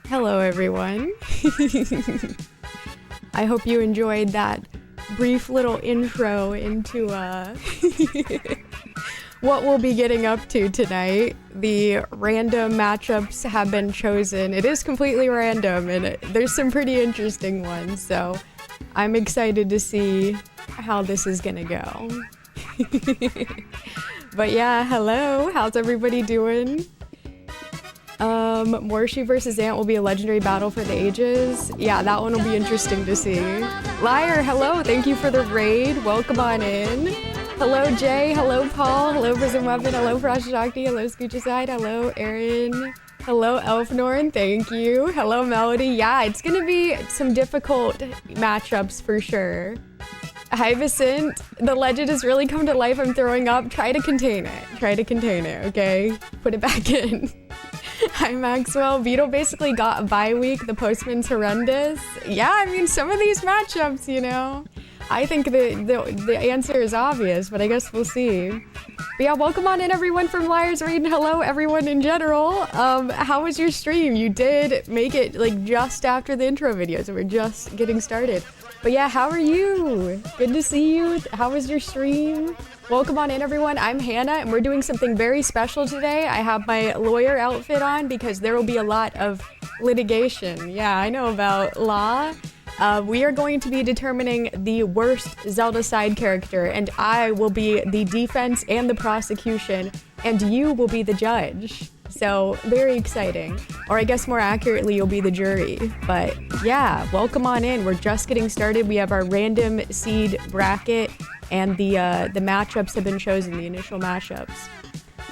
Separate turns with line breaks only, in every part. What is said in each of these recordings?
Hello, everyone. I hope you enjoyed that brief little intro into what we'll be getting up to tonight. The random matchups have been chosen. It is completely random, and there's some pretty interesting ones, so I'm excited to see how this is gonna go. But yeah, hello. How's everybody doing? Morshi versus Ant will be a legendary battle for the ages. Yeah, that one will be interesting to see. Liar, hello. Thank you for the raid. Welcome on in. Hello, Jay. Hello, Paul. Hello, Prison Weapon. Hello, Frashakti. Hello, Scoochicide. Hello, Aaron. Hello, Elfnorn. Thank you. Hello, Melody. Yeah, it's gonna be some difficult matchups for sure. Hi, Vicent. The legend has really come to life. I'm throwing up. Try to contain it. Try to contain it, okay? Put it back in. Hi, Maxwell. Vito basically got a bye week. The postman's horrendous. Yeah, I mean, some of these matchups, you know. I think the answer is obvious, but I guess we'll see. But yeah, welcome on in, everyone from Liars Raid, and hello, everyone in general. How was your stream? You did make it, like, just after the intro video, so we're just getting started. But yeah, how are you? Good to see you. How was your stream? Welcome on in, everyone. I'm Hannah, and we're doing something very special today. I have my lawyer outfit on because there will be a lot of litigation. Yeah, I know about law. We are going to be determining the worst Zelda side character, and I will be the defense and the prosecution, and you will be the judge. So, very exciting. Or I guess more accurately, you'll be the jury. But yeah, welcome on in. We're just getting started. We have our random seed bracket, and the matchups have been chosen, the initial matchups.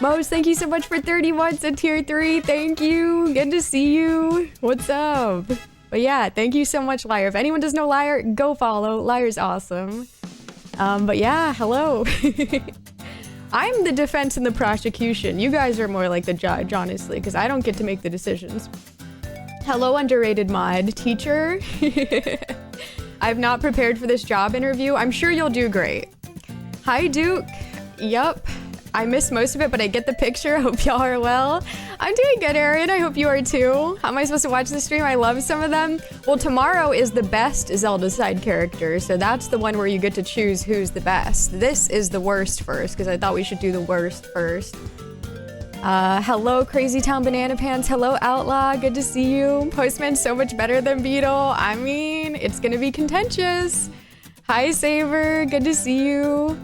Mose, thank you so much for 30 months at tier 3. Thank you. Good to see you. What's up? But yeah, thank you so much, Liar. If anyone doesn't know Liar, go follow. Liar's awesome. But yeah, hello. I'm the defense and the prosecution. You guys are more like the judge, honestly, because I don't get to make the decisions. Hello, underrated mod. Teacher. I've not prepared for this job interview. I'm sure you'll do great. Hi, Duke. Yup. I missed most of it, but I get the picture. Hope y'all are well. I'm doing good, Aaron. I hope you are too. How am I supposed to watch the stream? I love some of them. Well, tomorrow is the best Zelda side character, so that's the one where you get to choose who's the best. This is the worst first, because I thought we should do the worst first. Hello, Crazy Town Banana Pants. Hello, Outlaw. Good to see you. Postman's so much better than Beetle. I mean, it's gonna be contentious. Hi, Saber. Good to see you.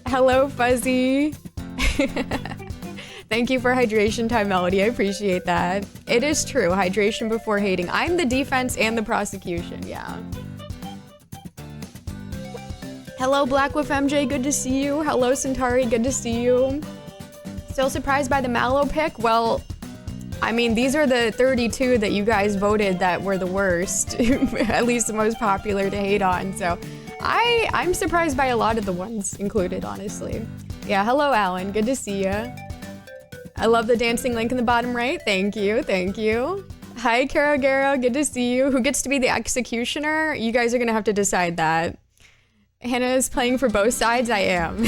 Hello, Fuzzy. Thank you for hydration time, Melody. I appreciate that. It is true. Hydration before hating. I'm the defense and the prosecution. Yeah. Hello, Blackwolf MJ. Good to see you. Hello, Centauri. Good to see you. Still surprised by the Mallow pick? Well, I mean, these are the 32 that you guys voted that were the worst. At least the most popular to hate on. So I'm surprised by a lot of the ones included, honestly. Yeah, hello, Alan. Good to see you. I love the dancing link in the bottom right. Thank you. Thank you. Hi, Caro Garo. Good to see you. Who gets to be the executioner? You guys are going to have to decide that. Hannah is playing for both sides. I am.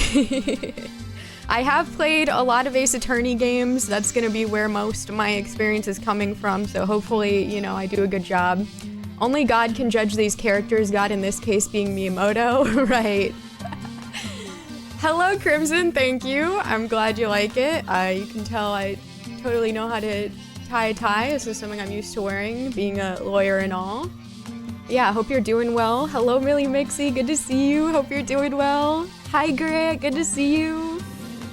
I have played a lot of Ace Attorney games. That's going to be where most of my experience is coming from. So hopefully, you know, I do a good job. Only God can judge these characters, God in this case being Miyamoto, right? Hello, Crimson, thank you. I'm glad you like it. You can tell I totally know how to tie a tie. This is something I'm used to wearing, being a lawyer and all. Yeah, I hope you're doing well. Hello, Millie Mixie, good to see you. Hope you're doing well. Hi, Grant, good to see you.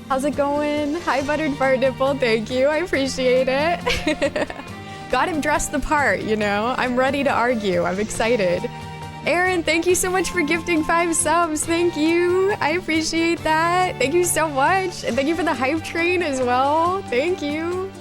How's it going? Hi, Buttered Fart Nipple, thank you. I appreciate it. Got him dressed the part, you know? I'm ready to argue. I'm excited. Aaron, thank you so much for gifting 5 subs. Thank you. I appreciate that. Thank you so much. And thank you for the hype train as well. Thank you.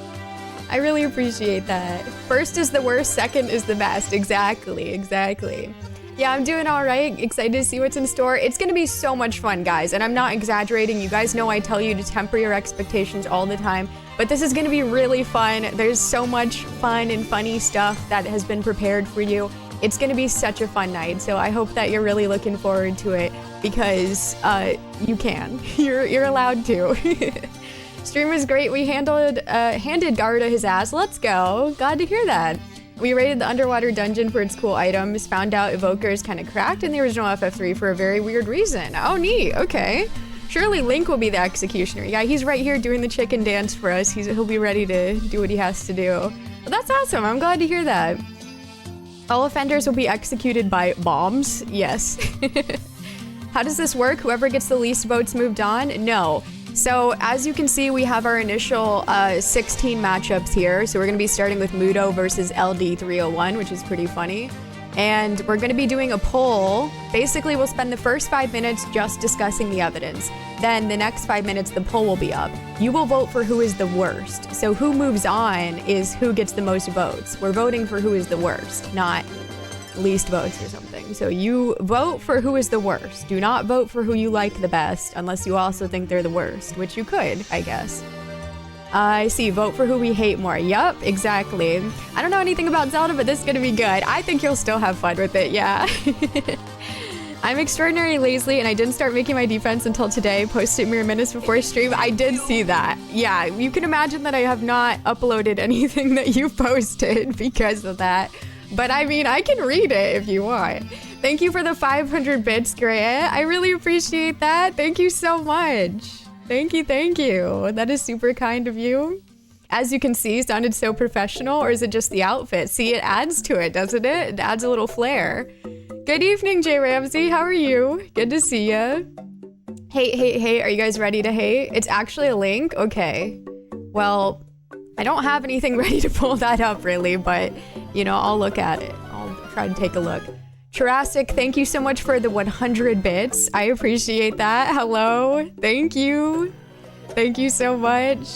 I really appreciate that. First is the worst, second is the best. Exactly, exactly. Yeah, I'm doing all right. Excited to see what's in store. It's gonna be so much fun, guys. And I'm not exaggerating. You guys know I tell you to temper your expectations all the time. But this is gonna be really fun. There's so much fun and funny stuff that has been prepared for you. It's gonna be such a fun night. So I hope that you're really looking forward to it because you can. You're allowed to. Stream was great. We handed Garda his ass. Let's go. Glad to hear that. We raided the underwater dungeon for its cool items, found out Evoker is kind of cracked in the original FF3 for a very weird reason. Oh, neat. Okay. Surely Link will be the executioner. Yeah, he's right here doing the chicken dance for us. He'll be ready to do what he has to do. Well, that's awesome. I'm glad to hear that. All offenders will be executed by bombs. Yes. How does this work? Whoever gets the least votes moved on? No. So as you can see, we have our initial 16 matchups here. So we're going to be starting with Mudo versus LD301, which is pretty funny. And we're going to be doing a poll. Basically, we'll spend the first 5 minutes just discussing the evidence. Then the next 5 minutes, the poll will be up. You will vote for who is the worst. So who moves on is who gets the most votes. We're voting for who is the worst, not least votes or something. So you vote for who is the worst. Do not vote for who you like the best unless you also think they're the worst, which you could, I guess. I see. Vote for who we hate more. Yup, exactly. I don't know anything about Zelda, but this is gonna be good. I think you'll still have fun with it, yeah. I'm extraordinarily lazy and I didn't start making my defense until today, posted mere minutes before stream. I did see that. Yeah, you can imagine that I have not uploaded anything that you posted because of that. But I mean, I can read it if you want. Thank you for the 500 bits, Grant. I really appreciate that. Thank you so much. Thank you, thank you. That is super kind of you. As you can see, sounded so professional, or is it just the outfit? See, it adds to it, doesn't it? It adds a little flair. Good evening, Jay Ramsey. How are you? Good to see ya. Hey, are you guys ready to hate? It's actually a link? Okay. Well, I don't have anything ready to pull that up really, but you know, I'll look at it. I'll try to take a look. Jurassic, thank you so much for the 100 bits. I appreciate that. Hello. Thank you. Thank you so much.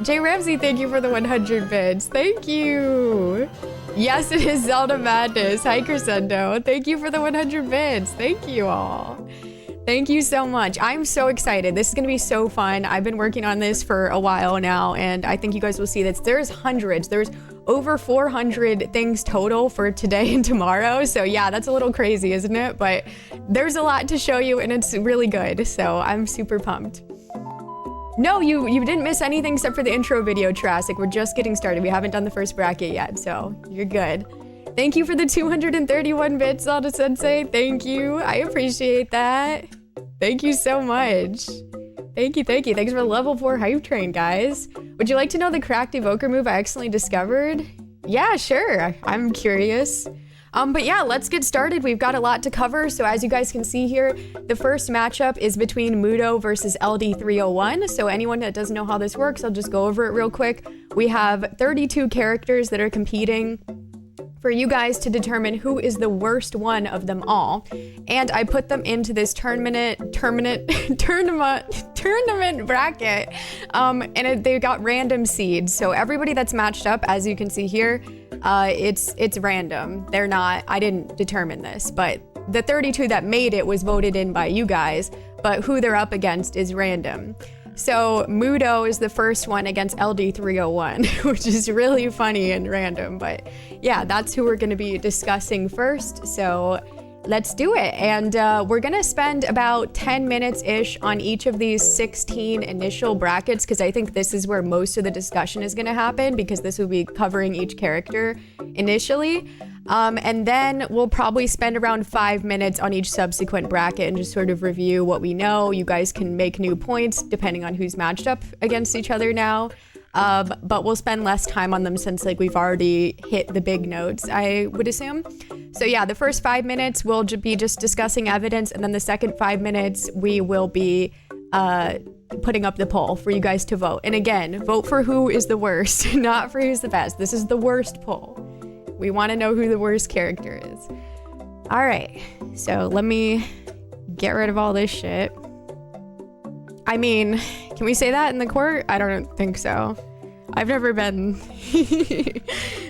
Jay Ramsey, thank you for the 100 bits. Thank you. Yes, it is Zelda Madness. Hi, Crescendo. Thank you for the 100 bits. Thank you all. Thank you so much. I'm so excited. This is going to be so fun. I've been working on this for a while now, and I think you guys will see that there's hundreds. There's over 400 things total for today and tomorrow. So yeah, that's a little crazy, isn't it? But there's a lot to show you, and it's really good. So I'm super pumped. No, you didn't miss anything except for the intro video, Jurassic. We're just getting started. We haven't done the first bracket yet, so you're good. Thank you for the 231 bits, Zelda Sensei. Thank you. I appreciate that. Thank you so much. Thank you. Thanks for the level 4 hype train, guys. Would you like to know the cracked evoker move I accidentally discovered? Yeah, sure. I'm curious. But yeah, let's get started. We've got a lot to cover. So as you guys can see here, the first matchup is between Mudo versus LD301. So anyone that doesn't know how this works, I'll just go over it real quick. We have 32 characters that are competing for you guys to determine who is the worst one of them all. And I put them into this tournament bracket. And they got random seeds. So everybody that's matched up, as you can see here, it's random. I didn't determine this, but the 32 that made it was voted in by you guys, but who they're up against is random. So Mudo is the first one against LD301, which is really funny and random, but yeah, that's who we're gonna be discussing first. So let's do it. And we're gonna spend about 10 minutes-ish on each of these 16 initial brackets, because I think this is where most of the discussion is gonna happen, because this will be covering each character initially. And then we'll probably spend around 5 minutes on each subsequent bracket and just sort of review what we know. You guys can make new points depending on who's matched up against each other now. But we'll spend less time on them since like we've already hit the big notes, I would assume. So yeah, the first 5 minutes we'll be just discussing evidence, and then the second 5 minutes we will be putting up the poll for you guys to vote. And again, vote for who is the worst, not for who's the best. This is the worst poll. We want to know who the worst character is. All right, so let me get rid of all this shit. I mean, can we say that in the court? I don't think so. I've never been,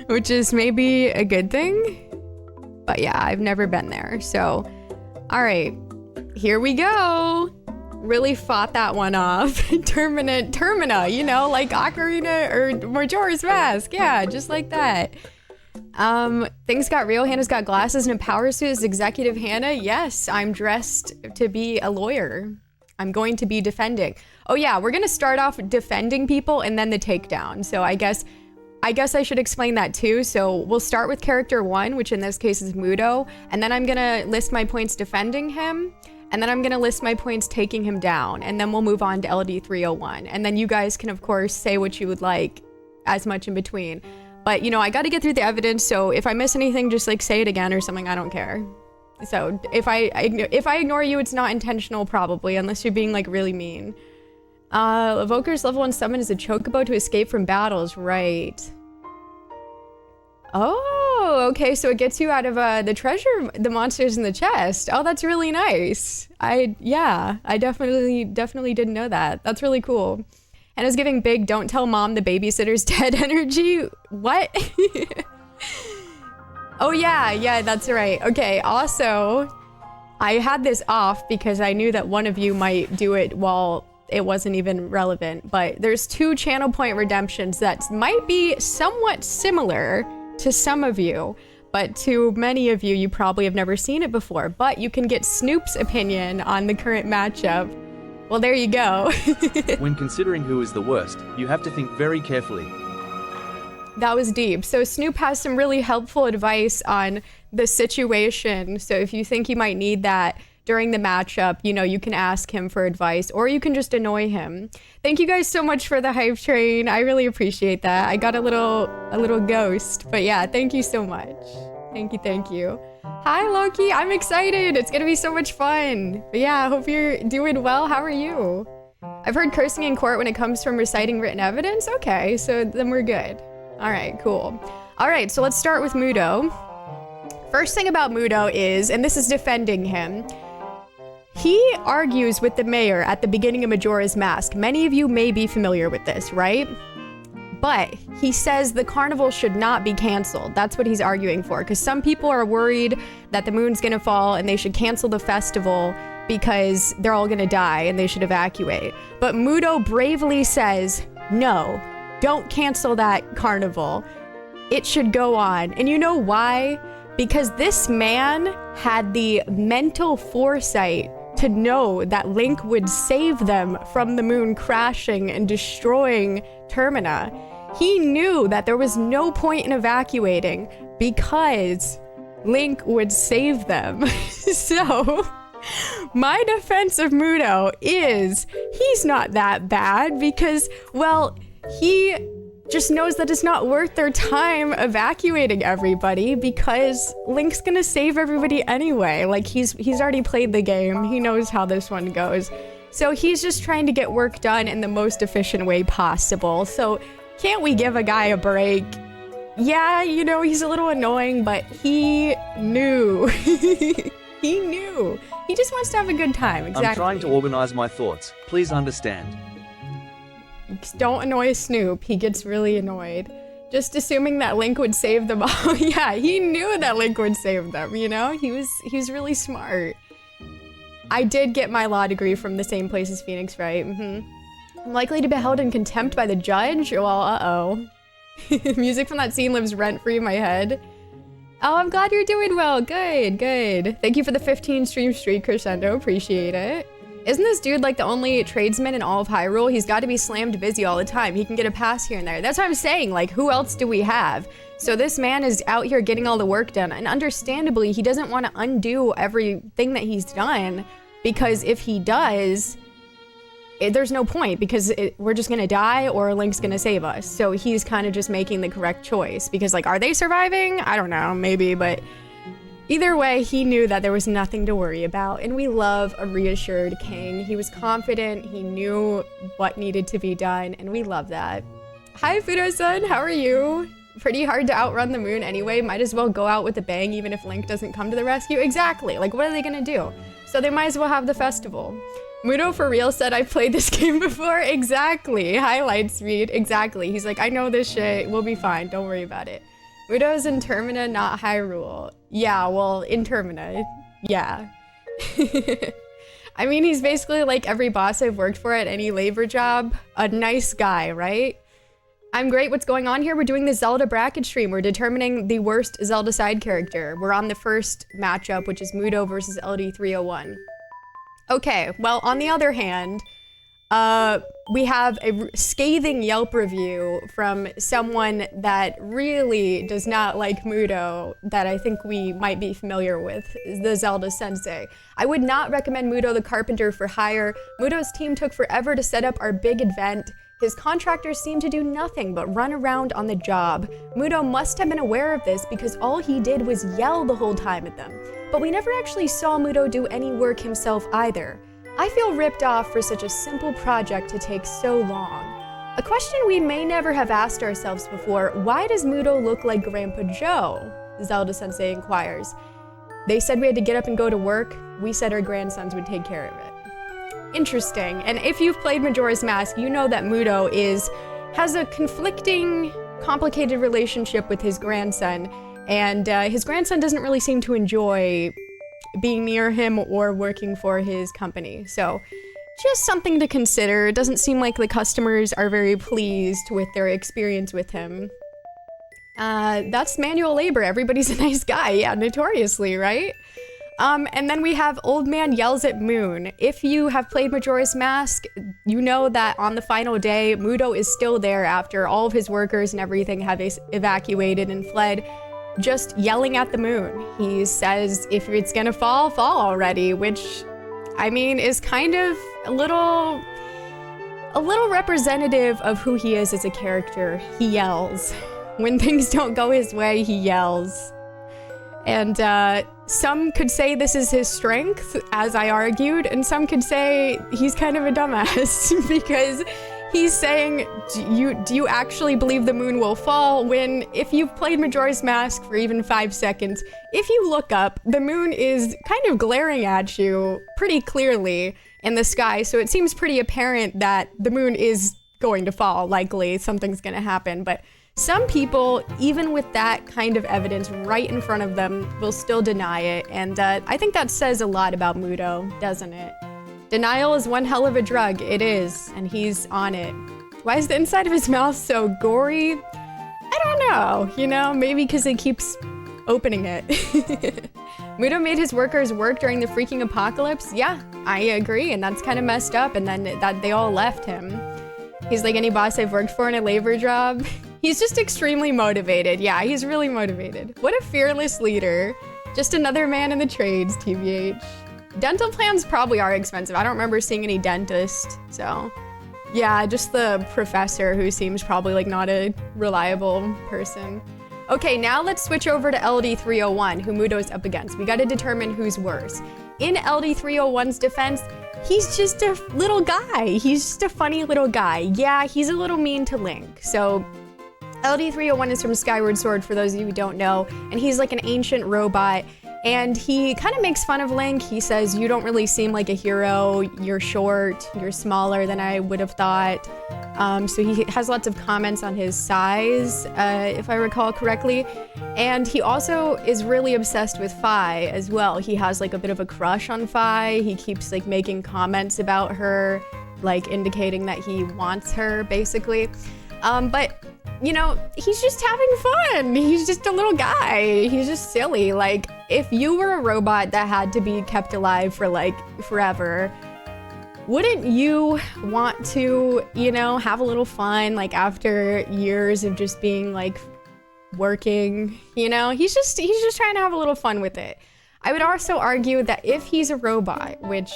which is maybe a good thing. But yeah, I've never been there. So, all right, here we go. Really fought that one off. Termina, you know, like Ocarina or Majora's Mask. Yeah, just like that. Things got real. Hannah's got glasses and a power suit. Is Executive Hannah? Yes, I'm dressed to be a lawyer. I'm going to be defending. Oh yeah, we're gonna start off defending people and then the takedown. So I guess I should explain that too. So we'll start with character 1, which in this case is Mudo, and then I'm gonna list my points defending him, and then I'm gonna list my points taking him down, and then we'll move on to LD301. And then you guys can of course say what you would like as much in between. But you know, I gotta get through the evidence, so if I miss anything, just like say it again or something, I don't care. So if I ignore you, it's not intentional probably, unless you're being like really mean. Evoker's level 1 summon is a chocobo to escape from battles, right? Oh, okay, so it gets you out of the treasure, the monsters in the chest. Oh, that's really nice. I definitely didn't know that. That's really cool. And it's giving big don't tell mom the babysitter's dead energy. What? Oh yeah, that's right. Okay, also, I had this off because I knew that one of you might do it while it wasn't even relevant, but there's 2 channel point redemptions that might be somewhat similar to some of you, but to many of you, you probably have never seen it before, but you can get Snoop's opinion on the current matchup. Well, there you go.
When considering who is the worst, you have to think very carefully.
That was deep. So Snoop has some really helpful advice on the situation. So if you think you might need that during the matchup, you know, you can ask him for advice, or you can just annoy him. Thank you guys so much for the hype train. I really appreciate that. I got a little ghost, but yeah, thank you so much. Thank you. Hi Loki, I'm excited. It's gonna be so much fun. But yeah, I hope you're doing well. How are you? I've heard cursing in court when it comes from reciting written evidence. Okay, so then we're good. All right, cool. All right, so let's start with Mudo. First thing about Mudo is, and this is defending him, he argues with the mayor at the beginning of Majora's Mask. Many of you may be familiar with this, right? But he says the carnival should not be canceled. That's what he's arguing for, because some people are worried that the moon's gonna fall and they should cancel the festival because they're all gonna die and they should evacuate. But Mudo bravely says, no, don't cancel that carnival. It should go on. And you know why? Because this man had the mental foresight to know that Link would save them from the moon crashing and destroying Termina. He knew that there was no point in evacuating because Link would save them. So my defense of Mudo is he's not that bad because, well, he just knows that it's not worth their time evacuating everybody because Link's gonna save everybody anyway. Like he's already played the game. He knows how this one goes. So he's just trying to get work done in the most efficient way possible. So can't we give a guy a break? Yeah, you know, he's a little annoying, but he knew. He knew. He just wants to have a good time, exactly.
I'm trying to organize my thoughts. Please understand.
Don't annoy Snoop. He gets really annoyed. Just assuming that Link would save them all. Yeah, he knew that Link would save them, you know? He was really smart. I did get my law degree from the same place as Phoenix, right? I'm likely to be held in contempt by the judge? Well, uh-oh. Music from that scene lives rent-free in my head. Oh, I'm glad you're doing well. Good. Thank you for the 15 stream streak, Crescendo. Appreciate it. Isn't this dude like the only tradesman in all of Hyrule? He's got to be slammed busy all the time. He can get a pass here and there. That's what I'm saying. Like, who else do we have? So this man is out here getting all the work done. And understandably, he doesn't want to undo everything that he's done. Because if he does, there's no point. Because we're just going to die or Link's going to save us. So he's kind of just making the correct choice. Because, like, are they surviving? I don't know. Maybe, but either way, he knew that there was nothing to worry about, and we love a reassured king. He was confident, he knew what needed to be done, and we love that. Hi, Fudo-san, how are you? Pretty hard to outrun the moon anyway, might as well go out with a bang even if Link doesn't come to the rescue. Exactly, like what are they gonna do? So they might as well have the festival. Mudo for real said, I've played this game before. Exactly, highlight speed, exactly. He's like, I know this shit, we'll be fine, don't worry about it. Mudo's in Termina, not Hyrule. Yeah, well, in Termina, yeah. I mean, he's basically like every boss I've worked for at any labor job. A nice guy, right? I'm great, what's going on here? We're doing the Zelda bracket stream. We're determining the worst Zelda side character. We're on the first matchup, which is Mudo versus LD301. Okay, well, on the other hand, we have a scathing Yelp review from someone that really does not like Muto that I think we might be familiar with, the Zelda sensei. I would not recommend Muto the carpenter for hire. Muto's team took forever to set up our big event. His contractors seem to do nothing but run around on the job. Muto must have been aware of this because all he did was yell the whole time at them. But we never actually saw Muto do any work himself either. I feel ripped off for such a simple project to take so long. A question we may never have asked ourselves before, why does Muto look like Grandpa Joe? Zelda Sensei inquires. They said we had to get up and go to work. We said our grandsons would take care of it. Interesting. And if you've played Majora's Mask, you know that Muto has a conflicting, complicated relationship with his grandson. And his grandson doesn't really seem to enjoy being near him or working for his company. So just something to consider. It doesn't seem like the customers are very pleased with their experience with him. That's manual labor. Everybody's a nice guy. Yeah, notoriously, right? And then we have Old Man Yells at Moon. If you have played Majora's Mask, you know that on the final day, Muto is still there after all of his workers and everything have evacuated and fled, just yelling at the moon. He says, if it's gonna fall, fall already, which, I mean, is kind of a little representative of who he is as a character. He yells. When things don't go his way, he yells. And some could say this is his strength, as I argued, and some could say he's kind of a dumbass because he's saying, do you actually believe the moon will fall? When, if you've played Majora's Mask for even 5 seconds, if you look up, the moon is kind of glaring at you pretty clearly in the sky, so it seems pretty apparent that the moon is going to fall, likely, something's gonna happen, but some people, even with that kind of evidence right in front of them, will still deny it, and I think that says a lot about Muto, doesn't it? Denial is one hell of a drug. It is, and he's on it. Why is the inside of his mouth so gory? I don't know, you know, maybe because he keeps opening it. Muto made his workers work during the freaking apocalypse? Yeah, I agree, and that's kind of messed up, and then that they all left him. He's like any boss I've worked for in a labor job. He's just extremely motivated. Yeah, he's really motivated. What a fearless leader. Just another man in the trades, TBH. Dental plans probably are expensive. I don't remember seeing any dentist, so. Yeah, just the professor who seems probably like not a reliable person. Okay, now let's switch over to LD301, who Muto's up against. We gotta determine who's worse. In LD301's defense, he's just a little guy. He's just a funny little guy. Yeah, he's a little mean to Link. So LD301 is from Skyward Sword, for those of you who don't know, and he's like an ancient robot, and he kind of makes fun of Link. He says, you don't really seem like a hero, you're short, you're smaller than I would have thought. So he has lots of comments on his size, if I recall correctly. And he also is really obsessed with Fi as well. He has like a bit of a crush on Fi. He keeps like making comments about her, like indicating that he wants her, basically. But you know, he's just having fun. He's just a little guy. He's just silly. Like, if you were a robot that had to be kept alive for like forever, wouldn't you want to, you know, have a little fun, like after years of just being like working, you know? He's just trying to have a little fun with it. I would also argue that if he's a robot, which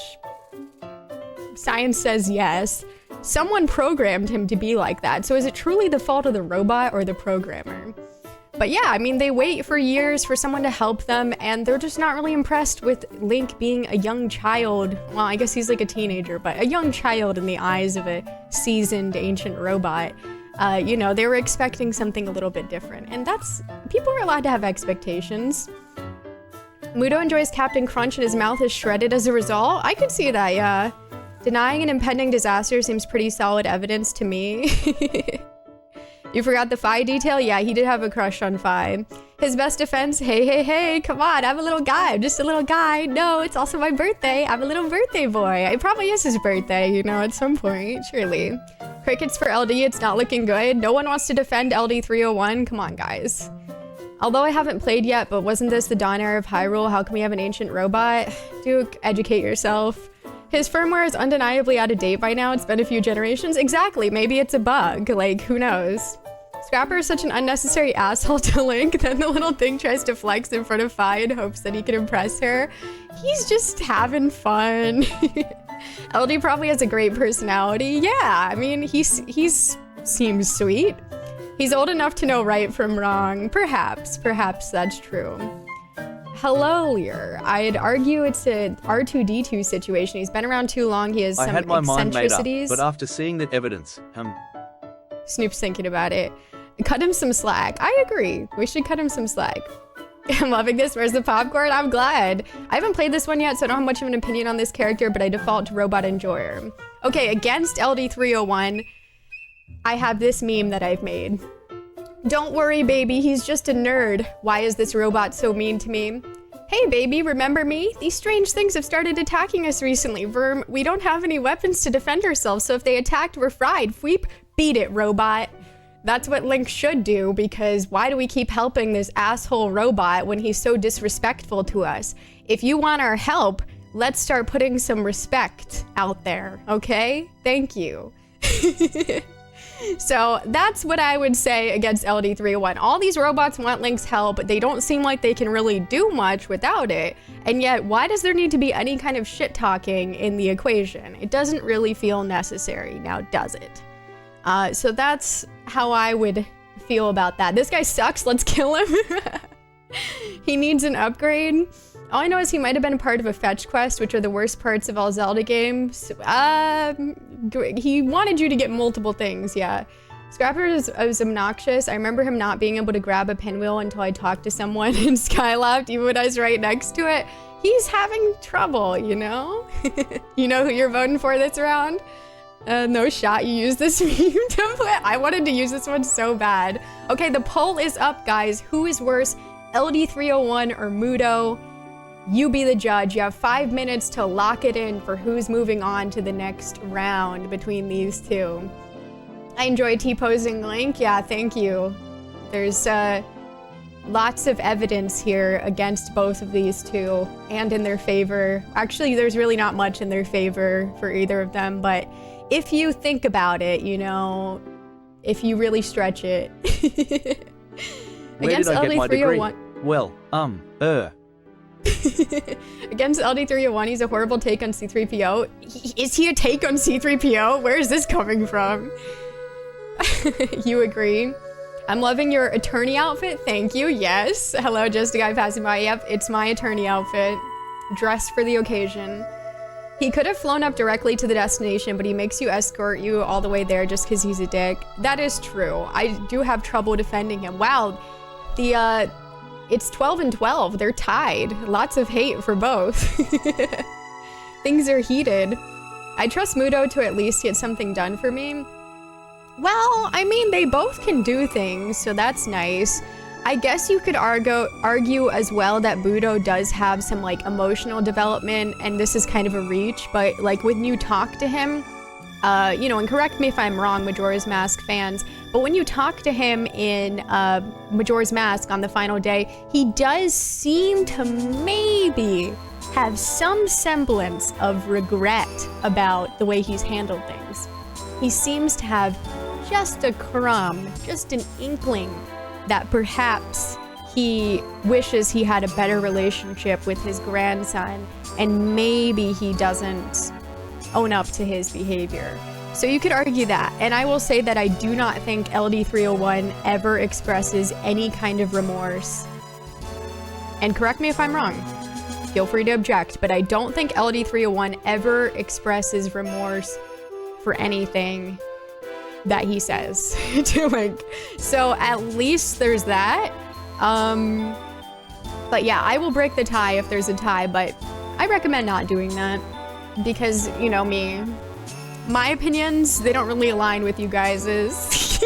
science says yes, someone programmed him to be like that. So is it truly the fault of the robot or the programmer? But yeah, I mean, they wait for years for someone to help them, and they're just not really impressed with Link being a young child. Well, I guess he's like a teenager, but a young child in the eyes of a seasoned ancient robot. You know, they were expecting something a little bit different, and people are allowed to have expectations. Muto enjoys Captain Crunch and his mouth is shredded as a result. I could see that, yeah. Denying an impending disaster seems pretty solid evidence to me. You forgot the Fi detail? Yeah, he did have a crush on Fi. His best defense, hey, come on, I'm a little guy. I'm just a little guy. No, it's also my birthday. I'm a little birthday boy. It probably is his birthday, you know, at some point, surely. Crickets for LD, it's not looking good. No one wants to defend LD301. Come on, guys. Although I haven't played yet, but wasn't this the dawn era of Hyrule? How can we have an ancient robot? Duke, educate yourself. His firmware is undeniably out of date by now. It's been a few generations. Exactly. Maybe it's a bug. Like, who knows? Scrapper is such an unnecessary asshole to Link. Then the little thing tries to flex in front of Fi in hopes that he can impress her. He's just having fun. LD probably has a great personality. Yeah, I mean, he seems sweet. He's old enough to know right from wrong. Perhaps that's true. Hello, Lear. I'd argue it's a R2-D2 situation. He's been around too long. He has some
I had my mind made up,
eccentricities.
but after seeing that evidence,
Snoop's thinking about it. Cut him some slack. I agree. We should cut him some slack. I'm loving this. Where's the popcorn? I'm glad. I haven't played this one yet, so I don't have much of an opinion on this character, but I default to Robot Enjoyer. Okay, against LD301, I have this meme that I've made. Don't worry, baby. He's just a nerd. Why is this robot so mean to me? Hey, baby, remember me? These strange things have started attacking us recently. Verm, we don't have any weapons to defend ourselves, so if they attacked, we're fried. Fweep, beat it, robot. That's what Link should do, because why do we keep helping this asshole robot when he's so disrespectful to us? If you want our help, let's start putting some respect out there, okay? Thank you. So that's what I would say against LD301. All these robots want Link's help, but they don't seem like they can really do much without it. And yet, why does there need to be any kind of shit talking in the equation? It doesn't really feel necessary, now does it? So that's how I would feel about that. This guy sucks, let's kill him. He needs an upgrade. All I know is he might have been a part of a fetch quest, which are the worst parts of all Zelda games. He wanted you to get multiple things, yeah. Scrapper is obnoxious. I remember him not being able to grab a pinwheel until I talked to someone in Skyloft, even when I was right next to it. He's having trouble, you know? You know who you're voting for this round? No shot you use this meme template. I wanted to use this one so bad. Okay, the poll is up, guys. Who is worse, LD301 or Mudo? You be the judge. You have 5 minutes to lock it in for who's moving on to the next round between these two. I enjoy T-posing Link. Yeah, thank you. There's lots of evidence here against both of these two and in their favor. Actually, there's really not much in their favor for either of them, but if you think about it, you know, if you really stretch it.
where did I get my degree? Well,
Against LD301, he's a horrible take on C-3PO. Is he a take on C-3PO? Where is this coming from? You agree? I'm loving your attorney outfit. Thank you. Yes. Hello, just a guy passing by. Yep, it's my attorney outfit. Dressed for the occasion. He could have flown up directly to the destination, but he makes you escort you all the way there just because he's a dick. That is true. I do have trouble defending him. Wow. It's 12 and 12. They're tied. Lots of hate for both. Things are heated. I trust Mudo to at least get something done for me. Well, I mean, they both can do things, so that's nice. I guess you could argue as well that Mudo does have some, like, emotional development, and this is kind of a reach, but, like, when you talk to him, you know, and correct me if I'm wrong, Majora's Mask fans, but when you talk to him in Majora's Mask on the final day, he does seem to maybe have some semblance of regret about the way he's handled things. He seems to have just a crumb, just an inkling that perhaps he wishes he had a better relationship with his grandson, and maybe he doesn't own up to his behavior. So you could argue that, and I will say that I do not think LD301 ever expresses any kind of remorse. And correct me if I'm wrong. Feel free to object, but I don't think LD301 ever expresses remorse for anything that he says to Link. So at least there's that. But yeah, I will break the tie if there's a tie, but I recommend not doing that because, you know me, my opinions, they don't really align with you guys's.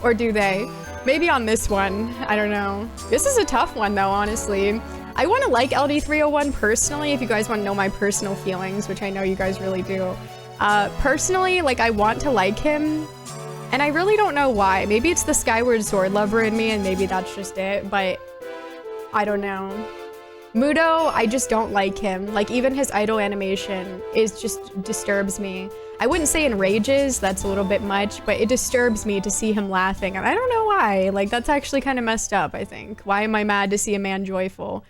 Or do they? Maybe on this one, I don't know. This is a tough one though, honestly. I want to like LD301 personally, if you guys want to know my personal feelings, which I know you guys really do. Personally, like, I want to like him, and I really don't know why. Maybe it's the Skyward Sword lover in me, and maybe that's just it, but I don't know. Mudo, I just don't like him. Like, even his idle animation is just disturbs me. I wouldn't say enrages, that's a little bit much, but it disturbs me to see him laughing. And I don't know why. Like, that's actually kind of messed up, I think. Why am I mad to see a man joyful?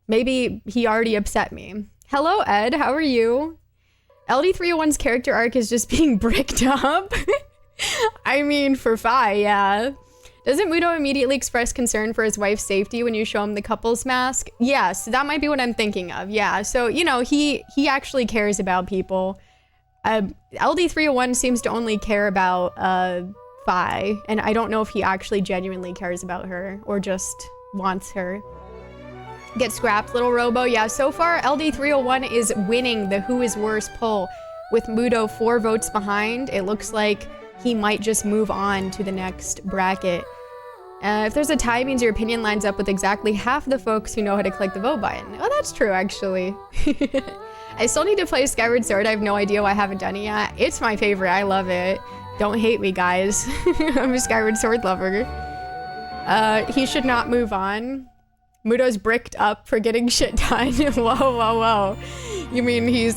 Maybe he already upset me. Hello, Ed. How are you? LD301's character arc is just being bricked up. I mean, for Fi, yeah. Doesn't Mudo immediately express concern for his wife's safety when you show him the couple's mask? Yes, that might be what I'm thinking of. Yeah, so, you know, he actually cares about people. LD301 seems to only care about Fi, and I don't know if he actually genuinely cares about her or just wants her. Get scrapped, little Robo. Yeah, so far, LD301 is winning the Who is Worse poll with Mudo 4 votes behind. It looks like he might just move on to the next bracket. If there's a tie, it means your opinion lines up with exactly half the folks who know how to click the vote button. Oh, that's true, actually. I still need to play Skyward Sword. I have no idea why I haven't done it yet. It's my favorite. I love it. Don't hate me, guys. I'm a Skyward Sword lover. He should not move on. Mudo's bricked up for getting shit done. Whoa, whoa, whoa. You mean he's,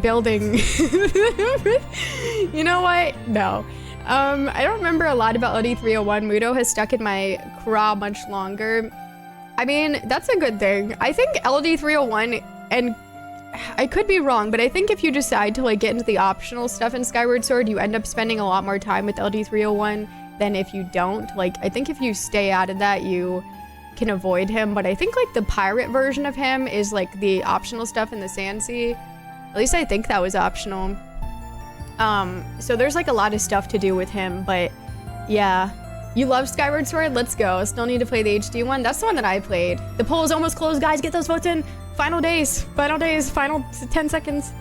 building... You know what? No. I don't remember a lot about LD301. Mudo has stuck in my craw much longer. I mean, that's a good thing. I think LD301, and I could be wrong, but I think if you decide to like get into the optional stuff in Skyward Sword, you end up spending a lot more time with LD301 than if you don't. Like, I think if you stay out of that, you can avoid him, but I think like the pirate version of him is like the optional stuff in the Sand Sea. At least I think that was optional. So there's like a lot of stuff to do with him, but yeah. You love Skyward Sword? Let's go. Still need to play the HD one. That's the one that I played. The poll is almost closed, guys. Get those votes in. Final days, final 10 seconds.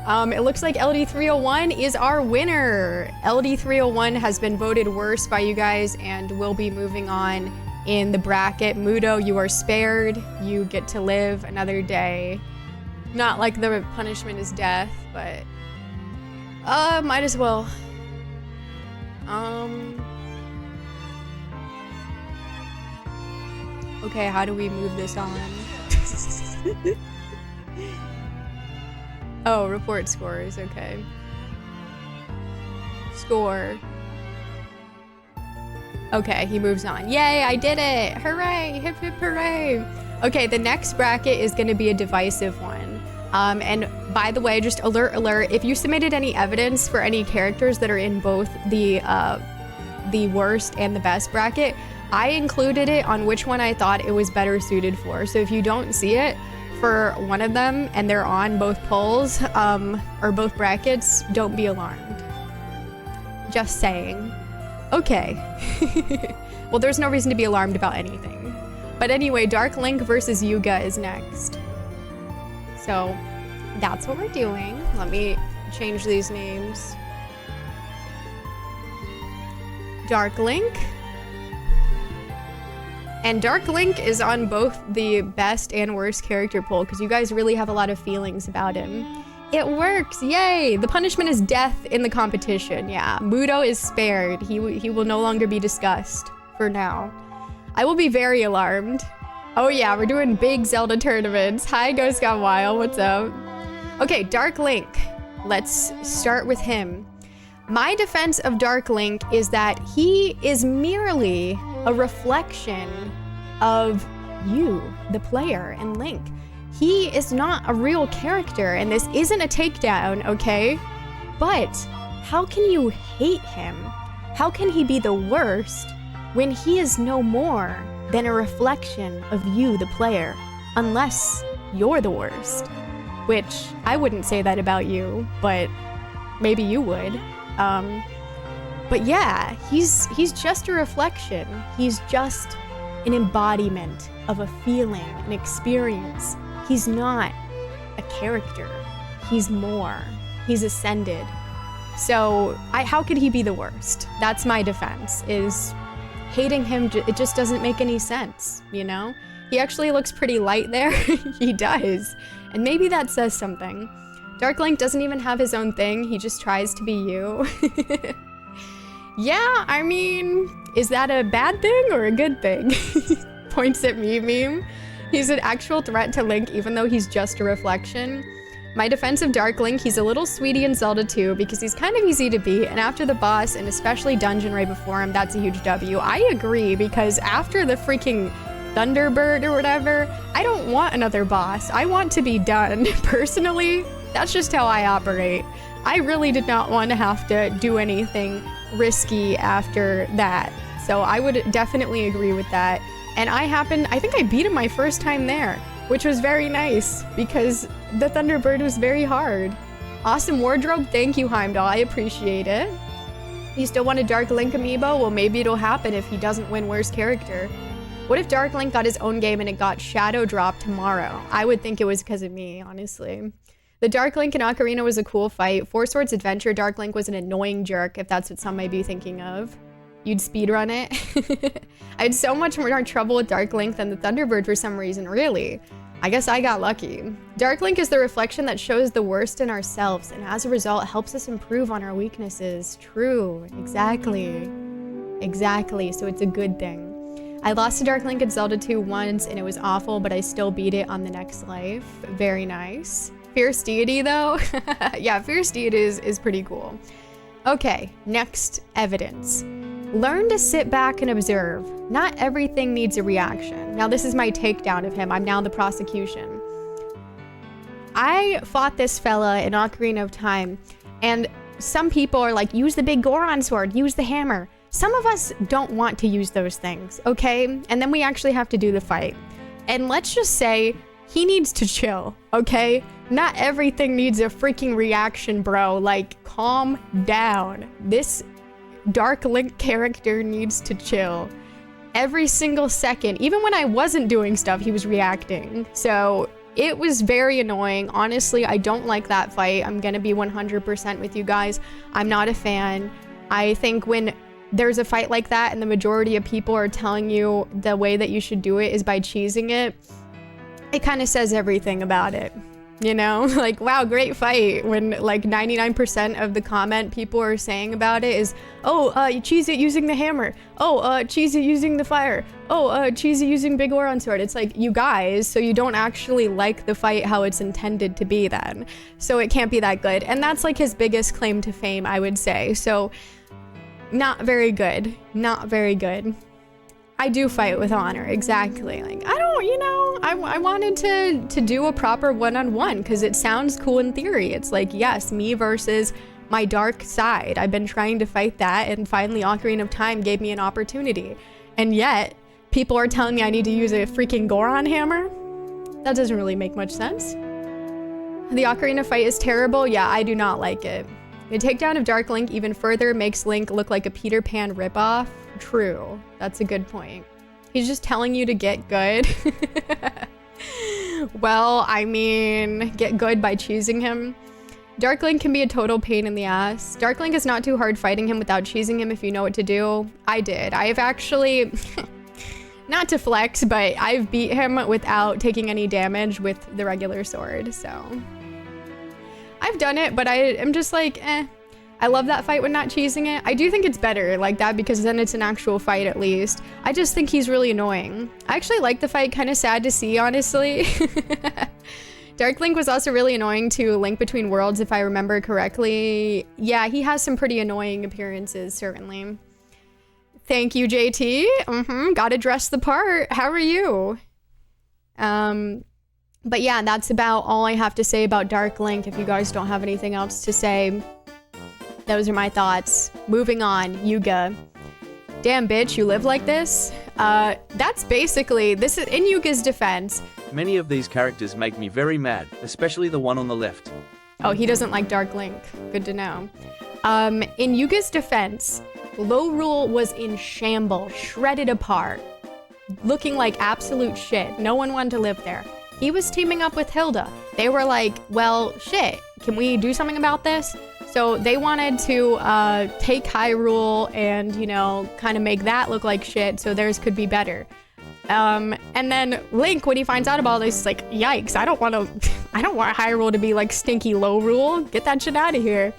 It looks like LD301 is our winner. LD301 has been voted worst by you guys and will be moving on in the bracket. Mudo, you are spared. You get to live another day. Not like the punishment is death, but might as well. Okay, how do we move this on? Oh, report scores, okay. Score. Okay, he moves on. Yay, I did it! Hooray! Hip hip hooray! Okay, the next bracket is gonna be a divisive one. And by the way, just alert, if you submitted any evidence for any characters that are in both the worst and the best bracket, I included it on which one I thought it was better suited for. So if you don't see it for one of them and they're on both polls, or both brackets, don't be alarmed. Just saying. Okay. Well, there's no reason to be alarmed about anything. But anyway, Dark Link versus Yuga is next. So that's what we're doing. Let me change these names. Dark Link. And Dark Link is on both the best and worst character poll because you guys really have a lot of feelings about him. It works, yay! The punishment is death in the competition, yeah. Mudo is spared. He will no longer be discussed for now. I will be very alarmed. Oh yeah, we're doing big Zelda tournaments. Hi, Ghost Gone Wild, what's up? Okay, Dark Link. Let's start with him. My defense of Dark Link is that he is merely a reflection of you, the player, and Link. He is not a real character, and this isn't a takedown, okay? But how can you hate him? How can he be the worst when he is no more than a reflection of you, the player, unless you're the worst? Which, I wouldn't say that about you, but maybe you would. But yeah, he's just a reflection. He's just an embodiment of a feeling, an experience. He's not a character. He's more. He's ascended. So how could he be the worst? That's my defense, is hating him, it just doesn't make any sense, you know? He actually looks pretty light there. He does. And maybe that says something. Dark Link doesn't even have his own thing. He just tries to be you. Yeah, I mean, is that a bad thing or a good thing? points at me meme. He's an actual threat to Link, even though he's just a reflection. My defense of Dark Link, he's a little sweetie in Zelda 2 because he's kind of easy to beat, and after the boss, and especially dungeon right before him, that's a huge W. I agree, because after the freaking Thunderbird or whatever, I don't want another boss. I want to be done. Personally, that's just how I operate. I really did not want to have to do anything risky after that. So I would definitely agree with that. And I think I beat him my first time there, which was very nice because the Thunderbird was very hard. Awesome wardrobe. Thank you, Heimdall. I appreciate it. You still want a Dark Link amiibo? Well, maybe it'll happen if he doesn't win worst character. What if Dark Link got his own game and it got shadow dropped tomorrow? I would think it was because of me, honestly. The Dark Link in Ocarina was a cool fight. Four Swords Adventure, Dark Link was an annoying jerk, if that's what some might be thinking of. You'd speedrun it. I had so much more trouble with Dark Link than the Thunderbird for some reason, really. I guess I got lucky. Dark Link is the reflection that shows the worst in ourselves, and as a result, helps us improve on our weaknesses. True, exactly. Exactly, so it's a good thing. I lost to Dark Link in Zelda 2 once, and it was awful, but I still beat it on the next life. Very nice. Fierce Deity, though? Yeah, Fierce Deity is pretty cool. Okay, next evidence. Learn to sit back and observe. Not everything needs a reaction. Now, this is my takedown of him. I'm now the prosecution. I fought this fella in Ocarina of Time, and some people are like, use the big Goron sword, use the hammer. Some of us don't want to use those things, okay? And then we actually have to do the fight. And let's just say he needs to chill, okay? Not everything needs a freaking reaction, bro. Like, calm down. This Dark Link character needs to chill. Every single second, even when I wasn't doing stuff, he was reacting. So it was very annoying. Honestly, I don't like that fight. I'm gonna be 100% with you guys. I'm not a fan. I think when there's a fight like that and the majority of people are telling you the way that you should do it is by cheesing it, it kind of says everything about it. You know, like, wow, great fight. When like 99% of the comment people are saying about it is, oh, you cheese it using the hammer. Oh, cheese it using the fire. Oh, cheese it using big Goron sword. It's like, you guys, so you don't actually like the fight how it's intended to be then. So it can't be that good. And that's like his biggest claim to fame, I would say. So not very good. Not very good. I do fight with honor, exactly. Like, I don't, you know, I wanted to do a proper one-on-one because it sounds cool in theory. It's like, yes, me versus my dark side. I've been trying to fight that, and finally Ocarina of Time gave me an opportunity. And yet, people are telling me I need to use a freaking Goron hammer? That doesn't really make much sense. The Ocarina fight is terrible. Yeah, I do not like it. The takedown of Dark Link even further makes Link look like a Peter Pan ripoff. True. That's a good point. He's just telling you to get good. Well, I mean, get good by cheesing him. Dark Link can be a total pain in the ass. Dark Link is not too hard fighting him without cheesing him if you know what to do. I did. I have actually, not to flex, but I've beat him without taking any damage with the regular sword, so. I've done it, but I am just like, eh. I love that fight when not cheesing it. I do think it's better like that because then it's an actual fight at least. I just think he's really annoying. I actually like the fight, kind of sad to see, honestly. Dark Link was also really annoying to Link Between Worlds, if I remember correctly. Yeah, he has some pretty annoying appearances, certainly. Thank you, JT. Gotta dress the part. How are you? But yeah, that's about all I have to say about Dark Link. If you guys don't have anything else to say, those are my thoughts. Moving on, Yuga. Damn bitch, you live like this? That's basically, this is in Yuga's defense.
Many of these characters make me very mad, especially the one on the left.
Oh, he doesn't like Dark Link. Good to know. In Yuga's defense, Lorule was in shambles, shredded apart, looking like absolute shit. No one wanted to live there. He was teaming up with Hilda. They were like, well, shit, can we do something about this? So they wanted to take Hyrule and, you know, kind of make that look like shit so theirs could be better. And then Link, when he finds out about this, is like, yikes, I don't want Hyrule to be like stinky Lorule. Get that shit out of here.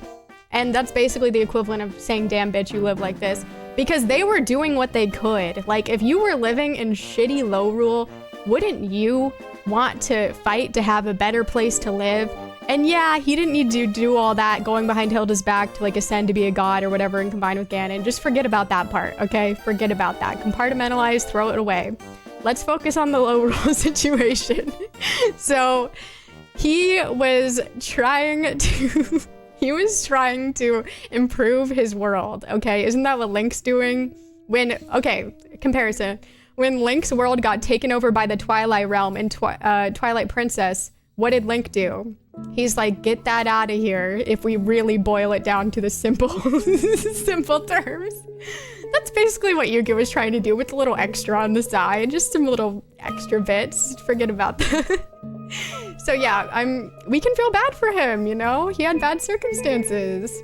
And that's basically the equivalent of saying, damn bitch, you live like this. Because they were doing what they could. Like, if you were living in shitty low rule, wouldn't you want to fight to have a better place to live? And yeah, he didn't need to do all that going behind Hilda's back to like ascend to be a god or whatever and combine with Ganon. Just forget about that part, okay? Forget about that. Compartmentalize, throw it away. Let's focus on the low rule situation. So he was trying to improve his world, okay? Isn't that what Link's doing? Comparison. When Link's world got taken over by the Twilight Realm in Twilight Princess, what did Link do? He's like, get that out of here, if we really boil it down to the simple terms. That's basically what Yuga was trying to do with a little extra on the side, just some little extra bits. Forget about that. So yeah, we can feel bad for him, you know? He had bad circumstances.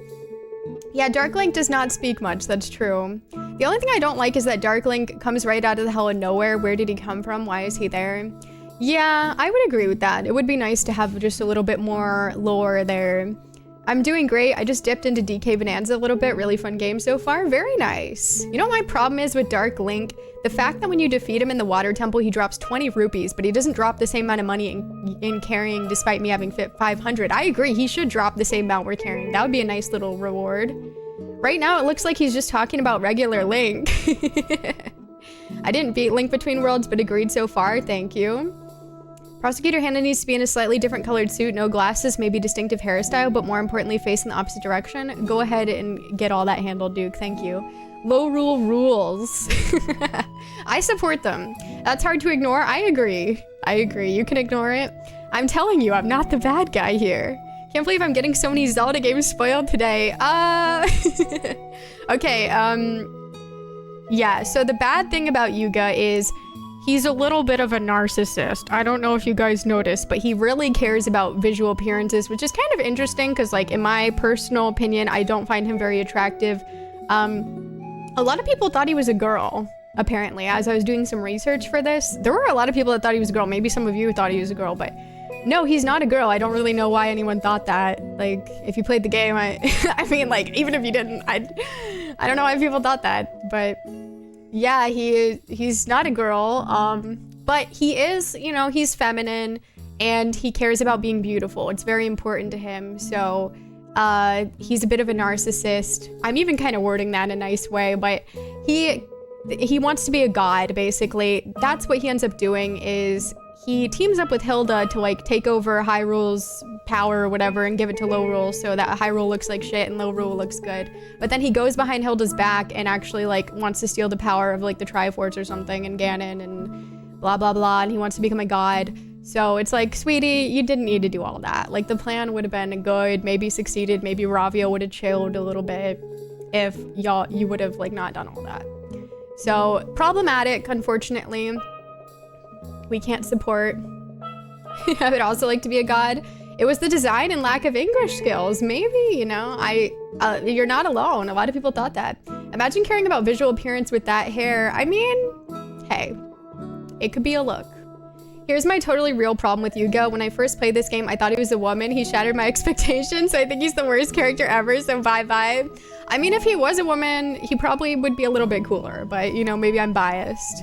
Yeah, Dark Link does not speak much, that's true. The only thing I don't like is that Dark Link comes right out of the hell of nowhere. Where did he come from? Why is he there? Yeah, I would agree with that. It would be nice to have just a little bit more lore there. I'm doing great. I just dipped into DK Bonanza a little bit. Really fun game so far. Very nice. You know what my problem is with Dark Link? The fact that when you defeat him in the Water Temple, he drops 20 rupees, but he doesn't drop the same amount of money in carrying despite me having 500. I agree. He should drop the same amount we're carrying. That would be a nice little reward. Right now, it looks like he's just talking about regular Link. I didn't beat Link Between Worlds, but agreed so far. Thank you. Prosecutor Hannah needs to be in a slightly different colored suit, no glasses, maybe distinctive hairstyle, but more importantly, face in the opposite direction. Go ahead and get all that handled, Duke. Thank you. Low rule rules. I support them. That's hard to ignore. I agree. You can ignore it. I'm telling you, I'm not the bad guy here. Can't believe I'm getting so many Zelda games spoiled today. Okay, yeah, so the bad thing about Yuga is he's a little bit of a narcissist. I don't know if you guys noticed, but he really cares about visual appearances, which is kind of interesting because, like, in my personal opinion, I don't find him very attractive. A lot of people thought he was a girl, apparently. As I was doing some research for this, there were a lot of people that thought he was a girl. Maybe some of you thought he was a girl, but no, he's not a girl. I don't really know why anyone thought that. Like, if you played the game, I mean, like, even if you didn't, I don't know why people thought that, but yeah, he's not a girl, but he is, you know, he's feminine and he cares about being beautiful. It's very important to him. So he's a bit of a narcissist. I'm even kind of wording that in a nice way, but he wants to be a god, basically. That's what he ends up doing is he teams up with Hilda to like take over Hyrule's power or whatever and give it to Lowrule so that Hyrule looks like shit and Lowrule looks good. But then he goes behind Hilda's back and actually like wants to steal the power of like the Triforce or something and Ganon and blah blah blah, and he wants to become a god. So it's like, sweetie, you didn't need to do all that. Like, the plan would have been good, maybe succeeded, maybe Ravio would have chilled a little bit if you would have like not done all that. So problematic, unfortunately. We can't support. I would also like to be a god. It was the design and lack of English skills. Maybe, you know, you're not alone. A lot of people thought that. Imagine caring about visual appearance with that hair. I mean, hey, it could be a look. Here's my totally real problem with Yuga. When I first played this game, I thought he was a woman. He shattered my expectations. So I think he's the worst character ever, so bye-bye. I mean, if he was a woman, he probably would be a little bit cooler, but, you know, maybe I'm biased.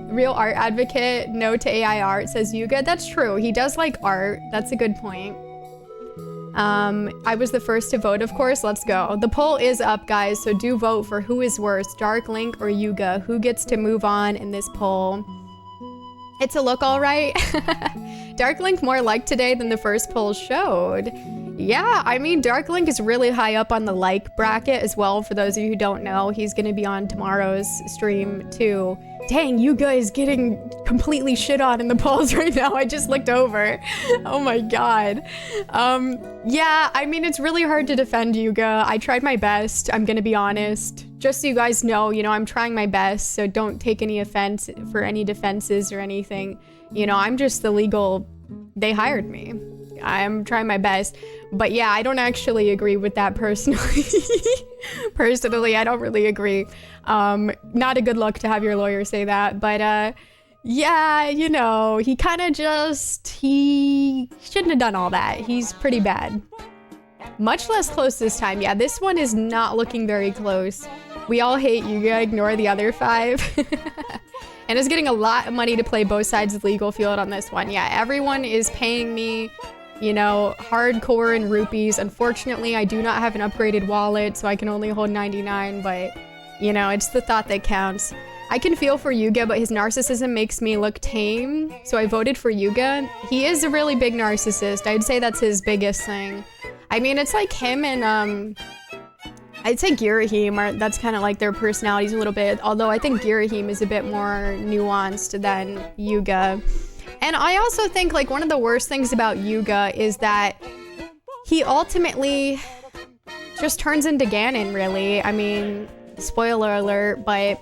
Real art advocate, no to AI art, says Yuga. That's true. He does like art. That's a good point. I was the first to vote, of course. Let's go. The poll is up, guys, so do vote for who is worse, Dark Link or Yuga. Who gets to move on in this poll? It's a look all right. Dark Link more liked today than the first poll showed. Yeah, I mean, Dark Link is really high up on the like bracket as well. For those of you who don't know, he's going to be on tomorrow's stream too. Dang, Yuga is getting completely shit on in the polls right now. I just looked over. Oh my god. Yeah, I mean, it's really hard to defend Yuga. I tried my best. I'm going to be honest. Just so you guys know, you know, I'm trying my best. So don't take any offense for any defenses or anything. You know, I'm just the legal... They hired me. I'm trying my best. But yeah, I don't actually agree with that personally. Personally, I don't really agree. Not a good look to have your lawyer say that. But Yeah, you know, he kind of he shouldn't have done all that. He's pretty bad. Much less close this time. Yeah, this one is not looking very close. We all hate Yuga, ignore the other 5. And is getting a lot of money to play both sides of the legal field on this one. Yeah, everyone is paying me, you know, hardcore in rupees. Unfortunately, I do not have an upgraded wallet, so I can only hold 99, but, you know, it's the thought that counts. I can feel for Yuga, but his narcissism makes me look tame, so I voted for Yuga. He is a really big narcissist. I'd say that's his biggest thing. I mean, it's like him and, I'd say Girahim, that's kind of like their personalities a little bit, although I think Girahim is a bit more nuanced than Yuga. And I also think, like, one of the worst things about Yuga is that he ultimately just turns into Ganon, really. I mean, spoiler alert, but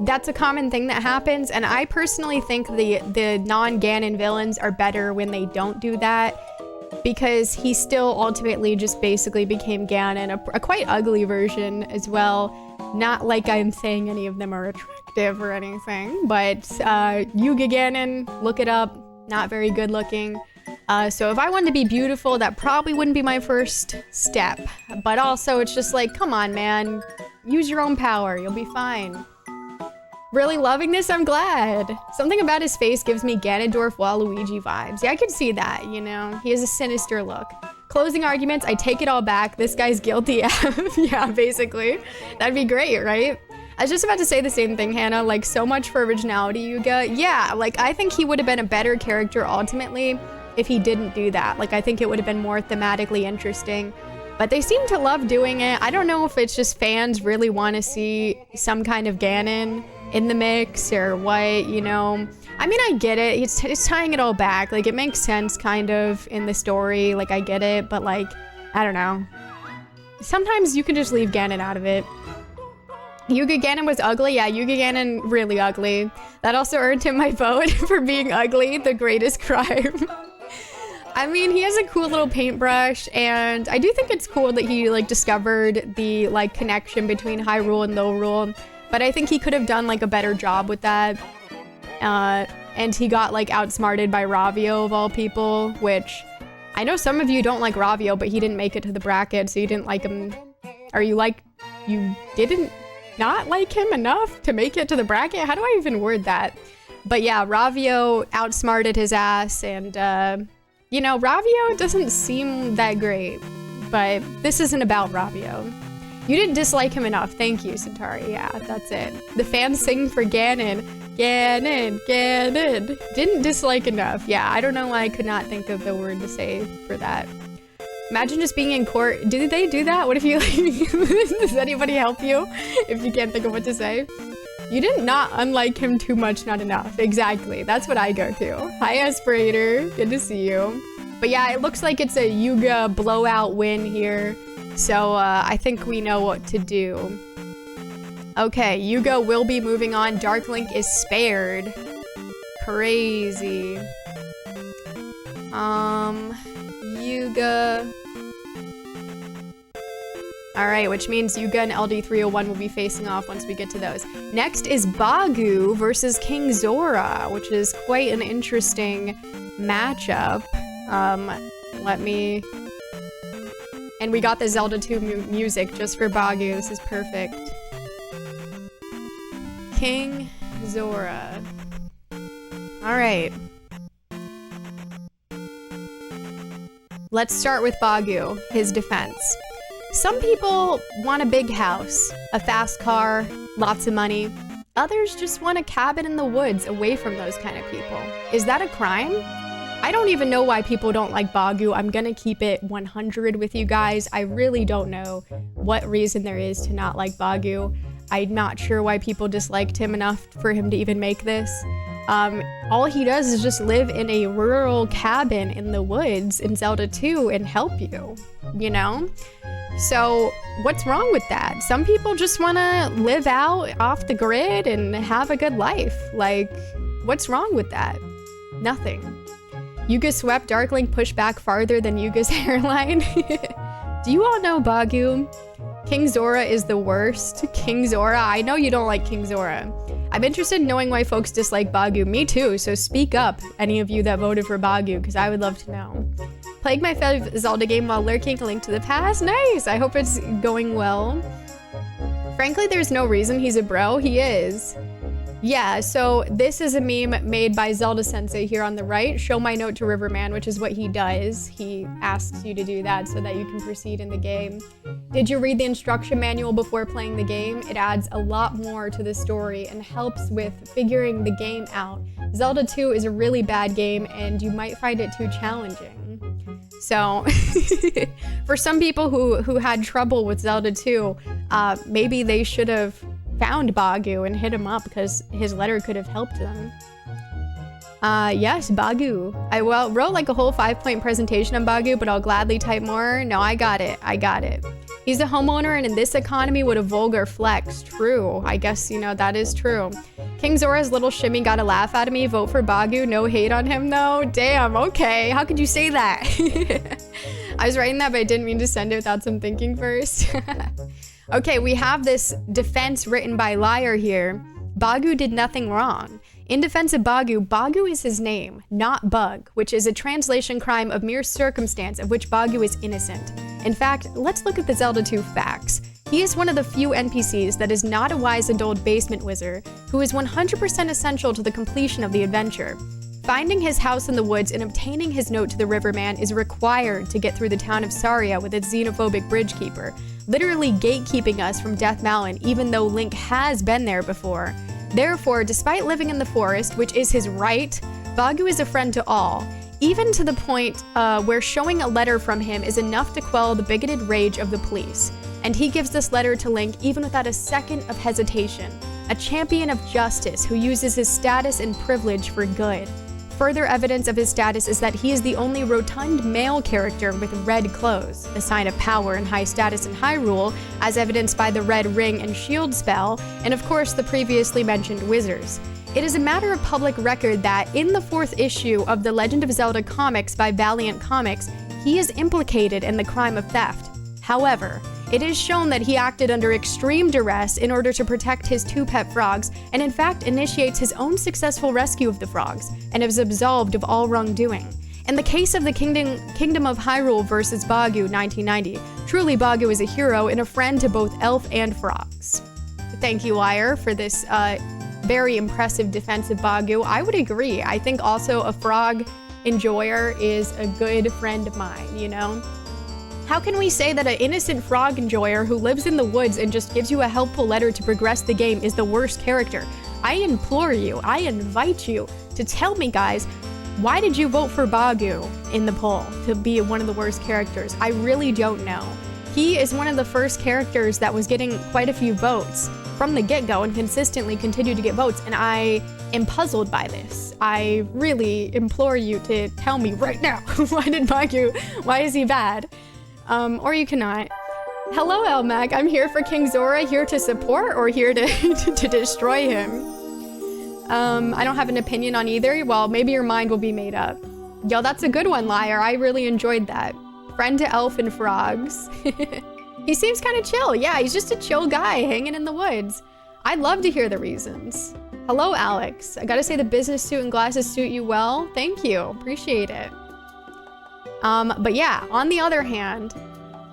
that's a common thing that happens, and I personally think the non-Ganon villains are better when they don't do that, because he still ultimately just basically became Ganon, a quite ugly version as well. Not like I'm saying any of them are attractive or anything, but Yuga Ganon, look it up, not very good looking. So if I wanted to be beautiful, that probably wouldn't be my first step, but also it's just like, come on, man, use your own power, you'll be fine. Really loving this, I'm glad. Something about his face gives me Ganondorf Waluigi vibes. Yeah, I can see that, you know? He has a sinister look. Closing arguments, I take it all back. This guy's guilty. Yeah, basically. That'd be great, right? I was just about to say the same thing, Hannah. Like, so much for originality, Yuga. Yeah, like, I think he would have been a better character ultimately if he didn't do that. Like, I think it would have been more thematically interesting. But they seem to love doing it. I don't know if it's just fans really want to see some kind of Ganon in the mix or what, you know. I mean, I get it. It's tying it all back. Like, it makes sense kind of in the story. Like, I get it, but like, I don't know. Sometimes you can just leave Ganon out of it. Yuga Ganon was ugly. Yeah, Yuga Ganon, really ugly. That also earned him my vote for being ugly, the greatest crime. I mean, he has a cool little paintbrush, and I do think it's cool that he, like, discovered the, like, connection between Hyrule and Lorule. But I think he could have done, like, a better job with that. And he got, like, outsmarted by Ravio, of all people, which I know some of you don't like Ravio, but he didn't make it to the bracket, so you didn't like him. Or you didn't not like him enough to make it to the bracket? How do I even word that? But yeah, Ravio outsmarted his ass, and, you know, Ravio doesn't seem that great, but this isn't about Ravio. You didn't dislike him enough. Thank you, Centauri. Yeah, that's it. The fans sing for Ganon. Ganon, Ganon. Didn't dislike enough. Yeah, I don't know why I could not think of the word to say for that. Imagine just being in court. Do they do that? What if you, like, does anybody help you if you can't think of what to say? You did not unlike him too much, not enough. Exactly. That's what I go to. Hi, Aspirator. Good to see you. But yeah, it looks like it's a Yuga blowout win here. So I think we know what to do. Okay, Yuga will be moving on. Dark Link is spared. Crazy. Yuga. Alright, which means Yuga and LD301 will be facing off once we get to those. Next is Bagu versus King Zora, which is quite an interesting matchup. And we got the Zelda 2 music just for Bagu. This is perfect. King Zora. Alright. Let's start with Bagu, his defense. Some people want a big house, a fast car, lots of money. Others just want a cabin in the woods away from those kind of people. Is that a crime? I don't even know why people don't like Bagu. I'm gonna keep it 100 with you guys. I really don't know what reason there is to not like Bagu. I'm not sure why people disliked him enough for him to even make this. All he does is just live in a rural cabin in the woods in Zelda 2 and help you, you know? So what's wrong with that? Some people just want to live out off the grid and have a good life. Like, what's wrong with that? Nothing. Yuga swept, Dark Link pushed back farther than Yuga's hairline. Do you all know Bagu? King Zora is the worst. King Zora? I know you don't like King Zora. I'm interested in knowing why folks dislike Bagu. Me too, so speak up, any of you that voted for Bagu, because I would love to know. Playing my favorite Zelda game while lurking, A Link to the Past. Nice! I hope it's going well. Frankly, there's no reason he's a bro. He is. Yeah, so this is a meme made by Zelda Sensei here on the right. Show my note to Riverman, which is what he does. He asks you to do that so that you can proceed in the game. Did you read the instruction manual before playing the game? It adds a lot more to the story and helps with figuring the game out. Zelda 2 is a really bad game and you might find it too challenging. So, for some people who had trouble with Zelda 2, maybe they should have found Bagu and hit him up because his letter could have helped them. Yes, Bagu. I wrote like a whole 5-point presentation on Bagu, but I'll gladly type more. No, I got it. He's a homeowner, and in this economy, what a vulgar flex. True. I guess, you know, that is true. King Zora's little shimmy got a laugh out of me. Vote for Bagu. No hate on him, though. Damn, okay. How could you say that? I was writing that, but I didn't mean to send it without some thinking first. Okay, we have this defense written by Liar here. Bagu did nothing wrong. In defense of Bagu, Bagu is his name, not Bug, which is a translation crime of mere circumstance of which Bagu is innocent. In fact, let's look at the Zelda 2 facts. He is one of the few NPCs that is not a wizened old basement wizard, who is 100% essential to the completion of the adventure. Finding his house in the woods and obtaining his note to the Riverman is required to get through the town of Saria with its xenophobic bridgekeeper, literally gatekeeping us from Death Mountain even though Link has been there before. Therefore, despite living in the forest, which is his right, Bagu is a friend to all, even to the point where showing a letter from him is enough to quell the bigoted rage of the police. And he gives this letter to Link even without a second of hesitation, a champion of justice who uses his status and privilege for good. Further evidence of his status is that he is the only rotund male character with red clothes, a sign of power and high status in Hyrule, as evidenced by the red ring and shield spell, and of course the previously mentioned wizards. It is a matter of public record that in the 4th issue of the Legend of Zelda comics by Valiant Comics, he is implicated in the crime of theft. However, it is shown that he acted under extreme duress in order to protect his 2 pet frogs, and in fact initiates his own successful rescue of the frogs, and is absolved of all wrongdoing. In the case of the Kingdom of Hyrule versus Bagu 1990, truly Bagu is a hero and a friend to both elf and frogs. Thank you, Liar, for this very impressive defense of Bagu. I would agree. I think also a frog enjoyer is a good friend of mine, you know? How can we say that an innocent frog enjoyer who lives in the woods and just gives you a helpful letter to progress the game is the worst character? I implore you, I invite you to tell me, guys, why did you vote for Bagu in the poll to be one of the worst characters? I really don't know. He is one of the first characters that was getting quite a few votes from the get-go and consistently continued to get votes, and I am puzzled by this. I really implore you to tell me right now, why is he bad? Or you cannot. Hello, Elmac. I'm here for King Zora, here to support or here to to destroy him. I don't have an opinion on either. Well, maybe your mind will be made up. Yo, that's a good one, Liar. I really enjoyed that. Friend to elf and frogs. He seems kind of chill. Yeah, he's just a chill guy hanging in the woods. I'd love to hear the reasons. Hello, Alex. I gotta say the business suit and glasses suit you well. Thank you. Appreciate it. But yeah, on the other hand,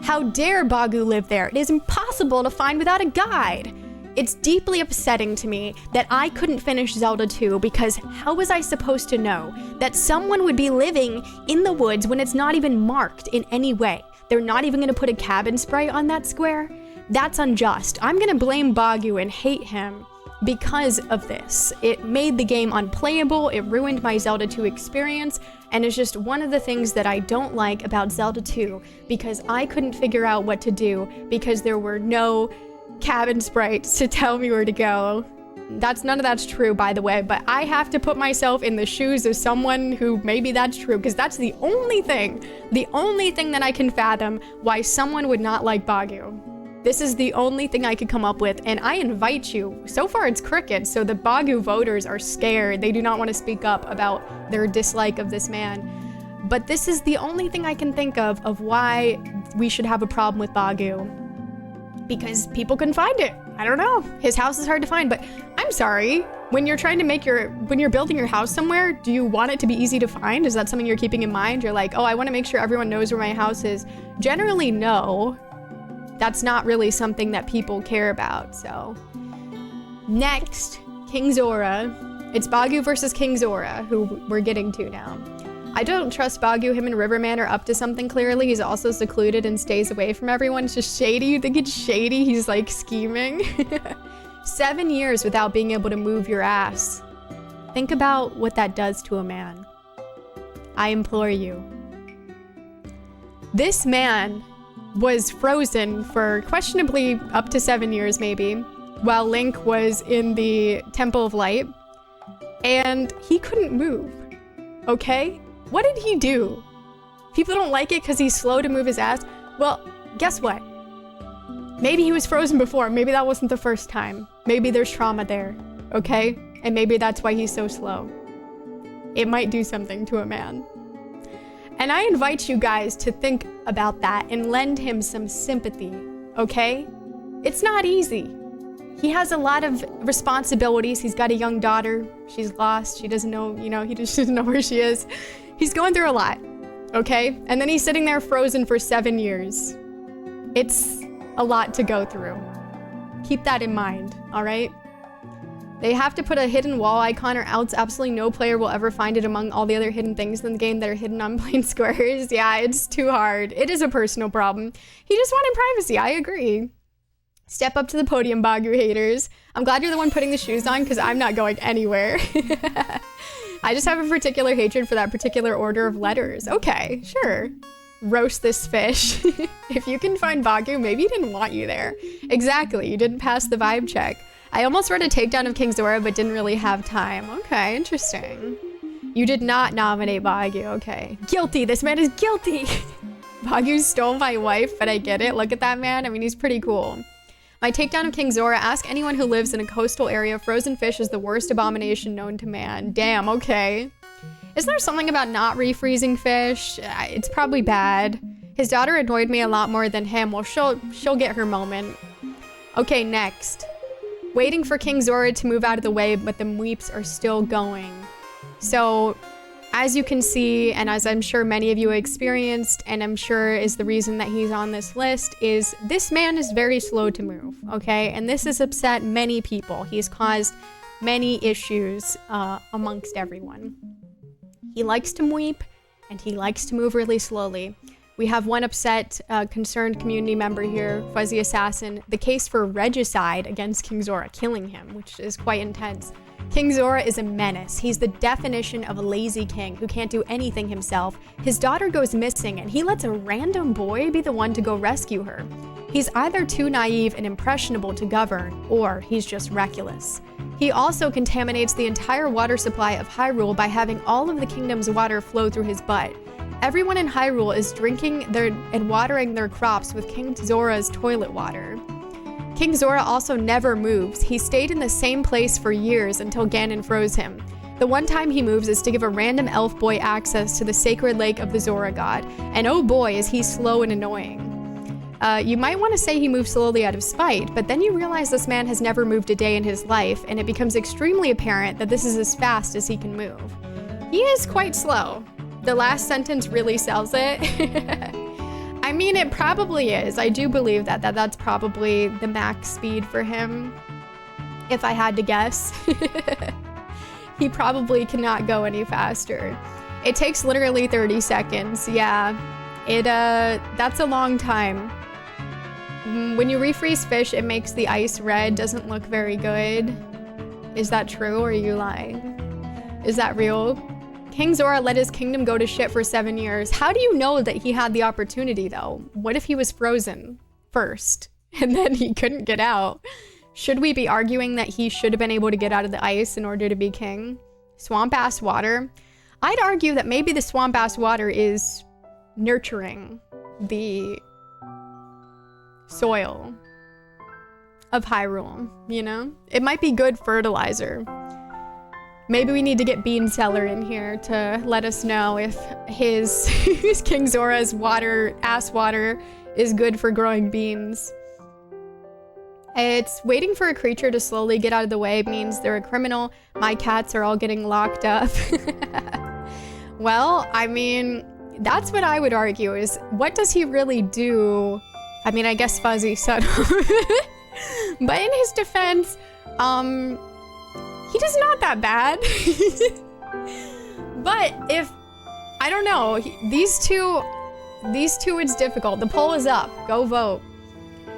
how dare Bagu live there? It is impossible to find without a guide. It's deeply upsetting to me that I couldn't finish Zelda 2 because how was I supposed to know that someone would be living in the woods when it's not even marked in any way? They're not even gonna put a cabin spray on that square? That's unjust. I'm gonna blame Bagu and hate him because of this. It made the game unplayable, it ruined my Zelda 2 experience, and it's just one of the things that I don't like about Zelda 2 because I couldn't figure out what to do because there were no cabin sprites to tell me where to go. None of that's true, by the way, but I have to put myself in the shoes of someone who maybe that's true because that's the only thing that I can fathom why someone would not like Bagu. This is the only thing I could come up with, and I invite you. So far it's crickets, so the Bagu voters are scared. They do not want to speak up about their dislike of this man. But this is the only thing I can think of why we should have a problem with Bagu. Because people can find it. I don't know. His house is hard to find, but I'm sorry. When you're trying to when you're building your house somewhere, do you want it to be easy to find? Is that something you're keeping in mind? You're like, oh, I want to make sure everyone knows where my house is. Generally, no. That's not really something that people care about, so. Next, King Zora. It's Bagu versus King Zora, who we're getting to now. I don't trust Bagu. Him and Riverman are up to something clearly. He's also secluded and stays away from everyone. It's just shady. You think it's shady? He's like scheming. 7 years without being able to move your ass. Think about what that does to a man. I implore you. This man was frozen for questionably up to 7 years maybe, while Link was in the Temple of Light, and he couldn't move, okay? What did he do? People don't like it because he's slow to move his ass. Well, guess what? Maybe he was frozen before. Maybe that wasn't the first time. Maybe there's trauma there, okay? And maybe that's why he's so slow. It might do something to a man. And I invite you guys to think about that and lend him some sympathy, okay? It's not easy. He has a lot of responsibilities. He's got a young daughter. She's lost. She doesn't know, he just doesn't know where she is. He's going through a lot, okay? And then he's sitting there frozen for 7 years. It's a lot to go through. Keep that in mind, all right? They have to put a hidden wall icon or else absolutely no player will ever find it among all the other hidden things in the game that are hidden on plain squares. Yeah, it's too hard. It is a personal problem. He just wanted privacy, I agree. Step up to the podium, Bagu haters. I'm glad you're the one putting the shoes on because I'm not going anywhere. I just have a particular hatred for that particular order of letters. Okay, sure. Roast this fish. If you can find Bagu, maybe he didn't want you there. Exactly, you didn't pass the vibe check. I almost read a takedown of King Zora, but didn't really have time. Okay, interesting. You did not nominate Bagu, okay. Guilty, this man is guilty. Bagu stole my wife, but I get it. Look at that man, I mean, he's pretty cool. My takedown of King Zora, ask anyone who lives in a coastal area, frozen fish is the worst abomination known to man. Damn, okay. Isn't there something about not refreezing fish? It's probably bad. His daughter annoyed me a lot more than him. Well, she'll get her moment. Okay, next. Waiting for King Zora to move out of the way, but the Mweeps are still going. So, as you can see, and as I'm sure many of you experienced, and I'm sure is the reason that he's on this list, is this man is very slow to move, okay? And this has upset many people. He's caused many issues amongst everyone. He likes to Mweep, and he likes to move really slowly. We have one upset, concerned community member here, Fuzzy Assassin. The case for regicide against King Zora, killing him, which is quite intense. King Zora is a menace. He's the definition of a lazy king who can't do anything himself. His daughter goes missing, and he lets a random boy be the one to go rescue her. He's either too naive and impressionable to govern, or he's just reckless. He also contaminates the entire water supply of Hyrule by having all of the kingdom's water flow through his butt. Everyone in Hyrule is drinking and watering their crops with King Zora's toilet water. King Zora also never moves. He stayed in the same place for years until Ganon froze him. The one time he moves is to give a random elf boy access to the sacred lake of the Zora god. And oh boy, is he slow and annoying. You might want to say he moves slowly out of spite, but then you realize this man has never moved a day in his life, and it becomes extremely apparent that this is as fast as he can move. He is quite slow. The last sentence really sells it. I mean, it probably is. I do believe that's probably the max speed for him, if I had to guess. He probably cannot go any faster. It takes literally 30 seconds. Yeah, that's a long time. When you refreeze fish, it makes the ice red. Doesn't look very good. Is that true, or are you lying? Is that real? King Zora let his kingdom go to shit for 7 years. How do you know that he had the opportunity, though? What if he was frozen first, and then he couldn't get out? Should we be arguing that he should have been able to get out of the ice in order to be king? Swamp-ass water? I'd argue that maybe the swamp-ass water is nurturing the soil of Hyrule, you know? It might be good fertilizer. Maybe we need to get Bean Seller in here to let us know if his King Zora's ass water is good for growing beans. It's waiting for a creature to slowly get out of the way means they're a criminal. My cats are all getting locked up. Well, I mean, that's what I would argue is, what does he really do? I mean, I guess Fuzzy set him. But in his defense, he does not that bad. But if, I don't know, these two, it's difficult. The poll is up. Go vote.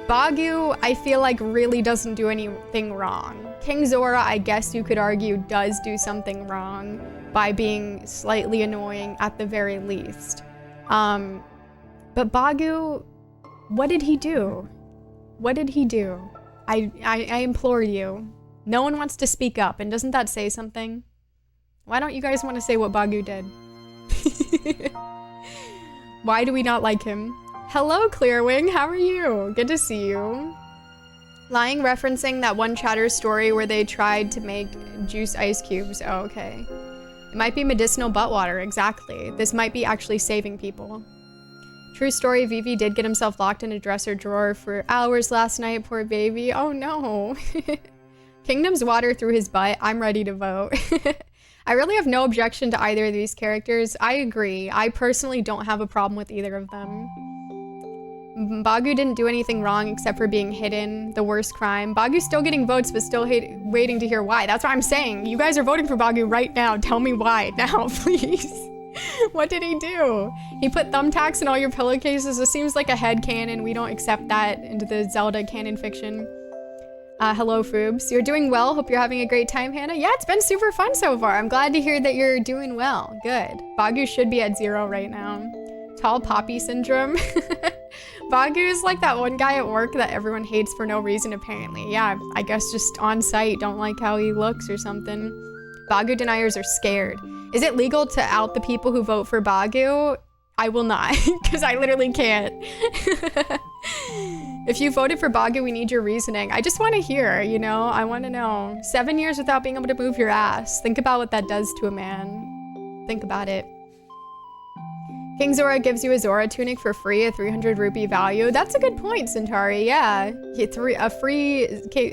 Bagu, I feel like really doesn't do anything wrong. King Zora, I guess you could argue, does do something wrong by being slightly annoying at the very least. But Bagu, what did he do? What did he do? I implore you. No one wants to speak up, and doesn't that say something? Why don't you guys want to say what Bagu did? Why do we not like him? Hello, Clearwing, how are you? Good to see you. Lying referencing that one chatter story where they tried to make juice ice cubes. Oh, okay. It might be medicinal butt water, exactly. This might be actually saving people. True story, Vivi did get himself locked in a dresser drawer for hours last night, poor baby. Oh no. Kingdom's water through his butt. I'm ready to vote. I really have no objection to either of these characters. I agree. I personally don't have a problem with either of them. Bagu didn't do anything wrong except for being hidden, the worst crime. Bagu's still getting votes, but still waiting to hear why. That's what I'm saying. You guys are voting for Bagu right now. Tell me why now, please. What did he do? He put thumbtacks in all your pillowcases. This seems like a headcanon. We don't accept that into the Zelda canon fiction. Hello, Foobs. You're doing well. Hope you're having a great time, Hannah. Yeah, it's been super fun so far. I'm glad to hear that you're doing well. Good. Bagu should be at 0 right now. Tall poppy syndrome. Bagu is like that one guy at work that everyone hates for no reason, apparently. Yeah, I guess just on site, don't like how he looks or something. Bagu deniers are scared. Is it legal to out the people who vote for Bagu? I will not, because I literally can't. If you voted for Bagu, we need your reasoning. I just want to hear, you know? I want to know. 7 years without being able to move your ass. Think about what that does to a man. Think about it. King Zora gives you a Zora tunic for free, a 300 rupee value. That's a good point, Centauri. Yeah, a free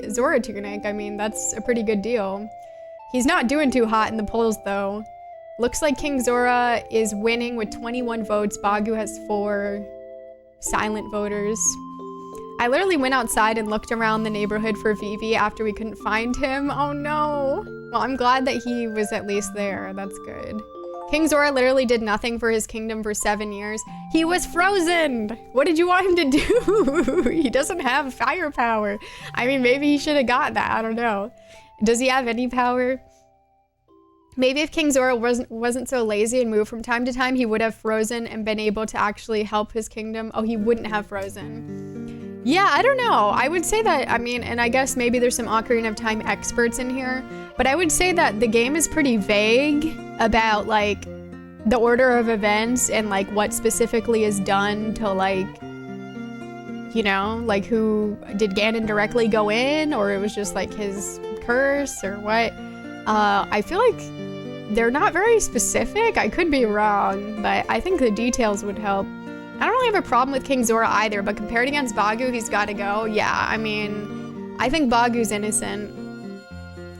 Zora tunic. I mean, that's a pretty good deal. He's not doing too hot in the polls, though. Looks like King Zora is winning with 21 votes. Bagu has 4 silent voters. I literally went outside and looked around the neighborhood for Vivi after we couldn't find him. Oh no. Well, I'm glad that he was at least there. That's good. King Zora literally did nothing for his kingdom for 7 years. He was frozen! What did you want him to do? He doesn't have firepower. I mean, maybe he should have got that. I don't know. Does he have any power? Maybe if King Zora wasn't so lazy and moved from time to time, he would have frozen and been able to actually help his kingdom. Oh, he wouldn't have frozen. Yeah, I don't know. I would say that, I mean, and I guess maybe there's some Ocarina of Time experts in here, but I would say that the game is pretty vague about, like, the order of events and, like, what specifically is done to, like, you know, like, who, did Ganon directly go in, or it was just, like, his curse, or what? I feel like they're not very specific. I could be wrong, but I think the details would help. I don't really have a problem with King Zora either, but compared against Bagu, he's got to go. Yeah, I mean, I think Bagu's innocent.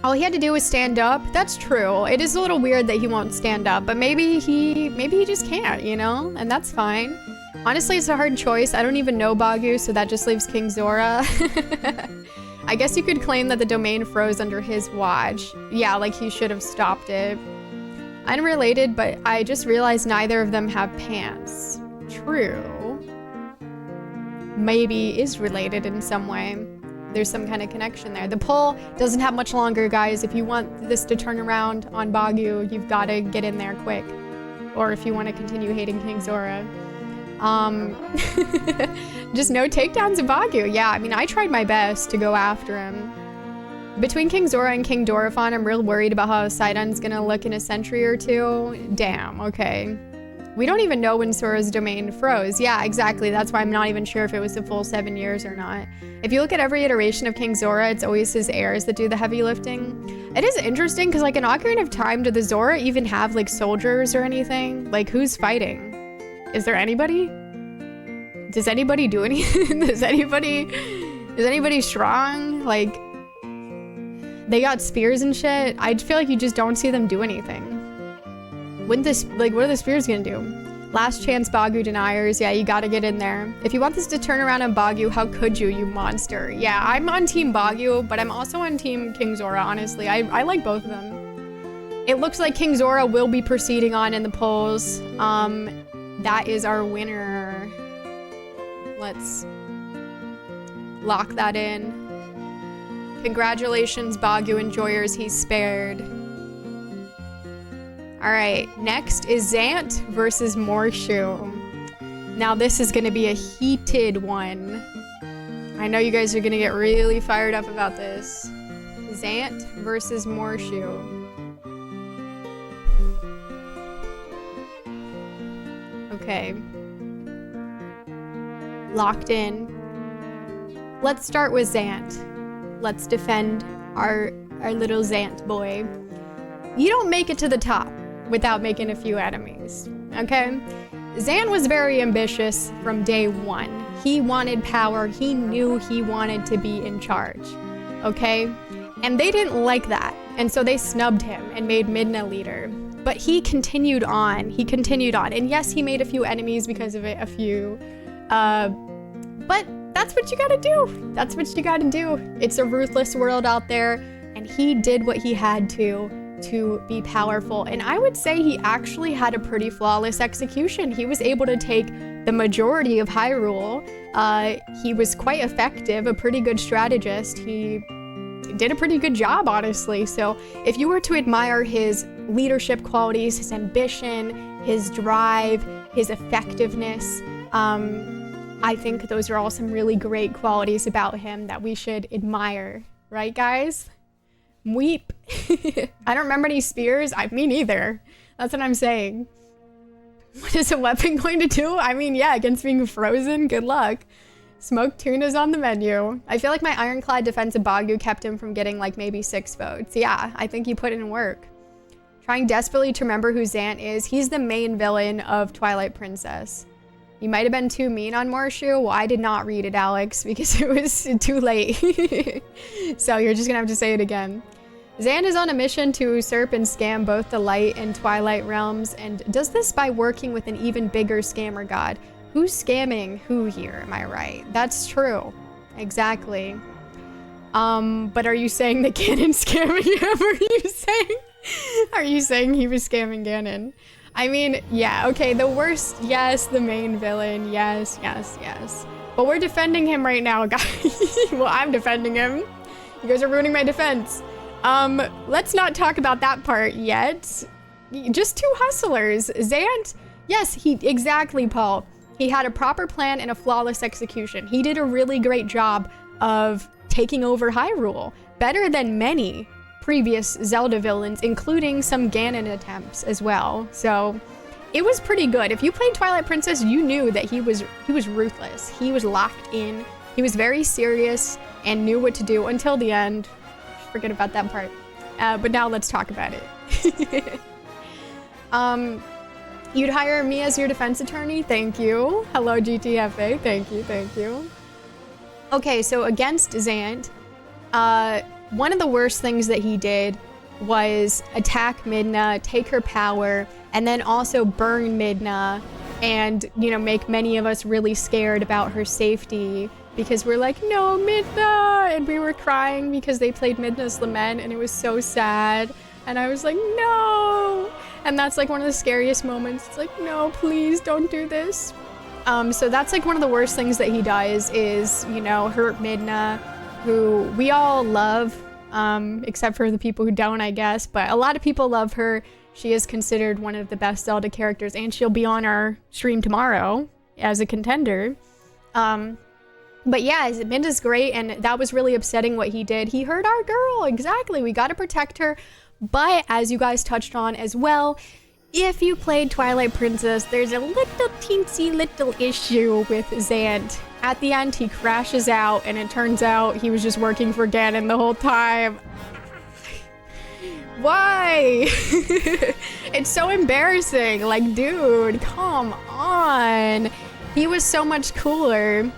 All he had to do was stand up. That's true. It is a little weird that he won't stand up, but maybe he just can't, you know? And that's fine. Honestly, it's a hard choice. I don't even know Bagu, so that just leaves King Zora. I guess you could claim that the domain froze under his watch. Yeah, like he should have stopped it. Unrelated, but I just realized neither of them have pants. True. Maybe is related in some way. There's some kind of connection there. The poll doesn't have much longer, guys. If you want this to turn around on Bagu, you've got to get in there quick. Or if you want to continue hating King Zora. Just no takedowns of Bagu. Yeah, I mean, I tried my best to go after him. Between King Zora and King Dorephan, I'm real worried about how Sidon's gonna look in a century or two. Damn, okay. We don't even know when Sora's domain froze. Yeah, exactly. That's why I'm not even sure if it was the full 7 years or not. If you look at every iteration of King Zora, it's always his heirs that do the heavy lifting. It is interesting because, like, in Ocarina of Time, did the Zora even have, like, soldiers or anything? Like, who's fighting? Is there anybody? Does anybody do anything? Does anybody Is anybody strong? Like, they got spears and shit. I feel like you just don't see them do anything. Wouldn't this, like, what are the spears gonna do? Last chance Bagu deniers. Yeah, you gotta get in there. If you want this to turn around on Bagu, how could you, you monster? Yeah, I'm on Team Bagu, but I'm also on Team King Zora, honestly. I like both of them. It looks like King Zora will be proceeding on in the polls. That is our winner. Let's lock that in. Congratulations, Bagu enjoyers, he's spared. All right, next is Zant versus Morshu. Now this is gonna be a heated one. I know you guys are gonna get really fired up about this. Zant versus Morshu. Okay. Locked in. Let's start with Zant. Let's defend our little Zant boy. You don't make it to the top without making a few enemies, okay? Zan was very ambitious from day one. He wanted power. He knew he wanted to be in charge, okay? And they didn't like that, and so they snubbed him and made Midna leader. But he continued on. He continued on. And yes, he made a few enemies because of it, a few. But that's what you gotta do. That's what you gotta do. It's a ruthless world out there, and he did what he had to be powerful. And I would say he actually had a pretty flawless execution. He was able to take the majority of Hyrule. He was quite effective, a pretty good strategist. He did a pretty good job, honestly. So if you were to admire his leadership qualities, his ambition, his drive, his effectiveness, I think those are all some really great qualities about him that we should admire. Right, guys? Weep. I don't remember any spears. Me neither. That's what I'm saying. What is a weapon going to do? I mean, yeah, against being frozen, good luck. Smoked tuna's on the menu. I feel like my ironclad defense of Bagu kept him from getting like maybe 6 votes. Yeah, I think he put in work. Trying desperately to remember who Zant is. He's the main villain of Twilight Princess. You might have been too mean on Morshu. Well, I did not read it, Alex, because it was too late. So you're just gonna have to say it again. Zant is on a mission to usurp and scam both the Light and Twilight realms, and does this by working with an even bigger scammer god. Who's scamming who here, am I right? That's true. Exactly. But are you saying that Ganon's scamming him? Are you saying he was scamming Ganon? I mean, yeah, okay, the worst, yes, the main villain, yes. But we're defending him right now, guys. Well, I'm defending him. You guys are ruining my defense. Let's not talk about that part yet. Just 2 hustlers. Zant, yes, exactly, Paul. He had a proper plan and a flawless execution. He did a really great job of taking over Hyrule. Better than many previous Zelda villains, including some Ganon attempts as well. So it was pretty good. If you played Twilight Princess, you knew that he was ruthless. He was locked in. He was very serious and knew what to do until the end. Forget about that part. But now let's talk about it. You'd hire me as your defense attorney? Thank you. Hello, GTFA. Thank you. Okay, so against Zant, one of the worst things that he did was attack Midna, take her power, and then also burn Midna and, you know, make many of us really scared about her safety because we're like, no, Midna! And we were crying because they played Midna's Lament and it was so sad. And I was like, no! And that's like one of the scariest moments. It's like, no, please don't do this. So that's like one of the worst things that he does is, you know, hurt Midna, who we all love, except for the people who don't, I guess. But a lot of people love her. She is considered one of the best Zelda characters, and she'll be on our stream tomorrow as a contender. But yeah, Midna's great, and that was really upsetting what he did. He hurt our girl, exactly. We gotta protect her. But as you guys touched on as well, if you played Twilight Princess, there's a little teensy little issue with Zant. At the end, he crashes out, and it turns out he was just working for Ganon the whole time. Why? It's so embarrassing. Like, dude, come on. He was so much cooler.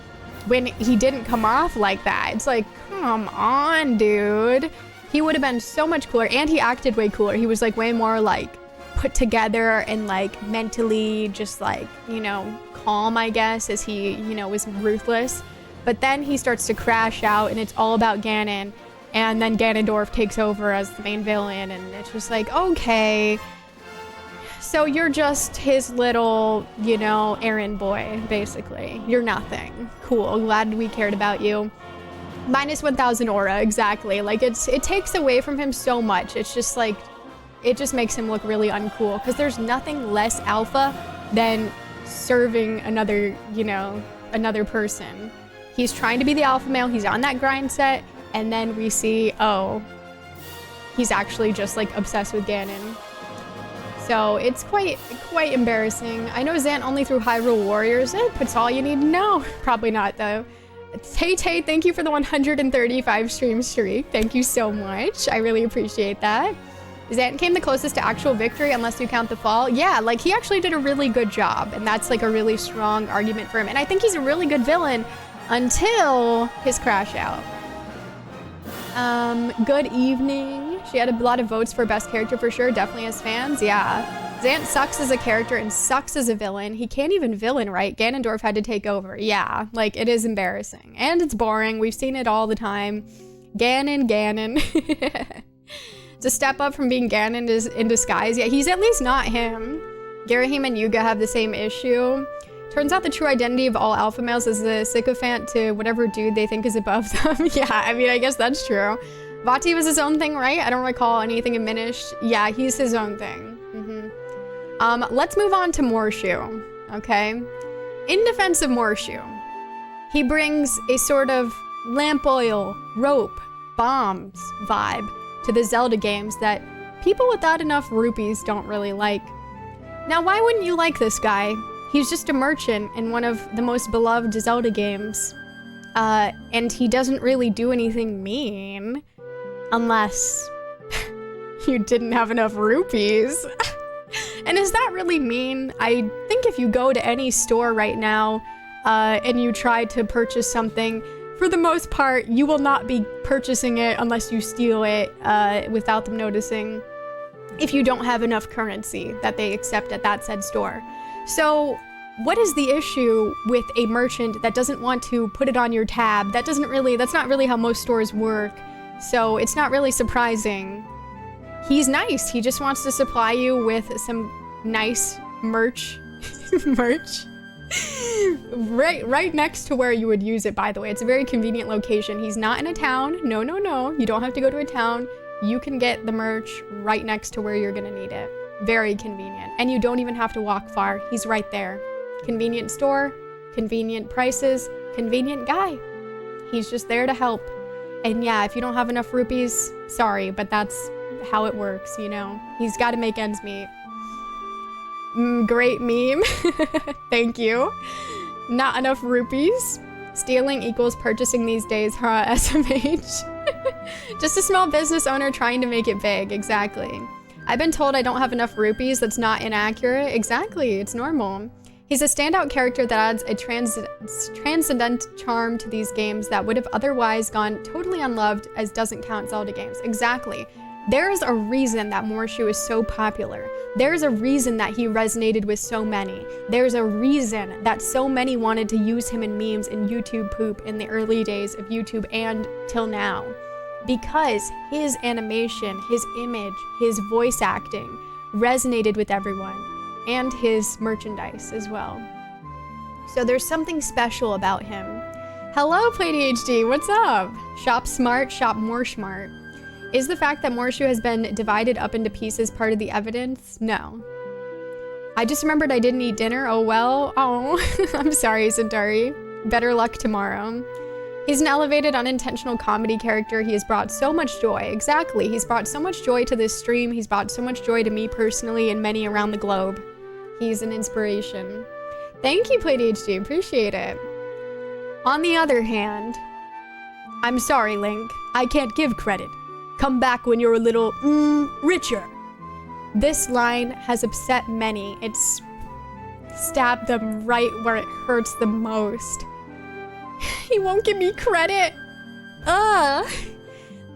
when he didn't come off like that. It's like, come on, dude. He would have been so much cooler, and he acted way cooler. He was like way more like put together and like mentally just like, you know, calm, I guess, as he, you know, was ruthless. But then he starts to crash out and it's all about Ganon. And then Ganondorf takes over as the main villain, and it's just like, okay, so you're just his little, you know, errand boy, basically. You're nothing. Cool, glad we cared about you. Minus 1,000 aura, exactly. Like, it takes away from him so much. It's just like, it just makes him look really uncool, because there's nothing less alpha than serving another, you know, another person. He's trying to be the alpha male, he's on that grind set, and then we see, oh, he's actually just like obsessed with Ganon. So it's quite embarrassing. I know Zant only threw Hyrule Warriors. Puts all you need to know. Probably not though. Tay, thank you for the 135 stream streak. Thank you so much. I really appreciate that. Zant came the closest to actual victory unless you count the fall. Yeah, like he actually did a really good job, and that's like a really strong argument for him. And I think he's a really good villain until his crash out. Good evening. She had a lot of votes for best character for sure. Definitely has fans. Yeah. Zant sucks as a character and sucks as a villain. He can't even villain right. Ganondorf had to take over. Yeah, like it is embarrassing. And it's boring. We've seen it all the time. Ganon. It's a step up from being Ganon in disguise. Yeah, he's at least not him. Garahim and Yuga have the same issue. Turns out the true identity of all alpha males is the sycophant to whatever dude they think is above them. Yeah, I mean, I guess that's true. Vati was his own thing, right? I don't recall anything diminished. Yeah, he's his own thing. Let's move on to Morshu, okay? In defense of Morshu, he brings a sort of lamp oil, rope, bombs vibe to the Zelda games that people without enough rupees don't really like. Now, why wouldn't you like this guy? He's just a merchant in one of the most beloved Zelda games. And he doesn't really do anything mean. Unless you didn't have enough rupees. And is that really mean? I think if you go to any store right now, and you try to purchase something, for the most part, you will not be purchasing it unless you steal it, without them noticing, if you don't have enough currency that they accept at that said store. So what is the issue with a merchant that doesn't want to put it on your tab? That's not really how most stores work. So it's not really surprising. He's nice. He just wants to supply you with some nice merch. Right next to where you would use it, by the way. It's a very convenient location. He's not in a town. No. You don't have to go to a town. You can get the merch right next to where you're gonna need it. Very convenient. And you don't even have to walk far. He's right there. Convenient store, convenient prices, convenient guy. He's just there to help. And yeah, if you don't have enough rupees, sorry, but that's how it works, you know? He's got to make ends meet. Great meme. Thank you. Not enough rupees. Stealing equals purchasing these days, huh? SMH. Just a small business owner trying to make it big. Exactly. I've been told I don't have enough rupees. That's not inaccurate. Exactly. It's normal. He's a standout character that adds a transcendent charm to these games that would have otherwise gone totally unloved, as doesn't count Zelda games. Exactly. There's a reason that Morshu is so popular. There's a reason that he resonated with so many. There's a reason that so many wanted to use him in memes and YouTube poop in the early days of YouTube and till now. Because his animation, his image, his voice acting resonated with everyone, and his merchandise as well. So there's something special about him. Hello, PlayDHD, what's up? Shop smart, shop more smart. Is the fact that Morshu has been divided up into pieces part of the evidence? No. I just remembered I didn't eat dinner. Oh well. Oh, I'm sorry, Centauri. Better luck tomorrow. He's an elevated, unintentional comedy character. He has brought so much joy. Exactly. He's brought so much joy to this stream. He's brought so much joy to me personally and many around the globe. He's an inspiration. Thank you, PlayDHD. Appreciate it. On the other hand, I'm sorry, Link. I can't give credit. Come back when you're a little, richer. This line has upset many. It's stabbed them right where it hurts the most. He won't give me credit. Ugh.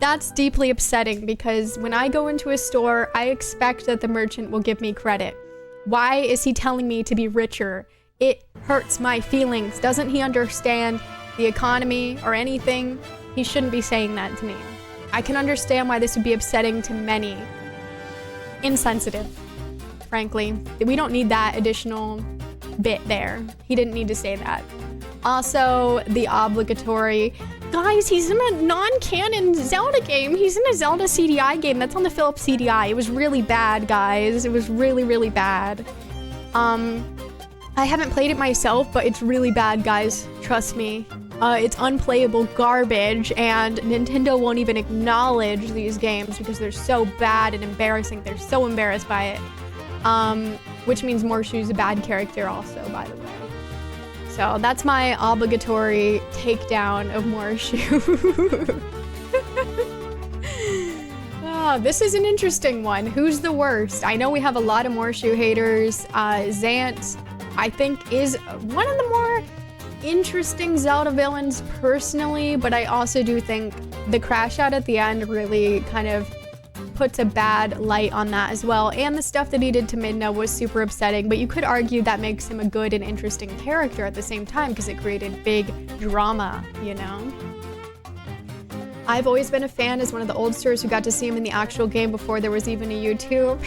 That's deeply upsetting because when I go into a store, I expect that the merchant will give me credit. Why is he telling me to be richer? It hurts my feelings. Doesn't he understand the economy or anything? He shouldn't be saying that to me. I can understand why this would be upsetting to many. Insensitive, frankly. We don't need that additional bit there. He didn't need to say that. Also, the obligatory, guys, he's in a non-canon Zelda game. He's in a Zelda CDI game. That's on the Philips CDI. It was really bad, guys. It was really, really bad. I haven't played it myself, but it's really bad, guys. Trust me. It's unplayable garbage, and Nintendo won't even acknowledge these games because they're so bad and embarrassing. They're so embarrassed by it. Which means Morshu's a bad character also, by the way. So that's my obligatory takedown of Morshu. This is an interesting one. Who's the worst? I know we have a lot of Morshu haters. Zant, I think, is one of the more interesting Zelda villains personally, but I also do think the crash out at the end really kind of puts a bad light on that as well. And the stuff that he did to Midna was super upsetting, but you could argue that makes him a good and interesting character at the same time because it created big drama, you know? I've always been a fan as one of the oldsters who got to see him in the actual game before there was even a YouTube.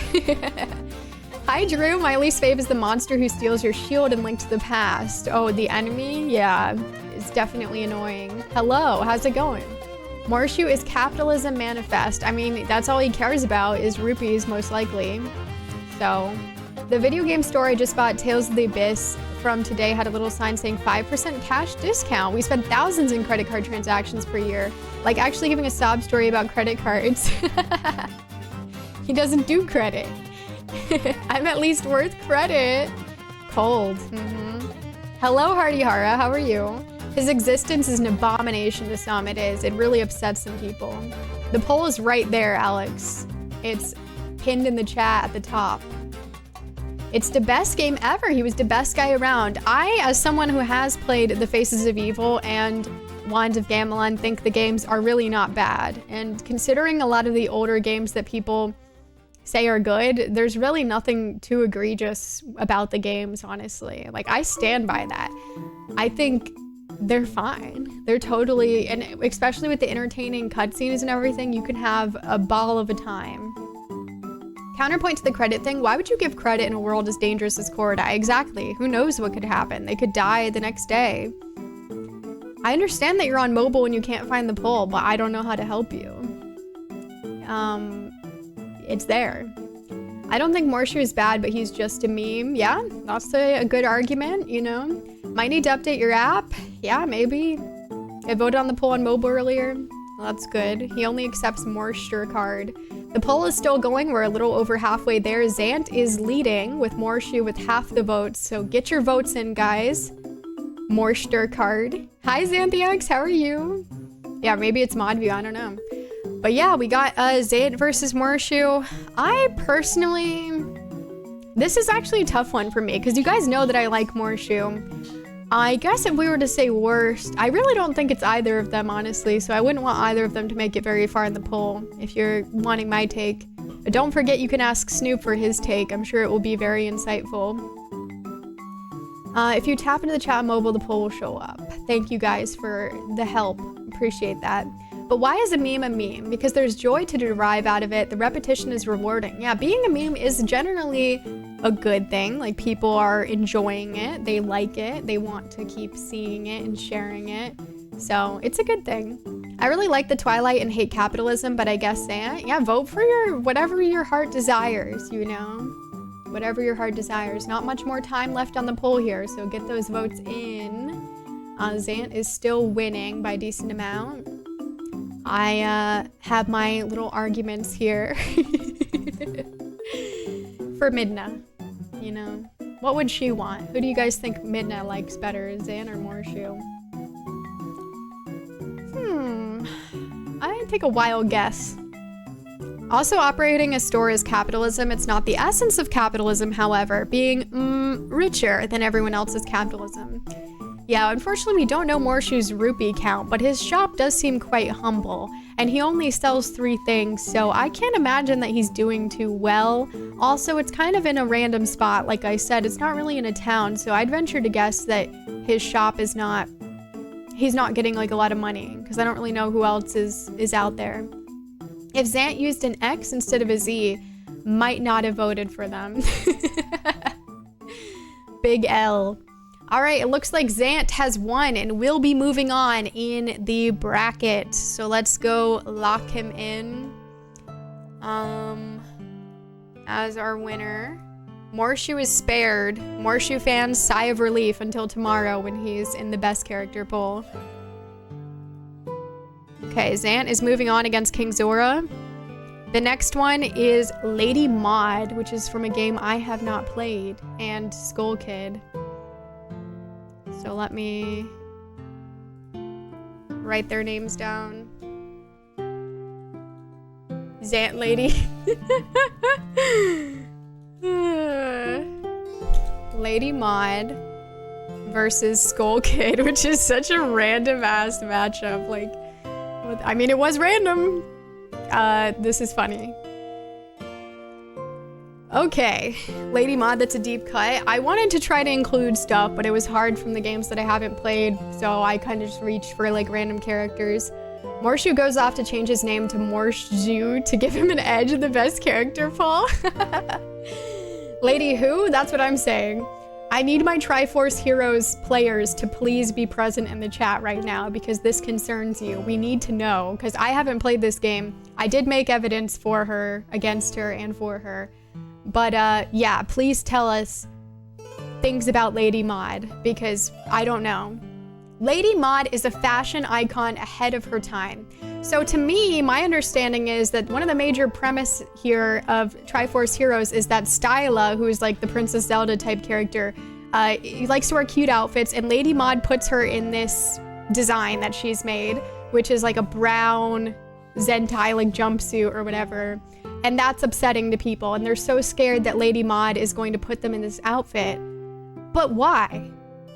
Hi Drew, my least fave is the monster who steals your shield in Link to the Past. Oh, the enemy? Yeah, it's definitely annoying. Hello, how's it going? Morshu is capitalism manifest. I mean, that's all he cares about is rupees, most likely. So, the video game store I just bought, Tales of the Abyss, from today had a little sign saying 5% cash discount. We spend thousands in credit card transactions per year. Like actually giving a sob story about credit cards. He doesn't do credit. I'm at least worth credit. Cold. Hello, Hardy Hara. How are you? His existence is an abomination to some. It is. It really upsets some people. The poll is right there, Alex. It's pinned in the chat at the top. It's the best game ever. He was the best guy around. I, as someone who has played The Faces of Evil and Wands of Gamelon, think the games are really not bad. And considering a lot of the older games that people say are good, there's really nothing too egregious about the games, honestly. Like, I stand by that. I think they're fine. They're totally, and especially with the entertaining cutscenes and everything, you can have a ball of a time. Counterpoint to the credit thing, why would you give credit in a world as dangerous as Korodai? Exactly. Who knows what could happen? They could die the next day. I understand that you're on mobile and you can't find the poll, but I don't know how to help you. It's there. I don't think Morshu is bad, but he's just a meme. Yeah, that's a good argument, you know? Might need to update your app. Yeah, maybe. I voted on the poll on mobile earlier. Well, that's good. He only accepts Morshu card. The poll is still going. We're a little over halfway there. Zant is leading with Morshu with half the votes. So get your votes in, guys. Morshu card. Hi, Xanthiox. How are you? Yeah, maybe it's mod view. I don't know. But yeah, we got Zant versus Morshu. I personally... This is actually a tough one for me because you guys know that I like Morshu. I guess if we were to say worst, I really don't think it's either of them, honestly, so I wouldn't want either of them to make it very far in the poll if you're wanting my take. But don't forget you can ask Snoop for his take. I'm sure it will be very insightful. If you tap into the chat on mobile, the poll will show up. Thank you guys for the help. Appreciate that. But why is a meme a meme? Because there's joy to derive out of it. The repetition is rewarding. Yeah, being a meme is generally a good thing. Like, people are enjoying it. They like it. They want to keep seeing it and sharing it. So it's a good thing. I really like the Twilight and hate capitalism, but I guess, yeah, vote for whatever your heart desires, you know? Whatever your heart desires. Not much more time left on the poll here, so get those votes in. Zant is still winning by a decent amount. I have my little arguments here for Midna, you know. What would she want? Who do you guys think Midna likes better, Zan or Morshu? I'd take a wild guess. Also, operating a store is capitalism. It's not the essence of capitalism, however, being richer than everyone else's capitalism. Yeah, unfortunately we don't know Morshu's rupee count, but his shop does seem quite humble, and he only sells 3 things, so I can't imagine that he's doing too well. Also, it's kind of in a random spot, like I said, it's not really in a town, so I'd venture to guess that his shop is not, he's not getting like a lot of money, because I don't really know who else is out there. If Zant used an X instead of a Z, might not have voted for them. Big L. All right, it looks like Zant has won and will be moving on in the bracket. So let's go lock him in as our winner. Morshu is spared. Morshu fans, sigh of relief until tomorrow when he's in the best character poll. Okay, Zant is moving on against King Zora. The next one is Lady Maud, which is from a game I have not played, and Skull Kid. So let me write their names down. Zant Lady. Lady Maud versus Skull Kid, which is such a random ass matchup. Like, I mean, it was random. This is funny. Okay, Lady Maud, that's a deep cut. I wanted to try to include stuff, but it was hard from the games that I haven't played, so I kind of just reached for like random characters. Morshu goes off to change his name to Morshu to give him an edge in the best character poll. Lady who? That's what I'm saying. I need my Triforce Heroes players to please be present in the chat right now because this concerns you. We need to know, because I haven't played this game. I did make evidence for her, against her, and for her. But yeah, please tell us things about Lady Maud, because I don't know. Lady Maud is a fashion icon ahead of her time. So to me, my understanding is that one of the major premise here of Triforce Heroes is that Styla, who is like the Princess Zelda type character, likes to wear cute outfits, and Lady Maud puts her in this design that she's made, which is like a brown Zentai like jumpsuit or whatever. And that's upsetting to people, and they're so scared that Lady Maud is going to put them in this outfit. But why?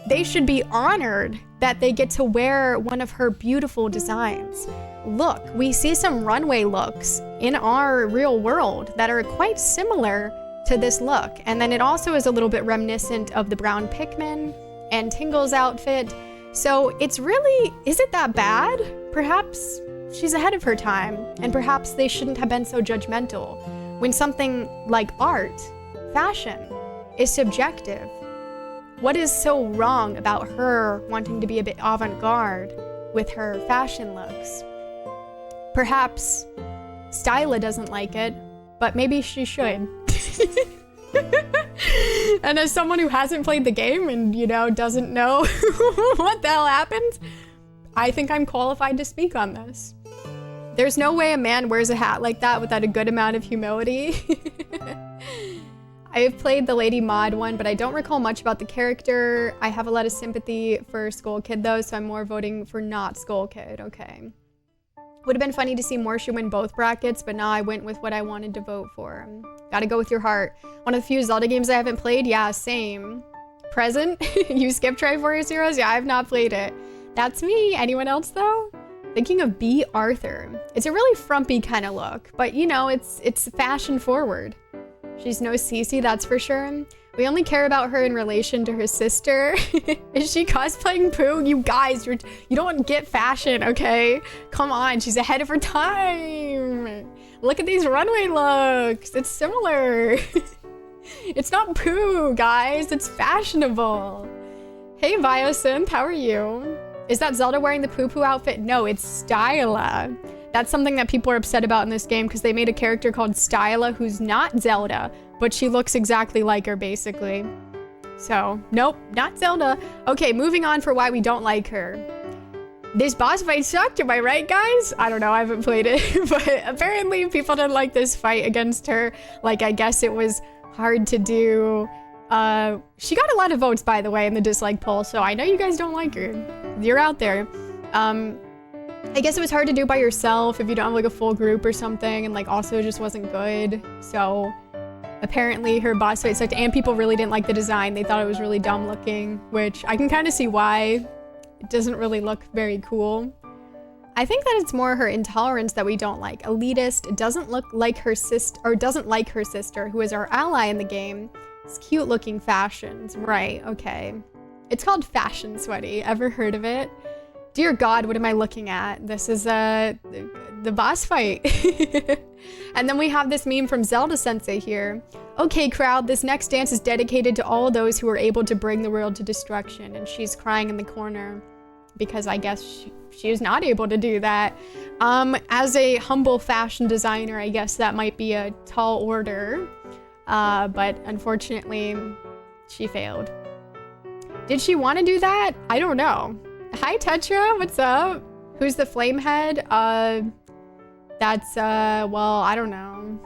They should be honored that they get to wear one of her beautiful designs. Look, we see some runway looks in our real world that are quite similar to this look. And then it also is a little bit reminiscent of the brown Pikmin and Tingle's outfit. So it's really, is it that bad? Perhaps she's ahead of her time, and perhaps they shouldn't have been so judgmental. When something like art, fashion, is subjective, what is so wrong about her wanting to be a bit avant-garde with her fashion looks? Perhaps Styla doesn't like it, but maybe she should. And as someone who hasn't played the game and, you know, doesn't know what the hell happened, I think I'm qualified to speak on this. There's no way a man wears a hat like that without a good amount of humility. I have played the Lady Maud one, but I don't recall much about the character. I have a lot of sympathy for Skull Kid though, so I'm more voting for not Skull Kid. Okay. Would have been funny to see Morshu win both brackets, but now I went with what I wanted to vote for. Gotta go with your heart. One of the few Zelda games I haven't played? Yeah, same. Present? You skip Triforce Heroes? Yeah, I've not played it. That's me. Anyone else though? Thinking of B. Arthur. It's a really frumpy kind of look, but you know, it's fashion forward. She's no Cece, that's for sure. We only care about her in relation to her sister. Is she cosplaying Pooh? You guys, you don't get fashion, okay? Come on, she's ahead of her time. Look at these runway looks. It's similar. It's not Pooh, guys. It's fashionable. Hey, Biosynth, how are you? Is that Zelda wearing the poo-poo outfit? No, it's Styla. That's something that people are upset about in this game because they made a character called Styla who's not Zelda, but she looks exactly like her, basically. So, nope, not Zelda. Okay, moving on for why we don't like her. This boss fight sucked, am I right, guys? I don't know, I haven't played it, but apparently people didn't like this fight against her. Like, I guess it was hard to do. She got a lot of votes, by the way, in the dislike poll, so I know you guys don't like her. You're out there. I guess it was hard to do by yourself if you don't have like a full group or something, and like also it just wasn't good. So Apparently her boss fight sucked, and people really didn't like the design. They thought it was really dumb looking, which I can kind of see why. It doesn't really look very cool. I think that it's more her intolerance that we don't like. Elitist, doesn't look like her sister, or doesn't like her sister, who is our ally in the game. It's cute looking fashions. Right, okay. It's called Fashion Sweaty. Ever heard of it? Dear God, what am I looking at? This is the boss fight. And then we have this meme from Zelda Sensei here. Okay, crowd, this next dance is dedicated to all those who were able to bring the world to destruction. And she's crying in the corner because I guess she is not able to do that. As a humble fashion designer, I guess that might be a tall order. But unfortunately, she failed. Did she want to do that? I don't know. Hi, Tetra, what's up? Who's the flamehead? That's, well, I don't know.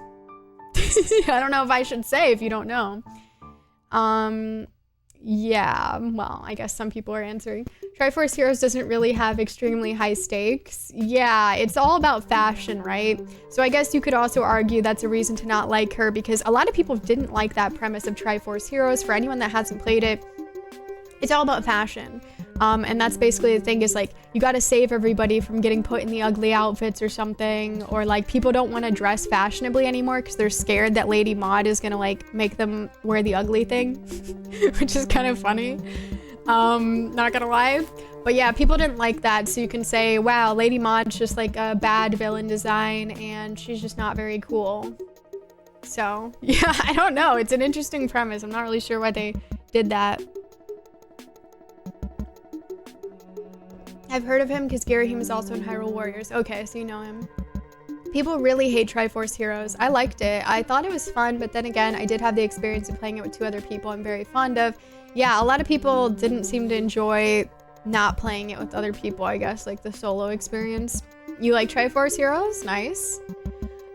I don't know if I should say if you don't know. Yeah, well, I guess some people are answering. Triforce Heroes doesn't really have extremely high stakes. Yeah, it's all about fashion, right? So I guess you could also argue that's a reason to not like her, because a lot of people didn't like that premise of Triforce Heroes. For anyone that hasn't played it, it's all about fashion. And that's basically the thing, is like, you gotta save everybody from getting put in the ugly outfits or something, or like people don't want to dress fashionably anymore because they're scared that Lady Maud is gonna like make them wear the ugly thing, which is kind of funny. Not gonna lie. But yeah, people didn't like that, so you can say, wow, Lady Maud's just like a bad villain design and she's just not very cool. So yeah, I don't know. It's an interesting premise. I'm not really sure why they did that. I've heard of him because Girahim is also in Hyrule Warriors. Okay, so you know him. People really hate Triforce Heroes. I liked it. I thought it was fun, but then again, I did have the experience of playing it with 2 other people I'm very fond of. Yeah, a lot of people didn't seem to enjoy not playing it with other people, I guess, like the solo experience. You like Triforce Heroes? Nice.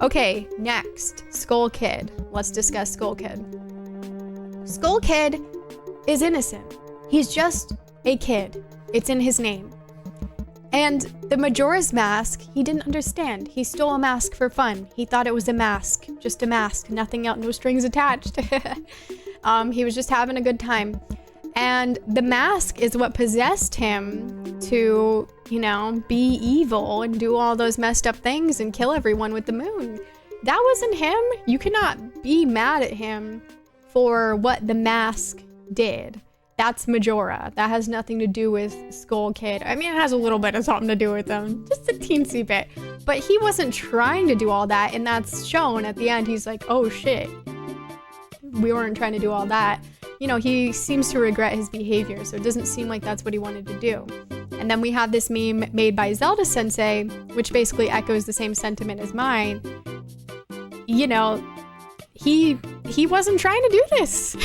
Okay, next, Skull Kid. Let's discuss Skull Kid. Skull Kid is innocent. He's just a kid. It's in his name. And the Majora's Mask, he didn't understand. He stole a mask for fun. He thought it was a mask, just a mask, nothing else, no strings attached. He was just having a good time. And the mask is what possessed him to, you know, be evil and do all those messed up things and kill everyone with the moon. That wasn't him. You cannot be mad at him for what the mask did. That's Majora. That has nothing to do with Skull Kid. I mean, it has a little bit of something to do with them. Just a teensy bit. But he wasn't trying to do all that, and that's shown at the end. He's like, oh shit. We weren't trying to do all that. You know, he seems to regret his behavior, so it doesn't seem like that's what he wanted to do. And then we have this meme made by Zelda Sensei, which basically echoes the same sentiment as mine. You know, he wasn't trying to do this.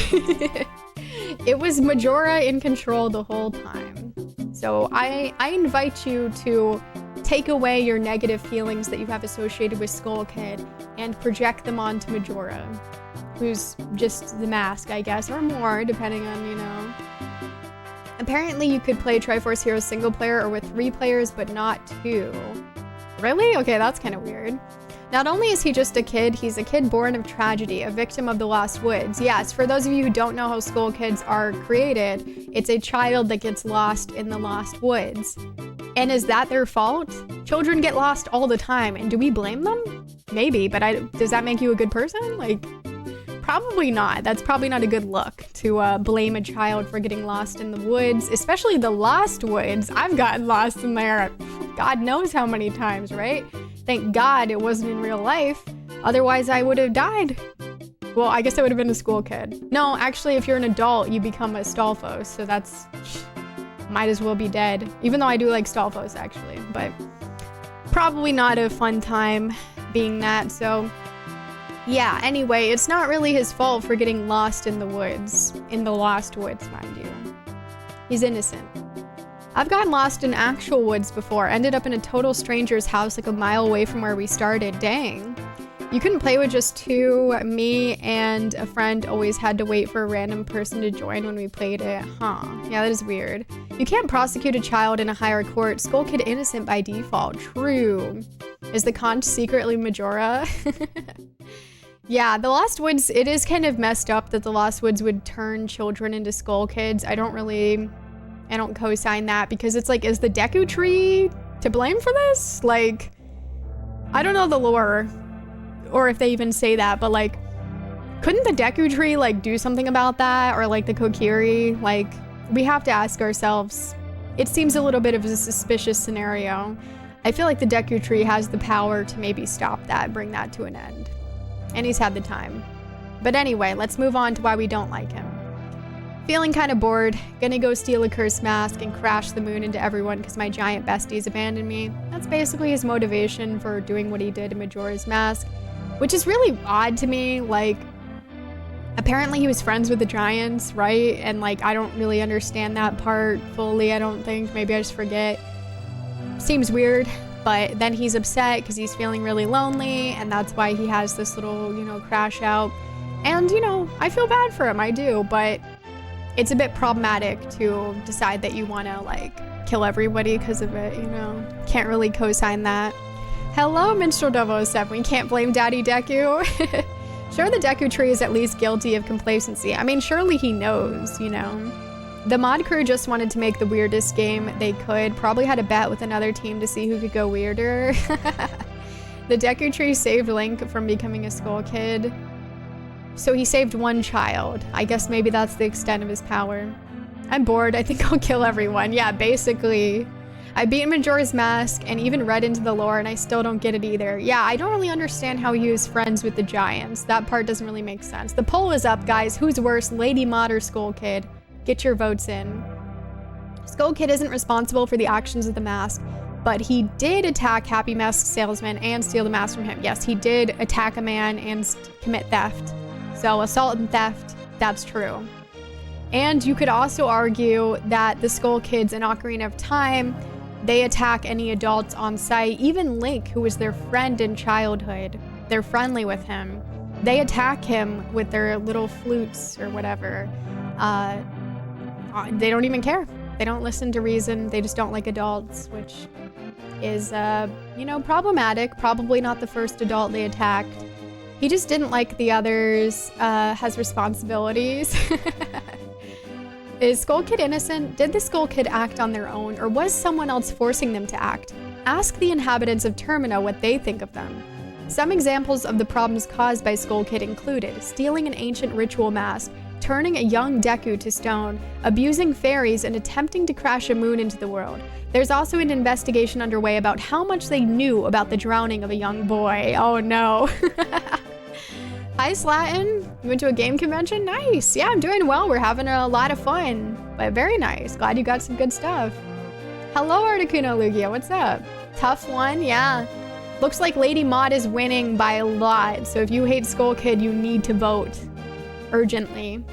It was Majora in control the whole time. So I invite you to take away your negative feelings that you have associated with Skull Kid and project them onto Majora, who's just the mask, I guess, or more, depending on, you know. Apparently you could play Triforce Heroes single player or with 3 players, but not 2. Really? Okay, that's kind of weird. Not only is he just a kid, he's a kid born of tragedy, a victim of the Lost Woods. Yes, for those of you who don't know how Skull Kids are created, it's a child that gets lost in the Lost Woods. And is that their fault? Children get lost all the time, and do we blame them? Maybe, but does that make you a good person? Like, probably not. That's probably not a good look to blame a child for getting lost in the woods, especially the Lost Woods. I've gotten lost in there God knows how many times, right? Thank God it wasn't in real life. Otherwise, I would have died. Well, I guess I would have been a school kid. No, actually, if you're an adult, you become a Stalfos, so that's... might as well be dead. Even though I do like Stalfos, actually, but probably not a fun time being that, so... yeah, anyway, it's not really his fault for getting lost in the woods. In the Lost Woods, mind you. He's innocent. I've gotten lost in actual woods before, ended up in a total stranger's house like a mile away from where we started. Dang. You couldn't play with just 2. Me and a friend always had to wait for a random person to join when we played it. Huh. Yeah, that is weird. You can't prosecute a child in a higher court. Skull Kid innocent by default. True. Is the conch secretly Majora? Yeah, the Lost Woods, it is kind of messed up that the Lost Woods would turn children into Skull Kids. I don't co-sign that because it's like, is the Deku Tree to blame for this? Like, I don't know the lore or if they even say that, but like, couldn't the Deku Tree like do something about that? Or like the Kokiri? Like, we have to ask ourselves. It seems a little bit of a suspicious scenario. I feel like the Deku Tree has the power to maybe stop that, bring that to an end. And he's had the time. But anyway, let's move on to why we don't like him. Feeling kind of bored, gonna go steal a cursed mask and crash the moon into everyone because my giant besties abandoned me. That's basically his motivation for doing what he did in Majora's Mask, which is really odd to me. Like, apparently he was friends with the giants, right? And like, I don't really understand that part fully, I don't think. Maybe I just forget. Seems weird, but then he's upset because he's feeling really lonely, and that's why he has this little, you know, crash out. And, you know, I feel bad for him, I do, but it's a bit problematic to decide that you want to, like, kill everybody because of it, you know? Can't really co-sign that. Hello, Minstrel 007. We can't blame Daddy Deku. Sure, the Deku Tree is at least guilty of complacency. I mean, surely he knows, you know? The mod crew just wanted to make the weirdest game they could. Probably had a bet with another team to see who could go weirder. The Deku Tree saved Link from becoming a Skull Kid. So he saved one child. I guess maybe that's the extent of his power. I'm bored. I think I'll kill everyone. Yeah, basically. I beat Majora's Mask and even read into the lore, and I still don't get it either. Yeah, I don't really understand how he was friends with the giants. That part doesn't really make sense. The poll is up, guys. Who's worse, Lady Mod or Skull Kid? Get your votes in. Skull Kid isn't responsible for the actions of the mask, but he did attack Happy Mask Salesman and steal the mask from him. Yes, he did attack a man and commit theft. So assault and theft, that's true. And you could also argue that the Skull Kids in Ocarina of Time, they attack any adults on site, even Link, who was their friend in childhood. They're friendly with him. They attack him with their little flutes or whatever. They don't even care. They don't listen to reason. They just don't like adults, which is, you know, problematic. Probably not the first adult they attacked. He just didn't like the others, has responsibilities. Is Skull Kid innocent? Did the Skull Kid act on their own, or was someone else forcing them to act? Ask the inhabitants of Termina what they think of them. Some examples of the problems caused by Skull Kid included stealing an ancient ritual mask, turning a young Deku to stone, abusing fairies, and attempting to crash a moon into the world. There's also an investigation underway about how much they knew about the drowning of a young boy. Oh no. Hi Slatin, you went to a game convention? Nice. Yeah, I'm doing well. We're having a lot of fun, but very nice. Glad you got some good stuff. Hello Articuno Lugia, what's up? Tough one, yeah. Looks like Lady Mod is winning by a lot, so if you hate Skull Kid, you need to vote urgently.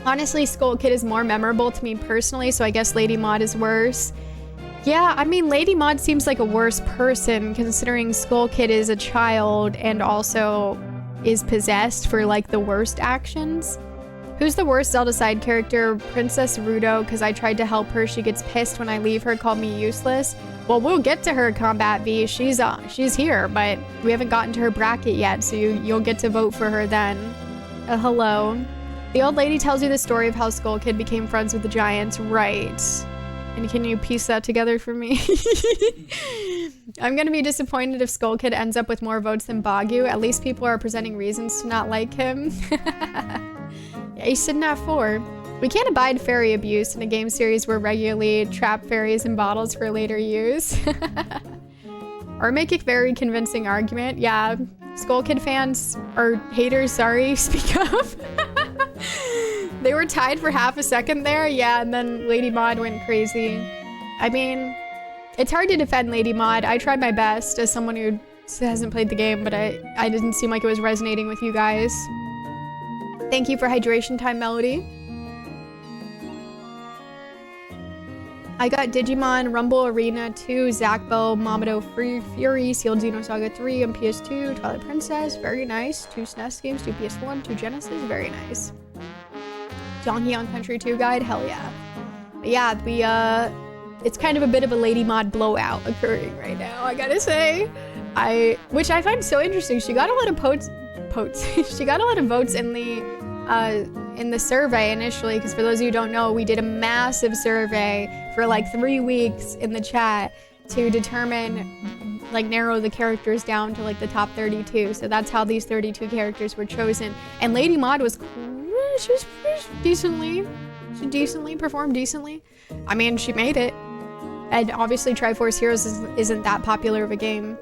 Honestly, Skull Kid is more memorable to me personally, so I guess Lady Mod is worse. Yeah, I mean, Lady Mod seems like a worse person considering Skull Kid is a child and also is possessed for like the worst actions. Who's the worst Zelda side character? Princess Rudo, because I tried to help her. She gets pissed when I leave her, called me useless. Well, we'll get to her, Combat V. She's here, but we haven't gotten to her bracket yet, so you'll get to vote for her then. Hello. The old lady tells you the story of how Skull Kid became friends with the giants, right? And can you piece that together for me? I'm gonna be disappointed if Skull Kid ends up with more votes than Bagu. At least people are presenting reasons to not like him. Yeah, he's sitting at 4. We can't abide fairy abuse in a game series where regularly trap fairies in bottles for later use. Or make a very convincing argument. Yeah, Skull Kid fans, or haters, sorry, speak up. They were tied for half a second there, yeah, and then Lady Mod went crazy. I mean, it's hard to defend Lady Mod. I tried my best as someone who hasn't played the game, but I didn't seem like it was resonating with you guys. Thank you for hydration time, Melody. I got Digimon, Rumble Arena 2, Zakbo, Mamodo Fury, Sealed Xenosaga 3 on PS2, Twilight Princess, very nice. 2 SNES games, 2 PS1, 2 Genesis, very nice. Donghyeon Country 2 guide, hell yeah. But yeah, it's kind of a bit of a Lady Mod blowout occurring right now, I gotta say. Which I find so interesting. She got a lot of votes. She got a lot of votes in the survey initially, because for those of you who don't know, we did a massive survey for like 3 weeks in the chat to determine, like, narrow the characters down to like the top 32. So that's how these 32 characters were chosen. And Lady Maud was, she decently performed decently. I mean, she made it. And obviously Triforce Heroes isn't that popular of a game.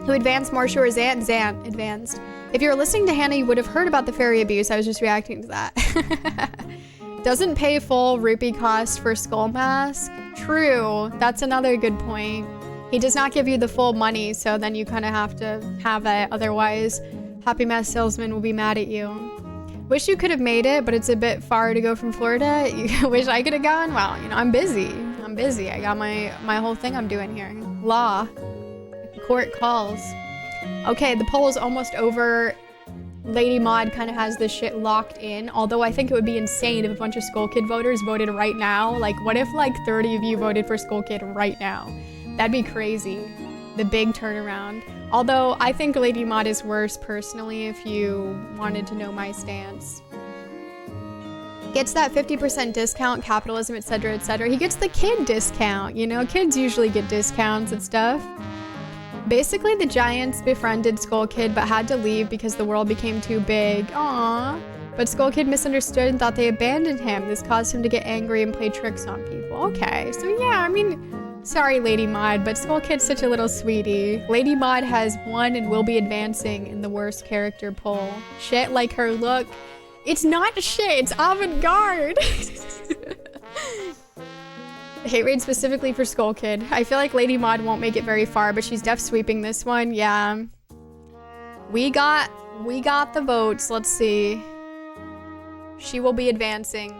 Who advanced more? Sure, Zant advanced. If you were listening to Hannah, you would have heard about the fairy abuse. I was just reacting to that. Doesn't pay full rupee cost for Skull Mask. True, that's another good point. He does not give you the full money, so then you kind of have to have it. Otherwise, Happy Mask Salesman will be mad at you. Wish you could have made it, but it's a bit far to go from Florida. You wish I could have gone? Well, you know, I'm busy. I got my whole thing I'm doing here. Law. Court calls. Okay, the poll is almost over. Lady Maud kind of has this shit locked in, although I think it would be insane if a bunch of Skull Kid voters voted right now. Like, what if like 30 of you voted for Skull Kid right now? That'd be crazy. The big turnaround. Although I think Lady Maud is worse personally, if you wanted to know my stance. Gets that 50% discount, capitalism, etc., etc. He gets the kid discount, you know? Kids usually get discounts and stuff. Basically, the Giants befriended Skull Kid but had to leave because the world became too big. Aww. But Skull Kid misunderstood and thought they abandoned him. This caused him to get angry and play tricks on people. Okay, so yeah, I mean, sorry, Lady Maud, but Skull Kid's such a little sweetie. Lady Maud has won and will be advancing in the worst character poll. Shit like her look. It's not shit, it's avant-garde. Hate raid specifically for Skull Kid. I feel like Lady Maud won't make it very far, but she's def sweeping this one. Yeah. We got the votes. Let's see. She will be advancing.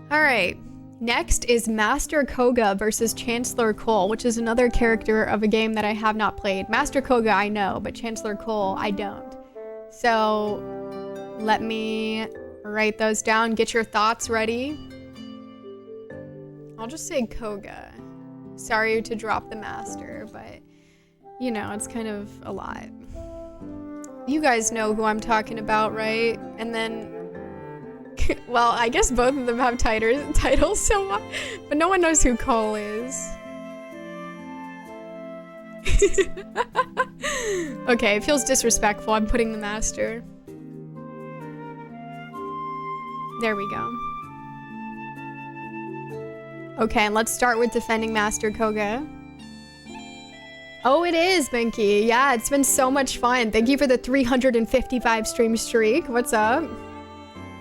All right. Next is Master Koga versus Chancellor Cole, which is another character of a game that I have not played. Master Koga I know, but Chancellor Cole I don't. So let me write those down. Get your thoughts ready. I'll just say Koga. Sorry to drop the master, but you know, it's kind of a lot. You guys know who I'm talking about, right? And then well, I guess both of them have titles, so but no one knows who Cole is. Okay, it feels disrespectful. I'm putting the master. There we go. Okay, and let's start with defending Master Koga. Oh, it is, Binky. Yeah, it's been so much fun. Thank you for the 355 stream streak. What's up?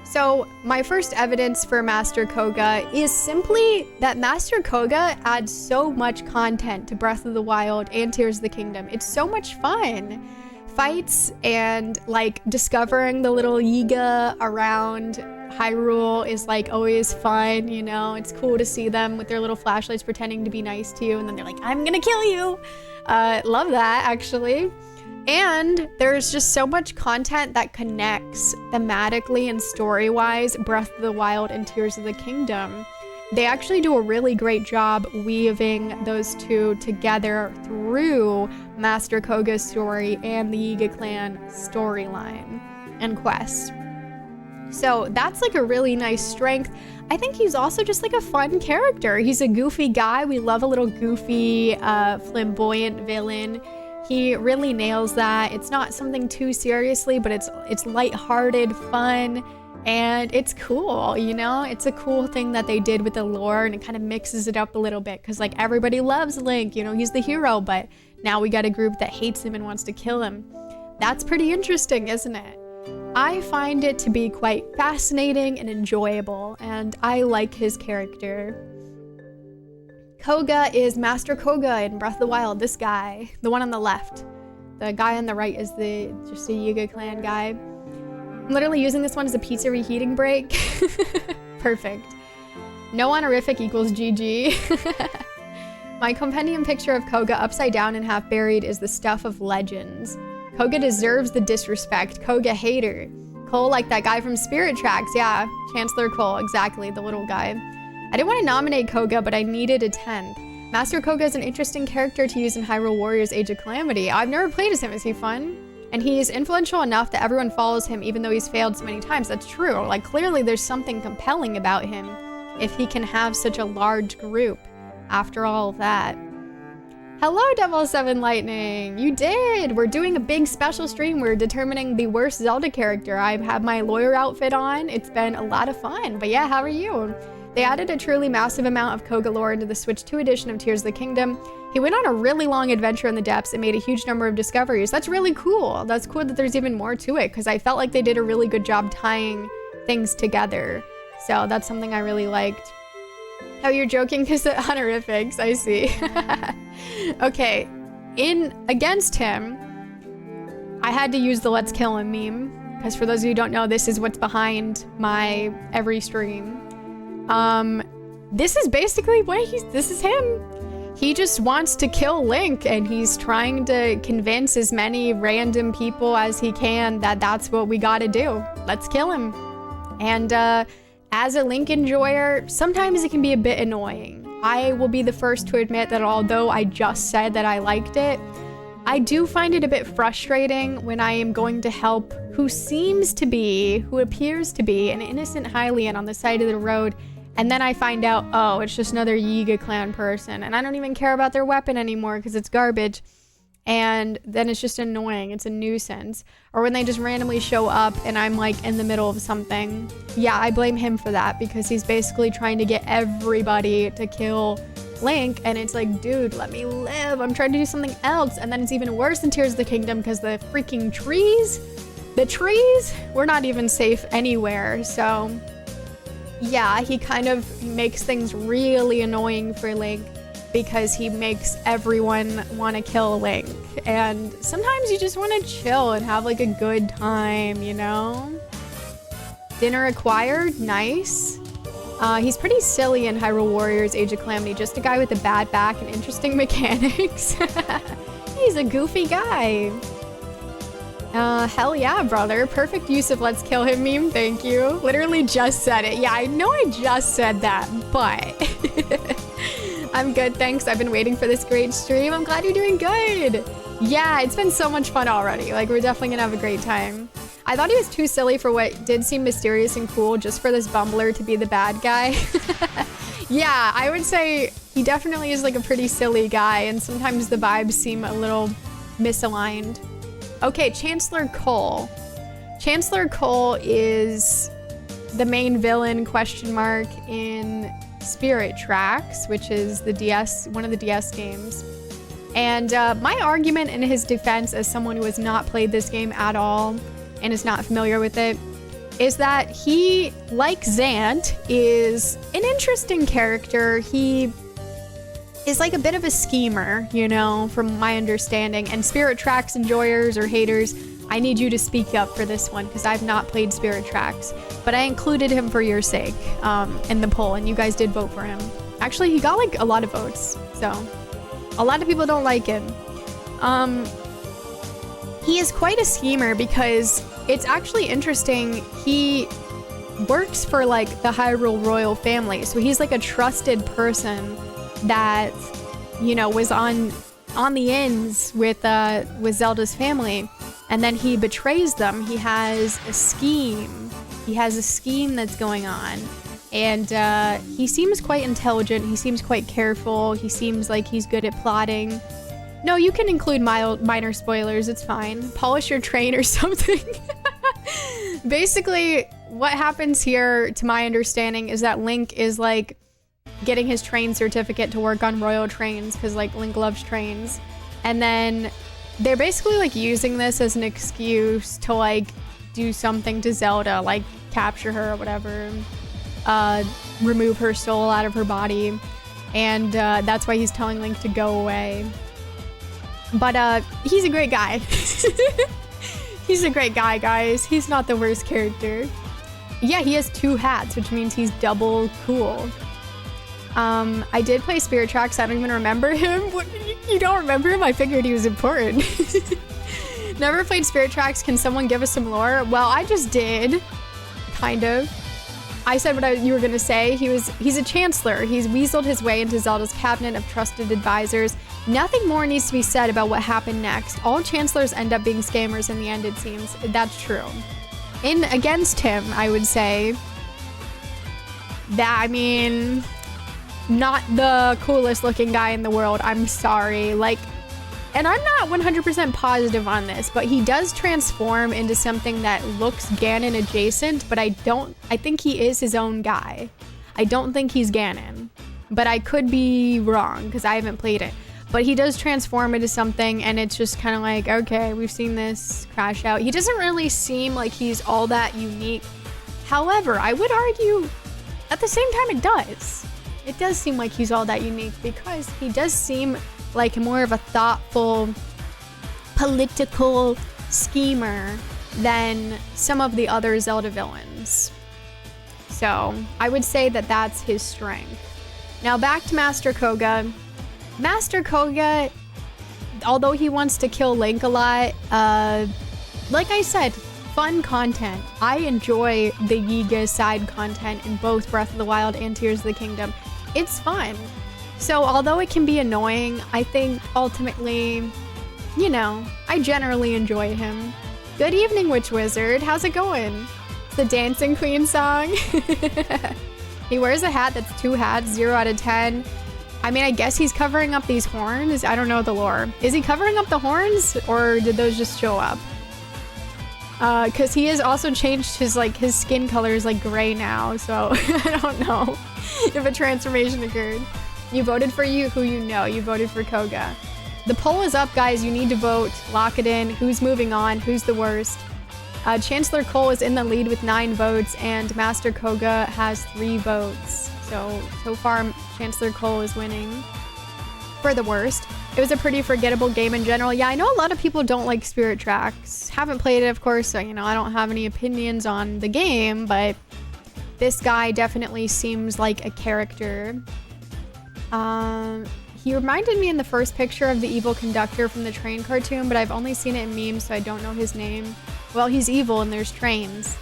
So, my first evidence for Master Koga is simply that Master Koga adds so much content to Breath of the Wild and Tears of the Kingdom. It's so much fun. Fights and, like, discovering the little Yiga around Hyrule is, like, always fun, you know? It's cool to see them with their little flashlights pretending to be nice to you, and then they're like, I'm gonna kill you! Love that, actually. And there's just so much content that connects thematically and story-wise Breath of the Wild and Tears of the Kingdom. They actually do a really great job weaving those two together through Master Koga's story and the Yiga clan storyline and quest. So that's like a really nice strength. I think he's also just like a fun character. He's a goofy guy. We love a little goofy, flamboyant villain. He really nails that. It's not something too seriously, but it's lighthearted, fun, and it's cool, you know? It's a cool thing that they did with the lore, and it kind of mixes it up a little bit, because like everybody loves Link, you know, he's the hero, but now we got a group that hates him and wants to kill him. That's pretty interesting, isn't it? I find it to be quite fascinating and enjoyable, and I like his character. Koga is Master Koga in Breath of the Wild, this guy, the one on the left. The guy on the right is just a Yiga clan guy. I'm literally using this one as a pizza reheating break. Perfect. No honorific equals GG. My compendium picture of Koga upside down and half buried is the stuff of legends. Koga deserves the disrespect. Koga hater. Cole like that guy from Spirit Tracks. Yeah, Chancellor Cole, exactly, the little guy. I didn't want to nominate Koga, but I needed a 10th. Master Koga is an interesting character to use in Hyrule Warriors Age of Calamity. I've never played as him. Is he fun? And he's influential enough that everyone follows him even though he's failed so many times. That's true. Like, clearly there's something compelling about him if he can have such a large group after all of that. Hello, Devil 7 Lightning. You did. We're doing a big special stream. We're determining the worst Zelda character. I have my lawyer outfit on. It's been a lot of fun. But yeah, how are you? They added a truly massive amount of Koga lore into the Switch 2 edition of Tears of the Kingdom. He went on a really long adventure in the depths and made a huge number of discoveries. That's really cool. That's cool that there's even more to it, because I felt like they did a really good job tying things together. So that's something I really liked. Oh, you're joking because of honorifics. I see. Okay, against him, I had to use the let's kill him meme, because for those of you who don't know, this is what's behind my every stream. This is basically this is him. He just wants to kill Link, and he's trying to convince as many random people as he can that that's what we gotta do. Let's kill him. And as a Link enjoyer, sometimes it can be a bit annoying. I will be the first to admit that although I just said that I liked it, I do find it a bit frustrating when I am going to help who appears to be an innocent Hylian on the side of the road, and then I find out, oh, it's just another Yiga clan person, and I don't even care about their weapon anymore because it's garbage. And then it's just annoying. It's a nuisance. Or when they just randomly show up and I'm like in the middle of something. Yeah, I blame him for that, because he's basically trying to get everybody to kill Link, and it's like, dude, let me live. I'm trying to do something else. And then it's even worse in Tears of the Kingdom because the freaking trees, we're not even safe anywhere. So yeah, he kind of makes things really annoying for Link, because he makes everyone want to kill Link. And sometimes you just want to chill and have like a good time, you know? Dinner acquired, nice. He's pretty silly in Hyrule Warriors Age of Calamity, just a guy with a bad back and interesting mechanics. He's a goofy guy. Hell yeah, brother. Perfect use of let's kill him meme, thank you. Literally just said it. Yeah, I know I just said that, but... I'm good, thanks. I've been waiting for this great stream. I'm glad you're doing good. Yeah, it's been so much fun already. Like, we're definitely gonna have a great time. I thought he was too silly for what did seem mysterious and cool, just for this bumbler to be the bad guy. Yeah, I would say he definitely is like a pretty silly guy, and sometimes the vibes seem a little misaligned. Okay, Chancellor Cole. Chancellor Cole is the main villain, question mark, in Spirit Tracks, which is the one of the DS games. And my argument in his defense, as someone who has not played this game at all and is not familiar with it, is that he, like Zant, is an interesting character. He is like a bit of a schemer, you know, from my understanding. And Spirit Tracks enjoyers or haters, I need you to speak up for this one, because I've not played Spirit Tracks. But I included him for your sake in the poll, and you guys did vote for him. Actually, he got like a lot of votes, so a lot of people don't like him. He is quite a schemer, because it's actually interesting. He works for like the Hyrule royal family, so he's like a trusted person that, you know, was on the ends with Zelda's family, and then he betrays them. He has a scheme. He has a scheme that's going on, and he seems quite intelligent. He seems quite careful. He seems like he's good at plotting. No, you can include minor spoilers. It's fine. Polish your train or something. Basically, what happens here, to my understanding, is that Link is like getting his train certificate to work on royal trains, because like Link loves trains, and then they're basically like using this as an excuse to like do something to Zelda, like capture her or whatever, remove her soul out of her body, and that's why he's telling Link to go away. But he's a great guy. He's a great guy, guys. He's not the worst character. Yeah, he has 2 hats, which means he's double cool. I did play Spirit Tracks. I don't even remember him. What, you don't remember him? I figured he was important. Never played Spirit Tracks. Can someone give us some lore? Well, I just did. Kind of. I said what you were gonna say. He's a chancellor. He's weaseled his way into Zelda's cabinet of trusted advisors. Nothing more needs to be said about what happened next. All chancellors end up being scammers in the end, it seems. That's true. Against him, I would say that, I mean, not the coolest looking guy in the world. I'm sorry. Like, and I'm not 100% positive on this, but he does transform into something that looks Ganon adjacent, but I think he is his own guy. I don't think he's Ganon, but I could be wrong because I haven't played it. But he does transform into something, and it's just kind of like, okay, we've seen this crash out. He doesn't really seem like he's all that unique. However, I would argue at the same time it does. It does seem like he's all that unique because he does seem like more of a thoughtful, political schemer than some of the other Zelda villains. So I would say that that's his strength. Now back to Master Koga. Master Koga, although he wants to kill Link a lot, like I said, fun content. I enjoy the Yiga side content in both Breath of the Wild and Tears of the Kingdom. It's fun. So although it can be annoying, I think ultimately, you know, I generally enjoy him. Good evening, Witch Wizard. How's it going? It's the Dancing Queen song. He wears a hat that's 2 hats, 0 out of 10. I mean, I guess he's covering up these horns. I don't know the lore. Is he covering up the horns or did those just show up? Cause he has also changed his skin color is like gray now. So I don't know if a transformation occurred. You voted for who you know. You voted for Koga. The poll is up, guys. You need to vote. Lock it in. Who's moving on? Who's the worst? Chancellor Cole is in the lead with 9 votes, and Master Koga has 3 votes. So far, Chancellor Cole is winning for the worst. It was a pretty forgettable game in general. Yeah, I know a lot of people don't like Spirit Tracks. Haven't played it, of course, so, you know, I don't have any opinions on the game, but this guy definitely seems like a character. He reminded me in the first picture of the evil conductor from the train cartoon, but I've only seen it in memes, so I don't know his name. Well, he's evil and there's trains.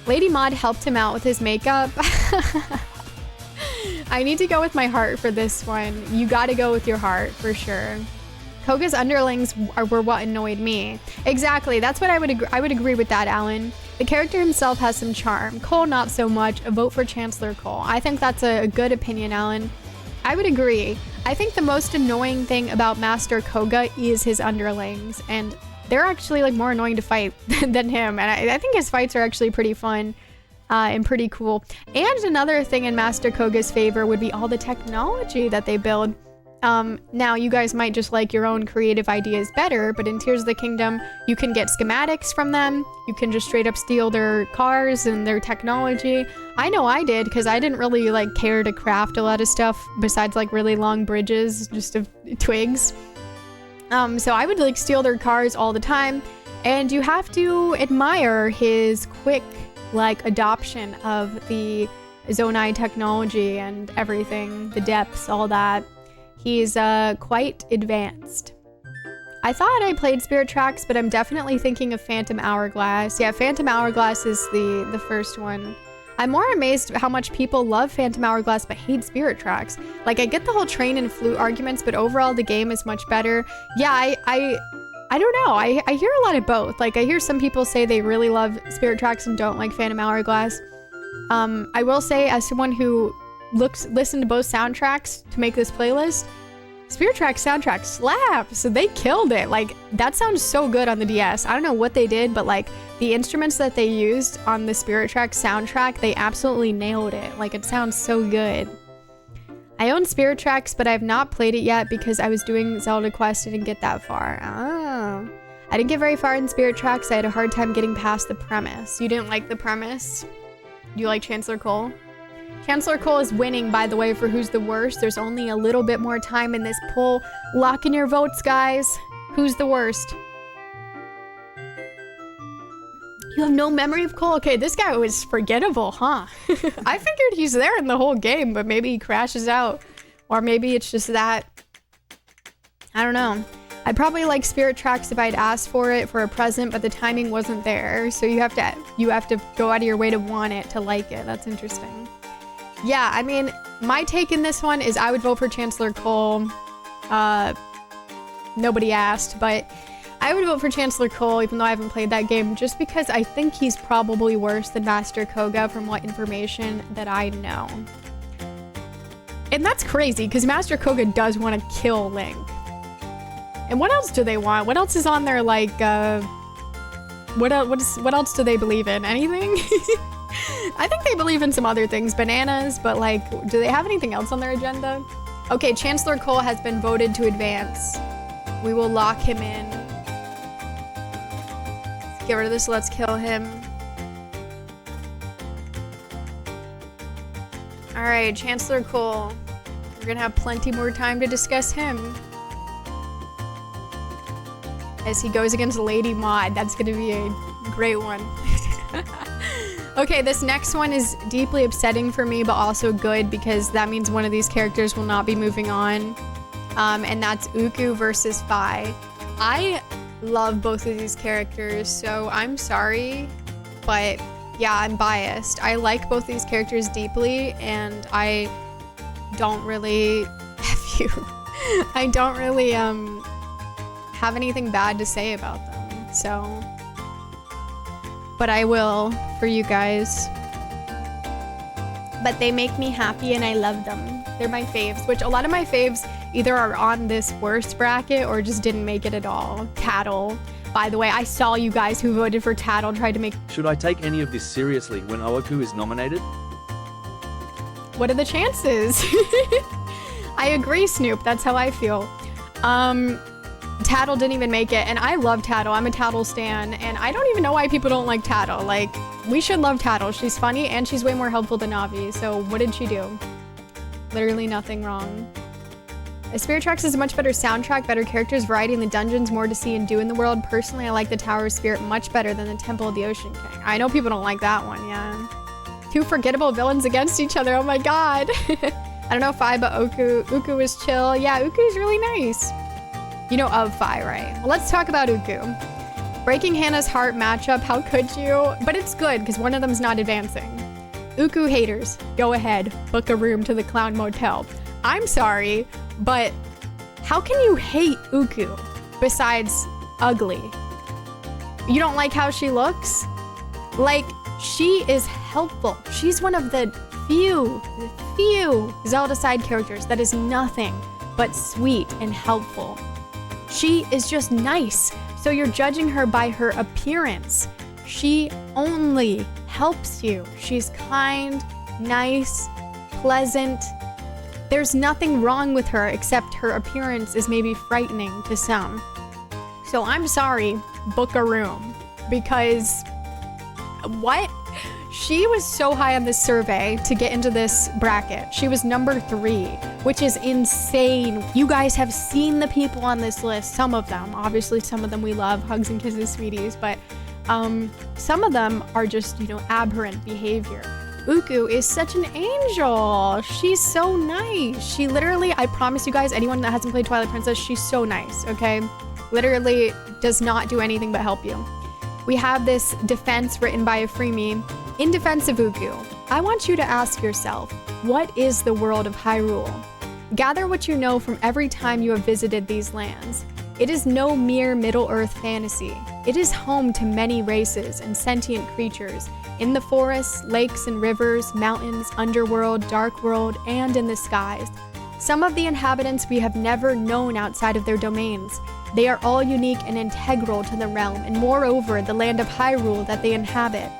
Lady Maud helped him out with his makeup. I need to go with my heart for this one. You gotta go with your heart, for sure. Koga's underlings were what annoyed me. Exactly, that's what I would agree with that, Alan. The character himself has some charm. Cole, not so much. A vote for Chancellor Cole. I think that's a good opinion, Alan. I would agree. I think the most annoying thing about Master Koga is his underlings, and they're actually like more annoying to fight than him. And I think his fights are actually pretty fun. And pretty cool. And another thing in Master Koga's favor would be all the technology that they build. Now, you guys might just like your own creative ideas better, but in Tears of the Kingdom, you can get schematics from them. You can just straight up steal their cars and their technology. I know I did, because I didn't really like care to craft a lot of stuff besides like really long bridges, just of twigs. So I would like steal their cars all the time. And you have to admire his quick like adoption of the Zonai technology and everything, the depths, all that. He's quite advanced. I thought I played Spirit Tracks, but I'm definitely thinking of Phantom Hourglass. Yeah, Phantom Hourglass is the first one. I'm more amazed how much people love Phantom Hourglass but hate Spirit Tracks. Like, I get the whole train and flute arguments, but overall the game is much better. Yeah, I don't know. I hear a lot of both. Like, I hear some people say they really love Spirit Tracks and don't like Phantom Hourglass. I will say, as someone who listened to both soundtracks to make this playlist, Spirit Tracks soundtrack slaps. So they killed it. Like, that sounds so good on the DS. I don't know what they did, but like the instruments that they used on the Spirit Tracks soundtrack, they absolutely nailed it. Like, it sounds so good. I own Spirit Tracks, but I've not played it yet because I was doing Zelda Quest and didn't get that far. Oh. I didn't get very far in Spirit Tracks. I had a hard time getting past the premise. You didn't like the premise? You like Chancellor Cole? Chancellor Cole is winning, by the way, for who's the worst. There's only a little bit more time in this poll. Lock in your votes, guys. Who's the worst? You have no memory of Cole? Okay, this guy was forgettable, huh? I figured he's there in the whole game, but maybe he crashes out. Or maybe it's just that. I don't know. I'd probably like Spirit Tracks if I'd asked for it for a present, but the timing wasn't there. So you have to go out of your way to want it to like it. That's interesting. Yeah, I mean, my take in this one is I would vote for Chancellor Cole. Nobody asked, but I would vote for Chancellor Cole, even though I haven't played that game, just because I think he's probably worse than Master Koga from what information that I know. And that's crazy, because Master Koga does want to kill Link. And what else do they want? What else is on their, like, what else do they believe in? Anything? I think they believe in some other things. Bananas, but, like, do they have anything else on their agenda? Okay, Chancellor Cole has been voted to advance. We will lock him in. Let's get rid of this. Let's kill him. All right, Chancellor Cole. We're gonna have plenty more time to discuss him. As he goes against Lady Maud. That's gonna be a great one. Okay, this next one is deeply upsetting for me, but also good because that means one of these characters will not be moving on. And that's Uku versus Fi. I love both of these characters, so I'm sorry, but yeah, I'm biased. I like both these characters deeply, and I don't really I don't really have anything bad to say about them. So, but I will for you guys. But they make me happy and I love them. They're my faves, which a lot of my faves either are on this worst bracket or just didn't make it at all. Tattle. By the way, I saw you guys who voted for Tattle tried to make...
Should I take any of this seriously when Oaku is nominated?
What are the chances? I agree, Snoop. That's how I feel. Tattle didn't even make it, and I love Tattle. I'm a Tattle stan, and I don't even know why people don't like Tattle. Like, we should love Tattle. She's funny, and she's way more helpful than Navi, so what did she do? Literally nothing wrong. Spirit Tracks is a much better soundtrack, better characters, variety in the dungeons, more to see and do in the world. Personally, I like the Tower of Spirit much better than the Temple of the Ocean King. I know people don't like that one, yeah. Two forgettable villains against each other, oh my god. I don't know Fi, but Uku is chill. Yeah, Uku is really nice. You know of Fi, right? Well, let's talk about Uku. Breaking Hannah's heart matchup, how could you? But it's good, because one of them's not advancing. Uku haters, go ahead, book a room to the Clown Motel. I'm sorry, but how can you hate Uku besides ugly? You don't like how she looks? Like, she is helpful. She's one of the few Zelda side characters that is nothing but sweet and helpful. She is just nice. So you're judging her by her appearance. She only helps you. She's kind, nice, pleasant. There's nothing wrong with her except her appearance is maybe frightening to some. So I'm sorry, book a room. Because, what? She was so high on this survey to get into this bracket. She was number 3, which is insane. You guys have seen the people on this list, some of them. Obviously, some of them we love, hugs and kisses, sweeties, but some of them are just, you know, aberrant behavior. Uku is such an angel. She's so nice. She literally, I promise you guys, anyone that hasn't played Twilight Princess, she's so nice, okay? Literally does not do anything but help you. We have this defense written by a freemie. In defense of Uku, I want you to ask yourself, what is the world of Hyrule? Gather what you know from every time you have visited these lands. It is no mere Middle-earth fantasy. It is home to many races and sentient creatures in the forests, lakes and rivers, mountains, underworld, dark world, and in the skies. Some of the inhabitants we have never known outside of their domains. They are all unique and integral to the realm, and moreover, the land of Hyrule that they inhabit.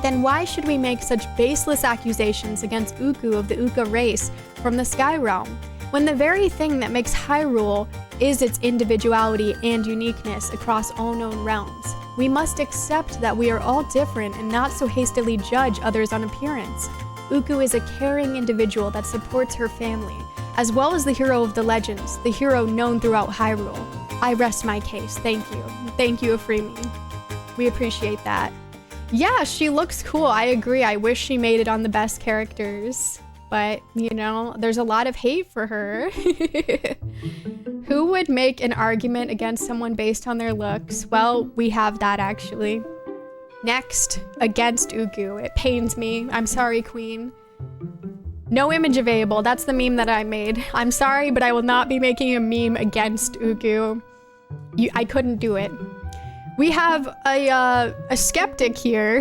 Then why should we make such baseless accusations against Uku of the Uka race from the Sky Realm, when the very thing that makes Hyrule is its individuality and uniqueness across all known realms? We must accept that we are all different and not so hastily judge others on appearance. Uku is a caring individual that supports her family, as well as the hero of the legends, the hero known throughout Hyrule. I rest my case, thank you. Thank you, Freemie. We appreciate that. Yeah, she looks cool, I agree. I wish she made it on the best characters. But, you know, there's a lot of hate for her. Who would make an argument against someone based on their looks? Well, we have that actually. Next, against Uku. It pains me. I'm sorry, queen. No image available. That's the meme that I made. I'm sorry, but I will not be making a meme against Uku. I couldn't do it. We have a skeptic here.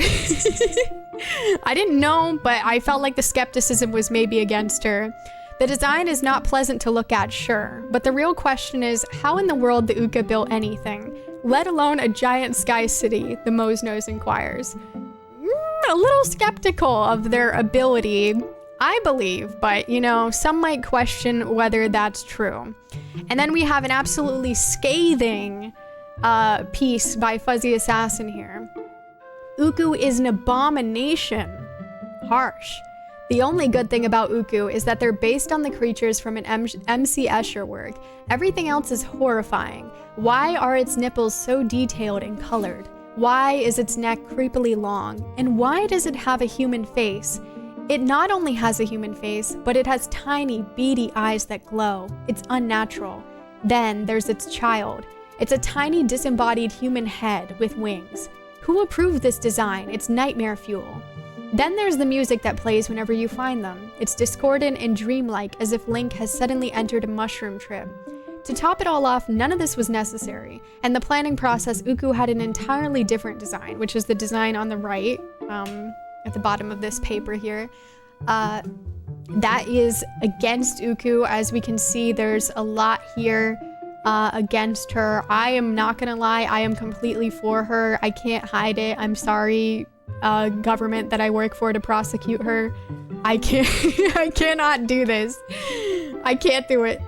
I didn't know, but I felt like the skepticism was maybe against her. The design is not pleasant to look at, sure, but the real question is how in the world the Uka built anything, let alone a giant sky city, the Mo's Nose inquires. A little skeptical of their ability, I believe, but you know, some might question whether that's true. And then we have an absolutely scathing piece by Fuzzy Assassin here. Uku is an abomination. Harsh. The only good thing about Uku is that they're based on the creatures from an MC Escher work. Everything else is horrifying. Why are its nipples so detailed and colored? Why is its neck creepily long? And why does it have a human face? It not only has a human face, but it has tiny, beady eyes that glow. It's unnatural. Then there's its child. It's a tiny, disembodied human head with wings. Who approved this design? It's nightmare fuel. Then there's the music that plays whenever you find them. It's discordant and dreamlike, as if Link has suddenly entered a mushroom trip. To top it all off, none of this was necessary. And the planning process, Uku had an entirely different design, which is the design on the right, at the bottom of this paper here. That is against Uku. As we can see, there's a lot here against her. I am not gonna lie, I am completely for her. I can't hide it. I'm sorry, government that I work for to prosecute her. I can't, I cannot do this. I can't do it.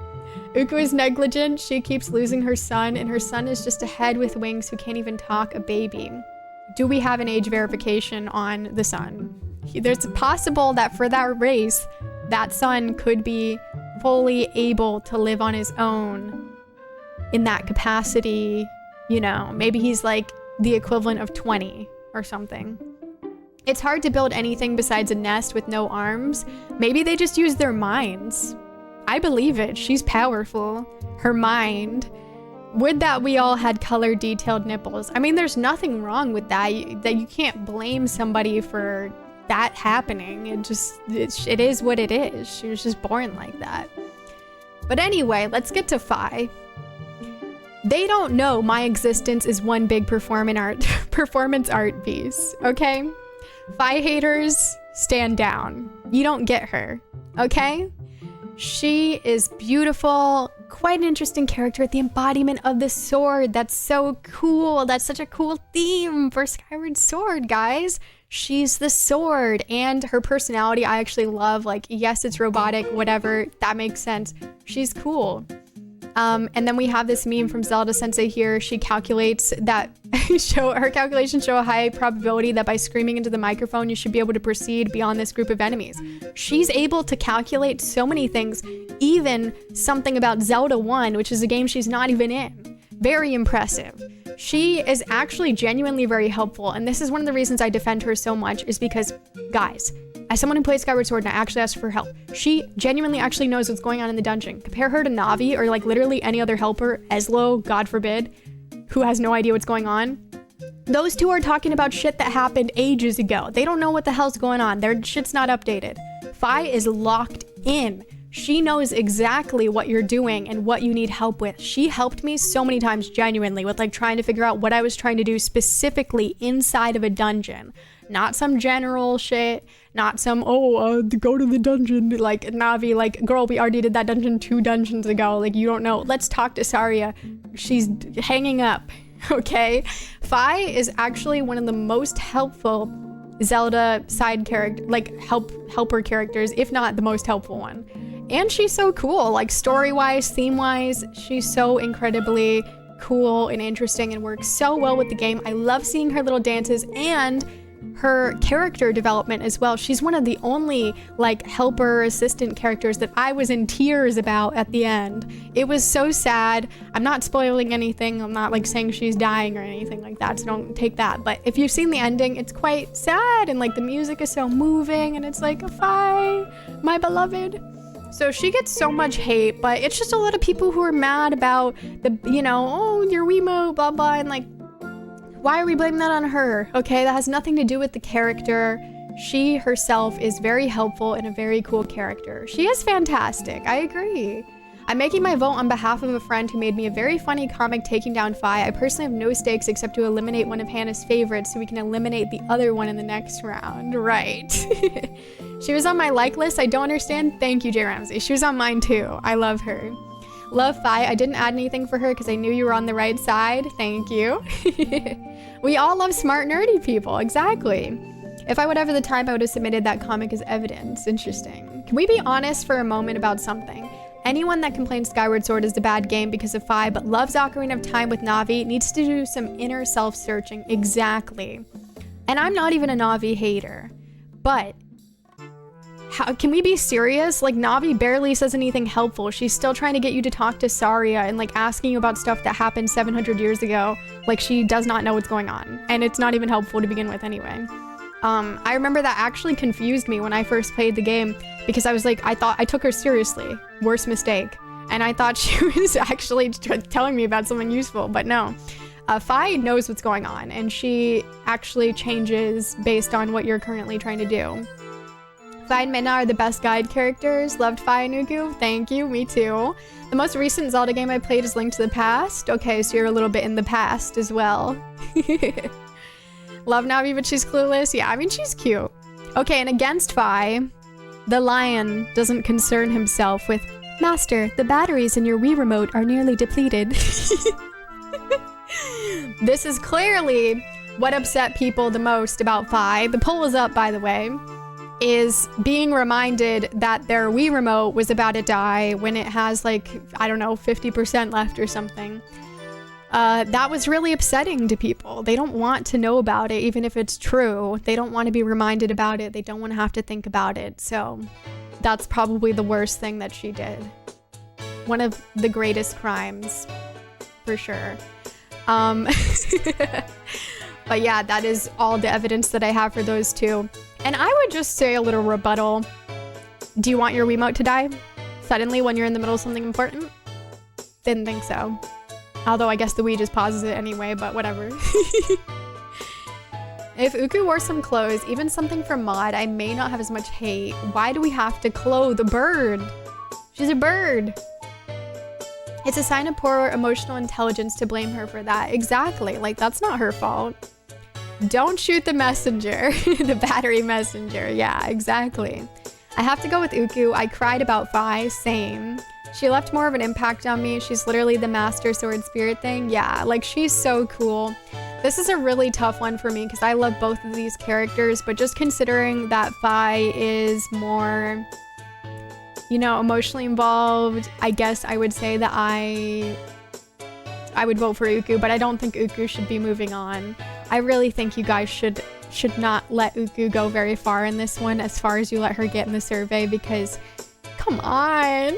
Uku is negligent. She keeps losing her son, and her son is just a head with wings who can't even talk, a baby. Do we have an age verification on the son? There's possible that for that race, that son could be fully able to live on his own in that capacity. You know, maybe he's like the equivalent of 20 or something. It's hard to build anything besides a nest with no arms. Maybe they just use their minds. I believe it. She's powerful. Her mind. Would that we all had color detailed nipples. I mean, there's nothing wrong with that. You can't blame somebody for that happening. It is what it is. She was just born like that. But anyway, let's get to Fi. They don't know my existence is one big performance art piece, okay? Fi haters, stand down. You don't get her, okay? She is beautiful, quite an interesting character, the embodiment of the sword. That's so cool. That's such a cool theme for Skyward Sword, guys. She's the sword, and her personality I actually love. Like, yes, it's robotic, whatever, that makes sense. She's cool. And then we have this meme from Zelda Sensei here. She calculates that, her calculations show a high probability that by screaming into the microphone, you should be able to proceed beyond this group of enemies. She's able to calculate so many things, even something about Zelda 1, which is a game she's not even in. Very impressive. She is actually genuinely very helpful, and this is one of the reasons I defend her so much, is because, guys, as someone who plays Skyward Sword and I actually asked for help, she genuinely actually knows what's going on in the dungeon. Compare her to Navi or like literally any other helper, Eslo, God forbid, who has no idea what's going on. Those two are talking about shit that happened ages ago. They don't know what the hell's going on. Their shit's not updated. Fi is locked in. She knows exactly what you're doing and what you need help with. She helped me so many times genuinely with like trying to figure out what I was trying to do specifically inside of a dungeon. Not some general shit, not some, go to the dungeon, like Navi, like, girl, we already did that dungeon 2 dungeons ago, like, you don't know. Let's talk to Saria. She's hanging up, okay? Fi is actually one of the most helpful Zelda side character, like, helper characters, if not the most helpful one. And she's so cool, like, story-wise, theme-wise, she's so incredibly cool and interesting and works so well with the game. I love seeing her little dances and her character development as well. She's one of the only like helper assistant characters that I was in tears about at the end. It was so sad. I'm not spoiling anything. I'm not like saying she's dying or anything like that, so don't take that. But if you've seen the ending, it's quite sad, and like the music is so moving, and it's like, Fi, my beloved. So she gets so much hate, but it's just a lot of people who are mad about the, you know, oh, your Wiimote, blah, blah, and like, why are we blaming that on her? Okay, that has nothing to do with the character. She herself is very helpful and a very cool character. She is fantastic, I agree. I'm making my vote on behalf of a friend who made me a very funny comic taking down Fi. I personally have no stakes except to eliminate one of Hannah's favorites so we can eliminate the other one in the next round. Right. She was on my like list. I don't understand. Thank you, J. Ramsey. She was on mine too. I love her. Love Fi. I didn't add anything for her because I knew you were on the right side. Thank you. We all love smart, nerdy people. Exactly. If I would have the time, I would have submitted that comic as evidence. Interesting. Can we be honest for a moment about something? Anyone that complains Skyward Sword is a bad game because of Fi, but loves Ocarina of Time with Navi needs to do some inner self-searching. Exactly. And I'm not even a Navi hater, but how can we be serious? Like, Navi barely says anything helpful. She's still trying to get you to talk to Saria and like asking you about stuff that happened 700 years ago. Like, she does not know what's going on, and it's not even helpful to begin with anyway. I remember that actually confused me when I first played the game because I was like, I thought I took her seriously. Worst mistake. And I thought she was actually telling me about something useful, but no. Fi knows what's going on, and she actually changes based on what you're currently trying to do. Fi and Minna are the best guide characters. Loved Fi and Uku. Thank you, me too. The most recent Zelda game I played is Link to the Past. Okay, so you're a little bit in the past as well. Love Navi, but she's clueless. Yeah, I mean, she's cute. Okay, and against Fi, the lion doesn't concern himself with, Master, the batteries in your Wii remote are nearly depleted. This is clearly what upset people the most about Fi. The poll is up, by the way, is being reminded that their Wii remote was about to die when it has like, I don't know, 50% left or something. That was really upsetting to people. They don't want to know about it, even if it's true. They don't want to be reminded about it. They don't want to have to think about it. So that's probably the worst thing that she did. One of the greatest crimes, for sure. But yeah, that is all the evidence that I have for those two. And I would just say a little rebuttal. Do you want your Wiimote to die suddenly when you're in the middle of something important? Didn't think so. Although I guess the Wii just pauses it anyway, but whatever. If Uku wore some clothes, even something from Mod, I may not have as much hate. Why do we have to clothe a bird? She's a bird. It's a sign of poor emotional intelligence to blame her for that. Exactly, like that's not her fault. Don't shoot the messenger, the battery messenger. Yeah, exactly. I have to go with Uku. I cried about Fi, same. She left more of an impact on me. She's literally the master sword spirit thing. Yeah, like she's so cool. This is a really tough one for me because I love both of these characters, but just considering that Fi is more, you know, emotionally involved, I guess I would say that I would vote for Uku, but I don't think Uku should be moving on. I really think you guys should not let Uku go very far in this one, as far as you let her get in the survey, because come on.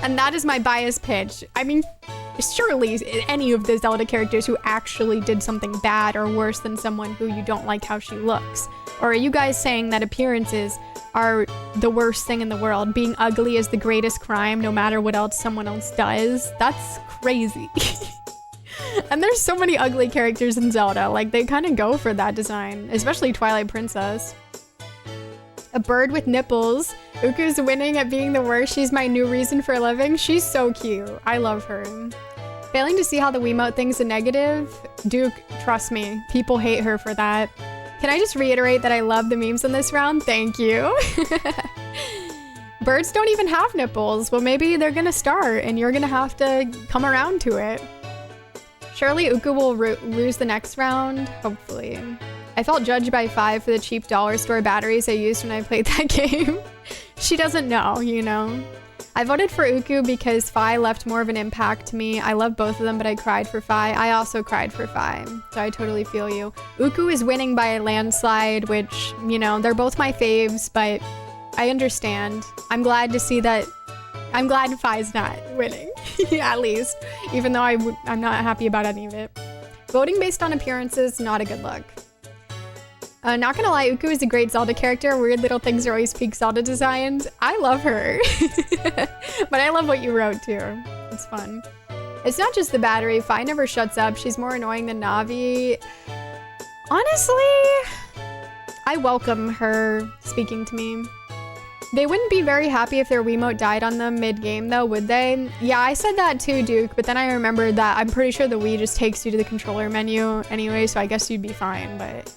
And that is my bias pitch. I mean, surely any of the Zelda characters who actually did something bad or worse than someone who you don't like how she looks. Or are you guys saying that appearances are the worst thing in the world? Being ugly is the greatest crime no matter what else someone else does? That's crazy. And there's so many ugly characters in Zelda. Like, they kind of go for that design, especially Twilight Princess. A bird with nipples. Uku's winning at being the worst. She's my new reason for living. She's so cute. I love her. Failing to see how the Wiimote thing's a negative? Duke, trust me. People hate her for that. Can I just reiterate that I love the memes in this round? Thank you. Birds don't even have nipples. Well, maybe they're gonna start and you're gonna have to come around to it. Surely Uku will lose the next round. Hopefully. I felt judged by Fi for the cheap dollar store batteries I used when I played that game. She doesn't know, you know. I voted for Uku because Fi left more of an impact to me. I love both of them, but I cried for Fi. I also cried for Fi, so I totally feel you. Uku is winning by a landslide, which, you know, they're both my faves, but I understand. I'm glad to see that. I'm glad Fi's not winning, at least, even though I'm not happy about any of it. Voting based on appearances, not a good look. Not gonna lie, Uku is a great Zelda character. Weird little things are always peak Zelda designs. I love her. But I love what you wrote too. It's fun. It's not just the battery. Fi never shuts up. She's more annoying than Navi. Honestly, I welcome her speaking to me. They wouldn't be very happy if their Wiimote died on them mid-game though, would they? Yeah, I said that too, Duke, but then I remembered that I'm pretty sure the Wii just takes you to the controller menu anyway, so I guess you'd be fine, but...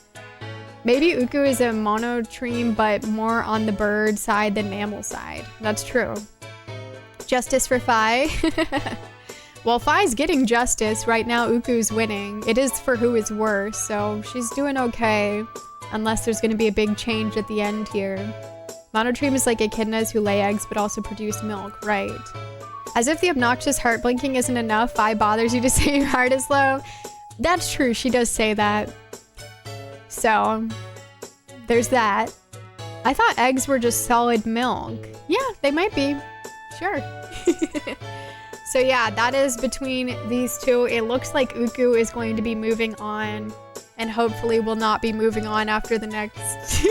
Maybe Uku is a monotreme, but more on the bird side than mammal side. That's true. Justice for Fi. Well, Fi's getting justice. Right now, Uku's winning. It is for who is worse, so she's doing okay. Unless there's going to be a big change at the end here. Monotreme is like echidnas who lay eggs but also produce milk, right? As if the obnoxious heart blinking isn't enough, Fi bothers you to say your heart is low. That's true, she does say that. So, there's that. I thought eggs were just solid milk. Yeah, they might be. Sure. So yeah, that is between these two. It looks like Uku is going to be moving on and hopefully will not be moving on after the next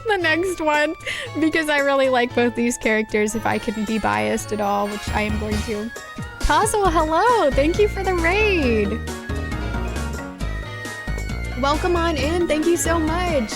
the next one, because I really like both these characters if I can be biased at all, which I am going to. Tazzle, hello! Thank you for the raid! Welcome on in, thank you so much!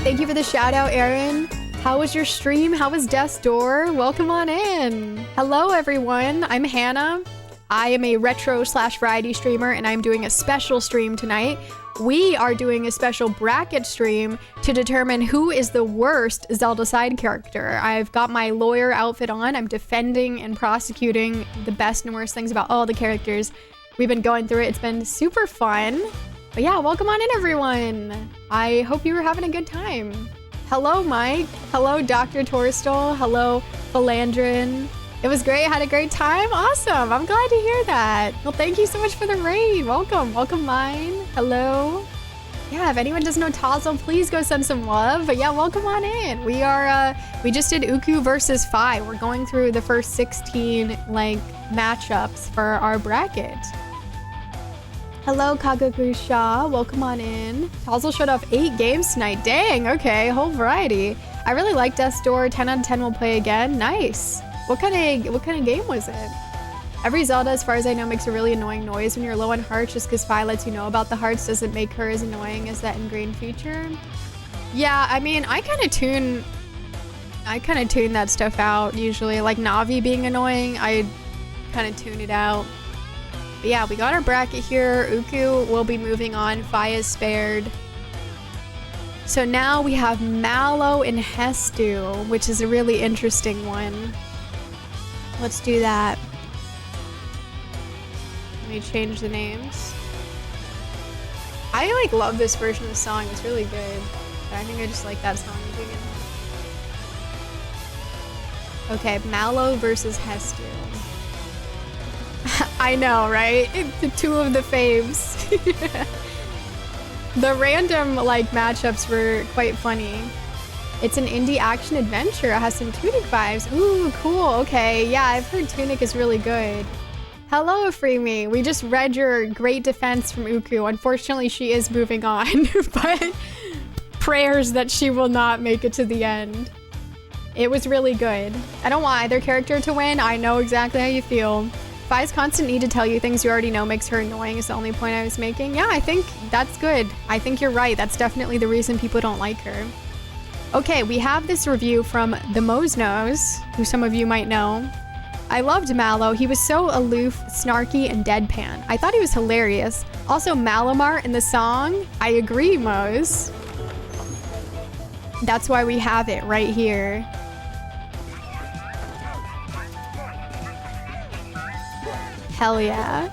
Thank you for the shout out, Aaron. How was your stream? How was Death's Door? Welcome on in. Hello, everyone. I'm Hannah. I am a retro/variety streamer, and I'm doing a special stream tonight. We are doing a special bracket stream to determine who is the worst Zelda side character. I've got my lawyer outfit on. I'm defending and prosecuting the best and worst things about all the characters. We've been going through it. It's been super fun. But yeah, welcome on in, everyone. I hope you were having a good time. Hello, Mike. Hello, Dr. Torstol. Hello, Philandrin. It was great. I had a great time. Awesome. I'm glad to hear that. Well, thank you so much for the raid. Welcome. Welcome, mine. Hello. Yeah, if anyone doesn't know Tazzle, please go send some love. But yeah, welcome on in. We just did Uku versus Fi. We're going through the first 16, like, matchups for our bracket. Hello, Kagaku Shah. Welcome on in. Tazzle showed off 8 games tonight. Dang, okay, whole variety. I really like Death's Door. 10 out of 10 will play again. Nice. What kind of game was it? Every Zelda, as far as I know, makes a really annoying noise when you're low on hearts. Just because Fi lets you know about the hearts doesn't make her as annoying as that ingrained feature. Yeah, I mean, I kind of tune that stuff out usually. Like Navi being annoying, I kind of tune it out. But yeah, we got our bracket here. Uku will be moving on. Fi is spared. So now we have Mallow and Hestu, which is a really interesting one. Let's do that. Let me change the names. I like love this version of the song. It's really good. But I think I just like that song to begin with. Okay, Mallow versus Hestu. I know, right? The two of the faves. The random, like, matchups were quite funny. It's an indie action adventure. It has some Tunic vibes. Ooh, cool. Okay, yeah, I've heard Tunic is really good. Hello, Freemy. We just read your great defense from Uku. Unfortunately, she is moving on, but prayers that she will not make it to the end. It was really good. I don't want either character to win. I know exactly how you feel. Fi's constant need to tell you things you already know makes her annoying is the only point I was making. Yeah, I think that's good. I think you're right. That's definitely the reason people don't like her. Okay, we have this review from the Mosnose, who some of you might know. I loved Mallow. He was so aloof, snarky, and deadpan. I thought he was hilarious. Also, Malamar in the song. I agree, Mose. That's why we have it right here. Hell yeah.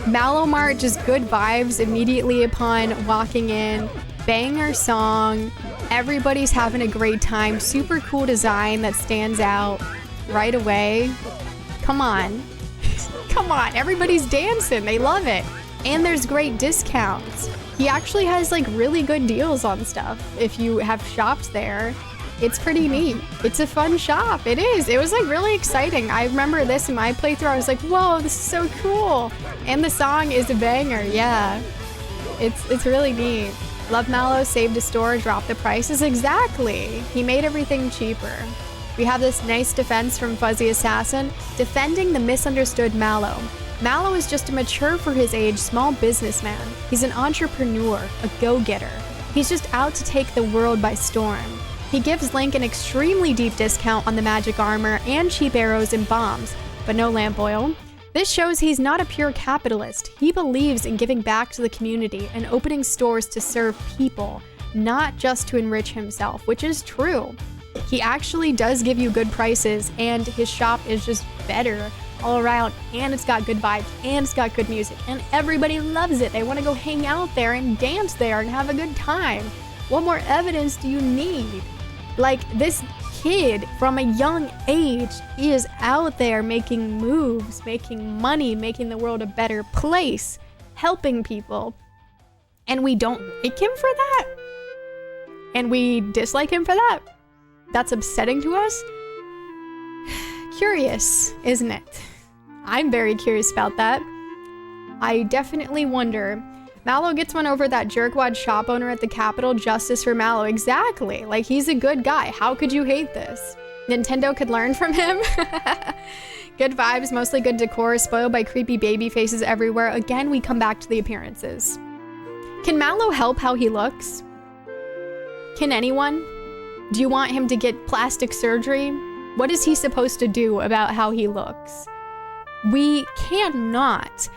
Malomar, just good vibes immediately upon walking in. Banger song. Everybody's having a great time. Super cool design that stands out right away. Come on. Come on. Everybody's dancing. They love it. And there's great discounts. He actually has like really good deals on stuff if you have shopped there. it's pretty neat. It's a fun shop. It is. It was like really exciting. I remember this in my playthrough. I was like, whoa, this is so cool. And the song is a banger. Yeah, it's really neat. Love Mallow saved a store, dropped the prices. Exactly. He made everything cheaper. We have this nice defense from Fuzzy Assassin, defending the misunderstood Mallow. Mallow is just a mature for his age small businessman. He's an entrepreneur, a go-getter. He's just out to take the world by storm. He gives Link an extremely deep discount on the magic armor and cheap arrows and bombs, but no lamp oil. This shows he's not a pure capitalist. He believes in giving back to the community and opening stores to serve people, not just to enrich himself, which is true. He actually does give you good prices, and his shop is just better all around, and it's got good vibes, and it's got good music, and everybody loves it. They want to go hang out there and dance there and have a good time. What more evidence do you need? Like, this kid from a young age is out there making moves, making money, making the world a better place, helping people, and we don't like him for that? And we dislike him for that? That's upsetting to us? Curious, isn't it? I'm very curious about that. I definitely wonder. Mallow gets one over that jerkwad shop owner at the Capitol. Justice for Mallow. Exactly. Like, he's a good guy. How could you hate this? Nintendo could learn from him. Good vibes, mostly good decor, spoiled by creepy baby faces everywhere. Again, we come back to the appearances. Can Mallow help how he looks? Can anyone? Do you want him to get plastic surgery? What is he supposed to do about how he looks? We cannot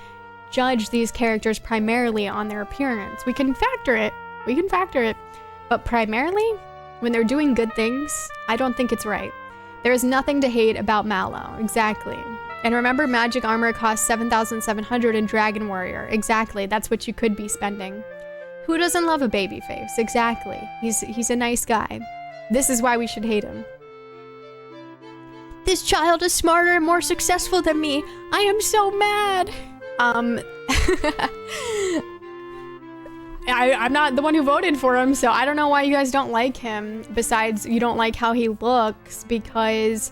judge these characters primarily on their appearance. We can factor it. But primarily, when they're doing good things, I don't think it's right. There is nothing to hate about Mallow. Exactly. And remember, magic armor costs 7,700 in Dragon Warrior. Exactly. That's what you could be spending. Who doesn't love a baby face? Exactly. He's a nice guy. This is why we should hate him. This child is smarter and more successful than me. I am so mad. I'm not the one who voted for him, so I don't know why you guys don't like him. Besides, you don't like how he looks because,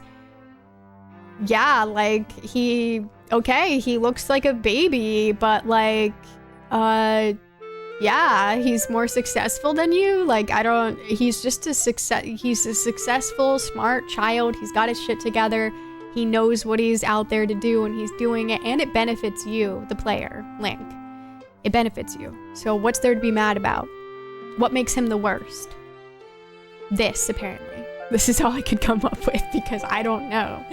yeah, like, he looks like a baby, but like, yeah, he's more successful than you. Like, he's just he's a successful, smart child. He's got his shit together. He knows what he's out there to do, and he's doing it, and it benefits you, the player, Link. It benefits you. So what's there to be mad about? What makes him the worst? This, apparently. This is all I could come up with because I don't know.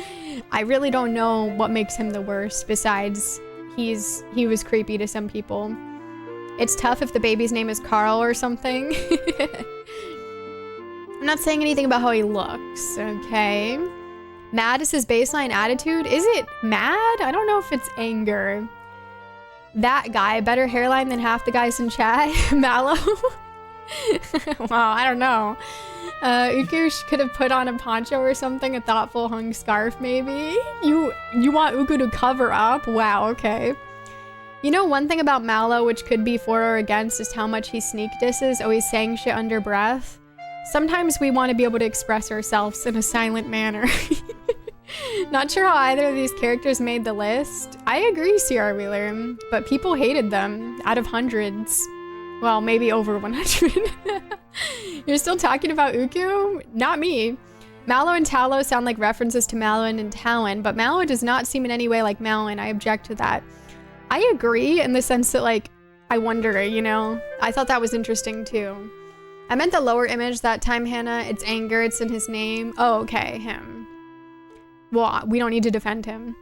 I really don't know what makes him the worst besides he was creepy to some people. It's tough if the baby's name is Carl or something. I'm not saying anything about how he looks, okay? Mad is his baseline attitude. Is it mad? I don't know if it's anger. That guy, better hairline than half the guys in chat. Mallow. Wow, I don't know. Uku could have put on a poncho or something, a thoughtful hung scarf maybe. You want Uku to cover up? Wow, okay. You know, one thing about Mallow, which could be for or against, is how much he sneak disses, always saying shit under breath. Sometimes we want to be able to express ourselves in a silent manner. Not sure how either of these characters made the list. I agree, CR Wheeler, but people hated them out of hundreds. Well, maybe over 100. You're still talking about Uku? Not me. Mallow and Tallow sound like references to Mallow and Talon, but Mallow does not seem in any way like Mallow, I object to that. I agree in the sense that, like, I wonder, you know? I thought that was interesting too. I meant the lower image that time, Hannah. It's anger, it's in his name. Oh, okay, him. Well, we don't need to defend him.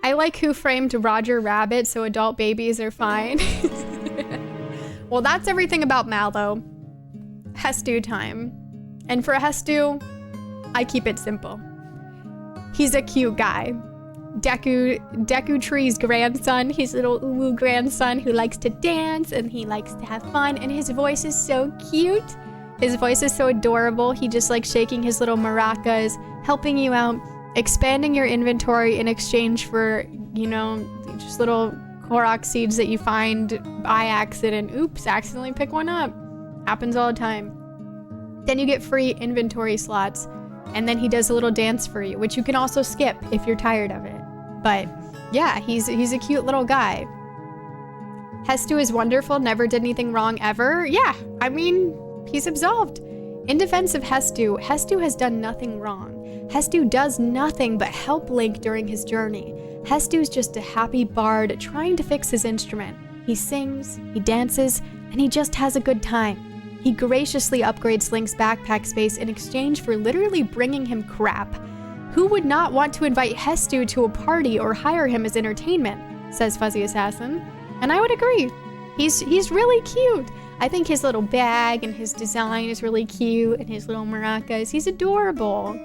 I like who framed Roger Rabbit, so adult babies are fine. Well, that's everything about Mallow. Hestu time. And for Hestu, I keep it simple. He's a cute guy. Deku Tree's grandson. He's little Uwu grandson who likes to dance and he likes to have fun, and his voice is so cute. His voice is so adorable. He just likes shaking his little maracas, helping you out, expanding your inventory in exchange for, you know, just little Korok seeds that you find by accident. Oops, accidentally pick one up. Happens all the time. Then you get free inventory slots, and then he does a little dance for you, which you can also skip if you're tired of it. But yeah, he's a cute little guy. Hestu is wonderful, never did anything wrong ever. Yeah, I mean, he's absolved. In defense of Hestu, Hestu has done nothing wrong. Hestu does nothing but help Link during his journey. Hestu's just a happy bard trying to fix his instrument. He sings, he dances, and he just has a good time. He graciously upgrades Link's backpack space in exchange for literally bringing him crap. Who would not want to invite Hestu to a party or hire him as entertainment, says Fuzzy Assassin. And I would agree. He's really cute. I think his little bag and his design is really cute, and his little maracas. He's adorable.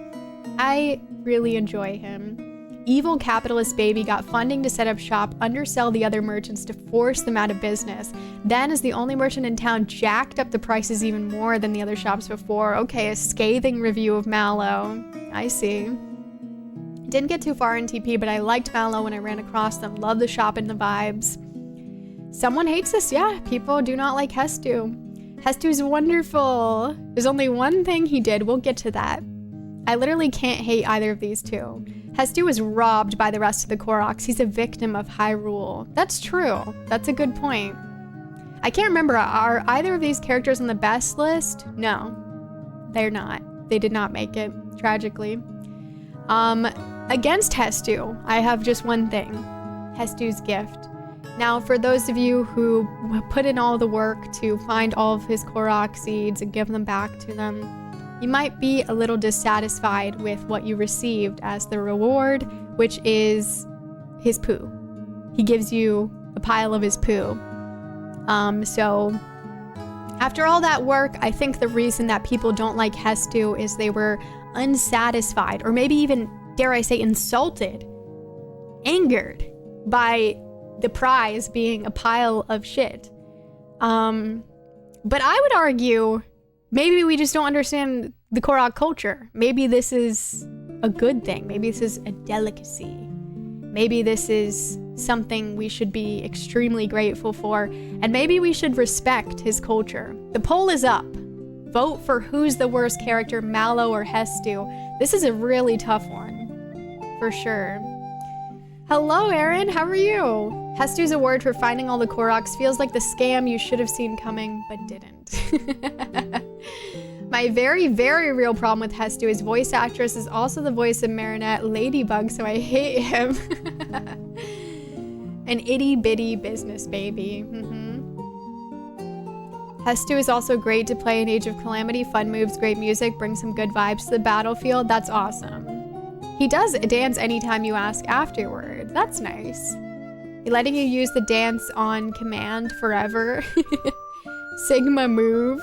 I really enjoy him. Evil capitalist baby got funding to set up shop, undersell the other merchants to force them out of business. Then, as the only merchant in town, jacked up the prices even more than the other shops before. Okay, a scathing review of Mallow. I see. Didn't get too far in TP, but I liked Mallow when I ran across them. Love the shop and the vibes. Someone hates this. Yeah, people do not like Hestu. Hestu's wonderful. There's only one thing he did. We'll get to that. I literally can't hate either of these two. Hestu was robbed by the rest of the Koroks. He's a victim of Hyrule. That's true. That's a good point. I can't remember. Are either of these characters on the best list? No, they're not. They did not make it, tragically. Against Hestu, I have just one thing. Hestu's gift. Now, for those of you who put in all the work to find all of his Korok seeds and give them back to them, you might be a little dissatisfied with what you received as the reward, which is his poo. He gives you a pile of his poo. So after all that work, I think the reason that people don't like Hestu is they were unsatisfied, or maybe even, dare I say, insulted, angered by the prize being a pile of shit. But I would argue maybe we just don't understand the Korok culture. Maybe this is a good thing. Maybe this is a delicacy. Maybe this is something we should be extremely grateful for, and maybe we should respect his culture. The poll is up. Vote for who's the worst character, Mallow or Hestu. This is a really tough one, for sure. Hello, Aaron. How are you? Hestu's award for finding all the Koroks feels like the scam you should have seen coming, but didn't. My very, very real problem with Hestu, his voice actress is also the voice of Marinette Ladybug, so I hate him. An itty-bitty business baby. Hestu is also great to play in Age of Calamity. Fun moves, great music, brings some good vibes to the battlefield. That's awesome. He does dance anytime you ask afterward. That's nice. Letting you use the dance on command forever. Sigma move.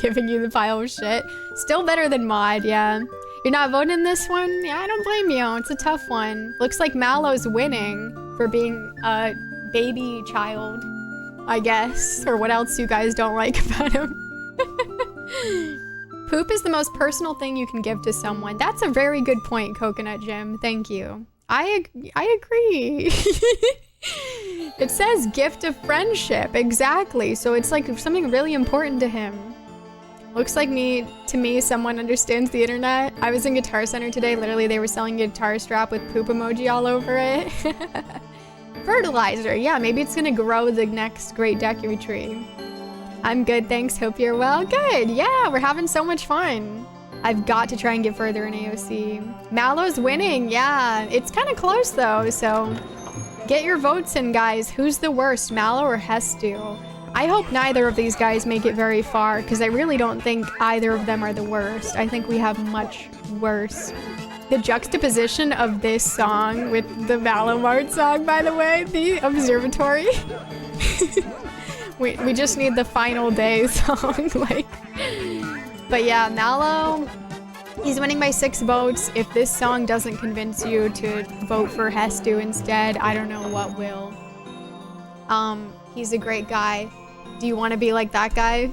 Giving you the pile of shit. Still better than mod, yeah. You're not voting this one? Yeah, I don't blame you. It's a tough one. Looks like Mallow's winning for being a baby child, I guess. Or what else you guys don't like about him. Poop is the most personal thing you can give to someone. That's a very good point, Coconut Jim. Thank you. I agree. It says gift of friendship. Exactly. So it's like something really important to him. Looks like to me, someone understands the internet. I was in Guitar Center today. Literally, they were selling a guitar strap with poop emoji all over it. Fertilizer. Yeah, maybe it's gonna grow the next Great Deku tree. I'm good, thanks. Hope you're well. Good. Yeah, we're having so much fun. I've got to try and get further in AOC. Mallow's winning. Yeah, it's kind of close though. So get your votes in, guys. Who's the worst, Mallow or Hestu? I hope neither of these guys make it very far, because I really don't think either of them are the worst. I think we have much worse. The juxtaposition of this song with the Mallow Mart song, by the way, the Observatory. we just need the final day song, like. But yeah, Mallow, he's winning by 6 votes. If this song doesn't convince you to vote for Hestu instead, I don't know what will. He's a great guy. Do you want to be like that guy?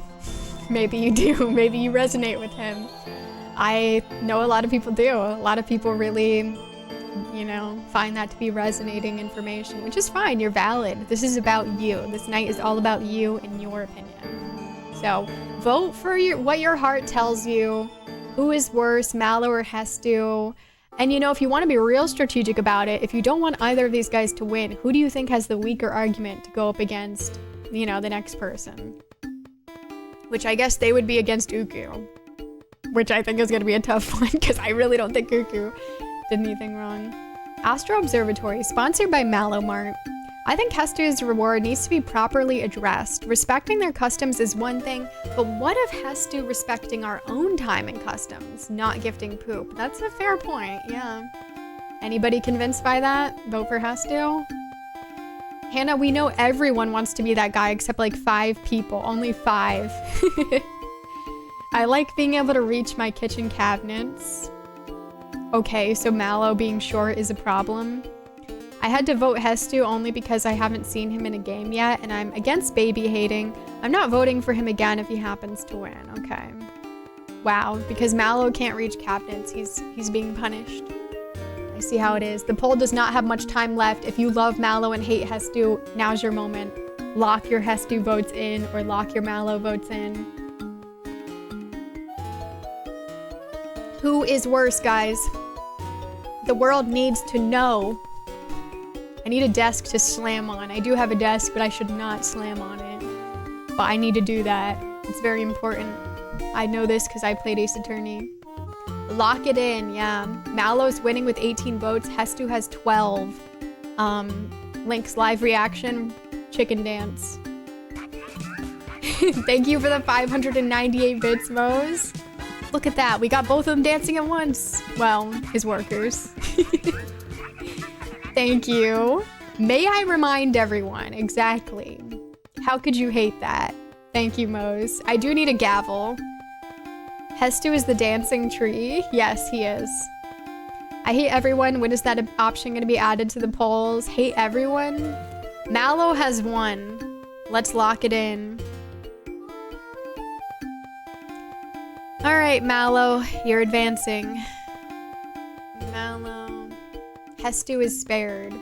Maybe you do. Maybe you resonate with him. I know a lot of people do. A lot of people really, you know, find that to be resonating information, which is fine. You're valid. This is about you. This night is all about you and your opinion. So vote for what your heart tells you. Who is worse, Mallow or Hestu? And you know, if you want to be real strategic about it, if you don't want either of these guys to win, who do you think has the weaker argument to go up against, you know, the next person? Which I guess they would be against Uku. Which I think is going to be a tough one, because I really don't think Uku did anything wrong. Astro Observatory, sponsored by Mallow Mart. I think Hestu's reward needs to be properly addressed. Respecting their customs is one thing, but what of Hestu respecting our own time and customs, not gifting poop? That's a fair point, yeah. Anybody convinced by that? Vote for Hestu? Hannah, we know everyone wants to be that guy except like 5 people, only 5. I like being able to reach my kitchen cabinets. Okay, so Mallow being short is a problem. I had to vote Hestu only because I haven't seen him in a game yet, and I'm against baby hating. I'm not voting for him again if he happens to win. Okay. Wow, because Mallow can't reach cabinets, he's being punished. I see how it is. The poll does not have much time left. If you love Mallow and hate Hestu, now's your moment. Lock your Hestu votes in or lock your Mallow votes in. Who is worse, guys? The world needs to know. I need a desk to slam on. I do have a desk, but I should not slam on it. But I need to do that. It's very important. I know this because I played Ace Attorney. Lock it in, yeah. Mallow's winning with 18 votes. Hestu has 12. Link's live reaction, chicken dance. Thank you for the 598 bits, Mose. Look at that. We got both of them dancing at once. Well, his workers. Thank you. May I remind everyone, exactly. How could you hate that? Thank you, Mose. I do need a gavel. Hestu is the dancing tree. Yes, he is. I hate everyone. When is that option going to be added to the polls? Hate everyone? Mallow has won. Let's lock it in. All right, Mallow, you're advancing. Mallow. Hestu is spared.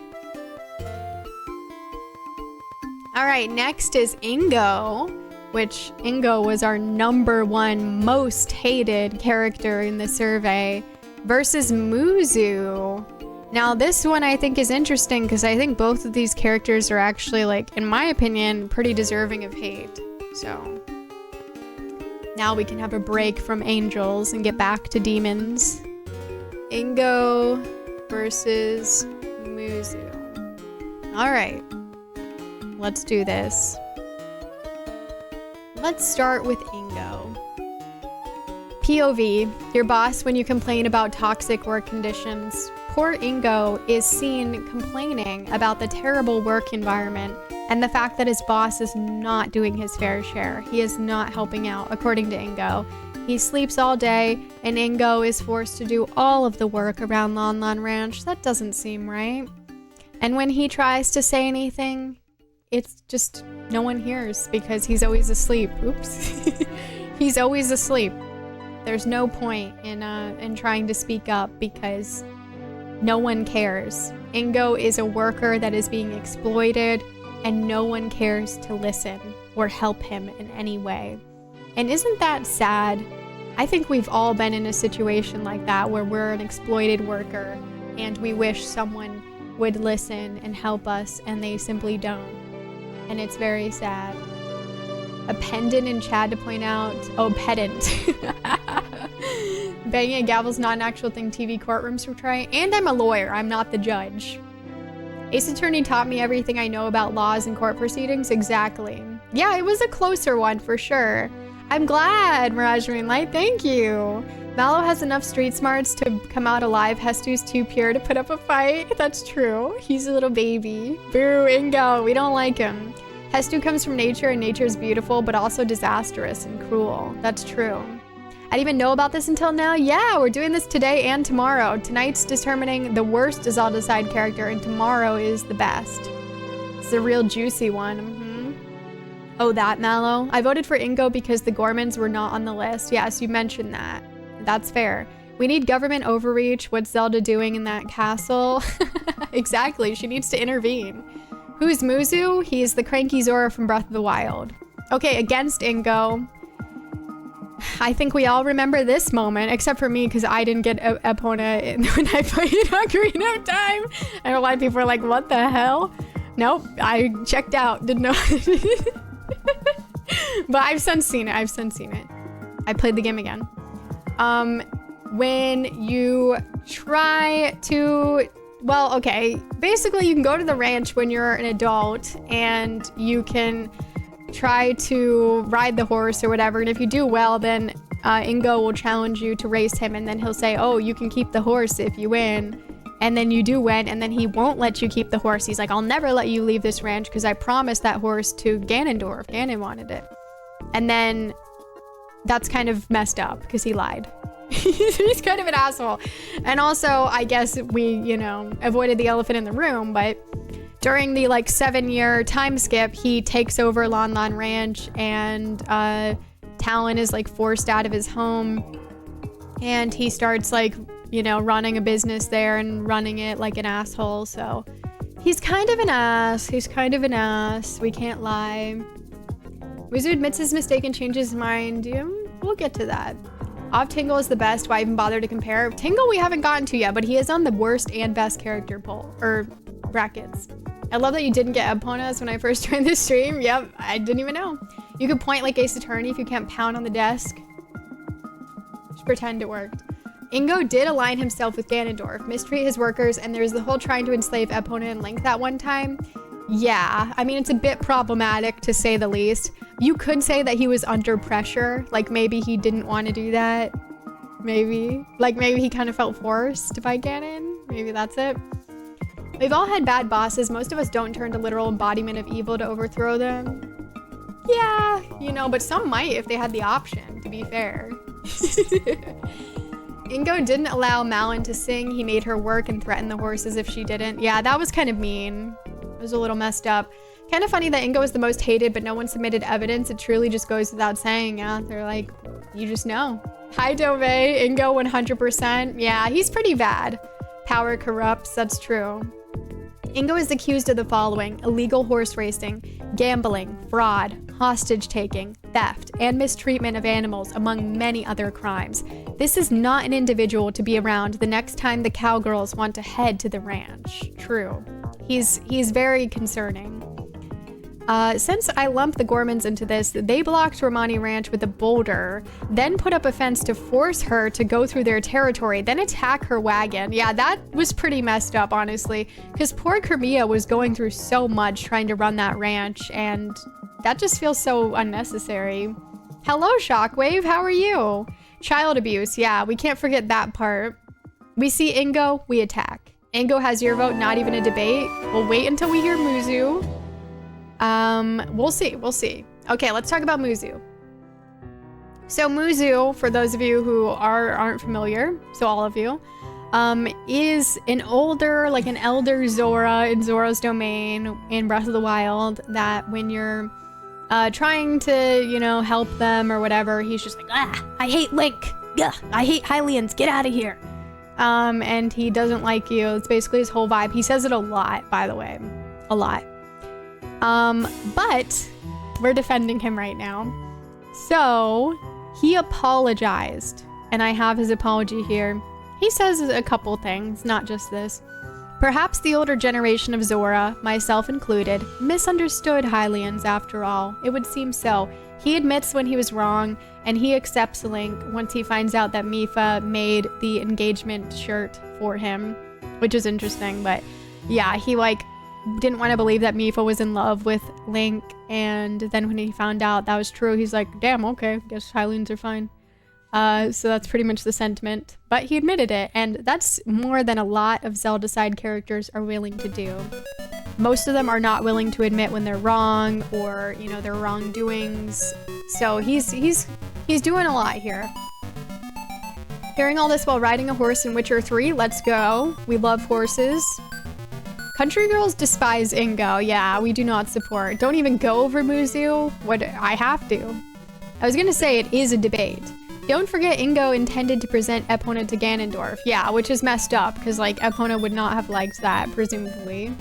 All right, next is Ingo, which Ingo was our #1 most hated character in the survey, versus Muzu. Now, this one I think is interesting because I think both of these characters are actually, like, in my opinion, pretty deserving of hate. So now we can have a break from angels and get back to demons. Ingo versus Muzu. All right, let's do this. Let's start with Ingo. POV, your boss when you complain about toxic work conditions. Poor Ingo is seen complaining about the terrible work environment and the fact that his boss is not doing his fair share. He is not helping out, according to Ingo. He sleeps all day, and Ingo is forced to do all of the work around Lon Lon Ranch. That doesn't seem right. And when he tries to say anything, it's just no one hears because he's always asleep. Oops. He's always asleep. There's no point in trying to speak up because no one cares. Ingo is a worker that is being exploited, and no one cares to listen or help him in any way. And isn't that sad? I think we've all been in a situation like that where we're an exploited worker and we wish someone would listen and help us, and they simply don't. And it's very sad. A pendant in chat to point out, oh, pedant. Banging a gavel's not an actual thing TV courtrooms portray. And I'm a lawyer, I'm not the judge. Ace Attorney taught me everything I know about laws and court proceedings. Exactly. Yeah, it was a closer one for sure. I'm glad, Mirage Moonlight, thank you. Mallow has enough street smarts to come out alive. Hestu's too pure to put up a fight. That's true. He's a little baby. Boo, Ingo, we don't like him. Hestu comes from nature, and nature is beautiful, but also disastrous and cruel. That's true. I didn't even know about this until now. Yeah, we're doing this today and tomorrow. Tonight's determining the worst Zelda side character, and tomorrow is the best. It's a real juicy one. Oh, that Mallow? I voted for Ingo because the Gormans were not on the list. Yes, you mentioned that. That's fair. We need government overreach. What's Zelda doing in that castle? Exactly, she needs to intervene. Who's Muzu? He's the cranky Zora from Breath of the Wild. Okay, against Ingo. I think we all remember this moment, except for me, because I didn't get Epona when I played Ocarina of Time. And a lot of people were like, what the hell? Nope, I checked out, didn't know. But I've since seen it, I played the game again. When you try to, well, okay, basically you can go to the ranch when you're an adult and you can try to ride the horse or whatever, and if you do well, then Ingo will challenge you to race him, and then he'll say, oh, you can keep the horse if you win, and then you do win, and then he won't let you keep the horse. He's like, I'll never let you leave this ranch because I promised that horse to Ganondorf. Ganon wanted it. And then that's kind of messed up because he lied. He's kind of an asshole. And also, I guess we, you know, avoided the elephant in the room, but during the like 7-year time skip, he takes over Lon Lon Ranch, and Talon is like forced out of his home, and he starts like, you know, running a business there and running it like an asshole. So he's kind of an ass. We can't lie. Wizard admits his mistake and changes his mind. We'll get to that. Off Tingle is the best. Why even bother to compare? Tingle we haven't gotten to yet, but he is on the worst and best character poll, or brackets. I love that you didn't get Eponas when I first joined the stream. Yep, I didn't even know. You could point like Ace Attorney if you can't pound on the desk. Just pretend it worked. Ingo did align himself with Ganondorf, mistreat his workers, and there's the whole trying to enslave Epona and Link that one time. Yeah, I mean, it's a bit problematic to say the least. You could say that he was under pressure. Like maybe he didn't want to do that. Maybe. Like maybe he kind of felt forced by Ganon. Maybe that's it. We've all had bad bosses. Most of us don't turn to literal embodiment of evil to overthrow them. Yeah, you know, but some might if they had the option, to be fair. Ingo didn't allow Malin to sing. He made her work and threatened the horses if she didn't. Yeah, that was kind of mean. It was a little messed up. Kind of funny that Ingo is the most hated, but no one submitted evidence. It truly just goes without saying. Yeah, they're like, you just know. Hi, Dove. Ingo 100%. Yeah, he's pretty bad. Power corrupts. That's true. Ingo is accused of the following: illegal horse racing, gambling, fraud, hostage-taking, theft, and mistreatment of animals, among many other crimes. This is not an individual to be around the next time the cowgirls want to head to the ranch. True. He's very concerning. Since I lumped the Gormans into this, they blocked Romani Ranch with a boulder, then put up a fence to force her to go through their territory, then attack her wagon. Yeah, that was pretty messed up, honestly, because poor Kermia was going through so much trying to run that ranch, and that just feels so unnecessary. Hello, Shockwave, how are you? Child abuse, yeah, we can't forget that part. We see Ingo, we attack. Ingo has your vote, not even a debate. We'll wait until we hear Muzu. We'll see. Okay, let's talk about Muzu. So Muzu, for those of you who aren't familiar, so all of you, is an elder Zora in Zora's domain in Breath of the Wild, that when you're trying to, you know, help them or whatever, he's just like, I hate Link. Ugh, I hate Hylians. Get out of here. And he doesn't like you. It's basically his whole vibe. He says it a lot, by the way. A lot. But we're defending him right now. So he apologized, and I have his apology here. He says a couple things, not just this. Perhaps the older generation of Zora, myself included, misunderstood Hylians after all. It would seem so. He admits when he was wrong, and he accepts Link once he finds out that Mipha made the engagement shirt for him, which is interesting, but yeah, he didn't want to believe that Mipha was in love with Link, and then when he found out that was true, he's like, damn, okay, guess Hylians are fine. So that's pretty much the sentiment, but he admitted it, and that's more than a lot of Zelda side characters are willing to do. Most of them are not willing to admit when they're wrong, or, you know, their wrongdoings. So he's doing a lot here. Hearing all this while riding a horse in Witcher 3, let's go. We love horses. Country girls despise Ingo. Yeah, we do not support. Don't even go over Muzu. What? I have to. I was gonna say it is a debate. Don't forget Ingo intended to present Epona to Ganondorf. Yeah, which is messed up, because like Epona would not have liked that, presumably.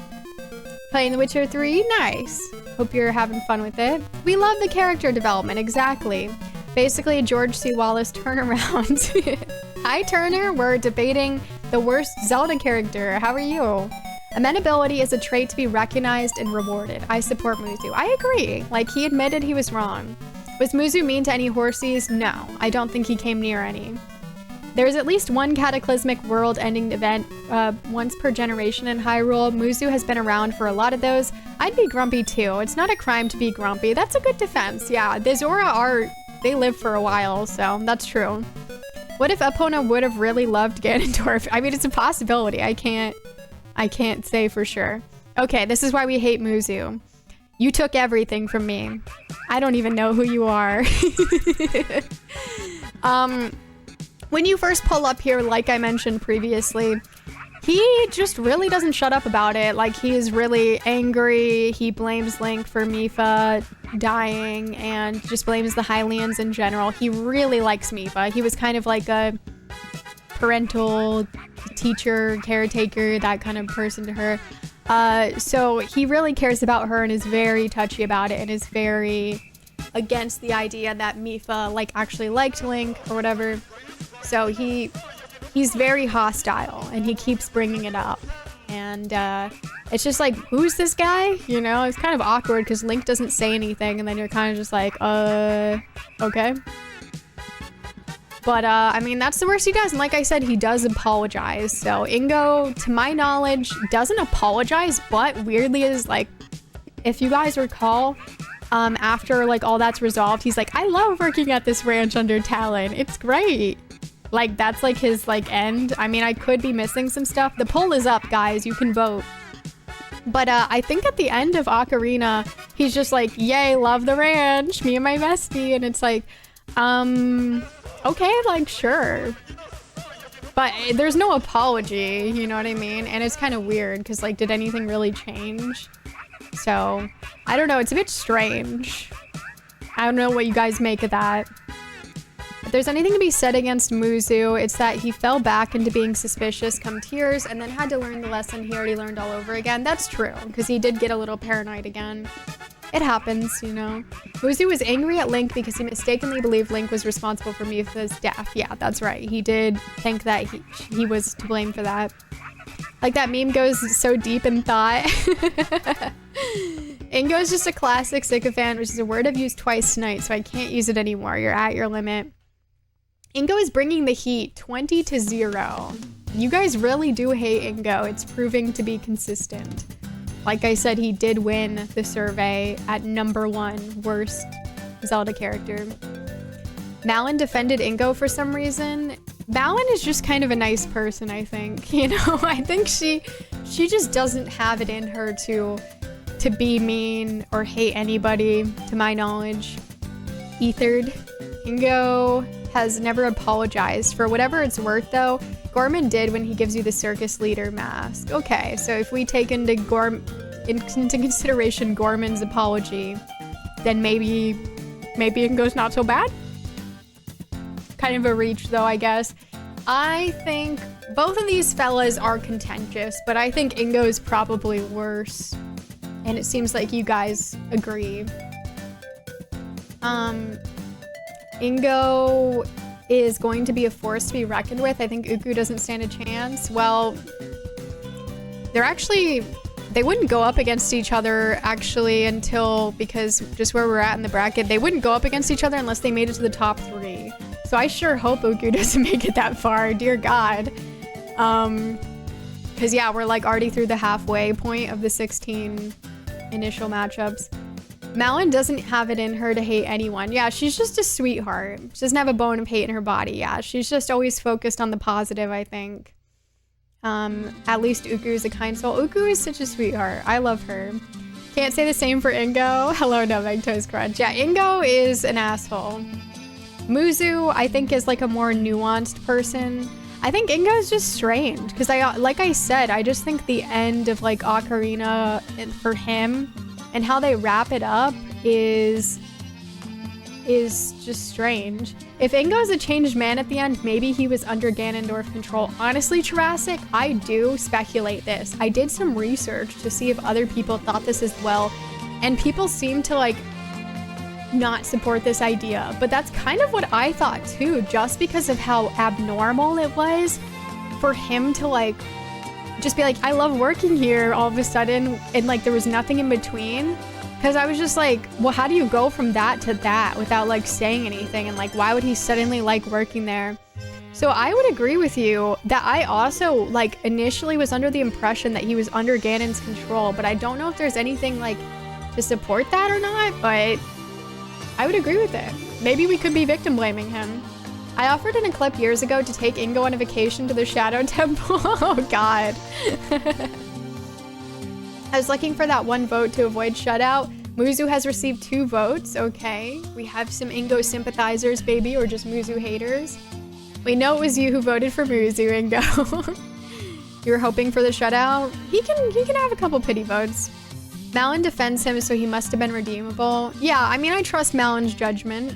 Playing The Witcher 3? Nice. Hope you're having fun with it. We love the character development, exactly. Basically, a George C. Wallace turnaround. Hi, Turner. We're debating the worst Zelda character. How are you? Amenability is a trait to be recognized and rewarded. I support Muzu. I agree. Like, he admitted he was wrong. Was Muzu mean to any horsies? No, I don't think he came near any. There's at least one cataclysmic world-ending event once per generation in Hyrule. Muzu has been around for a lot of those. I'd be grumpy too. It's not a crime to be grumpy. That's a good defense. Yeah, the Zora they live for a while, so that's true. What if Epona would have really loved Ganondorf? I mean, it's a possibility. I can't say for sure. Okay, this is why we hate Muzu. You took everything from me. I don't even know who you are. When you first pull up here, like I mentioned previously, he just really doesn't shut up about it. Like, he is really angry. He blames Link for Mipha dying and just blames the Hylians in general. He really likes Mipha. He was kind of like a parental teacher, caretaker, that kind of person to her. So he really cares about her and is very touchy about it and is very against the idea that Mipha like actually liked Link or whatever. So he's very hostile and he keeps bringing it up. And it's just like, who's this guy? You know, it's kind of awkward because Link doesn't say anything and then you're kind of just like, okay. But I mean, that's the worst he does. And like I said, he does apologize. So Ingo, to my knowledge, doesn't apologize, but weirdly is like, if you guys recall, after like all that's resolved, he's like, I love working at this ranch under Talon. It's great. Like, that's like his like end. I mean, I could be missing some stuff. The poll is up, guys. You can vote. But I think at the end of Ocarina, he's just like, yay, love the ranch, me and my bestie. And it's like, okay, like, sure. But there's no apology, you know what I mean? And it's kind of weird because, like, did anything really change? So, I don't know. It's a bit strange. I don't know what you guys make of that. If there's anything to be said against Muzu, it's that he fell back into being suspicious come tears and then had to learn the lesson he already learned all over again. That's true, because he did get a little paranoid again. It happens, you know. Muzu was angry at Link because he mistakenly believed Link was responsible for Mipha's death. Yeah, that's right. He did think that he was to blame for that. Like, that meme goes so deep in thought. Ingo is just a classic sycophant, which is a word I've used twice tonight, so I can't use it anymore. You're at your limit. Ingo is bringing the heat 20-0. You guys really do hate Ingo. It's proving to be consistent. Like I said, he did win the survey at #1 worst Zelda character. Malin defended Ingo for some reason. Malin is just kind of a nice person, I think. You know, I think she just doesn't have it in her to be mean or hate anybody, to my knowledge. Ethered. Ingo has never apologized. For whatever it's worth, though, Gorman did when he gives you the circus leader mask. Okay, so if we take into consideration Gorman's apology, then maybe Ingo's not so bad? Kind of a reach, though, I guess. I think both of these fellas are contentious, but I think Ingo's probably worse. And it seems like you guys agree. Ingo is going to be a force to be reckoned with. I think Uku doesn't stand a chance. Well, they wouldn't go up against each other actually until, because just where we're at in the bracket, they wouldn't go up against each other unless they made it to the top 3. So I sure hope Uku doesn't make it that far, dear God. Cause yeah, we're like already through the halfway point of the 16 initial matchups. Malin doesn't have it in her to hate anyone. Yeah, she's just a sweetheart. She doesn't have a bone of hate in her body. Yeah, she's just always focused on the positive, I think. At least Uku is a kind soul. Uku is such a sweetheart. I love her. Can't say the same for Ingo. Hello, no Meg Toast Crunch. Yeah, Ingo is an asshole. Muzu, I think, is like a more nuanced person. I think Ingo is just strange because like I said, I just think the end of like Ocarina for him and how they wrap it up is is just strange. If Ingo's a changed man at the end, maybe he was under Ganondorf control. Honestly, Jurassic, I do speculate this. I did some research to see if other people thought this as well, and people seem to like not support this idea, but that's kind of what I thought too, just because of how abnormal it was for him to like just be like, I love working here all of a sudden, and like there was nothing in between. Because I was just like, well, how do you go from that to that without like saying anything? And like, why would he suddenly like working there? So I would agree with you that I also like initially was under the impression that he was under Ganon's control, but I don't know if there's anything like to support that or not, but I would agree with it. Maybe we could be victim blaming him. I offered in a clip years ago to take Ingo on a vacation to the Shadow Temple. Oh God. I was looking for that one vote to avoid shutout. Muzu has received 2 votes. Okay. We have some Ingo sympathizers, baby, or just Muzu haters. We know it was you who voted for Muzu, Ingo. You were hoping for the shutout? He can have a couple pity votes. Malin defends him, so he must have been redeemable. Yeah, I mean, I trust Malin's judgment.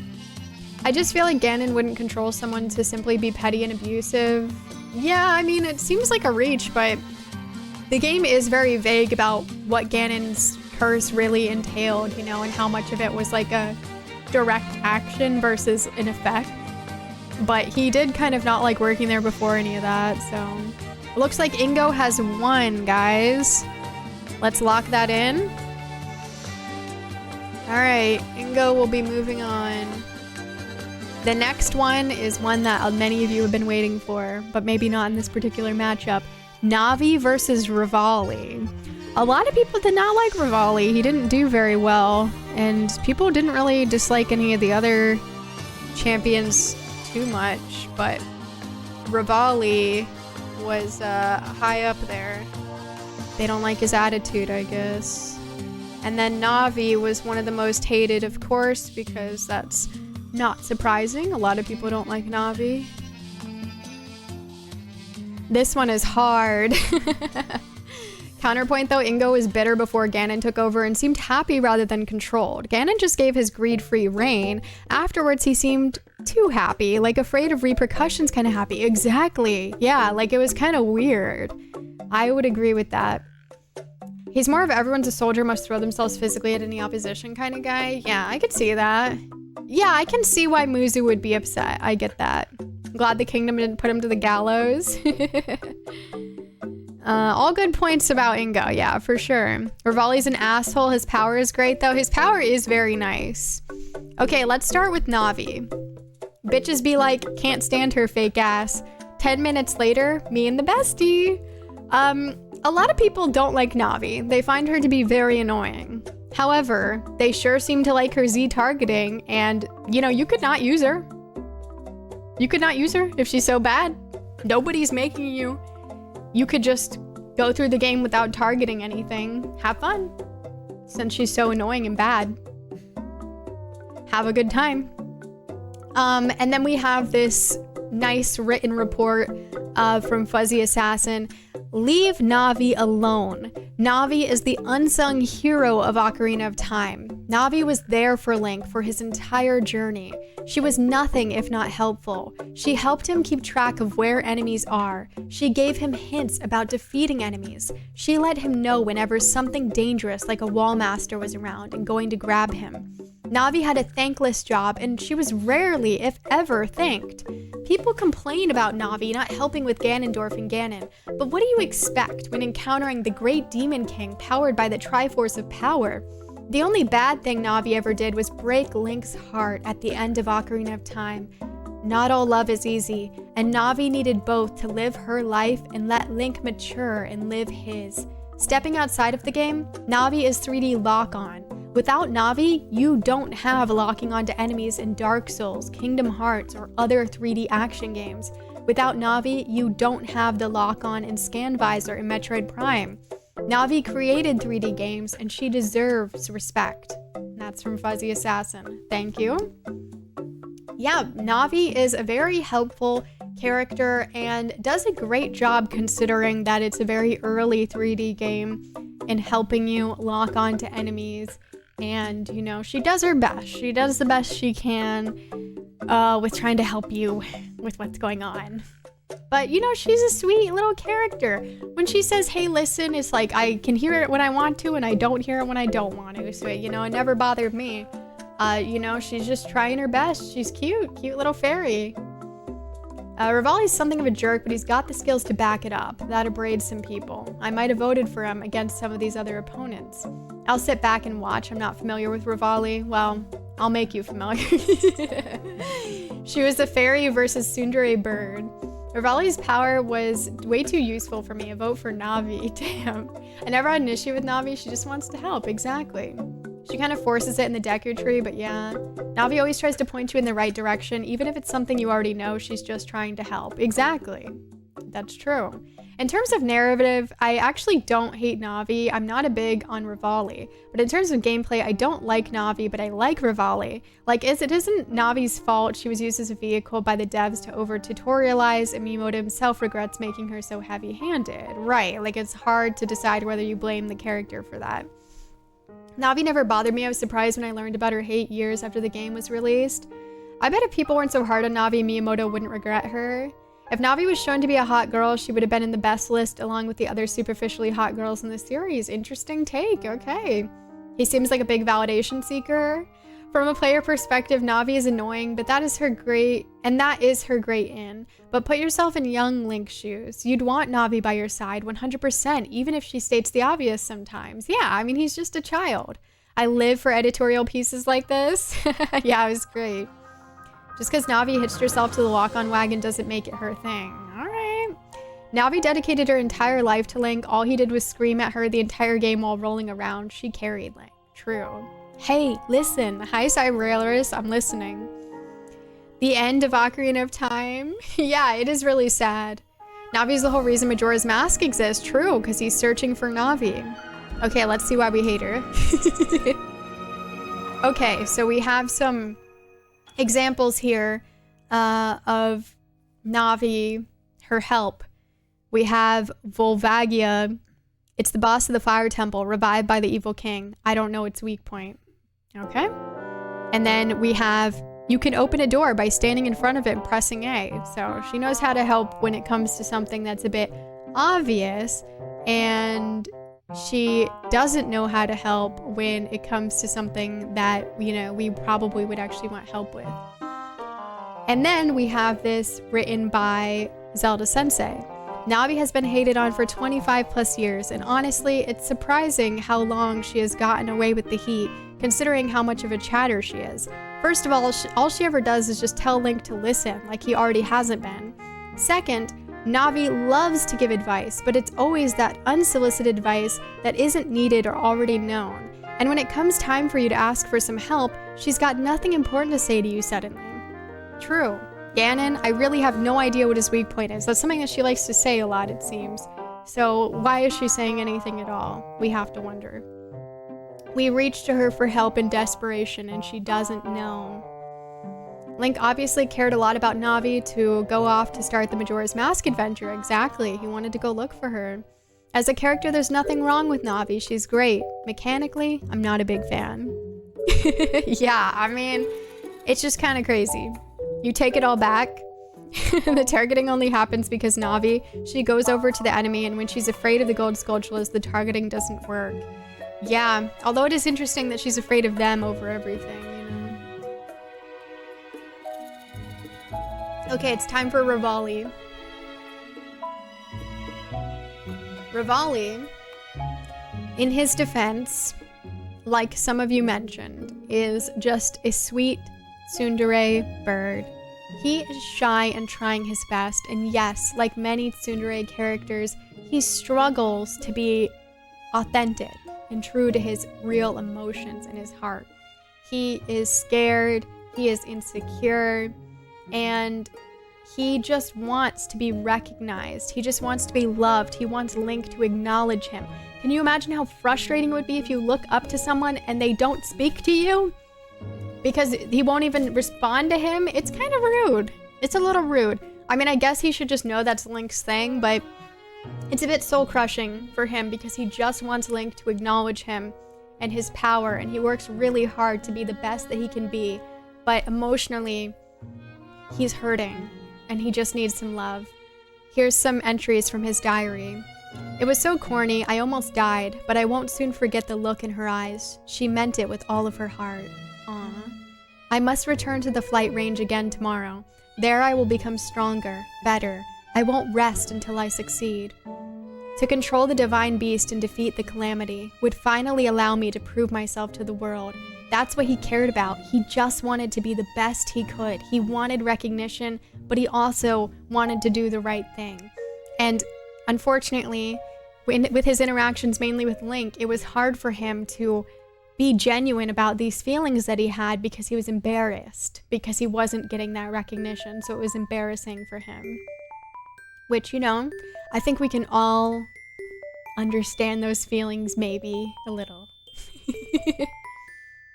I just feel like Ganon wouldn't control someone to simply be petty and abusive. Yeah, I mean, it seems like a reach, but the game is very vague about what Ganon's curse really entailed, you know, and how much of it was like a direct action versus an effect. But he did kind of not like working there before any of that, so. It looks like Ingo has won, guys. Let's lock that in. All right, Ingo will be moving on. The next one is one that many of you have been waiting for, but maybe not in this particular matchup. Navi versus Rivali. A lot of people did not like Rivali. He didn't do very well, and people didn't really dislike any of the other champions too much, but Rivali was high up there. They don't like his attitude, I guess. And then Navi was one of the most hated, of course, because that's not surprising. A lot of people don't like Navi. This one is hard. Counterpoint though, Ingo was bitter before Ganon took over and seemed happy rather than controlled. Ganon just gave his greed-free reign. Afterwards, he seemed too happy, like afraid of repercussions kind of happy. Exactly. Yeah, like it was kind of weird. I would agree with that. He's more of everyone's a soldier must throw themselves physically at any opposition kind of guy. Yeah, I could see that. Yeah, I can see why Muzu would be upset. I get that. I'm glad the kingdom didn't put him to the gallows. All good points about Ingo, yeah, for sure. Rivali's an asshole. His power is great, though. His power is very nice. Okay, let's start with Navi. Bitches be like, can't stand her fake ass. 10 minutes later, me and the bestie. A lot of people don't like Navi. They find her to be very annoying. However, they sure seem to like her Z targeting, and, you know, you could not use her. You could not use her if she's so bad. Nobody's making you. You could just go through the game without targeting anything. Have fun. Since she's so annoying and bad. Have a good time. And then we have this nice written report from Fuzzy Assassin. Leave Navi alone. Navi is the unsung hero of Ocarina of Time. Navi was there for Link for his entire journey. She was nothing if not helpful. She helped him keep track of where enemies are. She gave him hints about defeating enemies. She let him know whenever something dangerous like a wall master was around and going to grab him. Navi had a thankless job, and she was rarely, if ever, thanked. People complain about Navi not helping with Ganondorf and Ganon, but what do you expect when encountering the great Demon King powered by the Triforce of Power? The only bad thing Navi ever did was break Link's heart at the end of Ocarina of Time. Not all love is easy, and Navi needed both to live her life and let Link mature and live his. Stepping outside of the game, Navi is 3D lock-on. Without Navi, you don't have locking onto enemies in Dark Souls, Kingdom Hearts, or other 3D action games. Without Navi, you don't have the lock-on and scan visor in Metroid Prime. Navi created 3D games, and she deserves respect. That's from Fuzzy Assassin. Thank you. Yeah, Navi is a very helpful character and does a great job considering that it's a very early 3D game in helping you lock onto enemies and, you know, she does her best. She does the best she can with trying to help you with what's going on. But, you know, she's a sweet little character. When she says, hey, listen, it's like I can hear it when I want to and I don't hear it when I don't want to. So, you know, it never bothered me. You know, she's just trying her best. She's cute little fairy. Rivali's something of a jerk, but he's got the skills to back it up. That abrades some people. I might have voted for him against some of these other opponents. I'll sit back and watch. I'm not familiar with Rivali. Well, I'll make you familiar. She was a fairy versus tsundere bird. Rivali's power was way too useful for me. A vote for Navi. Damn. I never had an issue with Navi. She just wants to help. Exactly. She kind of forces it in the Deku tree, but yeah. Navi always tries to point you in the right direction. Even if it's something you already know, she's just trying to help. Exactly. That's true. In terms of narrative, I actually don't hate Navi. I'm not a big on Rivali. But in terms of gameplay, I don't like Navi, but I like Rivali. Like, it isn't Navi's fault she was used as a vehicle by the devs to over-tutorialize, and Miyamoto himself regrets making her so heavy-handed. Right, like, it's hard to decide whether you blame the character for that. Navi never bothered me. I was surprised when I learned about her hate years after the game was released. I bet if people weren't so hard on Navi, Miyamoto wouldn't regret her. If Navi was shown to be a hot girl, she would have been in the best list along with the other superficially hot girls in the series. Interesting take, okay. He seems like a big validation seeker. From a player perspective, Navi is annoying, but that is her great in. But put yourself in young Link's shoes. You'd want Navi by your side 100%, even if she states the obvious sometimes. Yeah, I mean, he's just a child. I live for editorial pieces like this. Yeah, it was great. Just because Navi hitched herself to the walk-on wagon doesn't make it her thing. All right. Navi dedicated her entire life to Link. All he did was scream at her the entire game while rolling around. She carried Link. True. Hey, listen. Hi, Cyberailers. I'm listening. The end of Ocarina of Time. Yeah, it is really sad. Navi's the whole reason Majora's Mask exists. True, because he's searching for Navi. Okay, let's see why we hate her. Okay, so we have some examples here of Navi, her help. We have Volvagia. It's the boss of the Fire Temple, revived by the evil king. I don't know its weak point. Okay. And then we have, you can open a door by standing in front of it and pressing A. So she knows how to help when it comes to something that's a bit obvious. And she doesn't know how to help when it comes to something that, you know, we probably would actually want help with. And then we have this written by Zelda Sensei. Navi has been hated on for 25 plus years, and honestly, it's surprising how long she has gotten away with the heat, considering how much of a chatter she is. First of all she ever does is just tell Link to listen, like he already hasn't been. Second, Navi loves to give advice, but it's always that unsolicited advice that isn't needed or already known. And when it comes time for you to ask for some help, she's got nothing important to say to you suddenly. True. Ganon, I really have no idea what his weak point is. That's something that she likes to say a lot, it seems. So why is she saying anything at all? We have to wonder. We reach to her for help in desperation, and she doesn't know. Link obviously cared a lot about Navi to go off to start the Majora's Mask adventure. Exactly, he wanted to go look for her. As a character, there's nothing wrong with Navi. She's great. Mechanically, I'm not a big fan. Yeah, I mean, it's just kind of crazy. You take it all back. The targeting only happens because Navi, she goes over to the enemy, and when she's afraid of the gold Skulltulas, the targeting doesn't work. Yeah, although it is interesting that she's afraid of them over everything, you know. Okay, it's time for Rivali. Rivali, in his defense, like some of you mentioned, is just a sweet tsundere bird. He is shy and trying his best, and yes, like many tsundere characters, he struggles to be authentic and true to his real emotions and his heart. He is scared, he is insecure, and he just wants to be recognized. He just wants to be loved. He wants Link to acknowledge him. Can you imagine how frustrating it would be if you look up to someone and they don't speak to you? Because he won't even respond to him? It's kind of rude. It's a little rude. I mean, I guess he should just know that's Link's thing, but it's a bit soul-crushing for him because he just wants Link to acknowledge him and his power, and he works really hard to be the best that he can be, but emotionally, he's hurting, and he just needs some love. Here's some entries from his diary. It was so corny, I almost died, but I won't soon forget the look in her eyes. She meant it with all of her heart. Aww. I must return to the flight range again tomorrow. There I will become stronger, better. I won't rest until I succeed. To control the divine beast and defeat the calamity would finally allow me to prove myself to the world. That's what he cared about. He just wanted to be the best he could. He wanted recognition, but he also wanted to do the right thing. And unfortunately, with his interactions mainly with Link, it was hard for him to be genuine about these feelings that he had because he was embarrassed, because he wasn't getting that recognition, so it was embarrassing for him. Which, you know, I think we can all understand those feelings maybe a little.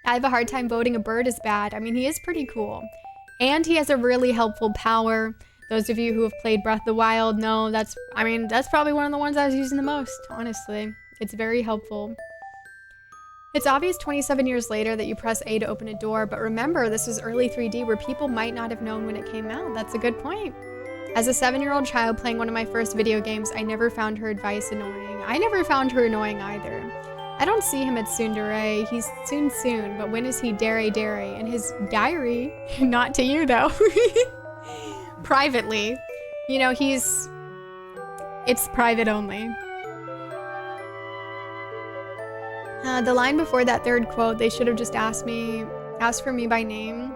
I have a hard time voting a bird as bad. I mean, he is pretty cool. And he has a really helpful power. Those of you who have played Breath of the Wild know that's probably one of the ones I was using the most, honestly. It's very helpful. It's obvious 27 years later that you press A to open a door, but remember, this was early 3D where people might not have known when it came out. That's a good point. As a 7-year-old child playing one of my first video games, I never found her advice annoying. I never found her annoying either. I don't see him at tsundere. He's soon, but when is he dere? In his diary, not to you though. Privately. You know, it's private only. The line before that third quote, they should have just asked for me by name.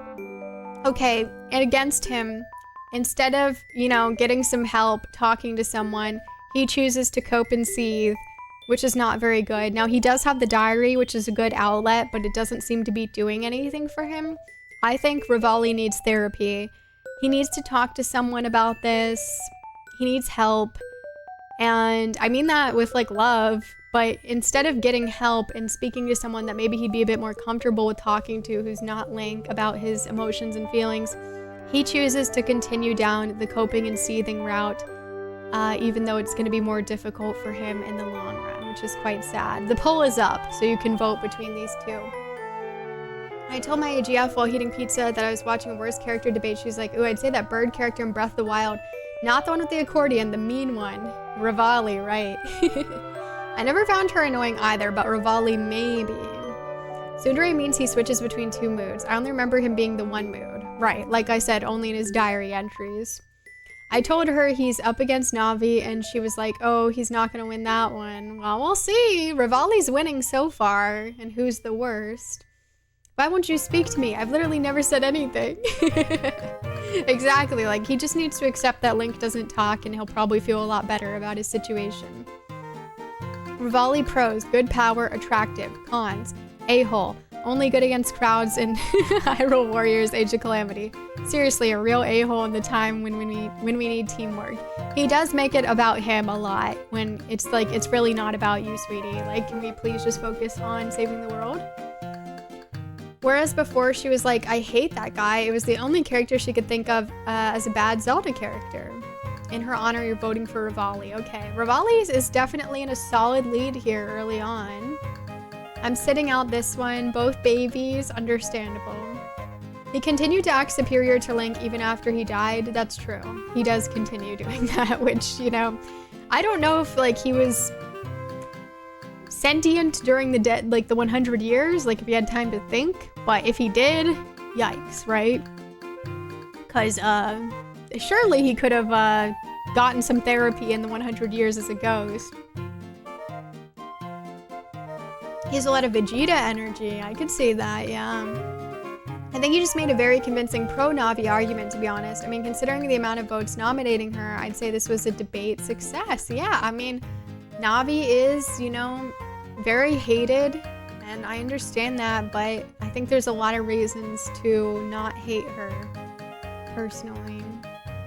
Okay, and against him, instead of, you know, getting some help, talking to someone, he chooses to cope and seethe, which is not very good. Now, he does have the diary, which is a good outlet, but it doesn't seem to be doing anything for him. I think Rivali needs therapy. He needs to talk to someone about this. He needs help. And I mean that with, like, love, but instead of getting help and speaking to someone that maybe he'd be a bit more comfortable with talking to, who's not Link, about his emotions and feelings, he chooses to continue down the coping and seething route, even though it's going to be more difficult for him in the long run, which is quite sad. The poll is up, so you can vote between these two. I told my AGF while eating pizza that I was watching a worst character debate. She was like, ooh, I'd say that bird character in Breath of the Wild. Not the one with the accordion, the mean one. Rivali, right. I never found her annoying either, but Rivali maybe. Tsundere means he switches between two moods. I only remember him being the one mood. Right, like I said, only in his diary entries. I told her he's up against Navi, and she was like, oh, he's not gonna win that one. Well, we'll see. Rivali's winning so far, and who's the worst? Why won't you speak to me? I've literally never said anything. Exactly, like, he just needs to accept that Link doesn't talk, and he'll probably feel a lot better about his situation. Rivali pros, good power, attractive. Cons, a-hole, only good against crowds and Hyrule Warriors Age of Calamity. Seriously, a real a-hole in the time when we need teamwork. He does make it about him a lot when it's like, it's really not about you, sweetie. Like, can we please just focus on saving the world? Whereas before she was like, I hate that guy, it was the only character she could think of as a bad Zelda character. In her honor, you're voting for Rivali. Okay, Rivali is definitely in a solid lead here early on. I'm sitting out this one, both babies, understandable. He continued to act superior to Link even after he died. That's true. He does continue doing that, which, you know, I don't know if, like, he was sentient during the 100 years, like, if he had time to think, but if he did, yikes, right? Because, surely he could have, gotten some therapy in the 100 years as a ghost. He has a lot of Vegeta energy. I could see that, yeah. I think he just made a very convincing pro-Navi argument, to be honest. I mean, considering the amount of votes nominating her, I'd say this was a debate success. Yeah, I mean, Navi is, you know, very hated, and I understand that, but I think there's a lot of reasons to not hate her, personally.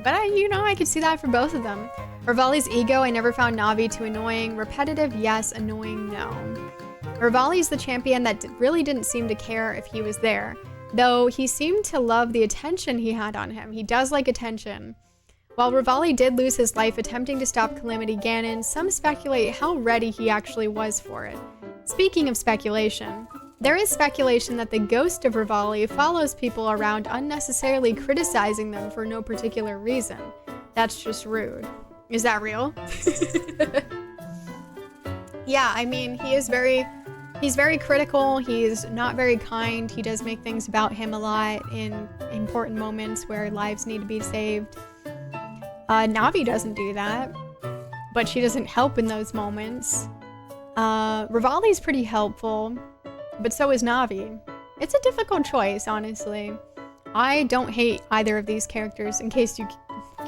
But I could see that for both of them. Rivali's ego, I never found Navi too annoying. Repetitive, yes. Annoying, no. Rivali's the champion that really didn't seem to care if he was there, though he seemed to love the attention he had on him. He does like attention. While Rivali did lose his life attempting to stop Calamity Ganon, some speculate how ready he actually was for it. Speaking of speculation, there is speculation that the ghost of Rivali follows people around unnecessarily criticizing them for no particular reason. That's just rude. Is that real? Yeah, I mean, he's very critical. He's not very kind. He does make things about him a lot in important moments where lives need to be saved. Navi doesn't do that, but she doesn't help in those moments. Rivali's pretty helpful, but so is Navi. It's a difficult choice, honestly. I don't hate either of these characters, in case you're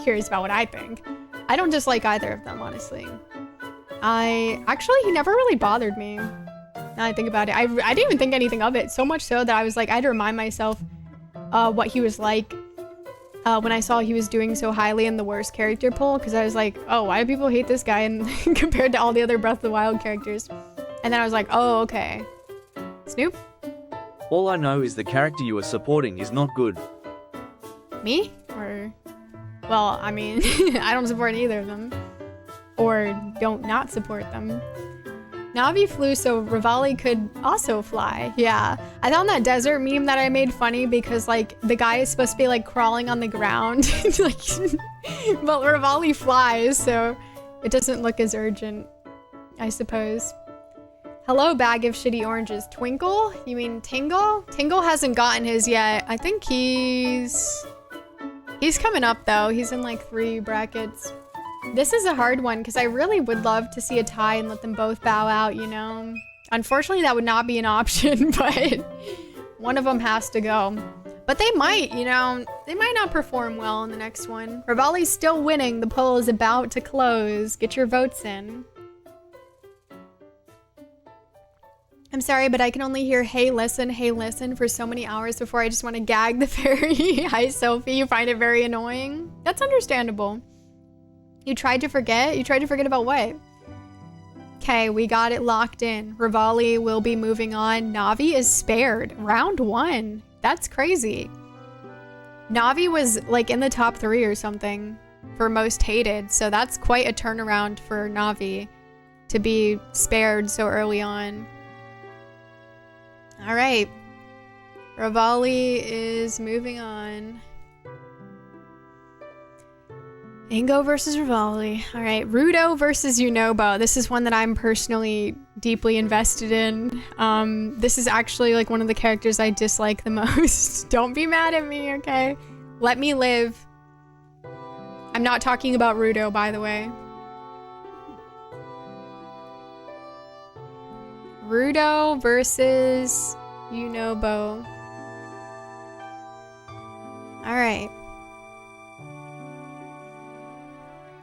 curious about what I think. I don't dislike either of them, honestly. Actually, he never really bothered me. Now I think about it. I didn't even think anything of it, so much so that I was like, I had to remind myself what he was like when I saw he was doing so highly in the worst character poll, because I was like, oh, why do people hate this guy and compared to all the other Breath of the Wild characters? And then I was like, oh, okay. Snoop?
All I know is the character you are supporting is not good.
Me? Or... Well, I mean, I don't support either of them. Or don't not support them. Navi flew so Rivali could also fly. Yeah. I found that desert meme that I made funny because, like, the guy is supposed to be, like, crawling on the ground. Like, but Rivali flies, so it doesn't look as urgent, I suppose. Hello, bag of shitty oranges. Twinkle? You mean Tingle? Tingle hasn't gotten his yet. I think he's coming up, though. He's in, like, 3 brackets. This is a hard one because I really would love to see a tie and let them both bow out, you know? Unfortunately, that would not be an option, but one of them has to go. But they might, you know, they might not perform well in the next one. Rivali's still winning. The poll is about to close. Get your votes in. I'm sorry, but I can only hear hey listen for so many hours before I just want to gag the fairy. Hi, Sophie. You find it very annoying? That's understandable. You tried to forget? You tried to forget about what? Okay, we got it locked in. Rivali will be moving on. Navi is spared. Round 1. That's crazy. Navi was like in the top 3 or something for most hated. So that's quite a turnaround for Navi to be spared so early on. All right. Rivali is moving on. Ingo versus Rivali. All right, Rudo versus Unobo. This is one that I'm personally deeply invested in. This is actually like one of the characters I dislike the most. Don't be mad at me, okay? Let me live. I'm not talking about Rudo, by the way. Rudo versus Unobo. All right.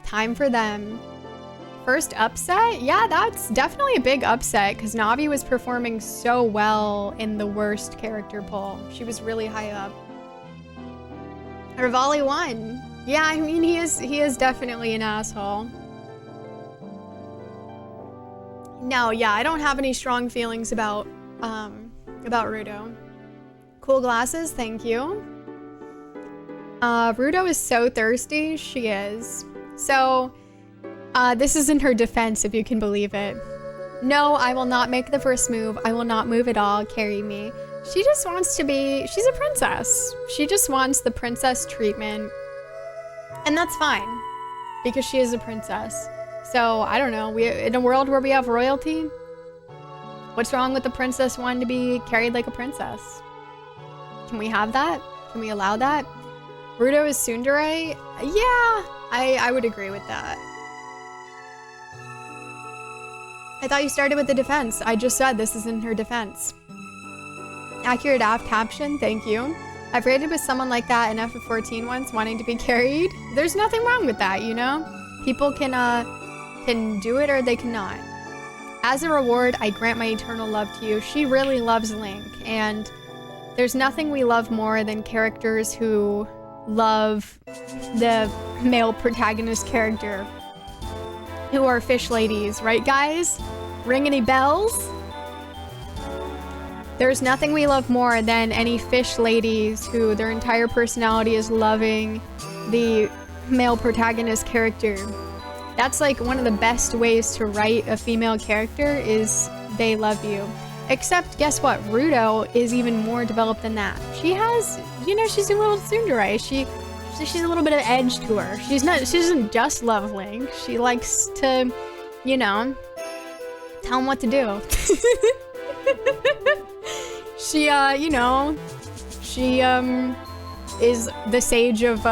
Time for them. First upset? Yeah, that's definitely a big upset because Navi was performing so well in the worst character poll. She was really high up. Rivali won. Yeah, I mean, he is definitely an asshole. No, yeah, I don't have any strong feelings about Rudo. Cool glasses, thank you. Rudo is so thirsty. She is. So, this is in her defense, if you can believe it. No, I will not make the first move. I will not move at all. Carry me. She just wants to be... She's a princess. She just wants the princess treatment. And that's fine. Because she is a princess. So, I don't know. In a world where we have royalty, what's wrong with the princess wanting to be carried like a princess? Can we have that? Can we allow that? Rudo is tsundere? Yeah, I would agree with that. I thought you started with the defense. I just said this is in her defense. Accurate app caption, thank you. I've raided with someone like that in FF14 once, wanting to be carried. There's nothing wrong with that, you know? People can do it or they cannot. As a reward, I grant my eternal love to you. She really loves Link, and there's nothing we love more than characters who love the male protagonist character, who are fish ladies, right guys? Ring any bells? There's nothing we love more than any fish ladies who their entire personality is loving the male protagonist character. That's like one of the best ways to write a female character, is they love you. Except, guess what? Ruto is even more developed than that. She has, you know, she's a little tsundere. She's a little bit of edge to her. She doesn't just love Link. She likes to, you know, tell him what to do. She, you know, she, is the sage of,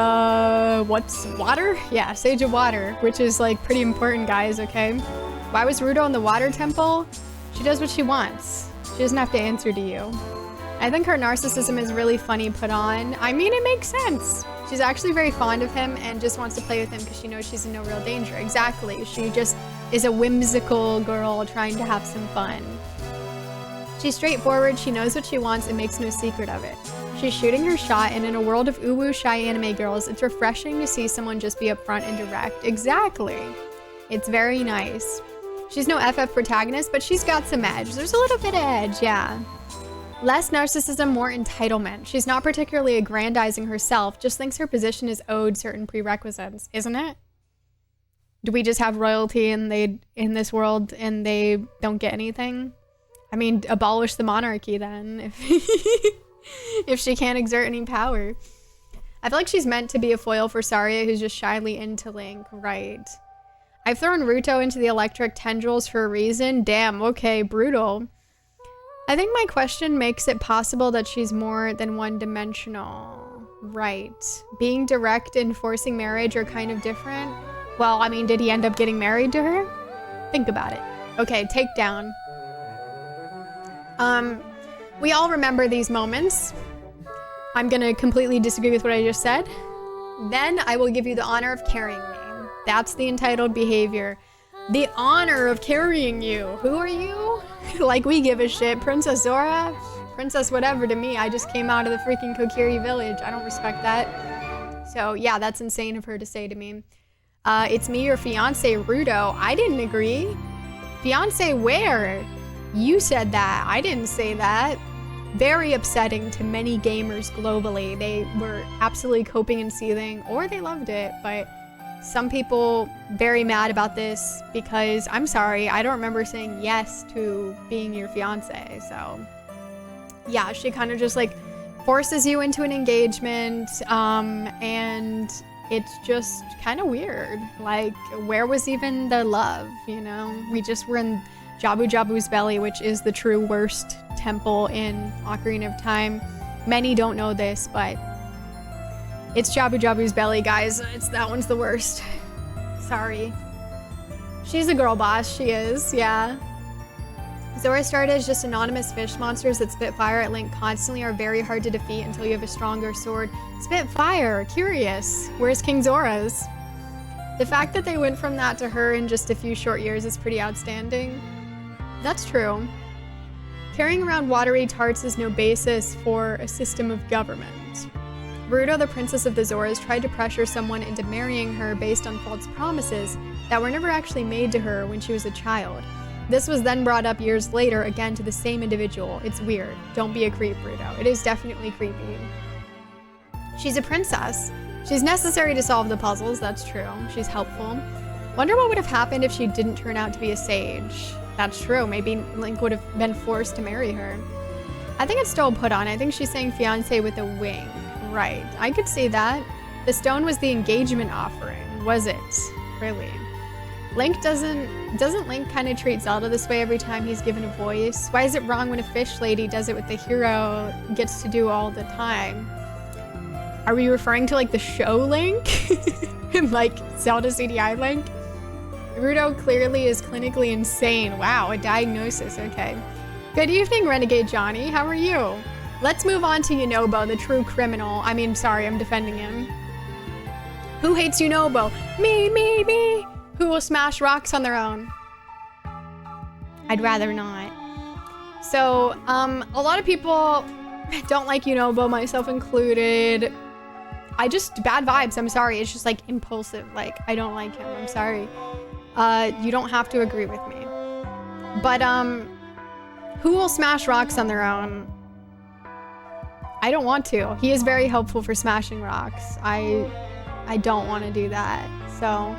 what's water? Yeah, sage of water, which is like pretty important, guys, okay? Why was Ruto in the water temple? She does what she wants. She doesn't have to answer to you. I think her narcissism is really funny put on. I mean, it makes sense. She's actually very fond of him and just wants to play with him because she knows she's in no real danger. Exactly. She just is a whimsical girl trying to have some fun. She's straightforward, she knows what she wants and makes no secret of it. She's shooting her shot, and in a world of uwu shy anime girls, it's refreshing to see someone just be upfront and direct. Exactly. It's very nice. She's no FF protagonist, but she's got some edge. There's a little bit of edge, yeah. Less narcissism, more entitlement. She's not particularly aggrandizing herself, just thinks her position is owed certain prerequisites, isn't it? Do we just have royalty in this world and they don't get anything? I mean, abolish the monarchy then, if she can't exert any power. I feel like she's meant to be a foil for Saria, who's just shyly into Link, right? I've thrown Ruto into the electric tendrils for a reason. Damn, okay, brutal. I think my question makes it possible that she's more than one-dimensional. Right. Being direct and forcing marriage are kind of different. Well, I mean, did he end up getting married to her? Think about it. Okay, takedown. We all remember these moments. I'm gonna completely disagree with what I just said. Then I will give you the honor of carrying me. That's the entitled behavior. The honor of carrying you. Who are you? Like we give a shit. Princess Zora? Princess whatever to me. I just came out of the freaking Kokiri village. I don't respect that. So yeah, that's insane of her to say to me. It's me, your fiance, Ruto. I didn't agree. Fiance where? You said that. I didn't say that. Very upsetting to many gamers globally. They were absolutely coping and seething, or they loved it, but some people very mad about this because, I'm sorry, I don't remember saying yes to being your fiance. So yeah, she kind of just like forces you into an engagement, and it's just kind of weird. Like, where was even the love, you know? We just were in Jabu Jabu's belly, which is the true worst temple in Ocarina of Time. Many don't know this, but it's Jabu Jabu's belly, guys. That one's the worst. Sorry. She's a girl boss, she is, yeah. Zora started as just anonymous fish monsters that spit fire at Link constantly, are very hard to defeat until you have a stronger sword. Spit fire, curious. Where's King Zora's? The fact that they went from that to her in just a few short years is pretty outstanding. That's true. Carrying around watery tarts is no basis for a system of government. Ruto, the princess of the Zoras, tried to pressure someone into marrying her based on false promises that were never actually made to her when she was a child. This was then brought up years later, again to the same individual. It's weird. Don't be a creep, Ruto. It is definitely creepy. She's a princess. She's necessary to solve the puzzles, that's true. She's helpful. Wonder what would have happened if she didn't turn out to be a sage. That's true. Maybe Link would have been forced to marry her. I think it's still put on. I think she's saying fiance with a wing. Right. I could see that. The stone was the engagement offering, was it? Really? Link doesn't Link kind of treat Zelda this way every time he's given a voice? Why is it wrong when a fish lady does it with the hero gets to do all the time? Are we referring to like the show Link? And like Zelda CDI Link? Ruto clearly is clinically insane. Wow, a diagnosis, okay. Good evening, Renegade Johnny. How are you? Let's move on to Yunobo, the true criminal. I mean, sorry, I'm defending him. Who hates Yunobo? Me. Who will smash rocks on their own? I'd rather not. So, a lot of people don't like Yunobo, myself included. Bad vibes, I'm sorry. It's just like impulsive. Like, I don't like him, I'm sorry. You don't have to agree with me. But, who will smash rocks on their own? I don't want to. He is very helpful for smashing rocks. I don't want to do that. So,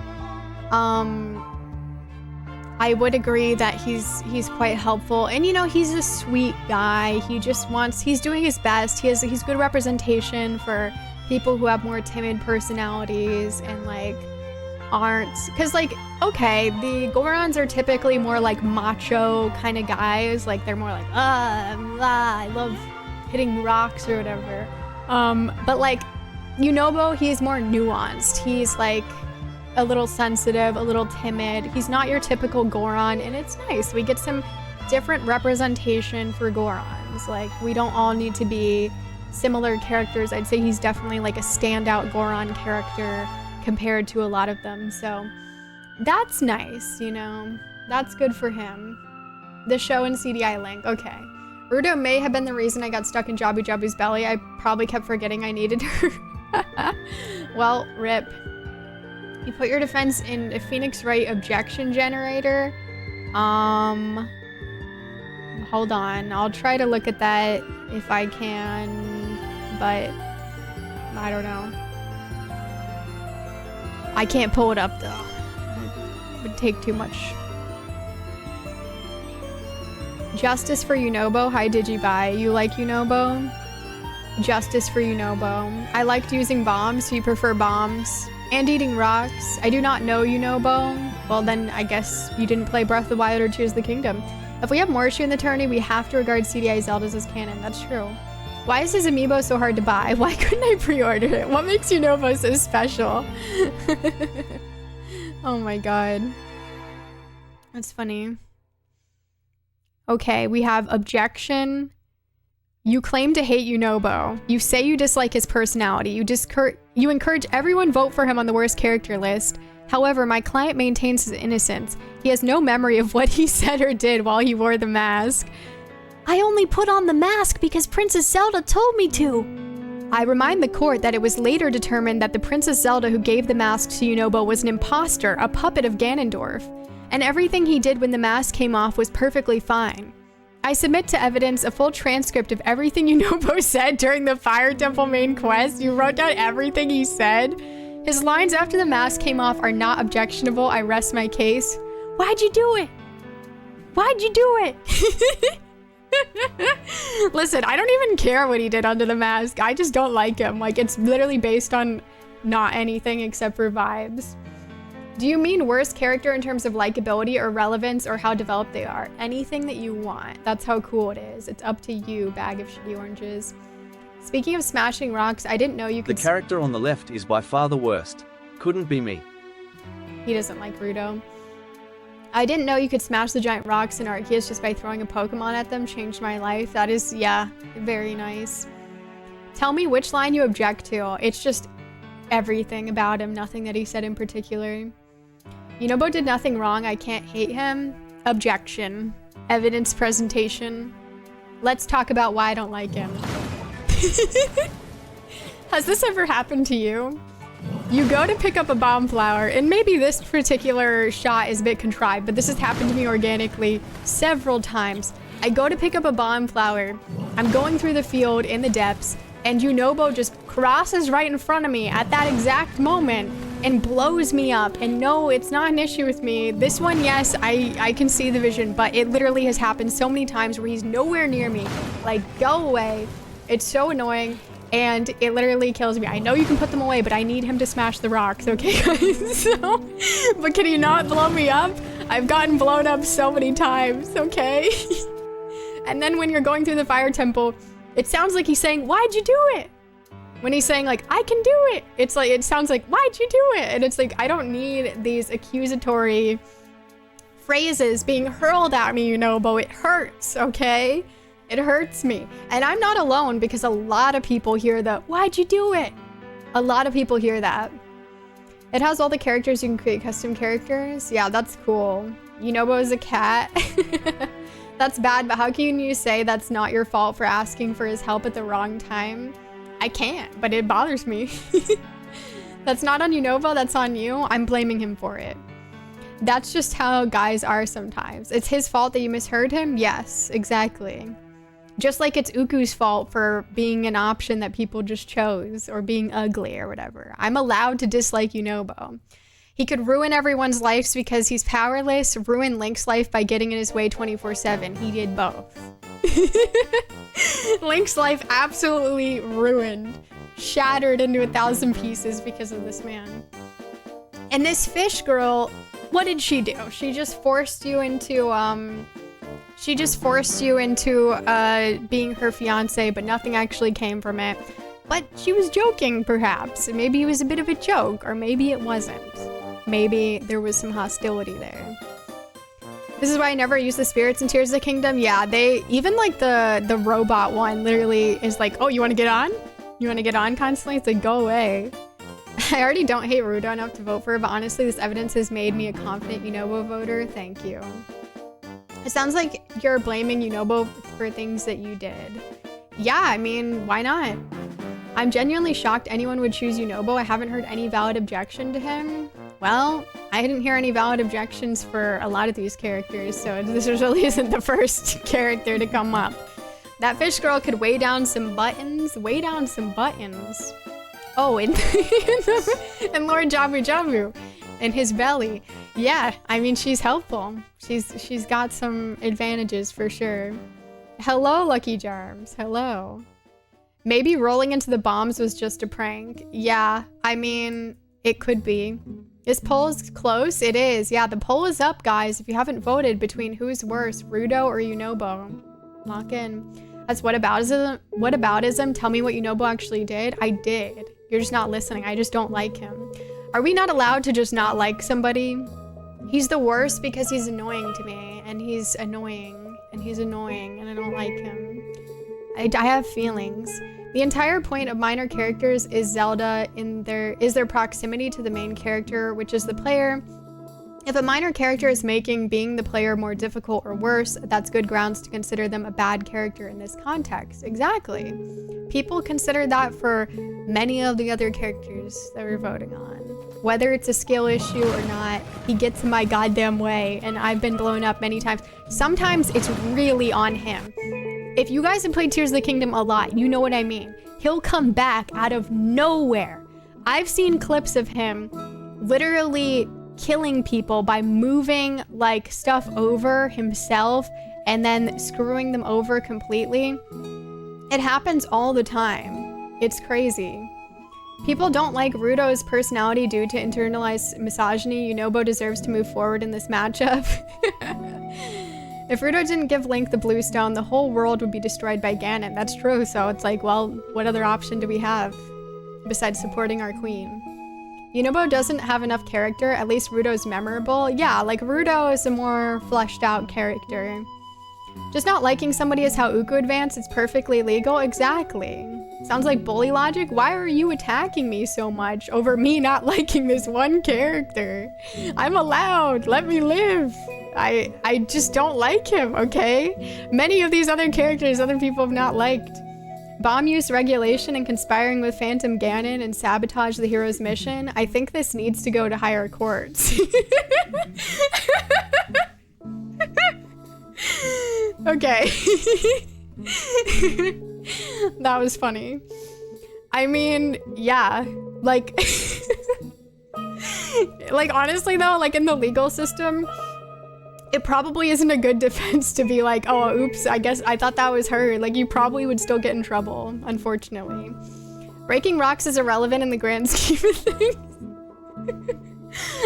I would agree that he's quite helpful. And, you know, he's a sweet guy. He's doing his best. He's good representation for people who have more timid personalities and, like, aren't... Because, like, okay, the Gorons are typically more, like, macho kind of guys. Like, they're more like, I love hitting rocks or whatever. But, like, Yunobo, he's more nuanced. He's, like, a little sensitive, a little timid. He's not your typical Goron, and it's nice. We get some different representation for Gorons. Like, we don't all need to be similar characters. I'd say he's definitely like a standout Goron character compared to a lot of them. So that's nice, you know? That's good for him. The show and CDI link, okay. Ruto may have been the reason I got stuck in Jabu Jabu's belly. I probably kept forgetting I needed her. Well, rip. You put your defense in a Phoenix Wright objection generator. Hold on. I'll try to look at that if I can, but I don't know. I can't pull it up though. It would take too much. Justice for Yunobo. Hi, Digibuy. You like Yunobo? Justice for Yunobo. I liked using bombs, so you prefer bombs. And eating rocks. I do not know Yunobo. Well, then I guess you didn't play Breath of the Wild or Tears of the Kingdom. If we have Morshu in the tourney, we have to regard CDI Zeldas as canon. That's true. Why is his amiibo so hard to buy? Why couldn't I pre-order it? What makes Yunobo so special? Oh my god. That's funny. Okay, we have objection. You claim to hate Yunobo. You say you dislike his personality. You encourage everyone vote for him on the worst character list. However, my client maintains his innocence. He has no memory of what he said or did while he wore the mask. I only put on the mask because Princess Zelda told me to. I remind the court that it was later determined that the Princess Zelda who gave the mask to Yunobo was an imposter, a puppet of Ganondorf. And everything he did when the mask came off was perfectly fine. I submit to evidence a full transcript of everything Yunobo said during the Fire Temple main quest. You wrote down everything he said. His lines after the mask came off are not objectionable. I rest my case. Why'd you do it? Why'd you do it? Listen, I don't even care what he did under the mask. I just don't like him. Like, it's literally based on not anything except for vibes. Do you mean worst character in terms of likability or relevance or how developed they are? Anything that you want. That's how cool it is. It's up to you, bag of shitty oranges. Speaking of smashing rocks, I didn't know you could...
The character on the left is by far the worst. Couldn't be me.
He doesn't like Ruto. I didn't know you could smash the giant rocks in Arceus just by throwing a Pokemon at them. Changed my life. That is, yeah, very nice. Tell me which line you object to. It's just everything about him, nothing that he said in particular. Yunobo did nothing wrong. I can't hate him. Objection. Evidence presentation. Let's talk about why I don't like him. Has this ever happened to you? You go to pick up a bomb flower, and maybe this particular shot is a bit contrived, but this has happened to me organically several times. I go to pick up a bomb flower. I'm going through the field in the depths, and Yunobo just crosses right in front of me at that exact moment and blows me up. And no, it's not an issue with me. This one, yes, I can see the vision, but it literally has happened so many times where he's nowhere near me. Like, go away. It's so annoying, and it literally kills me. I know you can put them away, but I need him to smash the rocks, okay, guys? So, but can he not blow me up? I've gotten blown up so many times, okay? And then when you're going through the fire temple, it sounds like he's saying, why'd you do it? When he's saying, like, I can do it, it's like, it sounds like, why'd you do it? And it's like, I don't need these accusatory phrases being hurled at me, Yunobo. It hurts, okay? It hurts me. And I'm not alone, because a lot of people hear the, why'd you do it? A lot of people hear that. It has all the characters. You can create custom characters. Yeah, that's cool. Yunobo is a cat. That's bad, but how can you say that's not your fault for asking for his help at the wrong time? I can't, but it bothers me. That's not on Yunobo, that's on you. I'm blaming him for it. That's just how guys are sometimes. It's his fault that you misheard him? Yes, exactly. Just like it's Uku's fault for being an option that people just chose, or being ugly or whatever. I'm allowed to dislike Yunobo. He could ruin everyone's lives because he's powerless, ruin Link's life by getting in his way 24/7. He did both. Link's life absolutely ruined, shattered into 1,000 pieces because of this man. And this fish girl, what did she do? She just forced you into, being her fiance, but nothing actually came from it. But she was joking, perhaps. Maybe it was a bit of a joke, or maybe it wasn't. Maybe there was some hostility there. This is why I never use the spirits in Tears of the Kingdom. Yeah, they, even like the robot one literally is like, oh, you want to get on? You want to get on constantly? It's like, go away. I already don't hate Rudo enough to vote for her, but honestly, this evidence has made me a confident Yunobo voter. Thank you. It sounds like you're blaming Yunobo for things that you did. Yeah, I mean, why not? I'm genuinely shocked anyone would choose Yunobo. I haven't heard any valid objection to him. Well, I didn't hear any valid objections for a lot of these characters, so this really isn't the first character to come up. That fish girl could weigh down some buttons. Weigh down some buttons. Oh, in Lord Jabu Jabu, in his belly. Yeah, I mean, she's helpful. She's got some advantages for sure. Hello, Lucky Charms. Hello. Maybe rolling into the bombs was just a prank. Yeah, I mean, it could be. This poll is close. It is. Yeah, the poll is up, guys. If you haven't voted between who's worse, Rudo or Yunobo, lock in. That's whataboutism. Whataboutism. Tell me what Yunobo actually did. I did. You're just not listening. I just don't like him. Are we not allowed to just not like somebody? He's the worst because he's annoying to me, and he's annoying, and he's annoying, and I don't like him. I have feelings. The entire point of minor characters is Zelda is their proximity to the main character, which is the player. If a minor character is making being the player more difficult or worse, that's good grounds to consider them a bad character in this context. Exactly. People consider that for many of the other characters that we're voting on. Whether it's a skill issue or not, he gets in my goddamn way, and I've been blown up many times. Sometimes it's really on him. If you guys have played Tears of the Kingdom a lot, you know what I mean. He'll come back out of nowhere. I've seen clips of him literally killing people by moving like stuff over himself and then screwing them over completely. It happens all the time. It's crazy. People don't like Rudo's personality due to internalized misogyny. Yunobo deserves to move forward in this matchup. If Rudo didn't give Link the blue stone, the whole world would be destroyed by Ganon. That's true, so it's like, well, what other option do we have besides supporting our queen? Yunobo doesn't have enough character, at least Rudo's memorable. Yeah, like Rudo is a more fleshed out character. Just not liking somebody is how Uku advanced, it's perfectly legal. Exactly. Sounds like bully logic. Why are you attacking me so much over me not liking this one character? I'm allowed, let me live. I just don't like him, okay? Many of these other characters other people have not liked. Bomb use regulation and conspiring with Phantom Ganon and sabotage the hero's mission. I think this needs to go to higher courts. Okay. That was funny. I mean, yeah, like, like honestly though, like in the legal system, it probably isn't a good defense to be like, oh, oops, I guess I thought that was her. Like, you probably would still get in trouble, unfortunately. Breaking rocks is irrelevant in the grand scheme of things.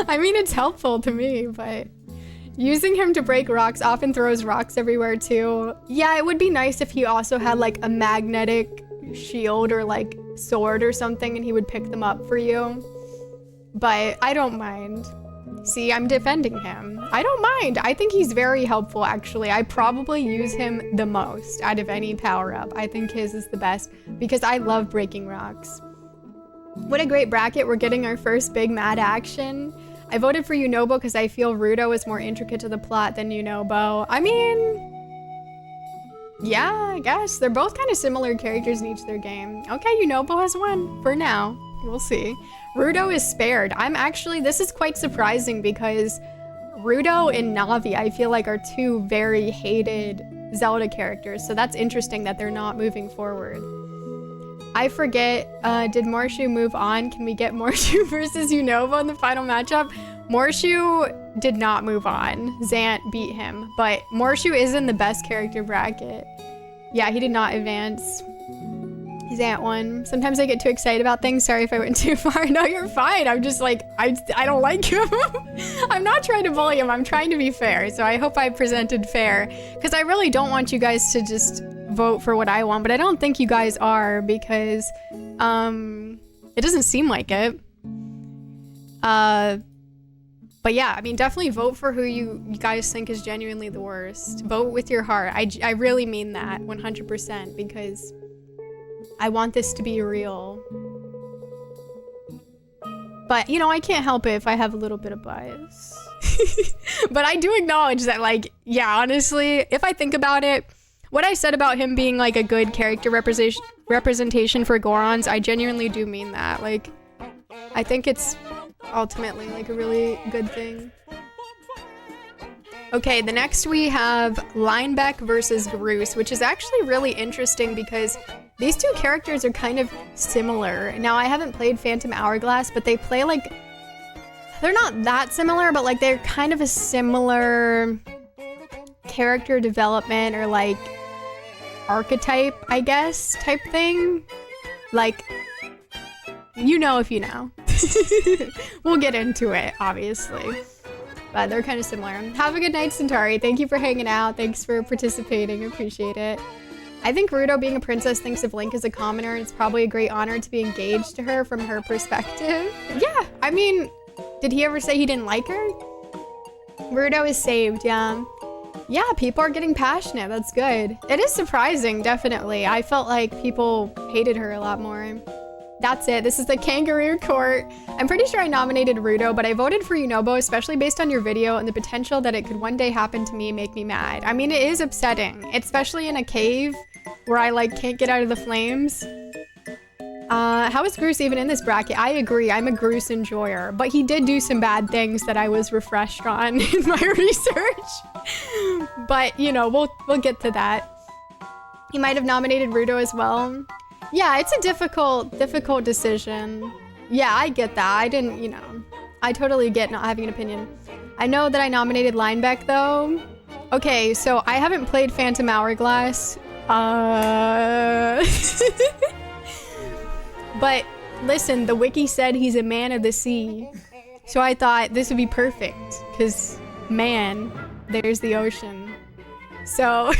I mean, it's helpful to me, but using him to break rocks often throws rocks everywhere too. Yeah, it would be nice if he also had like a magnetic shield or like sword or something and he would pick them up for you. But I don't mind. See, I'm defending him. I don't mind. I think he's very helpful, actually. I probably use him the most out of any power-up. I think his is the best because I love breaking rocks. What a great bracket. We're getting our first big mad action. I voted for Yunobo because I feel Rudo is more intricate to the plot than Yunobo. I mean, yeah, I guess. They're both kind of similar characters in each of their game. Okay, Yunobo has won for now. We'll see. Rudo is spared. This is quite surprising because Rudo and Navi, I feel like, are two very hated Zelda characters. So that's interesting that they're not moving forward. I forget, did Morshu move on? Can we get Morshu versus Unova in the final matchup? Morshu did not move on. Zant beat him, but Morshu is in the best character bracket. Yeah, he did not advance. Zant won. Sometimes I get too excited about things. Sorry if I went too far. No, you're fine. I'm just like, I don't like him. I'm not trying to bully him. I'm trying to be fair. So I hope I presented fair, because I really don't want you guys to just vote for what I want, but I don't think you guys are, because it doesn't seem like it. But yeah, I mean, definitely vote for who you guys think is genuinely the worst. Vote with your heart. I really mean that 100%, because I want this to be real. But, you know, I can't help it if I have a little bit of bias. But I do acknowledge that, like, yeah, honestly, if I think about it, what I said about him being, like, a good character representation for Gorons, I genuinely do mean that. Like, I think it's ultimately, like, a really good thing. Okay, the next we have Linebeck versus Groose, which is actually really interesting because these two characters are kind of similar. Now, I haven't played Phantom Hourglass, but they play, like, they're not that similar, but, like, they're kind of a similar character development or, like, archetype, I guess, type thing. Like, you know if you know. We'll get into it, obviously. But they're kind of similar. Have a good night, Centauri. Thank you for hanging out. Thanks for participating. Appreciate it. I think Ruto, being a princess, thinks of Link as a commoner. It's probably a great honor to be engaged to her from her perspective. Yeah, I mean, did he ever say he didn't like her? Ruto is saved, yeah. Yeah, people are getting passionate. That's good. It is surprising, definitely. I felt like people hated her a lot more. That's it. This is the Kangaroo Court. I'm pretty sure I nominated Ruto, but I voted for Yunobo, especially based on your video and the potential that it could one day happen to me make me mad. I mean, it is upsetting, especially in a cave where I, like, can't get out of the flames. How is Groose even in this bracket? I agree. I'm a Groose enjoyer, but he did do some bad things that I was refreshed on in my research. But, you know, we'll get to that. He might have nominated Ruto as well. Yeah, it's a difficult decision. Yeah, I get that. I didn't, you know, I totally get not having an opinion. I know that I nominated Linebeck, though. Okay, so I haven't played Phantom Hourglass. But listen, the wiki said he's a man of the sea. So I thought this would be perfect, because, man, there's the ocean. So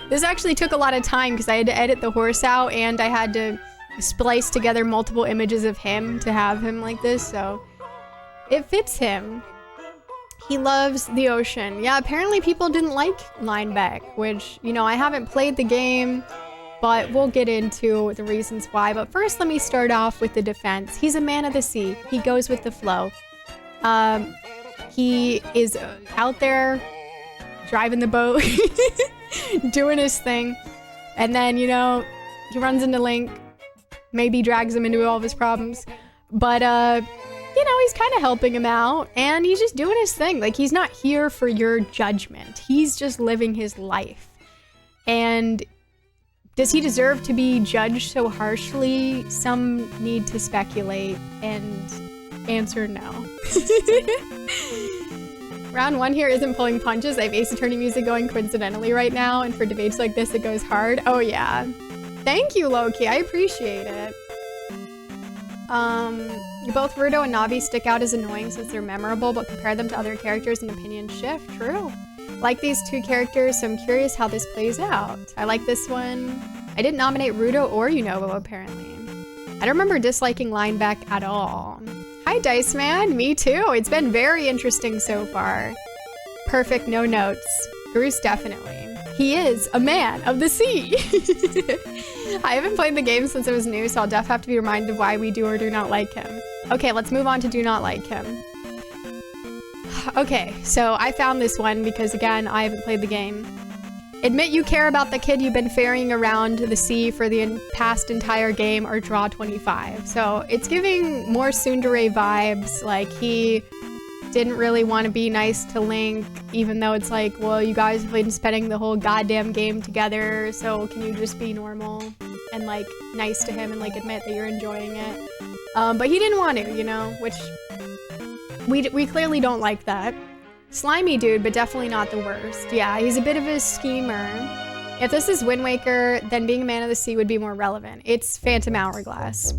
this actually took a lot of time because I had to edit the horse out and I had to splice together multiple images of him to have him like this, so it fits him. He loves the ocean. Yeah, apparently people didn't like Linebeck, which, you know, I haven't played the game, but we'll get into the reasons why. But first, let me start off with the defense. He's a man of the sea. He goes with the flow. He is out there driving the boat, doing his thing, and then, you know, he runs into Link, maybe drags him into all of his problems, but you know, he's kind of helping him out, and he's just doing his thing. Like, he's not here for your judgment. He's just living his life. And does he deserve to be judged so harshly? Some need to speculate and answer no. Round one here isn't pulling punches. I have Ace Attorney music going coincidentally right now, and for debates like this, it goes hard. Oh yeah. Thank you, Loki. I appreciate it. Both Ruto and Navi stick out as annoying since they're memorable, but compare them to other characters and opinions shift. True. Like these two characters, so I'm curious how this plays out. I like this one. I didn't nominate Ruto or Yunobo, apparently. I don't remember disliking Linebeck at all. Hi, Dice Man. Me too. It's been very interesting so far. Perfect, no notes. Groose, definitely. He is a man of the sea. I haven't played the game since it was new, so I'll definitely have to be reminded of why we do or do not like him. Okay, let's move on to do not like him. Okay, so I found this one because, again, I haven't played the game. Admit you care about the kid you've been ferrying around the sea for the past entire game, or draw 25. So it's giving more tsundere vibes. Like, he didn't really want to be nice to Link, even though it's like, well, you guys have been spending the whole goddamn game together, so can you just be normal? and like nice to him and like admit that you're enjoying it. But he didn't want to, you know, which we clearly don't like that. Slimy dude, but definitely not the worst. Yeah, he's a bit of a schemer. If this is Wind Waker, then being a man of the sea would be more relevant. It's Phantom Hourglass,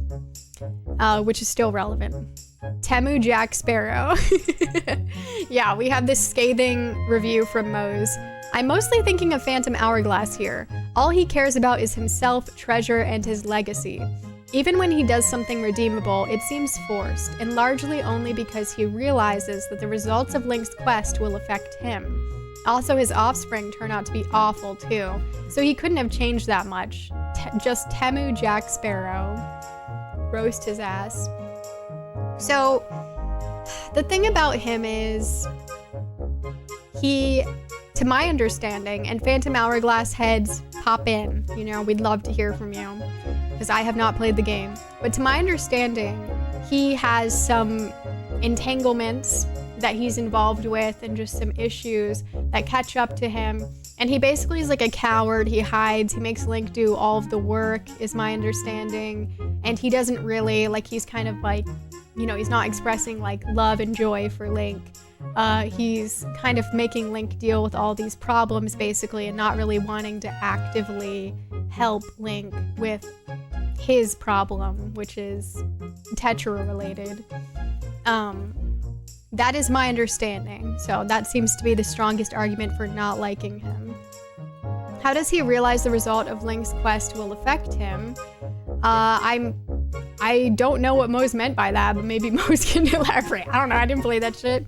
which is still relevant. Temu Jack Sparrow. Yeah, we have this scathing review from Mose. I'm mostly thinking of Phantom Hourglass here. All he cares about is himself, treasure, and his legacy. Even when he does something redeemable, it seems forced, and largely only because he realizes that the results of Link's quest will affect him. Also, his offspring turn out to be awful too, so he couldn't have changed that much. Just Temu Jack Sparrow. Roast his ass. So, the thing about him is, he, to my understanding, and Phantom Hourglass heads pop in, you know, we'd love to hear from you, because I have not played the game. But to my understanding, he has some entanglements that he's involved with and just some issues that catch up to him. And he basically is like a coward. He hides, he makes Link do all of the work, is my understanding. And he doesn't really, like, he's kind of like, you know, he's not expressing like love and joy for Link. He's kind of making Link deal with all these problems basically and not really wanting to actively help Link with his problem, which is Tetra related. That is my understanding, so that seems to be the strongest argument for not liking him. How does he realize the result of Link's quest will affect him? I don't know what Mose meant by that, but maybe Mose can elaborate. I don't know, I didn't play that shit.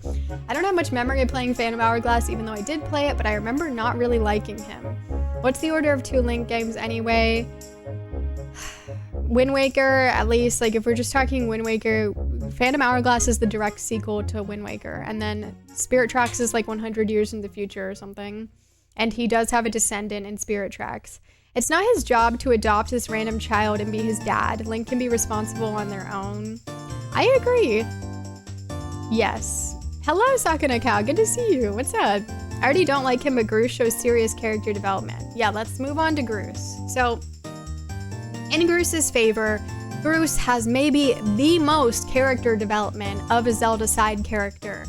I don't have much memory of playing Phantom Hourglass, even though I did play it, but I remember not really liking him. What's the order of 2 Link games anyway? Wind Waker, at least, like if we're just talking Wind Waker, Phantom Hourglass is the direct sequel to Wind Waker, and then Spirit Tracks is like 100 years in the future or something. And he does have a descendant in Spirit Tracks. It's not his job to adopt this random child and be his dad. Link can be responsible on their own. I agree. Yes. Hello, Sakuna Cow. Good to see you. What's up? I already don't like him, but Groose shows serious character development. Yeah, let's move on to Groose. So, in Groose's favor, Groose has maybe the most character development of a Zelda side character.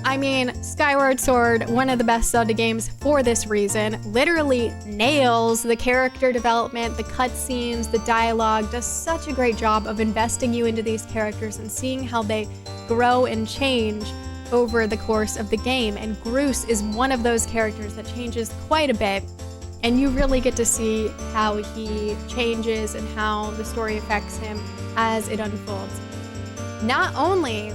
I mean, Skyward Sword, one of the best Zelda games for this reason, literally nails the character development, the cutscenes, the dialogue, does such a great job of investing you into these characters and seeing how they grow and change over the course of the game. And Groose is one of those characters that changes quite a bit, and you really get to see how he changes and how the story affects him as it unfolds. Not only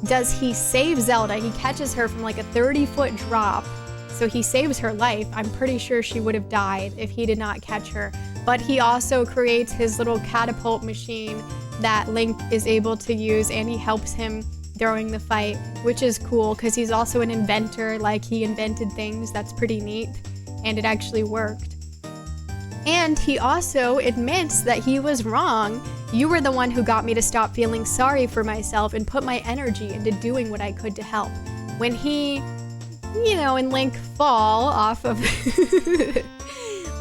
does he save Zelda, he catches her from like a 30-foot drop, so he saves her life. I'm pretty sure she would have died if he did not catch her. But he also creates his little catapult machine that Link is able to use, and he helps him during the fight, which is cool because he's also an inventor. Like, he invented things. That's pretty neat, and it actually worked. And he also admits that he was wrong. You were the one who got me to stop feeling sorry for myself and put my energy into doing what I could to help. When he, you know, and Link fall off of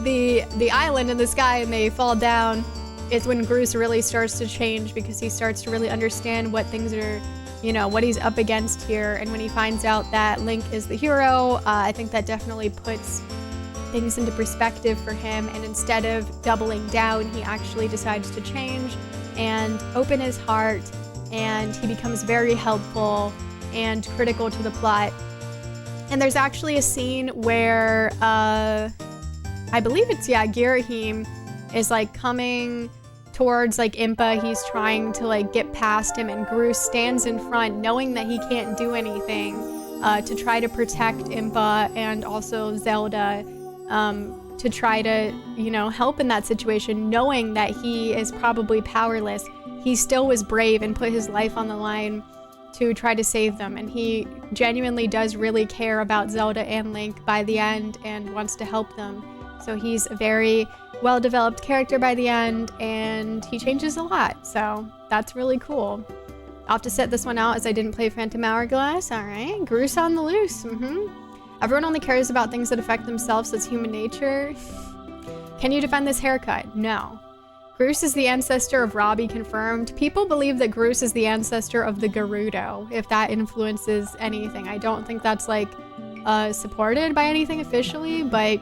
the island in the sky and they fall down, it's when Groose really starts to change, because he starts to really understand what things are, you know, what he's up against here. And when he finds out that Link is the hero, I think that definitely puts things into perspective for him, and instead of doubling down, he actually decides to change and open his heart, and he becomes very helpful and critical to the plot. And there's actually a scene where I believe it's, yeah, Girahim is like coming towards like Impa. He's trying to like get past him, and Groose stands in front knowing that he can't do anything to try to protect Impa and also Zelda, to try to, you know, help in that situation, knowing that he is probably powerless. He still was brave and put his life on the line to try to save them, and he genuinely does really care about Zelda and Link by the end and wants to help them. So he's a very well-developed character by the end, and he changes a lot, so that's really cool. I'll have to set this one out as I didn't play Phantom Hourglass. All right, Groose on the loose. Everyone only cares about things that affect themselves. That's human nature. Can you defend this haircut? No. Groose is the ancestor of Robbie, confirmed. People believe that Groose is the ancestor of the Gerudo, if that influences anything. I don't think that's like supported by anything officially, but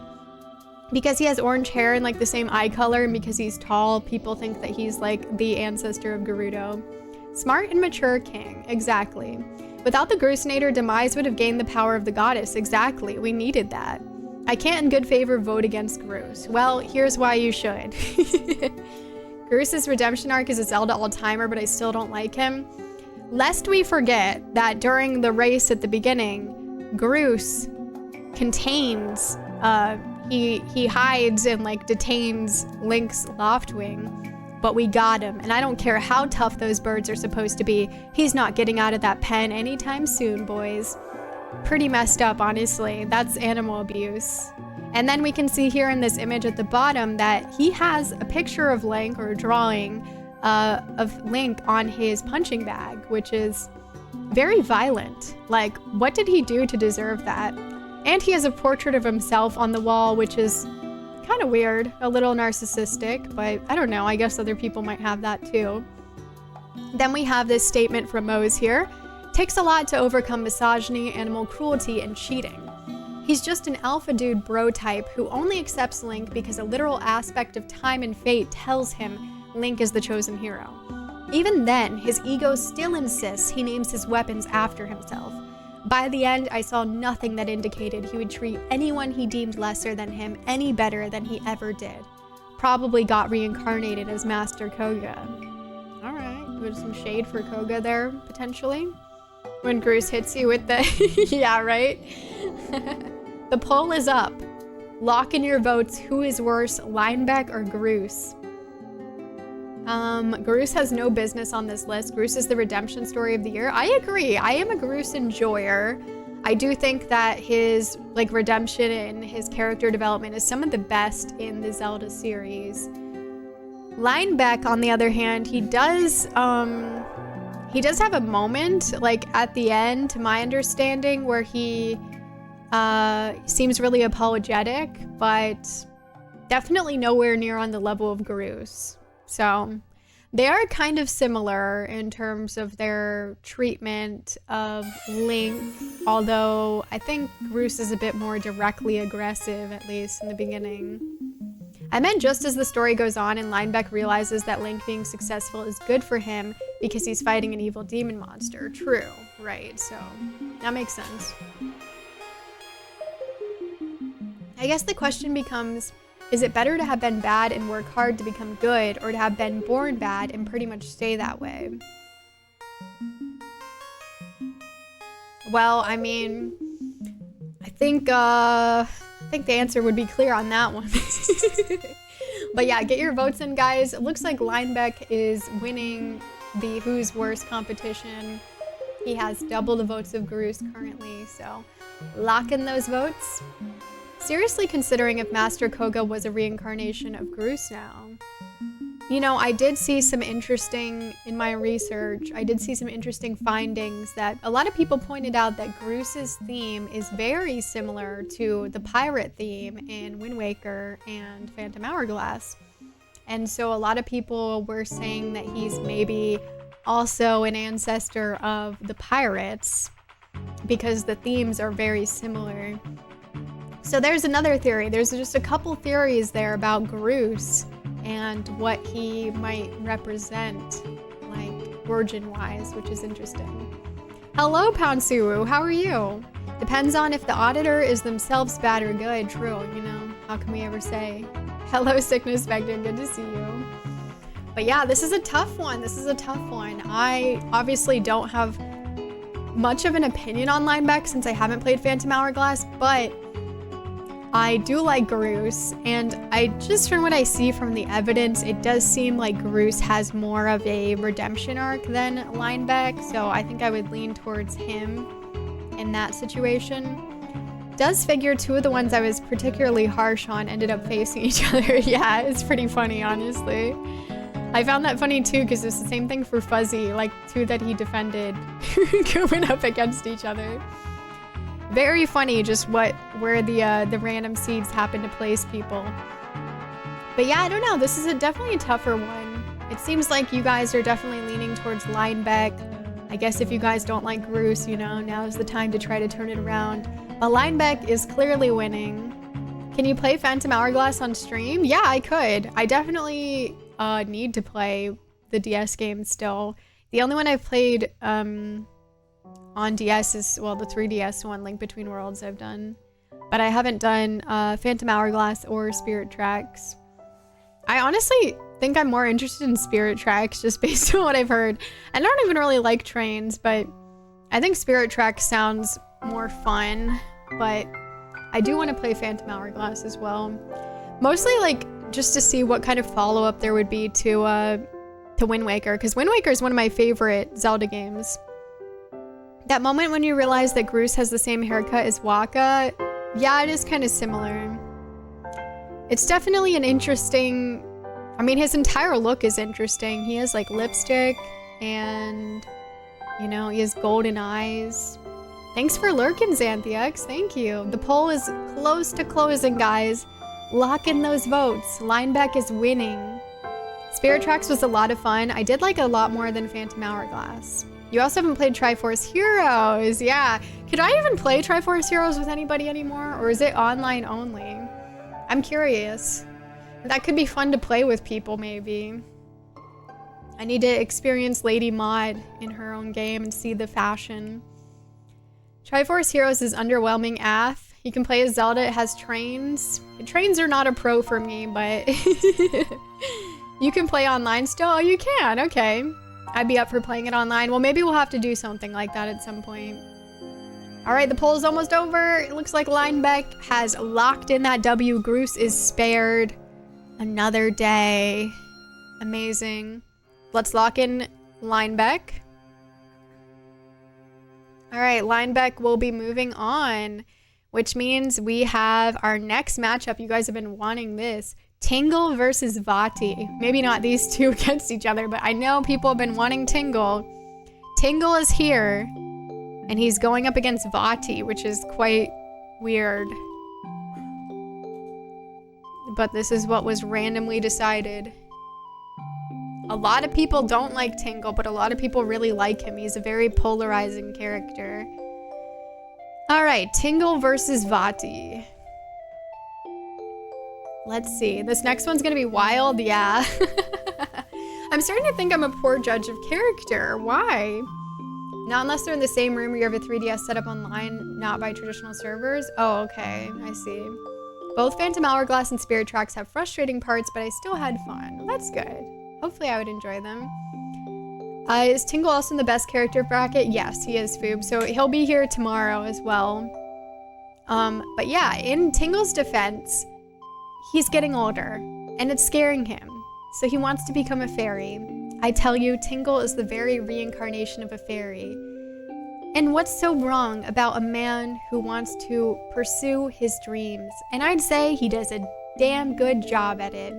because he has orange hair and like the same eye color and because he's tall, people think that he's like the ancestor of Gerudo. Smart and mature king, exactly. Without the Groosinator, Demise would have gained the power of the goddess, exactly. We needed that. I can't in good favor vote against Groose. Well, here's why you should. Groose's redemption arc is a Zelda all-timer, but I still don't like him. Lest we forget that during the race at the beginning, Groose contains, he hides and like detains Link's Loftwing, but we got him. And I don't care how tough those birds are supposed to be. He's not getting out of that pen anytime soon, boys. Pretty messed up, honestly. That's animal abuse. And then we can see here in this image at the bottom that he has a picture of Link, or a drawing of Link on his punching bag, which is very violent. Like, what did he do to deserve that? And he has a portrait of himself on the wall, which is kind of weird, a little narcissistic, but I don't know, I guess other people might have that too. Then we have this statement from Mose here. Takes a lot to overcome misogyny, animal cruelty, and cheating. He's just an alpha dude bro type who only accepts Link because a literal aspect of time and fate tells him Link is the chosen hero. Even then, his ego still insists he names his weapons after himself. By the end, I saw nothing that indicated he would treat anyone he deemed lesser than him any better than he ever did. Probably got reincarnated as Master Koga. Alright, there's some shade for Koga there, potentially. When Groose hits you with the... yeah, right? The poll is up. Lock in your votes. Who is worse, Linebeck or Groose? Groose has no business on this list. Groose is the redemption story of the year. I agree. I am a Groose enjoyer. I do think that his like redemption and his character development is some of the best in the Zelda series. Linebeck, on the other hand, he does have a moment like at the end, to my understanding, where he seems really apologetic, but definitely nowhere near on the level of Groose. So they are kind of similar in terms of their treatment of Link, although I think Groose is a bit more directly aggressive, at least in the beginning. I meant just as the story goes on and Linebeck realizes that Link being successful is good for him because he's fighting an evil demon monster. True, right, so that makes sense. I guess the question becomes, is it better to have been bad and work hard to become good, or to have been born bad and pretty much stay that way? Well, I mean, I think the answer would be clear on that one. But yeah, get your votes in, guys. It looks like Linebeck is winning the Who's Worse competition. He has double the votes of Groose currently, so lock in those votes. Seriously considering if Master Koga was a reincarnation of Groose now. You know, I did see some interesting, in my research, I did see some interesting findings that a lot of people pointed out that Groose's theme is very similar to the pirate theme in Wind Waker and Phantom Hourglass. And so a lot of people were saying that he's maybe also an ancestor of the pirates because the themes are very similar. So there's another theory. There's just a couple theories there about Groose and what he might represent, like origin-wise, which is interesting. Hello, Pounsuwu. How are you? Depends on if the auditor is themselves bad or good. True, you know, how can we ever say? Hello, Sickness Vector. Good to see you. But yeah, this is a tough one. This is a tough one. I obviously don't have much of an opinion on Linebeck since I haven't played Phantom Hourglass, but I do like Groose, and just from what I see from the evidence, it does seem like Groose has more of a redemption arc than Linebeck, so I think I would lean towards him in that situation. Does figure two of the ones I was particularly harsh on ended up facing each other. Yeah, it's pretty funny, honestly. I found that funny too, because it's the same thing for Fuzzy, like two that he defended going up against each other. Very funny, just where the random seeds happen to place people. But yeah, I don't know. This is definitely a tougher one. It seems like you guys are definitely leaning towards Linebeck. I guess if you guys don't like Groose, you know, now is the time to try to turn it around. But Linebeck is clearly winning. Can you play Phantom Hourglass on stream? Yeah, I could. I definitely need to play the DS game still. The only one I've played on DS is, well, the 3DS one, Link Between Worlds I've done. But I haven't done Phantom Hourglass or Spirit Tracks. I honestly think I'm more interested in Spirit Tracks just based on what I've heard. I don't even really like trains, but I think Spirit Tracks sounds more fun. But I do want to play Phantom Hourglass as well. Mostly like just to see what kind of follow-up there would be to Wind Waker, because Wind Waker is one of my favorite Zelda games. That moment when you realize that Groose has the same haircut as Waka, yeah, it is kind of similar. It's definitely an interesting, I mean, his entire look is interesting. He has like lipstick and, you know, he has golden eyes. Thanks for lurking, Xanthiox. Thank you. The poll is close to closing, guys. Lock in those votes. Linebeck is winning. Spirit Tracks was a lot of fun. I did like a lot more than Phantom Hourglass. You also haven't played Triforce Heroes. Yeah. Could I even play Triforce Heroes with anybody anymore? Or is it online only? I'm curious. That could be fun to play with people, maybe. I need to experience Lady Maud in her own game and see the fashion. Triforce Heroes is underwhelming AF. You can play as Zelda. It has trains. Trains are not a pro for me, but you can play online still? Oh, you can. Okay. I'd be up for playing it online. Well, maybe we'll have to do something like that at some point. All right, the poll is almost over. It looks like Linebeck has locked in that W. Groose is spared. Another day. Amazing. Let's lock in Linebeck. All right, Linebeck will be moving on, which means we have our next matchup. You guys have been wanting this. Tingle versus Vati. Maybe not these two against each other, but I know people have been wanting Tingle. Tingle is here, and he's going up against Vati, which is quite weird. But this is what was randomly decided. A lot of people don't like Tingle, but a lot of people really like him. He's a very polarizing character. All right, Tingle versus Vati. Let's see. This next one's gonna be wild, yeah. I'm starting to think I'm a poor judge of character. Why? Not unless they're in the same room or you have a 3DS set up online, not by traditional servers. Oh, okay, I see. Both Phantom Hourglass and Spirit Tracks have frustrating parts, but I still had fun. That's good. Hopefully I would enjoy them. Is Tingle also in the best character bracket? Yes, he is, Foob. So he'll be here tomorrow as well. But yeah, in Tingle's defense, he's getting older, and it's scaring him. So he wants to become a fairy. I tell you, Tingle is the very reincarnation of a fairy. And what's so wrong about a man who wants to pursue his dreams? And I'd say he does a damn good job at it.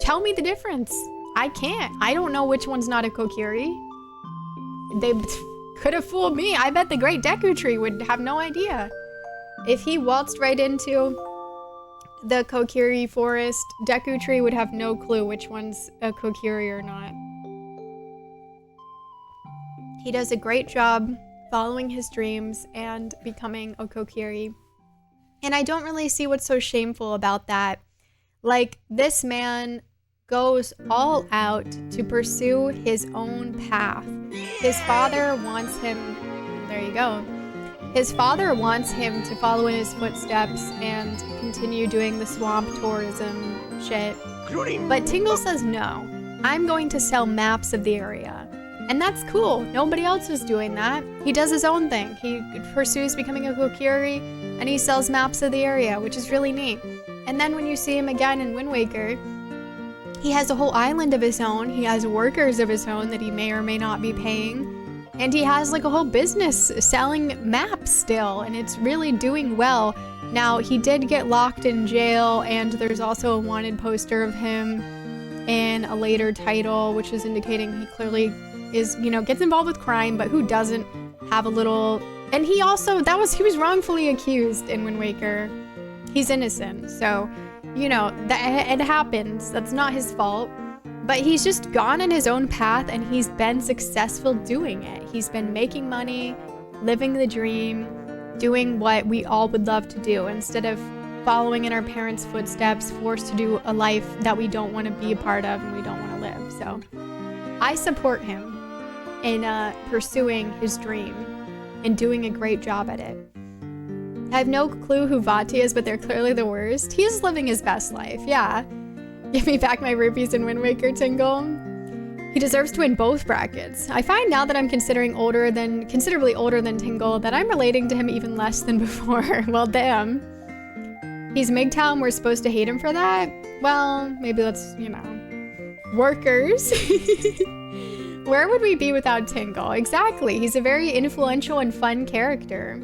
Tell me the difference. I can't. I don't know which one's not a Kokiri. They could have fooled me. I bet the Great Deku Tree would have no idea. If he waltzed right into the Kokiri forest, Deku Tree would have no clue which one's a Kokiri or not. He does a great job following his dreams and becoming a Kokiri. And I don't really see what's so shameful about that. Like, this man goes all out to pursue his own path. His father wants him, there you go. His father wants him to follow in his footsteps and continue doing the swamp tourism shit. But Tingle says no. I'm going to sell maps of the area. And that's cool. Nobody else is doing that. He does his own thing. He pursues becoming a Kokiri, and he sells maps of the area, which is really neat. And then when you see him again in Wind Waker, he has a whole island of his own. He has workers of his own that he may or may not be paying. And he has like a whole business selling maps still, and it's really doing well. Now, he did get locked in jail, and there's also a wanted poster of him in a later title, which is indicating he clearly is, you know, gets involved with crime, but who doesn't have a little... And he also, he was wrongfully accused in Wind Waker. He's innocent, so you know, that it happens. That's not his fault. But he's just gone in his own path and he's been successful doing it. He's been making money, living the dream, doing what we all would love to do instead of following in our parents' footsteps, forced to do a life that we don't want to be a part of and we don't want to live. So I support him in pursuing his dream and doing a great job at it. I have no clue who Vati is, but they're clearly the worst. He is living his best life, yeah. Give me back my rupees in Wind Waker, Tingle. He deserves to win both brackets. I find now that I'm considerably older than Tingle that I'm relating to him even less than before. Well, damn. He's MGTOW and we're supposed to hate him for that? Well, maybe let's, you know, workers. Where would we be without Tingle? Exactly. He's a very influential and fun character.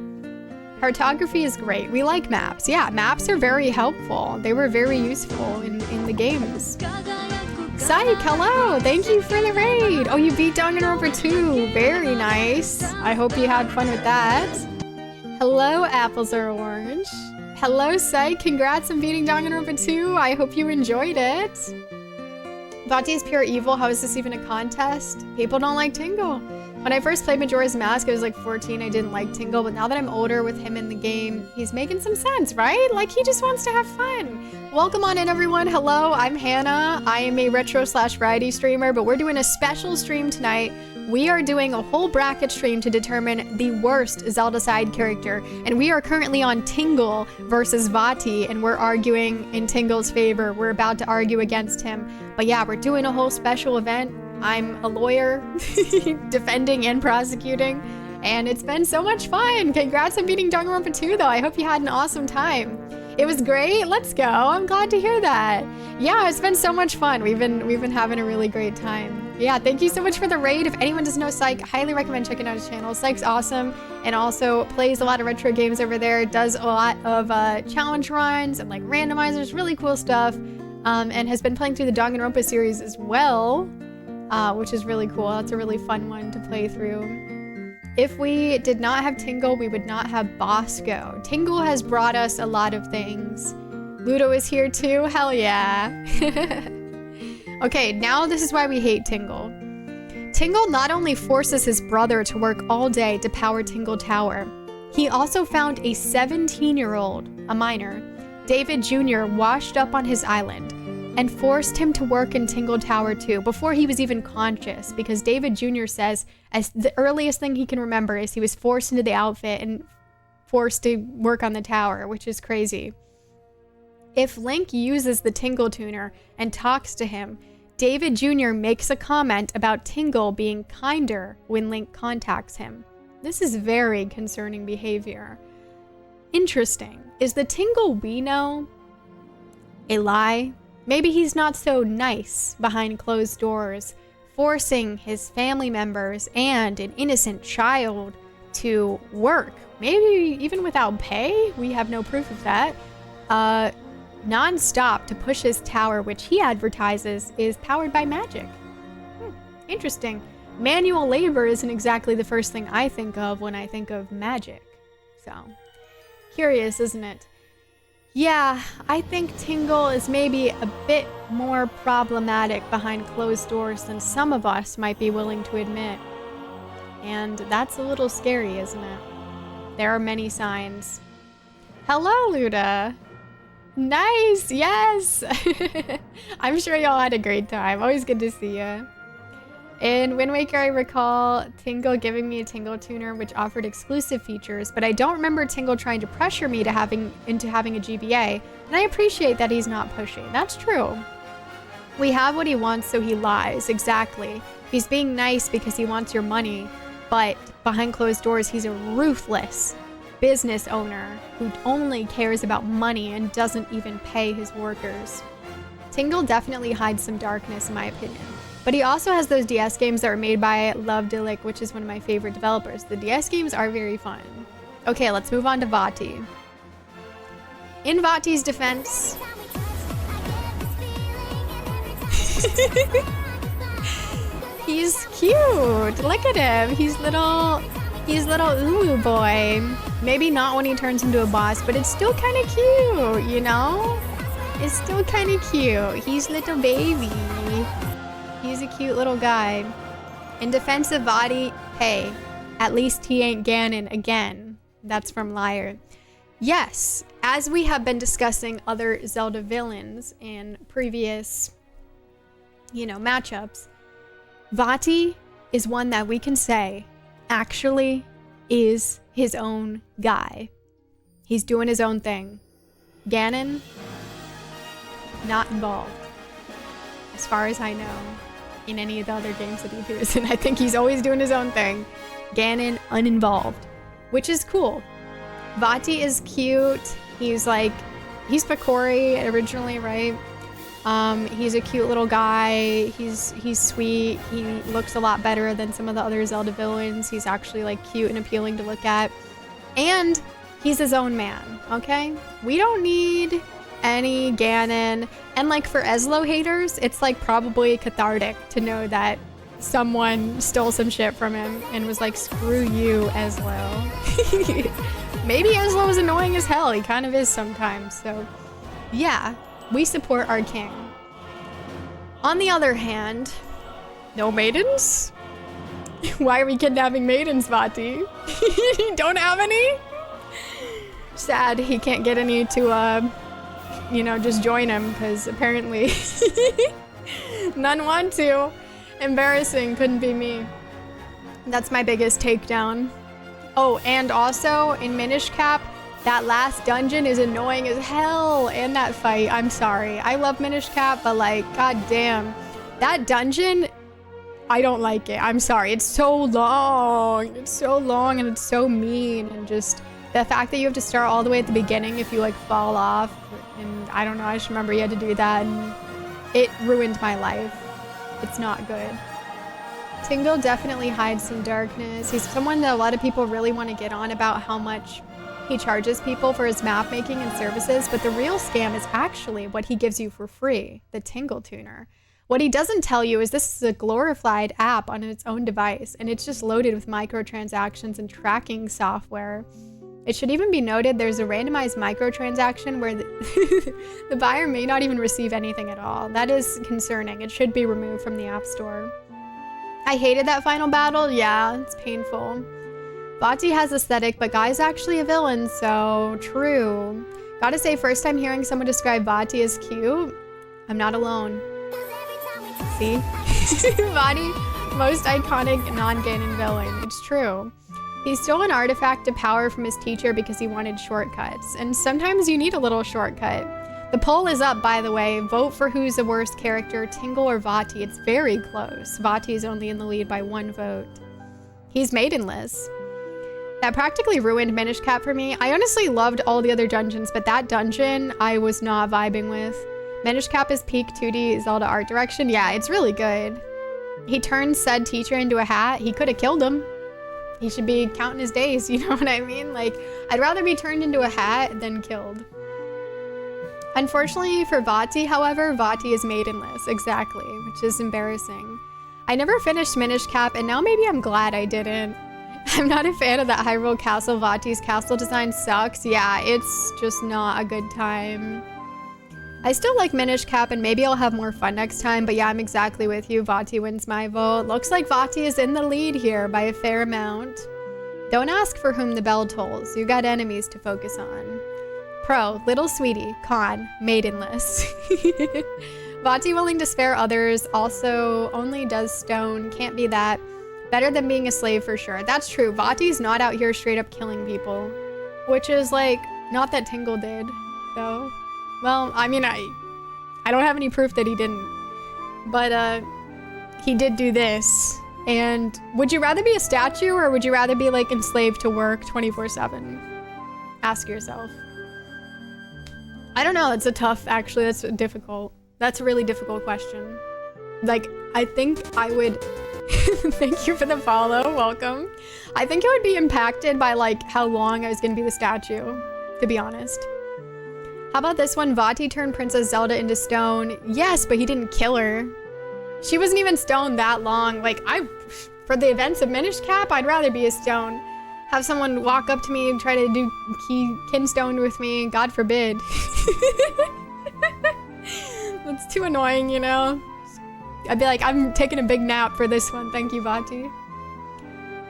Cartography is great. We like maps. Yeah, maps are very helpful. They were very useful in the games. Psych, hello! Thank you for the raid! Oh, you beat Danganronpa 2. Very nice. I hope you had fun with that. Hello, Apples Are Orange. Hello, Psych. Congrats on beating Danganronpa 2. I hope you enjoyed it. Vati is pure evil. How is this even a contest? People don't like Tingle. When I first played Majora's Mask, I was like 14. I didn't like Tingle, but now that I'm older with him in the game, he's making some sense, right? Like, he just wants to have fun. Welcome on in, everyone. Hello, I'm Hannah. I am a retro/variety streamer, but we're doing a special stream tonight. We are doing a whole bracket stream to determine the worst Zelda side character, and we are currently on Tingle versus Vati, and we're arguing in Tingle's favor. We're about to argue against him. But yeah, we're doing a whole special event. I'm a lawyer, defending and prosecuting, and it's been so much fun. Congrats on beating Danganronpa 2, though. I hope you had an awesome time. It was great. Let's go. I'm glad to hear that. Yeah, it's been so much fun. We've been having a really great time. Yeah, thank you so much for the raid. If anyone doesn't know Psych, highly recommend checking out his channel. Psych's awesome and also plays a lot of retro games over there. Does a lot of challenge runs and like randomizers, really cool stuff, and has been playing through the Danganronpa series as well. Which is really cool. That's a really fun one to play through. If we did not have Tingle, we would not have Bosco. Tingle has brought us a lot of things. Ludo is here too. Hell yeah. Okay, now this is why we hate Tingle. Tingle not only forces his brother to work all day to power Tingle Tower, he also found a 17-year-old, a minor, David Jr., washed up on his island, and forced him to work in Tingle Tower too, before he was even conscious, because David Jr. says as the earliest thing he can remember is he was forced into the outfit and forced to work on the tower, which is crazy. If Link uses the Tingle tuner and talks to him, David Jr. makes a comment about Tingle being kinder when Link contacts him. This is very concerning behavior. Interesting. Is the Tingle we know a lie? Maybe he's not so nice behind closed doors, forcing his family members and an innocent child to work, maybe even without pay. We have no proof of that. Non-stop to push his tower, which he advertises is powered by magic. Interesting. Manual labor isn't exactly the first thing I think of when I think of magic. So, curious, isn't it? Yeah, I think Tingle is maybe a bit more problematic behind closed doors than some of us might be willing to admit. And that's a little scary, isn't it? There are many signs. Hello, Luda. Nice, yes! I'm sure y'all had a great time. Always good to see ya. In Wind Waker, I recall Tingle giving me a Tingle tuner, which offered exclusive features, but I don't remember Tingle trying to pressure me into having a GBA, and I appreciate that he's not pushy. That's true. We have what he wants, so he lies. Exactly. He's being nice because he wants your money, but behind closed doors, he's a ruthless business owner who only cares about money and doesn't even pay his workers. Tingle definitely hides some darkness, in my opinion. But he also has those DS games that were made by Lovedilic, which is one of my favorite developers. The DS games are very fun. Okay, let's move on to Vati. In Vati's defense... He's cute! Look at him! He's little Uwu boy. Maybe not when he turns into a boss, but it's still kind of cute, you know? is still kind of cute. He's little baby. He's a cute little guy. In defense of Vati, hey, at least he ain't Ganon again. That's from Liar. Yes, as we have been discussing other Zelda villains in previous, matchups, Vati is one that we can say actually is his own guy. He's doing his own thing. Ganon, not involved, as far as I know, in any of the other games that he appears in. I think he's always doing his own thing. Ganon, uninvolved, which is cool. Vati is cute. He's Picori originally, right? He's a cute little guy. He's sweet. He looks a lot better than some of the other Zelda villains. He's actually cute and appealing to look at. And he's his own man, okay? We don't need any Ganon. And for Ezlo haters, it's probably cathartic to know that someone stole some shit from him and was screw you, Ezlo. Maybe Ezlo was annoying as hell. He kind of is sometimes. So yeah, we support our king. On the other hand, no maidens? Why are we kidnapping maidens, Vati? You don't have any? Sad he can't get any to, just join him, because apparently none want to. Embarrassing, couldn't be me. That's my biggest takedown. Oh, and also in Minish Cap, that last dungeon is annoying as hell. And that fight, I'm sorry. I love Minish Cap, but goddamn, that dungeon, I don't like it. I'm sorry. It's so long. It's so long and it's so mean. And just the fact that you have to start all the way at the beginning if you fall off. And I don't know, I just remember you had to do that and it ruined my life. It's not good. Tingle definitely hides some darkness. He's someone that a lot of people really want to get on about how much he charges people for his map making and services, but the real scam is actually what he gives you for free, the Tingle Tuner. What he doesn't tell you is this is a glorified app on its own device, and it's just loaded with microtransactions and tracking software. It should even be noted there's a randomized microtransaction where the buyer may not even receive anything at all. That is concerning. It should be removed from the App Store. I hated that final battle. Yeah, it's painful. Vati has aesthetic, but Guy's actually a villain, so true. Gotta say, first time hearing someone describe Vati as cute, I'm not alone. See? Vati, most iconic non-Ganon villain. It's true. He stole an artifact of power from his teacher because he wanted shortcuts, and sometimes you need a little shortcut. The poll is up, by the way. Vote for who's the worst character, Tingle or Vati. It's very close. Vati is only in the lead by 1 vote. He's maidenless. That practically ruined Minish Cap for me. I honestly loved all the other dungeons, but that dungeon I was not vibing with. Minish Cap is peak 2D Zelda art direction. Yeah, it's really good. He turned said teacher into a hat. He could have killed him. He should be counting his days, you know what I mean? I'd rather be turned into a hat than killed. Unfortunately for Vati, however, Vati is maidenless, exactly, which is embarrassing. I never finished Minish Cap, and now maybe I'm glad I didn't. I'm not a fan of that Hyrule Castle. Vati's castle design sucks. Yeah, it's just not a good time. I still like Minish Cap, and maybe I'll have more fun next time, but yeah, I'm exactly with you. Vati wins my vote. Looks like Vati is in the lead here by a fair amount. Don't ask for whom the bell tolls. You got enemies to focus on. Pro, little sweetie. Con, maidenless. Vati willing to spare others, also only does stone. Can't be that. Better than being a slave for sure. That's true. Vati's not out here straight up killing people. Which is not that Tingle did, though. Well, I mean, I don't have any proof that he didn't. But, he did do this. And would you rather be a statue or would you rather be, enslaved to work 24/7? Ask yourself. I don't know. It's actually, that's difficult. That's a really difficult question. I think I would, thank you for the follow, welcome. I think it would be impacted by how long I was gonna be the statue, to be honest. How about this one? Vati turned Princess Zelda into stone. Yes, but he didn't kill her. She wasn't even stone that long. For the events of Minish Cap, I'd rather be a stone. Have someone walk up to me and try to do kinstone with me, God forbid. It's too annoying, you know? I'd be like, I'm taking a big nap for this one. Thank you, Vati.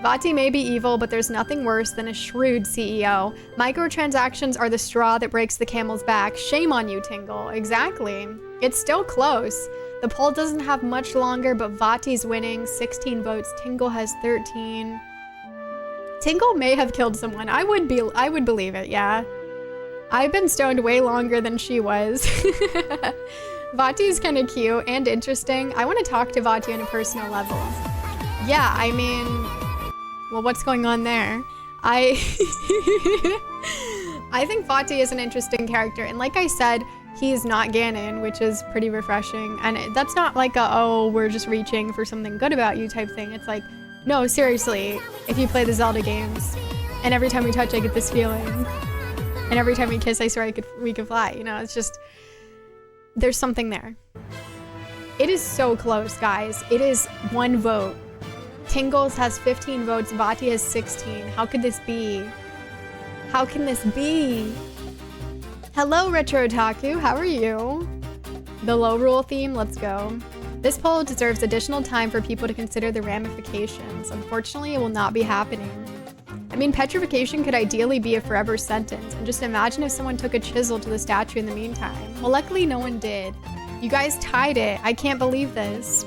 Vati may be evil, but there's nothing worse than a shrewd CEO. Microtransactions are the straw that breaks the camel's back. Shame on you, Tingle. Exactly. It's still close. The poll doesn't have much longer, but Vati's winning. 16 votes. Tingle has 13. Tingle may have killed someone. I would believe it, yeah. I've been stoned way longer than she was. Vati's kind of cute and interesting. I want to talk to Vati on a personal level. Yeah, I mean, well, what's going on there? I think Vati is an interesting character. And like I said, he's not Ganon, which is pretty refreshing. And that's not like a, oh, we're just reaching for something good about you type thing. It's like, no, seriously, if you play the Zelda games, and every time we touch, I get this feeling. And every time we kiss, I swear we could fly. You know, it's just, there's something there. It is so close, guys. It is 1 vote. Tingles has 15 votes. Vati has 16. How could this be? How can this be? Hello, Retro Otaku. How are you? The low rule theme. Let's go. This poll deserves additional time for people to consider the ramifications. Unfortunately, it will not be happening. I mean, petrification could ideally be a forever sentence, and just imagine if someone took a chisel to the statue in the meantime. Well, luckily no one did. You guys tied it. I can't believe this.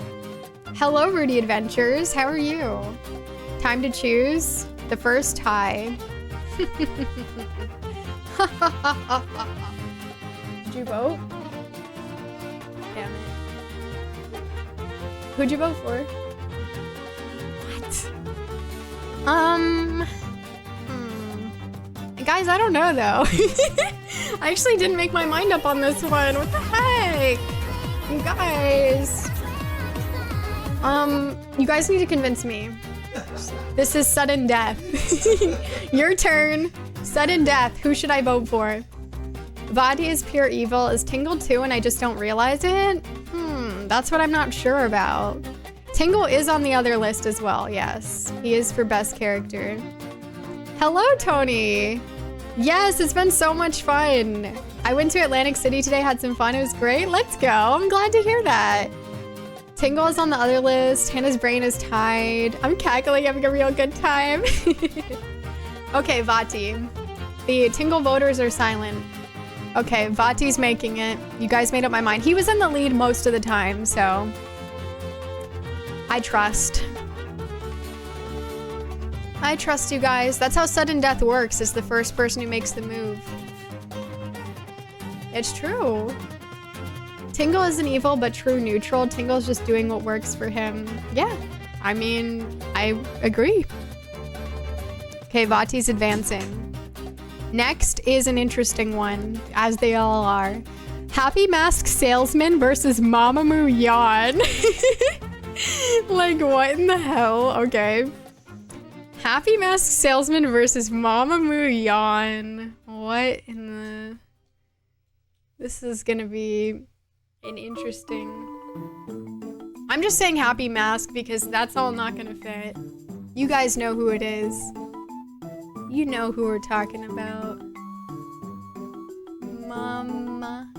Hello, Rudy Adventures. How are you? Time to choose the first tie. Did you vote? Damn it. Who'd you vote for? What? Guys, I don't know though. I actually didn't make my mind up on this one. What the heck? You guys. You guys need to convince me. This is sudden death. Your turn. Sudden death. Who should I vote for? Vati is pure evil. Is Tingle too and I just don't realize it? That's what I'm not sure about. Tingle is on the other list as well, yes. He is for best character. Hello, Tony. Yes, it's been so much fun. I went to Atlantic City today, had some fun. It was great. Let's go. I'm glad to hear that. Tingle is on the other list. Hannah's brain is tied. I'm cackling, having a real good time. Okay, Vati. The Tingle voters are silent. Okay, Vati's making it. You guys made up my mind. He was in the lead most of the time, so I trust. I trust you guys. That's how sudden death works, is the first person who makes the move. It's true. Tingle isn't evil, but true neutral. Tingle's just doing what works for him. Yeah, I mean, I agree. Okay, Vati's advancing. Next is an interesting one, as they all are. Happy Mask Salesman versus Mamamoo Yawn. Like, what in the hell? Okay. Happy Mask Salesman versus Mamamoo Yawn. What in the... This is gonna be an interesting... I'm just saying Happy Mask because that's all not gonna fit. You guys know who it is. You know who we're talking about. Mama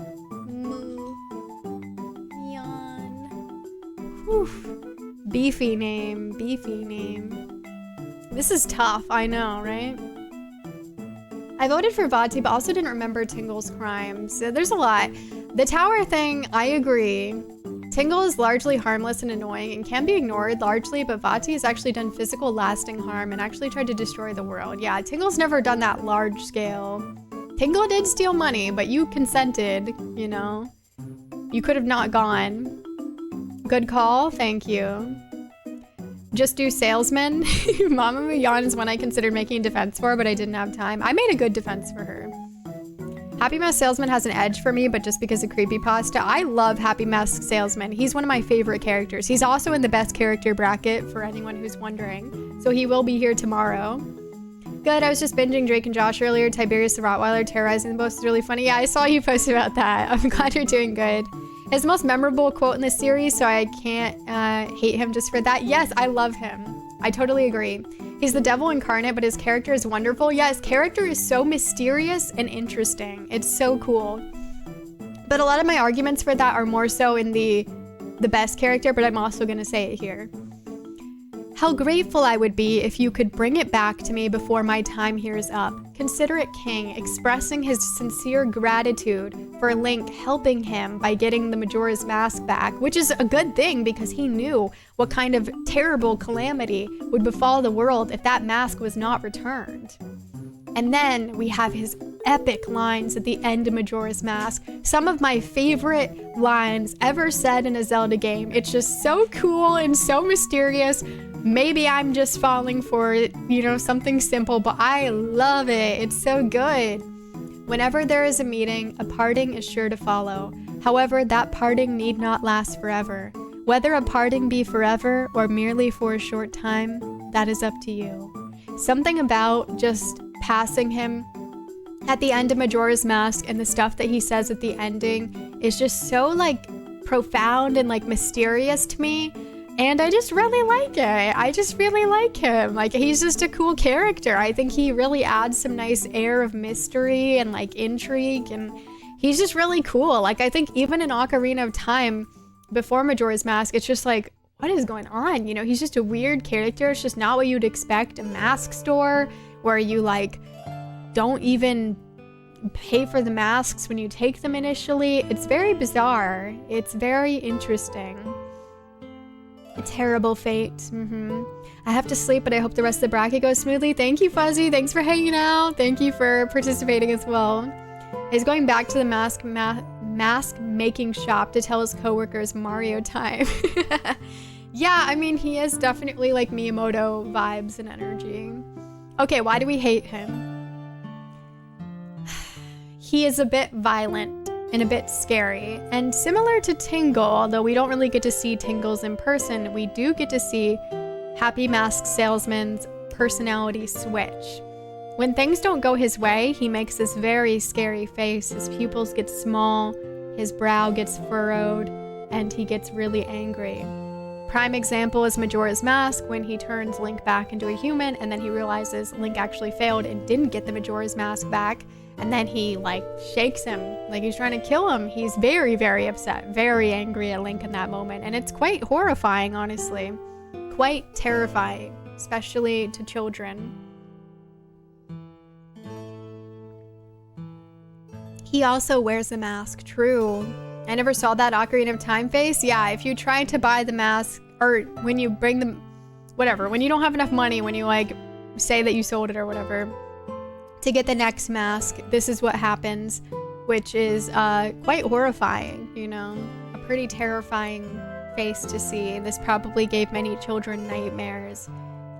Moo Yawn. Whew. Beefy name, beefy name. This is tough, I know, right? I voted for Vati, but also didn't remember Tingle's crimes. So there's a lot. The tower thing, I agree. Tingle is largely harmless and annoying and can be ignored largely, but Vati has actually done physical lasting harm and actually tried to destroy the world. Yeah, Tingle's never done that large scale. Tingle did steal money, but you consented, you know? You could have not gone. Good call, thank you. Just do salesman. Mamamoo Yawn is one I considered making a defense for, but I didn't have time. I made a good defense for her. Happy Mask Salesman has an edge for me, but just because of creepypasta. I love Happy Mask Salesman. He's one of my favorite characters. He's also in the best character bracket for anyone who's wondering. So he will be here tomorrow. Good, I was just binging Drake and Josh earlier. Tiberius the Rottweiler terrorizing the boat is really funny. Yeah, I saw you post about that. I'm glad you're doing good. His the most memorable quote in the series, so I can't hate him just for that. Yes, I love him. I totally agree. He's the devil incarnate, but his character is wonderful. Yeah, his character is so mysterious and interesting. It's so cool. But a lot of my arguments for that are more so in the best character, but I'm also gonna say it here. How grateful I would be if you could bring it back to me before my time here is up. Considerate King expressing his sincere gratitude for Link helping him by getting the Majora's Mask back, which is a good thing because he knew what kind of terrible calamity would befall the world if that mask was not returned. And then we have his epic lines at the end of Majora's Mask. Some of my favorite lines ever said in a Zelda game. It's just so cool and so mysterious. Maybe I'm just falling for it, something simple, but I love it. It's so good. Whenever there is a meeting, a parting is sure to follow. However, that parting need not last forever. Whether a parting be forever or merely for a short time, that is up to you. Something about just passing him at the end of Majora's Mask and the stuff that he says at the ending is just so profound and mysterious to me. And I just really like it. I just really like him. He's just a cool character. I think he really adds some nice air of mystery and intrigue, and he's just really cool. I think even in Ocarina of Time, before Majora's Mask, it's just what is going on? He's just a weird character. It's just not what you'd expect. A mask store where you don't even pay for the masks when you take them initially. It's very bizarre. It's very interesting. A terrible fate. I have to sleep, but I hope the rest of the bracket goes smoothly. Thank you, Fuzzy. Thanks for hanging out. Thank you for participating as well. He's going back to the mask making shop to tell his coworkers Mario time. Yeah, I mean, he is definitely Miyamoto vibes and energy. Okay, why do we hate him? He is a bit violent and a bit scary. And similar to Tingle, although we don't really get to see Tingle's in person, we do get to see Happy Mask Salesman's personality switch. When things don't go his way, he makes this very scary face. His pupils get small, his brow gets furrowed, and he gets really angry. Prime example is Majora's Mask, when he turns Link back into a human, and then he realizes Link actually failed and didn't get the Majora's Mask back. And then he shakes him he's trying to kill him. He's very, very upset, very angry at Link in that moment. And it's quite horrifying, honestly. Quite terrifying, especially to children. He also wears a mask, true. I never saw that Ocarina of Time face. Yeah, if you try to buy the mask, or when you bring them, whatever, when you don't have enough money, when you say that you sold it or whatever, to get the next mask, this is what happens, which is quite horrifying, a pretty terrifying face to see. This probably gave many children nightmares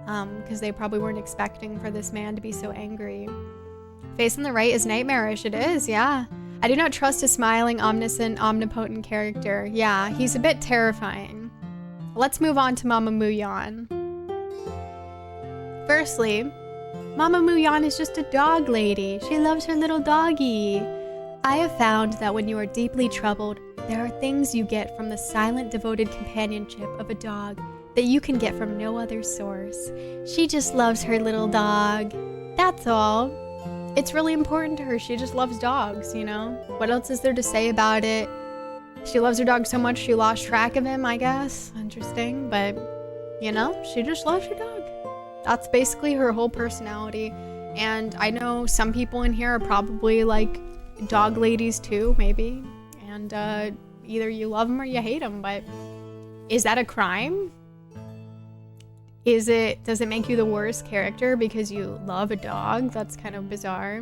because they probably weren't expecting for this man to be so angry. Face on the right is nightmarish. It is, yeah. I do not trust a smiling, omniscient, omnipotent character. Yeah, he's a bit terrifying. Let's move on to Mama Muyan. Firstly, Mama Muyan is just a dog lady. She loves her little doggy. I have found that when you are deeply troubled, there are things you get from the silent, devoted companionship of a dog that you can get from no other source. She just loves her little dog. That's all. It's really important to her. She just loves dogs, What else is there to say about it? She loves her dog so much she lost track of him, I guess. Interesting, but, she just loves her dog. That's basically her whole personality. And I know some people in here are probably dog ladies too, maybe. And either you love them or you hate them, but is that a crime? Does it make you the worst character because you love a dog? That's kind of bizarre.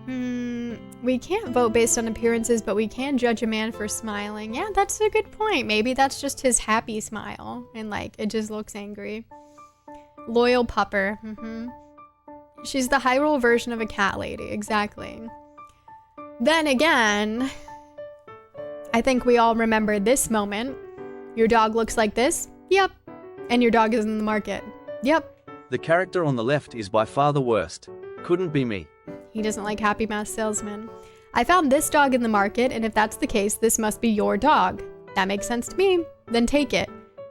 We can't vote based on appearances, but we can judge a man for smiling. Yeah, that's a good point. Maybe that's just his happy smile and it just looks angry. Loyal pupper. She's the Hyrule version of a cat lady. Exactly. Then again, I think we all remember this moment. Your dog looks like this? Yep. And your dog is in the market? Yep.
The character on the left is by far the worst. Couldn't be me.
He doesn't like Happy Mask Salesman. I found this dog in the market, and if that's the case, this must be your dog. That makes sense to me. Then take it.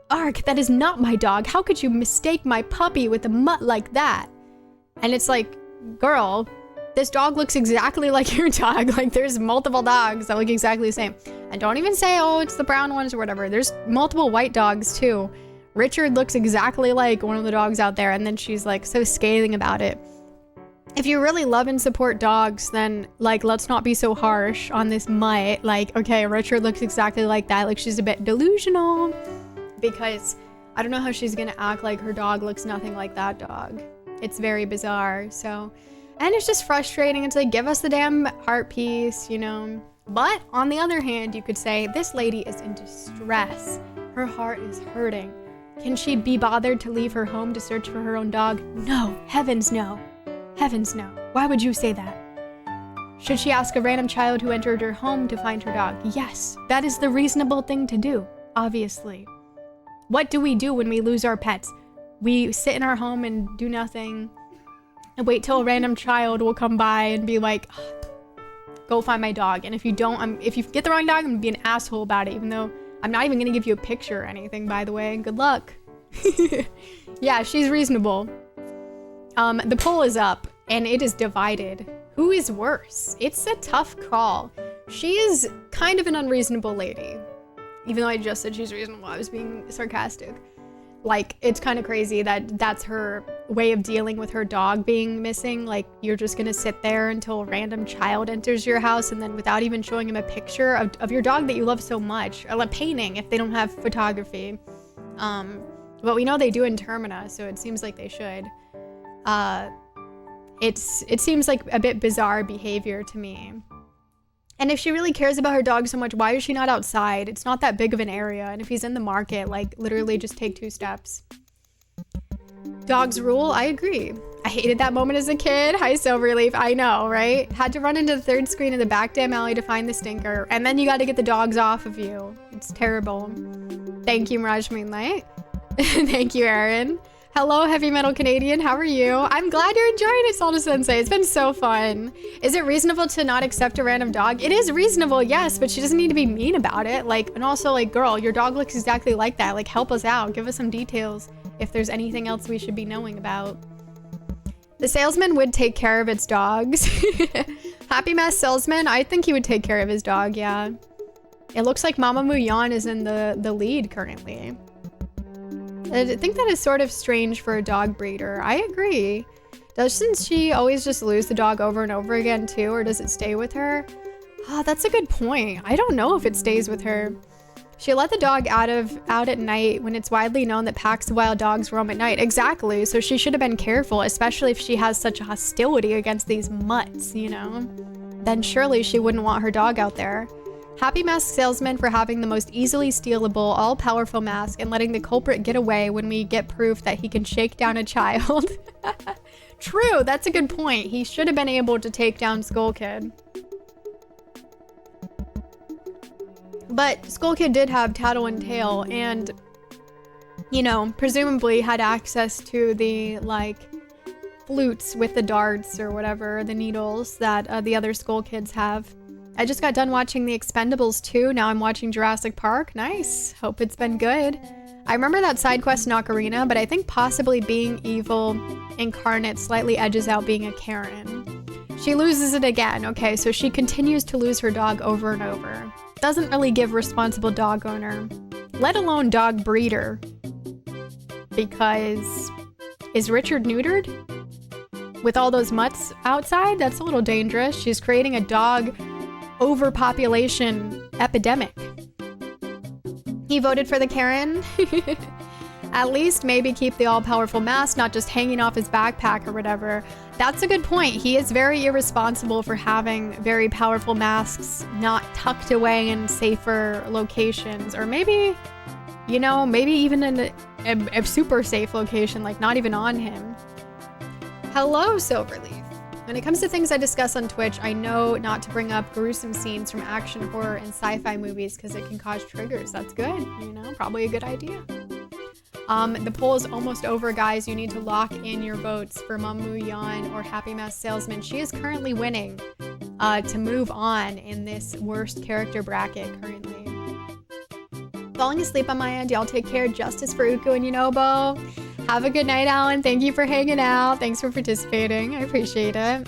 Ark, that is not my dog. How could you mistake my puppy with a mutt like that? And it's girl, This dog looks exactly like your dog. Like, there's multiple dogs that look exactly the same. And don't even say, oh, it's the brown ones or whatever. There's multiple white dogs too. Richard looks exactly like one of the dogs out there. And then she's like so scathing about it. If you really love and support dogs, then like, let's not be so harsh on this mutt. Like, okay, Richard looks exactly like that. Like, she's a bit delusional because I don't know how she's gonna act like her dog looks nothing like that dog. It's very bizarre. So, and it's just frustrating. It's like, give us the damn heart piece, you know? But on the other hand, you could say this lady is in distress. Her heart is hurting. Can she be bothered to leave her home to search for her own dog? No, heavens no. Heavens no. Why would you say that? Should she ask a random child who entered her home to find her dog? Yes, that is the reasonable thing to do, obviously. What do we do when we lose our pets? We sit in our home and do nothing and wait till a random child will come by and be like, go find my dog. And if you don't, if you get the wrong dog, I'm gonna be an asshole about it, even though I'm not even gonna give you a picture or anything, by the way. Good luck. Yeah, she's reasonable. The poll is up and it is divided. Who is worse? It's a tough call. She is kind of an unreasonable lady. Even though I just said she's reasonable, I was being sarcastic. Like, it's kind of crazy that that's her way of dealing with her dog being missing. Like, you're just gonna sit there until a random child enters your house and then without even showing him a picture of your dog that you love so much, or a painting if they don't have photography. But we know they do in Termina, so it seems like they should. It seems like a bit bizarre behavior to me. And if she really cares about her dog so much, why is she not outside? It's not that big of an area. And if he's in the market, like, literally just take 2 steps. Dogs rule, I agree. I hated that moment as a kid. Hi, Silverleaf. I know, right? Had to run into the 3rd screen in the back damn alley to find the stinker. And then you got to get the dogs off of you. It's terrible. Thank you, Mirage Moonlight. Thank you, Aaron. Hello, Heavy Metal Canadian. How are you? I'm glad you're enjoying it, Salta Sensei. It's been so fun. Is it reasonable to not accept a random dog? It is reasonable, yes, but she doesn't need to be mean about it. Like, and also, like, girl, your dog looks exactly like that. Like, help us out. Give us some details if there's anything else we should be knowing about. The salesman would take care of its dogs. Happy Mass Salesman, I think he would take care of his dog, yeah. It looks like Mama Muyan is in the lead currently. I think that is sort of strange for a dog breeder. I agree. Doesn't she always just lose the dog over and over again too, or does it stay with her? Ah, that's a good point. I don't know if it stays with her. She let the dog out at night when it's widely known that packs of wild dogs roam at night. Exactly, so she should have been careful, especially if she has such a hostility against these mutts, you know? Then surely she wouldn't want her dog out there. Happy Mask Salesman for having the most easily stealable, all-powerful mask and letting the culprit get away when we get proof that he can shake down a child. True, that's a good point. He should have been able to take down Skull Kid. But Skull Kid did have Tattle and Tail and, you know, presumably had access to the, like, flutes with the darts or whatever, the needles that the other Skull Kids have. I just got done watching The Expendables 2. Now I'm watching Jurassic Park. Nice. Hope it's been good. I remember that side quest in Ocarina, but I think possibly being evil incarnate slightly edges out being a Karen. She loses it again. Okay, so she continues to lose her dog over and over. Doesn't really give responsible dog owner, let alone dog breeder. Because is Richard neutered? With all those mutts outside? That's a little dangerous. She's creating a dog overpopulation epidemic. He voted for the Karen. At least maybe keep the all-powerful mask, not just hanging off his backpack or whatever. That's a good point. He is very irresponsible for having very powerful masks not tucked away in safer locations, or maybe, you know, maybe even in a super safe location, like not even on him. Hello, Silverleaf. When it comes to things I discuss on Twitch, I know not to bring up gruesome scenes from action, horror, and sci-fi movies because it can cause triggers. That's good, you know, probably a good idea. The poll is almost over, guys. You need to lock in your votes for Mamu Yan or Happy Mask Salesman. She is currently winning to move on in this worst character bracket currently. Falling asleep on my end. Y'all take care. Justice for Uko and Yunobo. Have a good night, Alan. Thank you for hanging out. Thanks for participating. I appreciate it.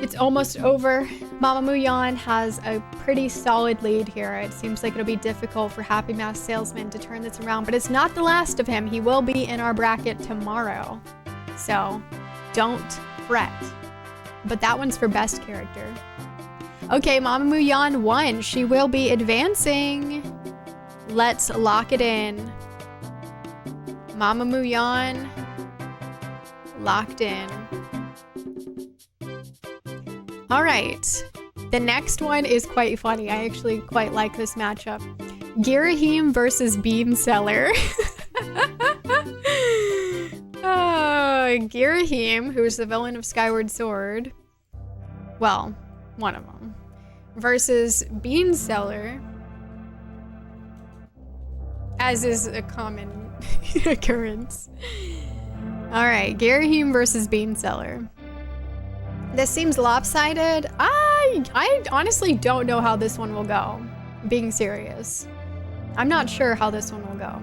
It's almost over. Mama Muyan has a pretty solid lead here. It seems like it'll be difficult for Happy Mask Salesman to turn this around, but it's not the last of him. He will be in our bracket tomorrow. So don't fret. But that one's for best character. Okay, Mama Muyan won. She will be advancing. Let's lock it in. Mama Muyan locked in. All right, the next one is quite funny. I actually quite like this matchup. Girahim versus Bean Seller. Girahim, who is the villain of Skyward Sword, well, one of them, versus Bean Seller, as is a common occurrence. All right, Girahim versus Bean Seller. This seems lopsided. I honestly don't know how this one will go. Being serious. I'm not sure how this one will go.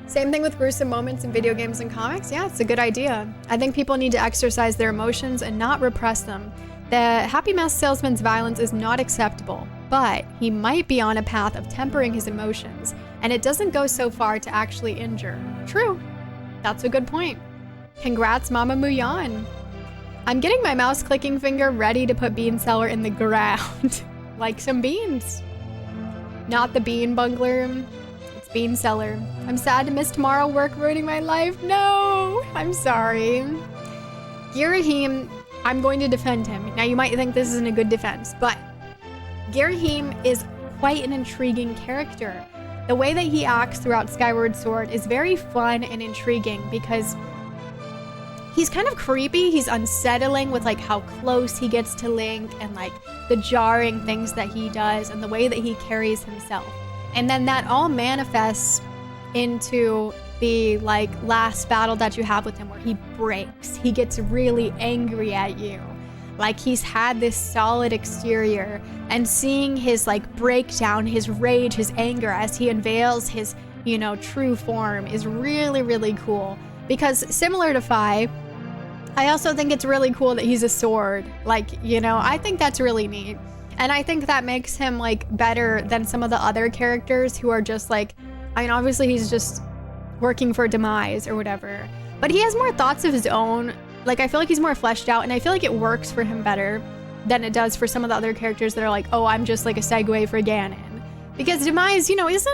Same thing with gruesome moments in video games and comics. Yeah, it's a good idea. I think people need to exercise their emotions and not repress them. The Happy Mask Salesman's violence is not acceptable, but he might be on a path of tempering his emotions, and it doesn't go so far to actually injure. True. That's a good point. Congrats, Mama Muyan. I'm getting my mouse clicking finger ready to put Bean Seller in the ground. Like some beans. Not the bean bungler. It's Bean Seller. I'm sad to miss tomorrow work ruining my life. No, I'm sorry. Girahim, I'm going to defend him. Now you might think this isn't a good defense, but Girahim is quite an intriguing character. The way that he acts throughout Skyward Sword is very fun and intriguing because he's kind of creepy. He's unsettling with like how close he gets to Link and like the jarring things that he does and the way that he carries himself. And then that all manifests into the like last battle that you have with him where he breaks. He gets really angry at you. Like he's had this solid exterior, and seeing his like breakdown, his rage, his anger as he unveils his, you know, true form is really, really cool. Because similar to Fi, I also think it's really cool that he's a sword. Like, you know, I think that's really neat. And I think that makes him like better than some of the other characters who are just like, I mean, obviously he's just working for Demise or whatever, but he has more thoughts of his own. Like, I feel like he's more fleshed out, and I feel like it works for him better than it does for some of the other characters that are like, oh, I'm just like a segue for Ganon. Because Demise, you know, he's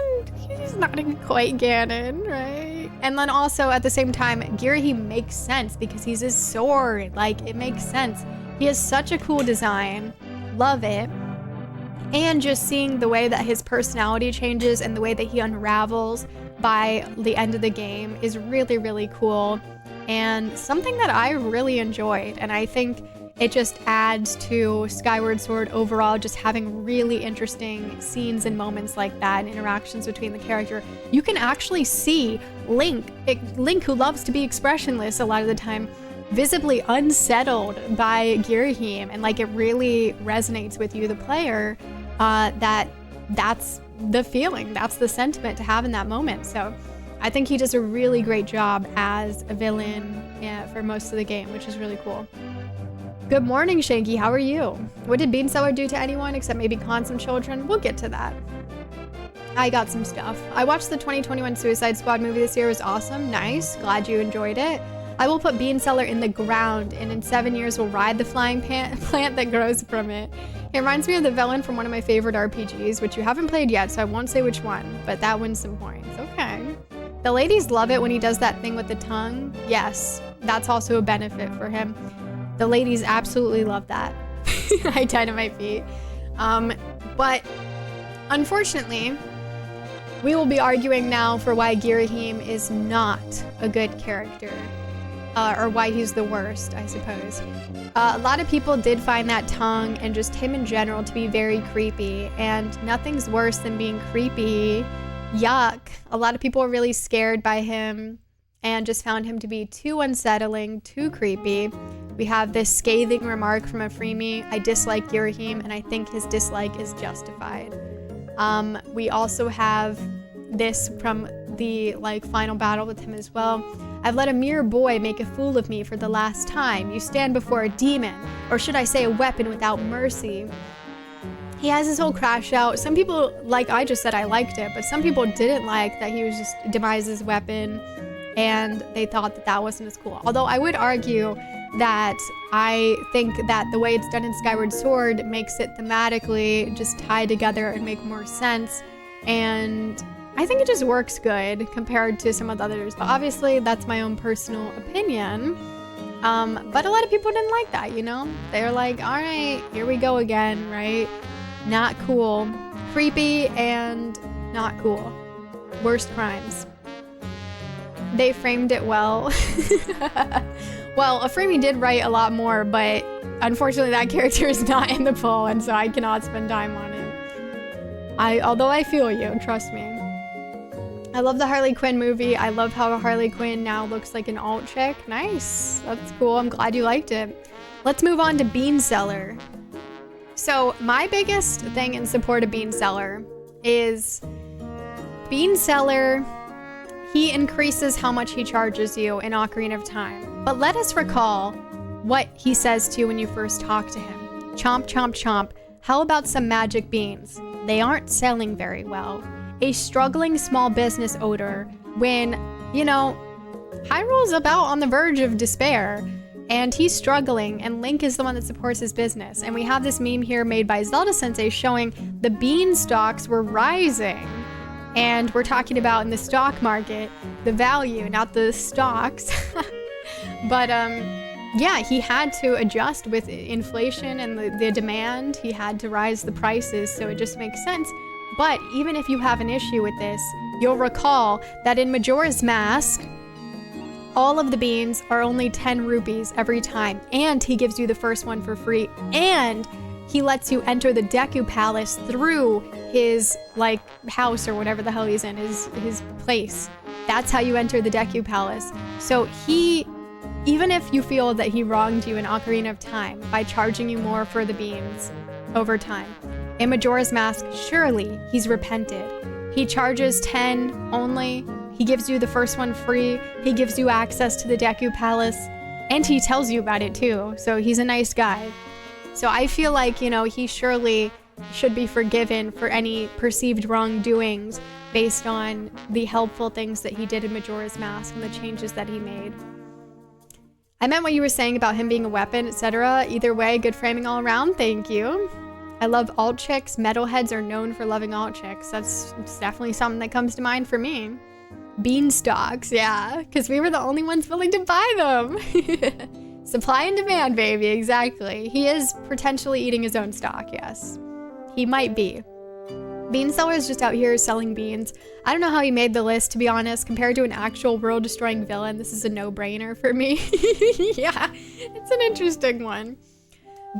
not quite Ganon, right? And then also at the same time, Girahim makes sense because he's his sword. Like, it makes sense. He has such a cool design. Love it. And just seeing the way that his personality changes and the way that he unravels by the end of the game is really, really cool. And something that I really enjoyed. And I think it just adds to Skyward Sword overall, just having really interesting scenes and moments like that and interactions between the character. You can actually see Link, who loves to be expressionless a lot of the time, visibly unsettled by Girahim, and like it really resonates with you, the player, that's the feeling, that's the sentiment to have in that moment. So I think he does a really great job as a villain for most of the game, which is really cool. Good morning, Shanky. How are you? What did Bean Seller do to anyone except maybe con some children? We'll get to that. I got some stuff. I watched the 2021 Suicide Squad movie this year. It was awesome. Nice. Glad you enjoyed it. I will put Bean Seller in the ground, and in 7 years we'll ride the flying plant that grows from it. It reminds me of the villain from one of my favorite RPGs, which you haven't played yet, so I won't say which one, but that wins some points. Okay. The ladies love it when he does that thing with the tongue. Yes, that's also a benefit for him. The ladies absolutely love that. I dynamite feet. But unfortunately, we will be arguing now for why Girahim is not a good character. Or why he's the worst, I suppose. A lot of people did find that tongue and just him in general to be very creepy, and nothing's worse than being creepy. Yuck. A lot of people were really scared by him and just found him to be too unsettling, too creepy. We have this scathing remark from a freemie. I dislike Girahim, and I think his dislike is justified. We also have this from the like final battle with him as well. I've let a mere boy make a fool of me for the last time. You stand before a demon, or should I say a weapon without mercy. He has his whole crash out. Some people, like I just said, I liked it, but some people didn't like that he was just demise his weapon, and they thought that that wasn't as cool. Although I would argue that I think that the way it's done in Skyward Sword makes it thematically just tie together and make more sense, and I think it just works good compared to some of the others. But obviously that's my own personal opinion. But a lot of people didn't like that, you know? They're like, all right, here we go again, right? Not cool. Creepy and not cool. Worst crimes. They framed it well. Well, Aframi did write a lot more, but unfortunately that character is not in the poll, and so I cannot spend time on it. Although I feel you, trust me. I love the Harley Quinn movie. I love how Harley Quinn now looks like an alt chick. Nice. That's cool. I'm glad you liked it. Let's move on to Bean Seller. So my biggest thing in support of Bean Seller is Bean Seller, he increases how much he charges you in Ocarina of Time. But let us recall what he says to you when you first talk to him. Chomp, chomp, chomp. How about some magic beans? They aren't selling very well. A struggling small business owner when, you know, Hyrule's about on the verge of despair and he's struggling, and Link is the one that supports his business. And we have this meme here made by Zelda Sensei showing the bean stocks were rising. And we're talking about in the stock market, the value, not the stocks. But yeah, he had to adjust with inflation and the demand. He had to rise the prices, so it just makes sense. But even if you have an issue with this, you'll recall that in Majora's Mask, all of the beans are only 10 rupees every time, and he gives you the first one for free, and he lets you enter the Deku Palace through his like house or whatever the hell he's in, his place. That's how you enter the Deku Palace. So he, even if you feel that he wronged you in Ocarina of Time by charging you more for the beans over time, in Majora's Mask, surely he's repented. He charges 10 only. He gives you the first one free. He gives you access to the Deku Palace. And he tells you about it too. So he's a nice guy. So I feel like, you know, he surely should be forgiven for any perceived wrongdoings based on the helpful things that he did in Majora's Mask and the changes that he made. I meant what you were saying about him being a weapon, etc. Either way, good framing all around. Thank you. I love alt chicks. Metalheads are known for loving alt chicks. That's definitely something that comes to mind for me. Beanstalks, yeah, because we were the only ones willing to buy them. Supply and demand, baby, exactly. He is potentially eating his own stock, yes. He might be. Bean Seller is just out here selling beans. I don't know how he made the list, to be honest. Compared to an actual world-destroying villain, this is a no-brainer for me. Yeah, it's an interesting one.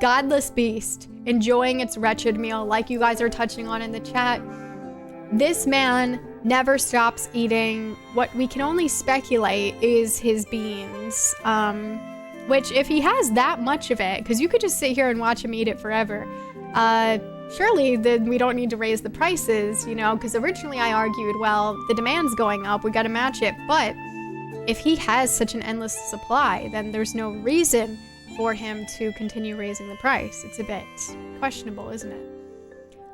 Godless Beast, enjoying its wretched meal like you guys are touching on in the chat. This man never stops eating what we can only speculate is his beans. Which if he has that much of it, because you could just sit here and watch him eat it forever, surely then we don't need to raise the prices, you know, because originally I argued, well, the demand's going up, we gotta match it. But if he has such an endless supply, then there's no reason for him to continue raising the price. It's a bit questionable, isn't it?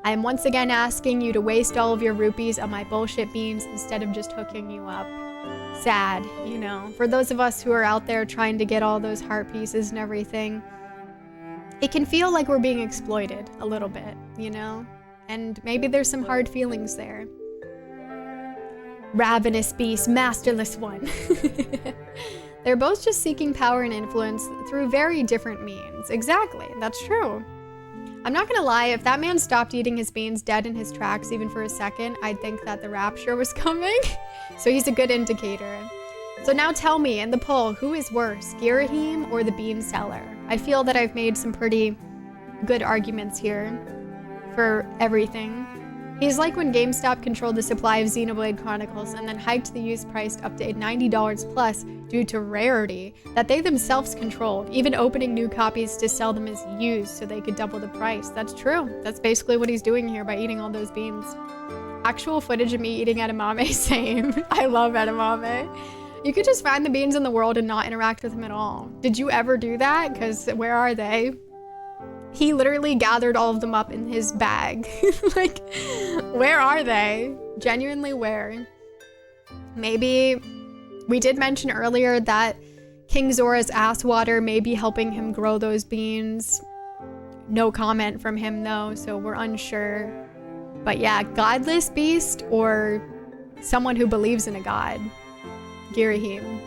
I am once again asking you to waste all of your rupees on my bullshit beans instead of just hooking you up. Sad, you know, for those of us who are out there trying to get all those heart pieces and everything, it can feel like we're being exploited a little bit, you know? And maybe there's some hard feelings there. Ravenous beast, masterless one. They're both just seeking power and influence through very different means. Exactly, that's true. I'm not gonna lie, if that man stopped eating his beans dead in his tracks even for a second, I'd think that the rapture was coming. So he's a good indicator. So now tell me, in the poll, who is worse, Girahim or the Bean Seller? I feel that I've made some pretty good arguments here for everything. He's like when GameStop controlled the supply of Xenoblade Chronicles and then hiked the used price up to $90 plus due to rarity that they themselves controlled, even opening new copies to sell them as used so they could double the price. That's true. That's basically what he's doing here by eating all those beans. Actual footage of me eating edamame, same. I love edamame. You could just find the beans in the world and not interact with them at all. Did you ever do that? Because where are they? He literally gathered all of them up in his bag. Like, where are they? Genuinely where? Maybe we did mention earlier that King Zora's ass water may be helping him grow those beans. No comment from him though, so we're unsure. But yeah, godless beast or someone who believes in a god. Girahim.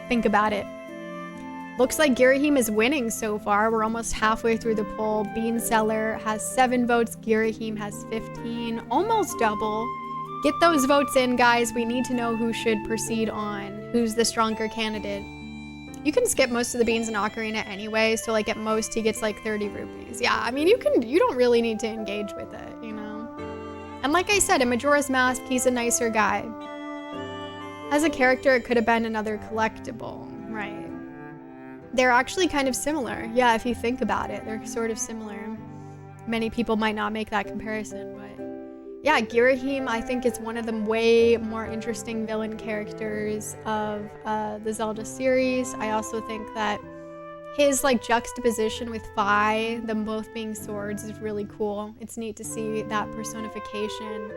Think about it. Looks like Girahim is winning so far. We're almost halfway through the poll. Bean Seller has 7 votes. Girahim has 15. Almost double. Get those votes in, guys. We need to know who should proceed on. Who's the stronger candidate? You can skip most of the beans in Ocarina anyway, so like at most he gets like 30 rupees. Yeah, I mean you don't really need to engage with it, you know? And like I said, in Majora's Mask, he's a nicer guy. As a character, it could have been another collectible, right? They're actually kind of similar. Yeah, if you think about it, they're sort of similar. Many people might not make that comparison, but yeah, Girahim, I think, is one of the way more interesting villain characters of the Zelda series. I also think that his like juxtaposition with Fi, them both being swords, is really cool. It's neat to see that personification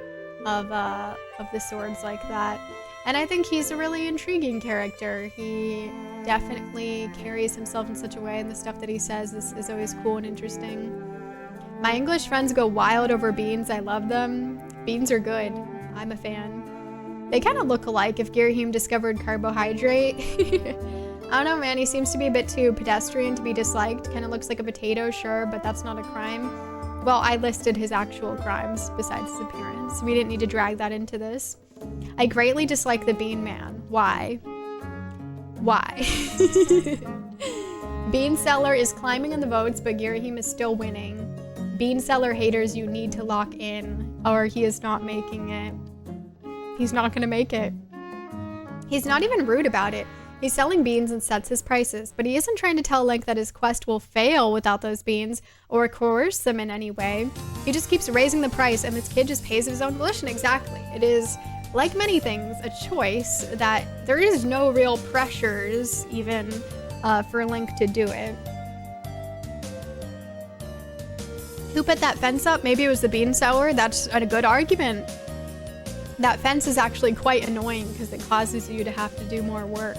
of the swords like that. And I think he's a really intriguing character. He definitely carries himself in such a way, and the stuff that he says is always cool and interesting. My English friends go wild over beans. I love them. Beans are good. I'm a fan. They kind of look alike if Girahim discovered carbohydrate. I don't know, man. He seems to be a bit too pedestrian to be disliked. Kind of looks like a potato, sure, but that's not a crime. Well, I listed his actual crimes besides his appearance. We didn't need to drag that into this. I greatly dislike the Bean Man. Why? Why? Bean Seller is climbing in the votes, but Girahim is still winning. Bean Seller haters, you need to lock in, or he is not making it. He's not gonna make it. He's not even rude about it. He's selling beans and sets his prices, but he isn't trying to tell Link that his quest will fail without those beans or coerce them in any way. He just keeps raising the price, and this kid just pays of his own volition. Exactly. It is, like many things, a choice that there is no real pressures even for Link to do it. Who put that fence up? Maybe it was the Bean Seller. That's a good argument. That fence is actually quite annoying because it causes you to have to do more work.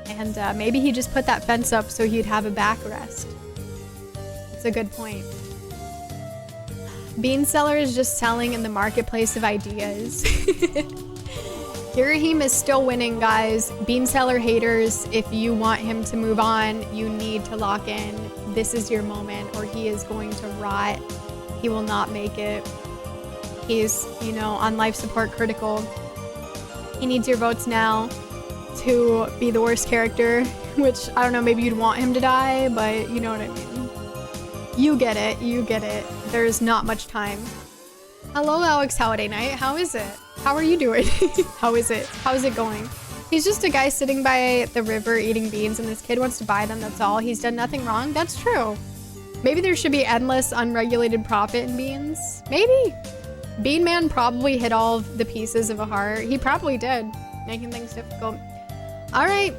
And maybe he just put that fence up so he'd have a backrest. It's a good point. Bean Seller is just selling in the marketplace of ideas. Girahim is still winning, guys. Bean Seller haters, if you want him to move on, you need to lock in. This is your moment, or he is going to rot. He will not make it. He's, you know, on life support critical. He needs your votes now to be the worst character, which, I don't know, maybe you'd want him to die, but you know what I mean. You get it, you get it. There's not much time. Hello, Alex Holiday Night. How is it? How are you doing? How is it? How's it going? He's just a guy sitting by the river eating beans, and this kid wants to buy them, that's all. He's done nothing wrong. That's true. Maybe there should be endless unregulated profit in beans. Maybe. Bean Man probably hit all of the pieces of a heart. He probably did, making things difficult. All right.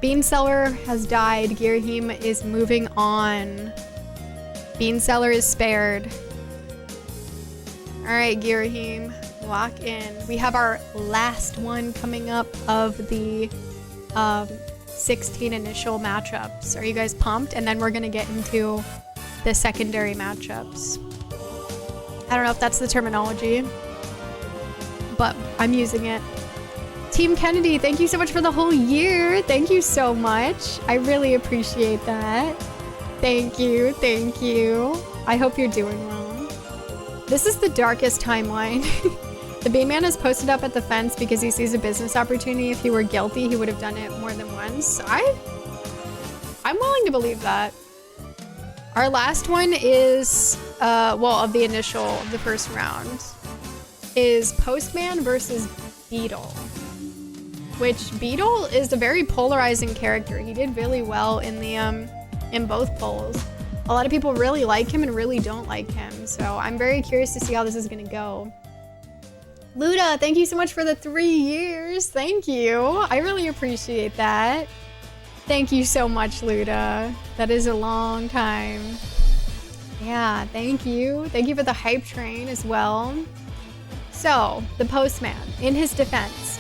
Bean Seller has died. Girahim is moving on. Bean Seller is spared. All right, Girahim, lock in. We have our last one coming up of the 16 initial matchups. Are you guys pumped? And then we're gonna get into the secondary matchups. I don't know if that's the terminology, but I'm using it. Team Kennedy, thank you so much for the whole year. Thank you so much. I really appreciate that. Thank you, thank you. I hope you're doing well. This is the darkest timeline. The Bean Man is posted up at the fence because he sees a business opportunity. If he were guilty, he would have done it more than once. I'm willing to believe that. Our last one is, well, of the first round, is Postman versus Beetle. Which Beetle is a very polarizing character. He did really well in the in both polls. A lot of people really like him and really don't like him. So I'm very curious to see how this is gonna go. Luda, thank you so much for the 3 years. Thank you. I really appreciate that. Thank you so much, Luda. That is a long time. Yeah, thank you. Thank you for the hype train as well. So, the postman, in his defense.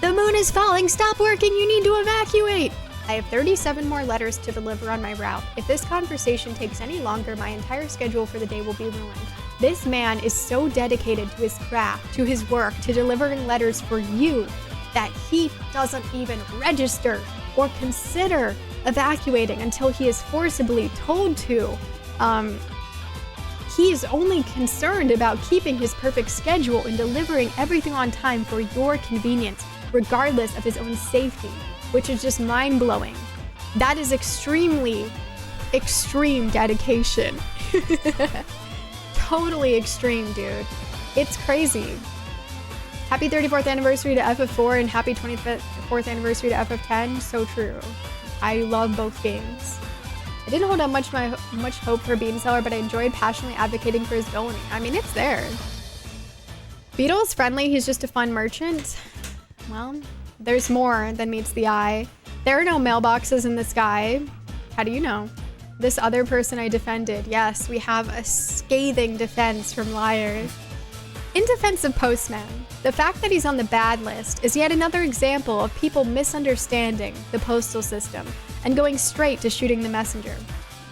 The moon is falling, stop working, you need to evacuate. I have 37 more letters to deliver on my route. If this conversation takes any longer, my entire schedule for the day will be ruined. This man is so dedicated to his craft, to his work, to delivering letters for you, that he doesn't even register or consider evacuating until he is forcibly told to. He is only concerned about keeping his perfect schedule and delivering everything on time for your convenience, regardless of his own safety, which is just mind-blowing. That is extreme dedication. Totally extreme, dude. It's crazy. Happy 34th anniversary to FF4 and happy 24th anniversary to FF10. So true. I love both games. I didn't hold out much hope for Bean Seller, but I enjoyed passionately advocating for his villainy. I mean, it's there. Beetle's friendly. He's just a fun merchant. Well, there's more than meets the eye. There are no mailboxes in the sky. How do you know? This other person I defended. Yes, we have a scathing defense from Liar. In defense of Postman, the fact that he's on the bad list is yet another example of people misunderstanding the postal system and going straight to shooting the messenger.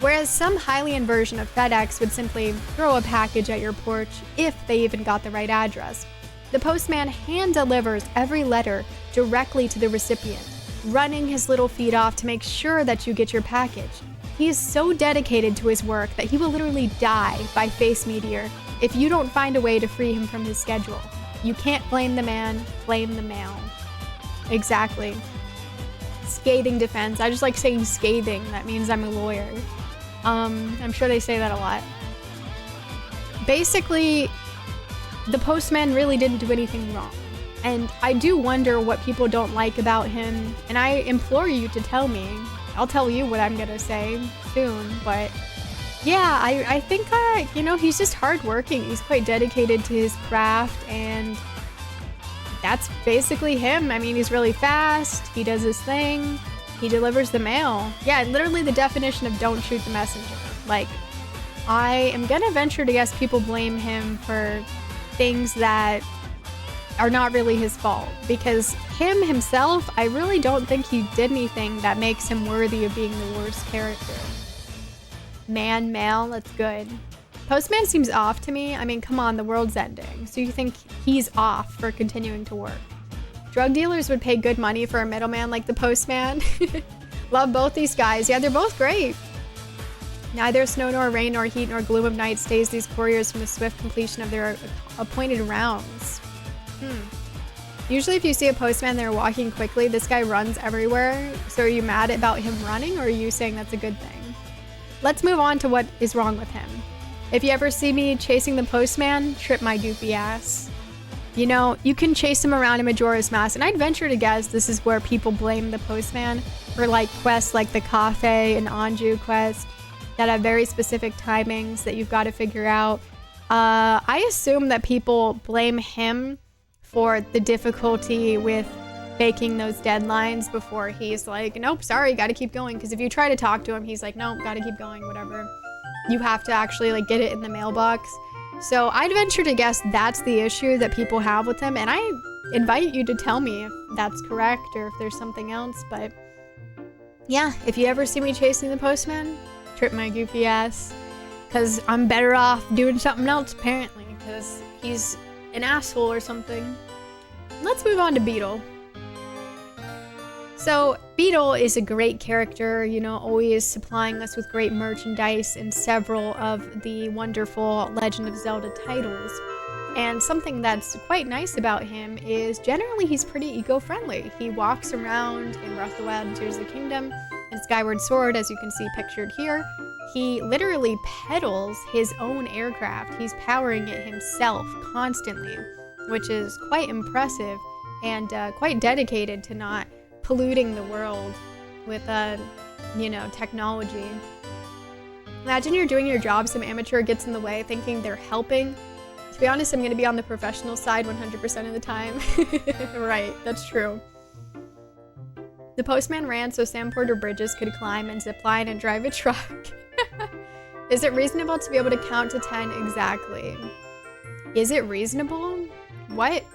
Whereas some Hylian version of FedEx would simply throw a package at your porch if they even got the right address, the postman hand delivers every letter directly to the recipient, running his little feet off to make sure that you get your package. He is so dedicated to his work that he will literally die by face meteor if you don't find a way to free him from his schedule. You can't blame the man, blame the mail. Exactly. Scathing defense. I just like saying scathing. That means I'm a lawyer. I'm sure they say that a lot. Basically, the postman really didn't do anything wrong. And I do wonder what people don't like about him, and I implore you to tell me. I'll tell you what I'm gonna say soon, but yeah, I think, you know, he's just hardworking. He's quite dedicated to his craft, and that's basically him. I mean, he's really fast, he does his thing, he delivers the mail. Yeah, literally the definition of don't shoot the messenger. Like, I am gonna venture to guess people blame him for things that are not really his fault, because him himself, I really don't think he did anything that makes him worthy of being the worst character. Man, mail, that's good. Postman seems off to me. I mean, come on, the world's ending. So you think he's off for continuing to work. Drug dealers would pay good money for a middleman like the postman. Love both these guys. Yeah, they're both great. Neither snow nor rain nor heat nor gloom of night stays these couriers from the swift completion of their appointed rounds. Usually if you see a postman there walking quickly, this guy runs everywhere. So are you mad about him running, or are you saying that's a good thing? Let's move on to what is wrong with him. If you ever see me chasing the postman, trip my goofy ass. You know, you can chase him around in Majora's Mask, and I'd venture to guess this is where people blame the postman for like quests like the Cafe and Anju quest that have very specific timings that you've got to figure out. I assume that people blame him for the difficulty with making those deadlines before he's like, nope, sorry, gotta keep going. Because if you try to talk to him, he's like, nope, gotta keep going, whatever. You have to actually like get it in the mailbox. So I'd venture to guess that's the issue that people have with him. And I invite you to tell me if that's correct or if there's something else. But yeah, if you ever see me chasing the postman, trip my goofy ass. Because I'm better off doing something else, apparently. Because he's an asshole or something. Let's move on to Beetle. So Beetle is a great character, you know, always supplying us with great merchandise in several of the wonderful Legend of Zelda titles. And something that's quite nice about him is generally he's pretty eco-friendly. He walks around in Breath of the Wild and Tears of the Kingdom and Skyward Sword, as you can see pictured here. He literally pedals his own aircraft. He's powering it himself constantly, which is quite impressive and quite dedicated to not polluting the world with, you know, technology. Imagine you're doing your job, some amateur gets in the way thinking they're helping, To be honest, I'm gonna be on the professional side 100% of the time. Right, that's true. The postman ran so Sam Porter Bridges could climb and zip line and drive a truck. Is it reasonable to be able to count to 10 exactly? Is it reasonable? What?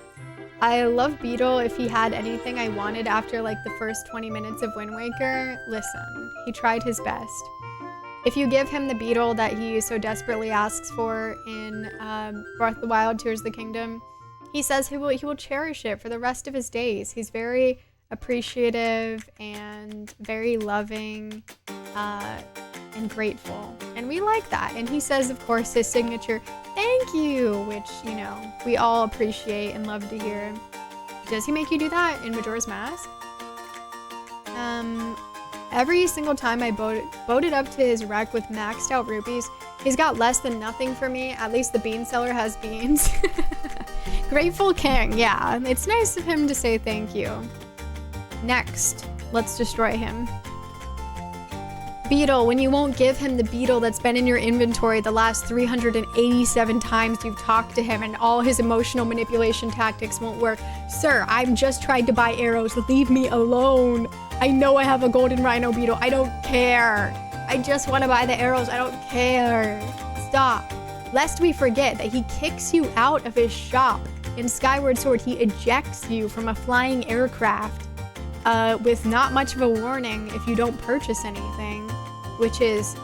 I love Beetle. If he had anything I wanted after like the first 20 minutes of Wind Waker, listen, he tried his best. If you give him the Beetle that he so desperately asks for in Breath of the Wild, Tears of the Kingdom, he says he will cherish it for the rest of his days. He's very appreciative and very loving and grateful. And we like that. And he says, of course, his signature, thank you, which, you know, we all appreciate and love to hear. Does he make you do that in Majora's Mask? Every single time I boated up to his wreck with maxed out rupees, he's got less than nothing for me. At least the bean seller has beans. Grateful King, yeah. It's nice of him to say thank you. Next, let's destroy him. Beetle, when you won't give him the Beetle that's been in your inventory the last 387 times you've talked to him and all his emotional manipulation tactics won't work. Sir, I'm just trying to buy arrows. Leave me alone. I know I have a golden rhino Beetle. I don't care. I just want to buy the arrows. I don't care. Stop. Lest we forget that he kicks you out of his shop. In Skyward Sword, he ejects you from a flying aircraft with not much of a warning if you don't purchase anything, which is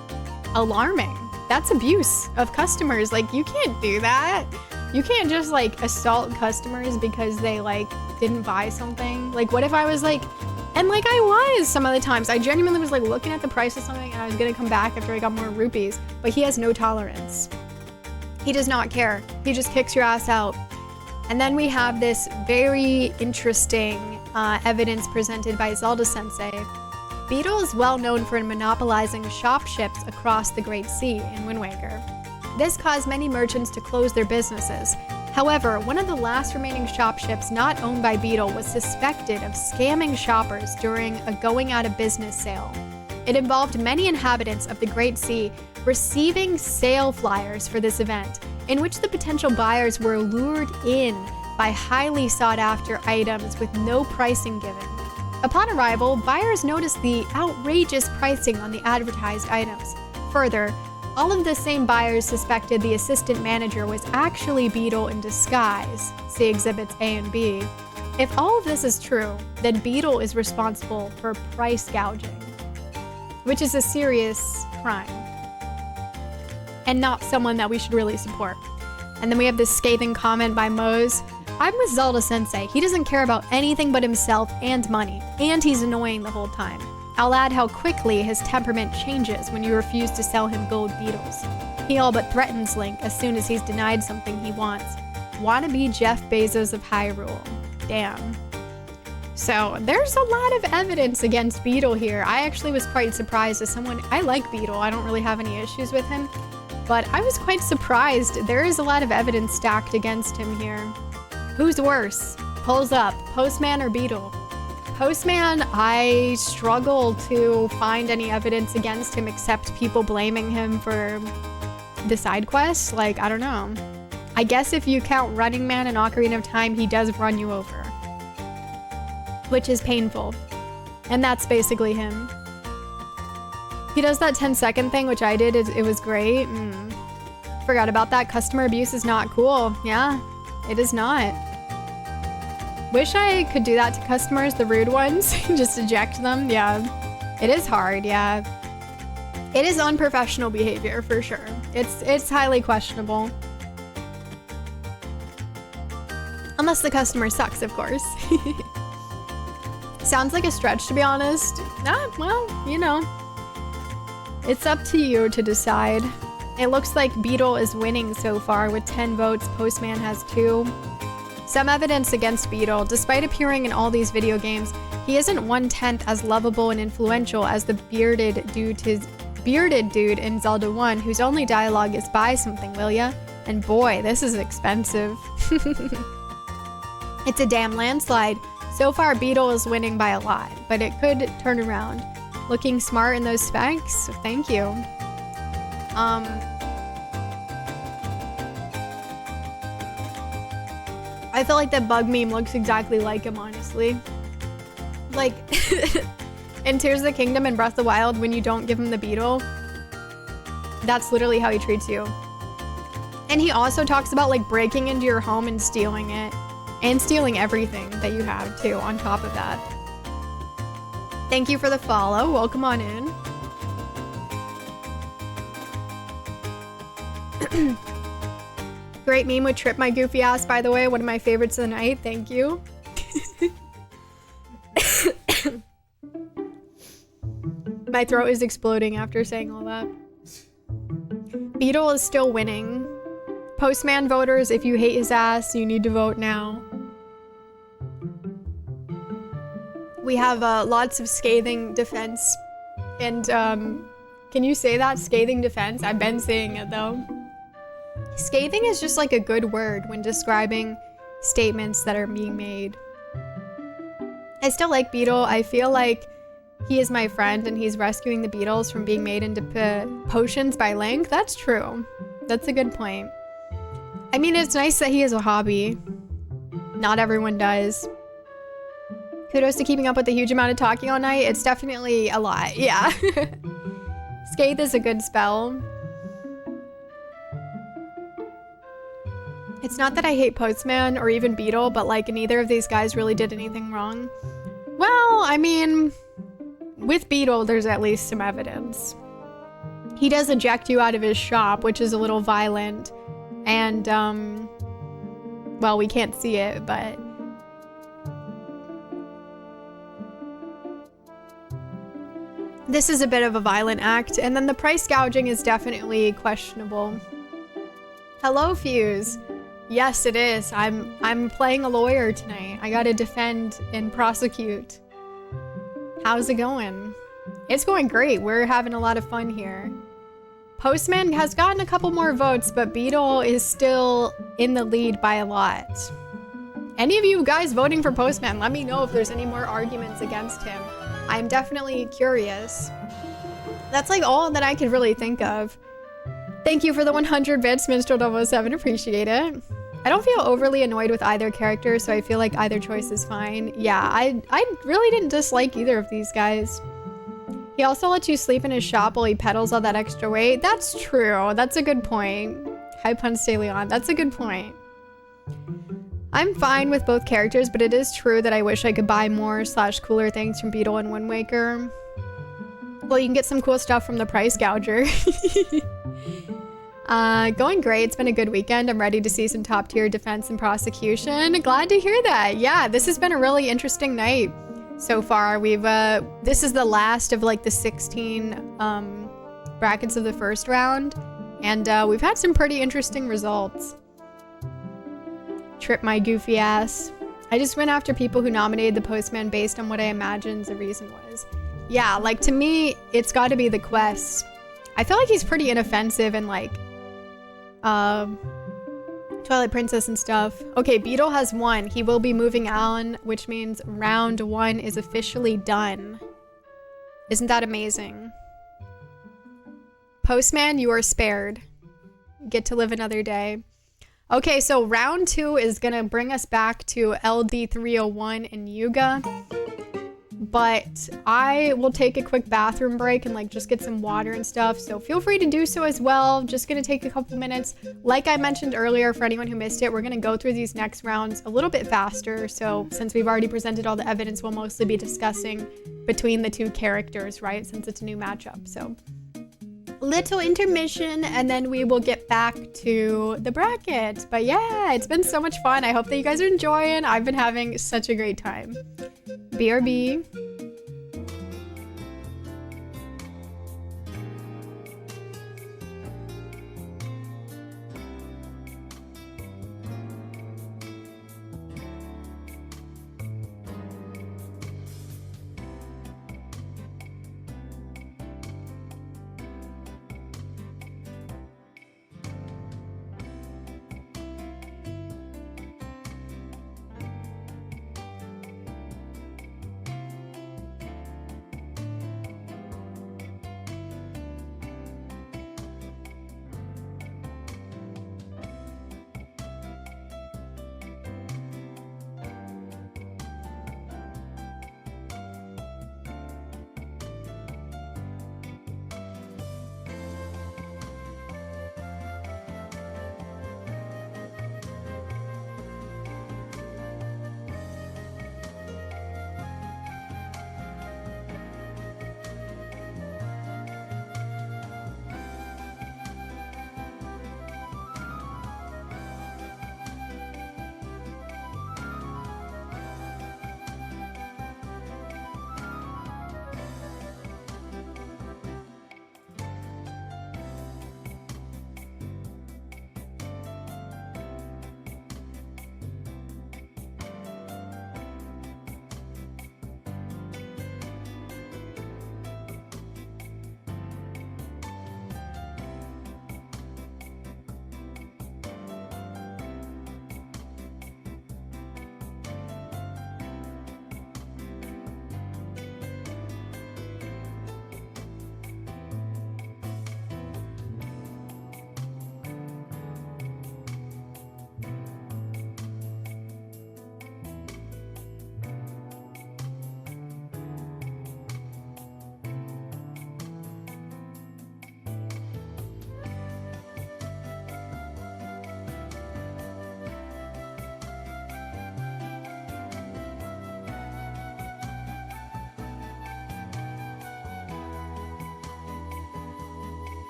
alarming. That's abuse of customers. Like, you can't do that. You can't just like assault customers because they like didn't buy something. Like, what if I was like, and like I was some of the times, I genuinely was like looking at the price of something and I was gonna come back after I got more rupees, but he has no tolerance. He does not care. He just kicks your ass out. And then we have this very interesting evidence presented by Zelda Sensei. Beetle is well known for monopolizing shop ships across the Great Sea in Wind Waker. This caused many merchants to close their businesses. However, one of the last remaining shop ships not owned by Beetle was suspected of scamming shoppers during a going out of business sale. It involved many inhabitants of the Great Sea receiving sale flyers for this event, in which the potential buyers were lured in by highly sought-after items with no pricing given. Upon arrival, buyers noticed the outrageous pricing on the advertised items. Further, all of the same buyers suspected the assistant manager was actually Beetle in disguise, see Exhibits A and B. If all of this is true, then Beetle is responsible for price gouging, which is a serious crime, and not someone that we should really support. And then we have this scathing comment by Mose. I'm with Zelda Sensei. He doesn't care about anything but himself and money, and he's annoying the whole time. I'll add how quickly his temperament changes when you refuse to sell him gold beetles. He all but threatens Link as soon as he's denied something he wants. Wannabe Jeff Bezos of Hyrule. Damn. So there's a lot of evidence against Beetle here. I actually was quite surprised as someone, I like Beetle, I don't really have any issues with him, but I was quite surprised. There is a lot of evidence stacked against him here. Who's worse? Pulls up, Postman or Beetle? Postman, I struggle to find any evidence against him except people blaming him for the side quests. Like, I don't know. I guess if you count Running Man and Ocarina of Time, he does run you over, which is painful. And that's basically him. He does that 10-second thing, which I did. It was great. Forgot about that. Customer abuse is not cool. Yeah, it is not. Wish I could do that to customers, the rude ones. Just eject them. Yeah, it is hard. Yeah, it is unprofessional behavior for sure. It's highly questionable. Unless the customer sucks, of course. Sounds like a stretch, to be honest. Well, you know. It's up to you to decide. It looks like Beetle is winning so far with 10 votes. Postman has 2. Some evidence against Beetle. Despite appearing in all these video games, he isn't 1/10 as lovable and influential as the bearded dude in Zelda 1, whose only dialogue is "buy something, will ya?" And boy, this is expensive. It's a damn landslide. So far, Beetle is winning by a lot, but it could turn around. Looking smart in those specs? Thank you. I feel like that bug meme looks exactly like him, honestly. Like, in Tears of the Kingdom and Breath of the Wild, when you don't give him the beetle, that's literally how he treats you. And he also talks about like breaking into your home and stealing it. And stealing everything that you have too, on top of that. Thank you for the follow. Welcome on in. Great meme would trip my goofy ass, by the way. One of my favorites of the night. Thank you. My throat is exploding after saying all that. Beetle is still winning. Postman voters, if you hate his ass, you need to vote now. We have lots of scathing defense. And can you say that? Scathing defense? I've been saying it though. Scathing is just like a good word when describing statements that are being made. I still like Beetle. I feel like he is my friend and he's rescuing the beetles from being made into potions by Link. That's true. That's a good point. I mean, it's nice that he has a hobby. Not everyone does. Kudos to keeping up with the huge amount of talking all night. It's definitely a lot. Yeah. Scathe is a good spell. It's not that I hate Postman or even Beetle, but like neither of these guys really did anything wrong. Well, I mean, with Beetle, there's at least some evidence. He does eject you out of his shop, which is a little violent. And, well, we can't see it, but... this is a bit of a violent act. And then the price gouging is definitely questionable. Hello, Fuse. Yes, it is. I'm playing a lawyer tonight. I gotta defend and prosecute. How's it going? It's going great. We're having a lot of fun here. Postman has gotten a couple more votes, but Beetle is still in the lead by a lot. Any of you guys voting for Postman, let me know if there's any more arguments against him. I'm definitely curious. That's like all that I could really think of. Thank you for the 100 bits, Minstrel007. Appreciate it. I don't feel overly annoyed with either character, so I feel like either choice is fine. Yeah, I really didn't dislike either of these guys. He also lets you sleep in his shop while he peddles all that extra weight. That's true. That's a good point. Hi, Punch De Leon. That's a good point. I'm fine with both characters, but it is true that I wish I could buy more / cooler things from Beetle and Wind Waker. Well, you can get some cool stuff from the price gouger. Going great. It's been a good weekend. I'm ready to see some top tier defense and prosecution. Glad to hear that. Yeah, this has been a really interesting night so far. We've, this is the last of like the 16 brackets of the first round. And we've had some pretty interesting results. Trip my goofy ass. I just went after people who nominated the Postman based on what I imagined the reason was. Yeah, like to me, it's got to be the quest. I feel like he's pretty inoffensive and like Twilight Princess and stuff. Okay, Beetle has won. He will be moving on, which means round 1 is officially done. Isn't that amazing? Postman, you are spared. Get to live another day. Okay, so round 2 is gonna bring us back to LD301 and Yuga. But I will take a quick bathroom break and like just get some water and stuff. So feel free to do so as well. Just gonna take a couple minutes. Like I mentioned earlier, for anyone who missed it, we're gonna go through these next rounds a little bit faster. So since we've already presented all the evidence, we'll mostly be discussing between the two characters, right? Since it's a new matchup, so. Little intermission and then we will get back to the bracket. But yeah, it's been so much fun. I hope that you guys are enjoying. I've been having such a great time. BRB.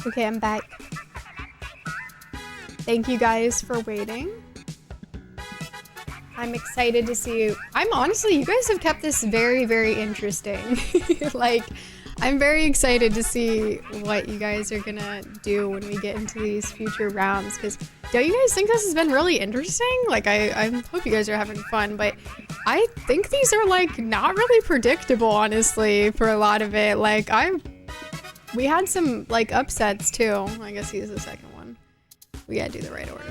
Okay, I'm back. Thank you guys for waiting. I'm excited to see. I'm honestly, you guys have kept this very, very interesting. Like, I'm very excited to see what you guys are gonna do when we get into these future rounds, because don't you guys think this has been really interesting? Like, I hope you guys are having fun, but I think these are like not really predictable, honestly, for a lot of it. Like, we had some like upsets too. I guess he's the second one. We gotta do the right order.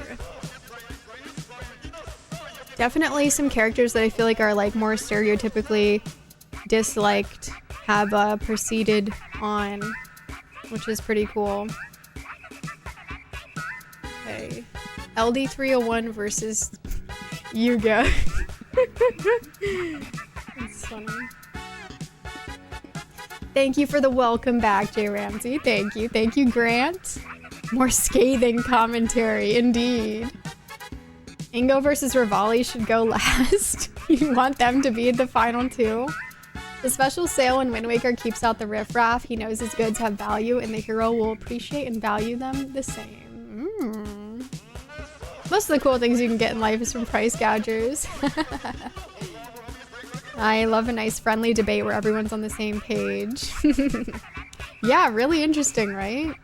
Definitely some characters that I feel like are like more stereotypically disliked have proceeded on, which is pretty cool. Okay. LD301 versus Yuga. That's funny. Thank you for the welcome back, Jay Ramsey. Thank you. Thank you, Grant. More scathing commentary, indeed. Ingo versus Rivali should go last. You want them to be the final two? The special sale in Wind Waker keeps out the riffraff. He knows his goods have value and the hero will appreciate and value them the same. Most of the cool things you can get in life is from price gougers. I love a nice friendly debate where everyone's on the same page. Yeah, really interesting, right?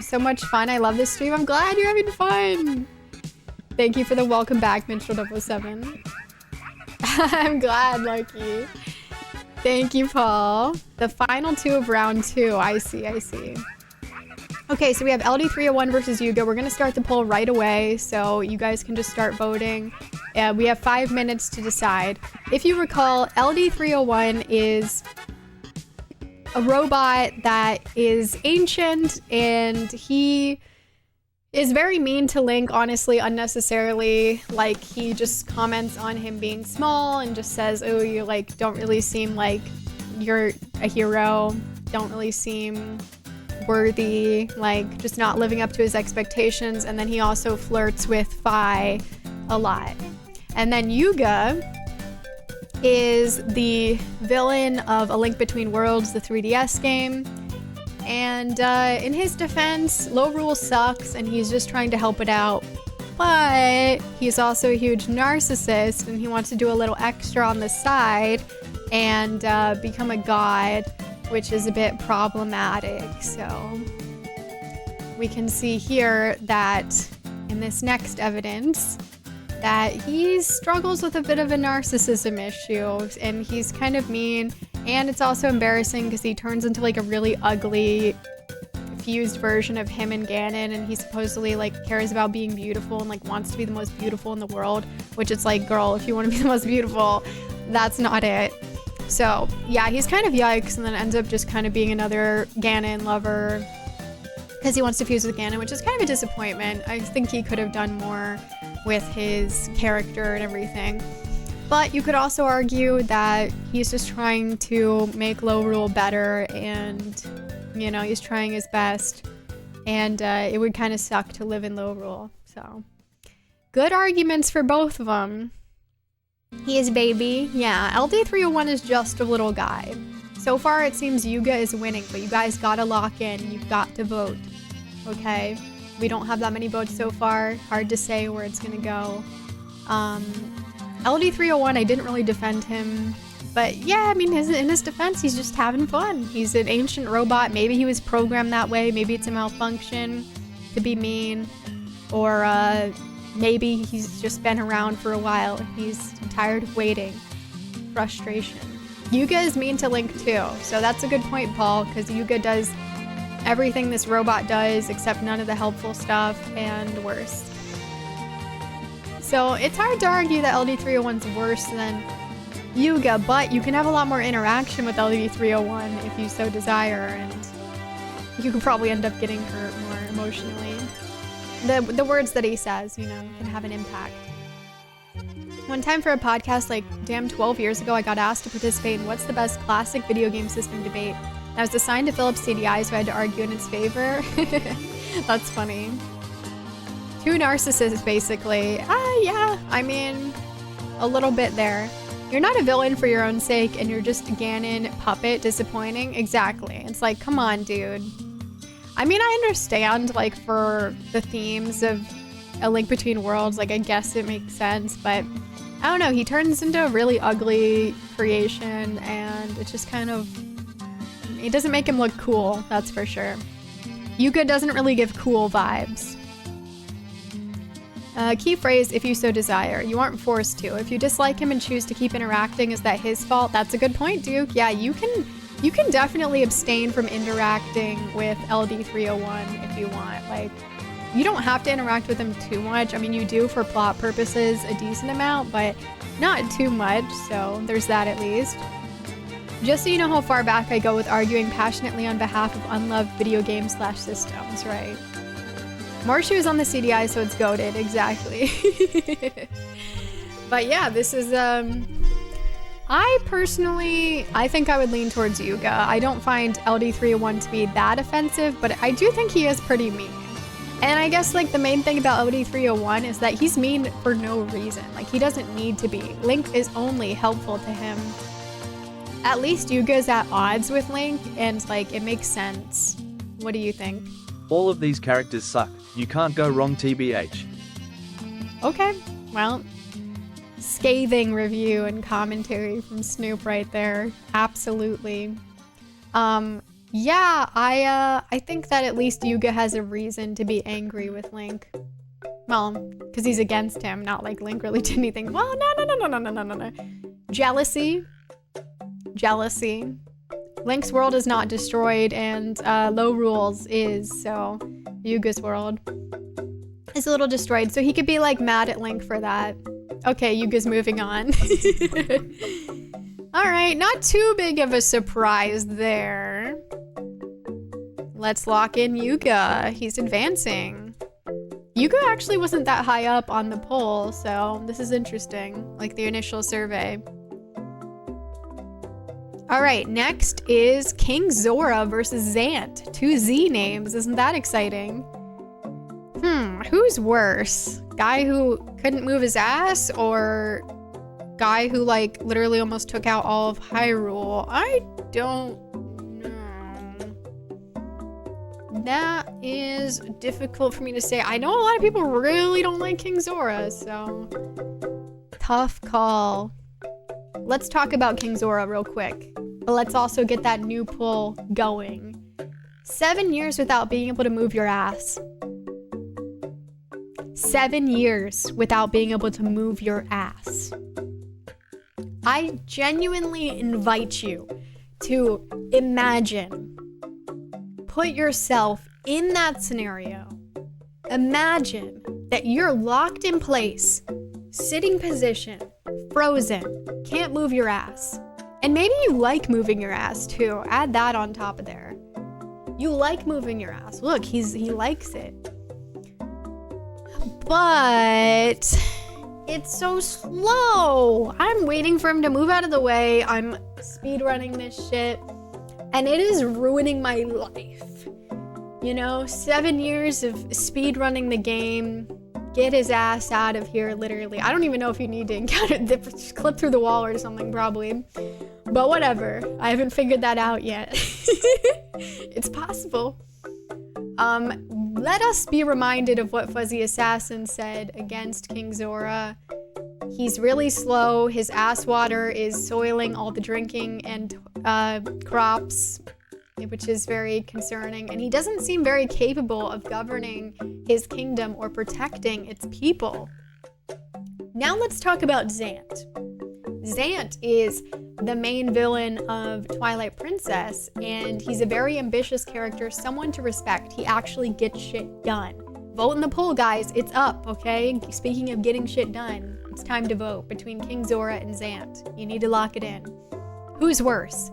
So much fun. I love this stream. I'm glad you're having fun. Thank you for the welcome back, Minstrel007. I'm glad, Lucky. Thank you, Paul. The final two of round 2. I see. Okay, so we have LD301 versus Yuga. We're gonna start the poll right away, so you guys can just start voting. We have 5 minutes to decide. If you recall, LD301 is a robot that is ancient, and he is very mean to Link, honestly, unnecessarily. Like, he just comments on him being small and just says, oh, you like don't really seem like you're a hero, don't really seem worthy, like just not living up to his expectations. And then he also flirts with Fi a lot. And then Yuga is the villain of A Link Between Worlds, the 3DS game. And in his defense, Low Rule sucks and he's just trying to help it out. But he's also a huge narcissist and he wants to do a little extra on the side and become a god, which is a bit problematic. So we can see here that in this next evidence that he struggles with a bit of a narcissism issue and he's kind of mean. And it's also embarrassing because he turns into like a really ugly fused version of him and Ganon, and he supposedly like cares about being beautiful and like wants to be the most beautiful in the world, which it's like, girl, if you want to be the most beautiful, that's not it. So yeah, he's kind of yikes, and then ends up just kind of being another Ganon lover because he wants to fuse with Ganon, which is kind of a disappointment. I think he could have done more with his character and everything. But you could also argue that he's just trying to make Low Rule better and, you know, he's trying his best. And it would kind of suck to live in Low Rule. So, good arguments for both of them. He is baby. Yeah, LD301 is just a little guy. So far, it seems Yuga is winning, but you guys gotta lock in. You've got to vote. Okay? We don't have that many votes so far. Hard to say where it's gonna go. LD301, I didn't really defend him, but yeah, I mean, in his defense, he's just having fun. He's an ancient robot. Maybe he was programmed that way. Maybe it's a malfunction to be mean, or maybe he's just been around for a while and he's tired of waiting. Frustration. Yuga is mean to Link too, so that's a good point, Paul, because Yuga does everything this robot does except none of the helpful stuff and worse. So it's hard to argue that LD301's worse than Yuga, but you can have a lot more interaction with LD301 if you so desire, and you can probably end up getting hurt more emotionally. The words that he says, you know, can have an impact. One time for a podcast like damn 12 years ago, I got asked to participate in what's the best classic video game system debate. I was assigned to Philips CDI, so I had to argue in its favor. That's funny. Two narcissists, basically. Yeah, I mean, a little bit there. You're not a villain for your own sake, and you're just a Ganon puppet disappointing. Exactly. It's like, come on, dude. I mean, I understand, like, for the themes of A Link Between Worlds, like, I guess it makes sense, but I don't know, he turns into a really ugly creation, and it's just kind of, it doesn't make him look cool, that's for sure. Yuga doesn't really give cool vibes. Key phrase, if you so desire. You aren't forced to. If you dislike him and choose to keep interacting, is that his fault? That's a good point, Duke. Yeah, you can definitely abstain from interacting with LD301 if you want. Like, you don't have to interact with him too much. I mean, you do for plot purposes a decent amount, but not too much, so there's that at least. Just so you know how far back I go with arguing passionately on behalf of unloved video games / systems, right? Marsha is on the CDI, so it's goated, exactly. But yeah, this is, I think I would lean towards Yuga. I don't find LD301 to be that offensive, but I do think he is pretty mean. And I guess, like, the main thing about LD301 is that he's mean for no reason. Like, he doesn't need to be. Link is only helpful to him. At least Yuga's at odds with Link, and, like, it makes sense. What do you think?
All of these characters suck. You can't go wrong, TBH.
Okay, well, scathing review and commentary from Snoop right there. Absolutely. Yeah, I think that at least Yuga has a reason to be angry with Link. Well, because he's against him, not like Link really did anything. Well, no. Jealousy. Link's world is not destroyed, and Low Rules is, so Yuga's world is a little destroyed. So he could be, like, mad at Link for that. Okay, Yuga's moving on. Alright, not too big of a surprise there. Let's lock in Yuga. He's advancing. Yuga actually wasn't that high up on the poll, so this is interesting, like the initial survey. All right, next is King Zora versus Zant. 2 Z names, isn't that exciting? Who's worse? Guy who couldn't move his ass, or guy who, like, literally almost took out all of Hyrule? I don't know. That is difficult for me to say. I know a lot of people really don't like King Zora, so tough call. Let's talk about King Zora real quick. But let's also get that new poll going. 7 years without being able to move your ass. 7 years without being able to move your ass. I genuinely invite you to imagine. Put yourself in that scenario. Imagine that you're locked in place, sitting position, frozen, can't move your ass. And maybe you like moving your ass too. Add that on top of there. You like moving your ass. Look, he likes it. But it's so slow. I'm waiting for him to move out of the way. I'm speedrunning this shit. And it is ruining my life. You know, 7 years of speedrunning the game. Get his ass out of here, literally. I don't even know if you need to encounter just clip through the wall or something, probably. But whatever. I haven't figured that out yet. It's possible. Let us be reminded of what Fuzzy Assassin said against King Zora. He's really slow. His ass water is soiling all the drinking and crops, which is very concerning. And he doesn't seem very capable of governing his kingdom or protecting its people. Now let's talk about Zant. Zant is the main villain of Twilight Princess, and he's a very ambitious character, someone to respect. He actually gets shit done. Vote in the poll, guys. It's up, okay? Speaking of getting shit done, it's time to vote between King Zora and Zant. You need to lock it in. Who's worse?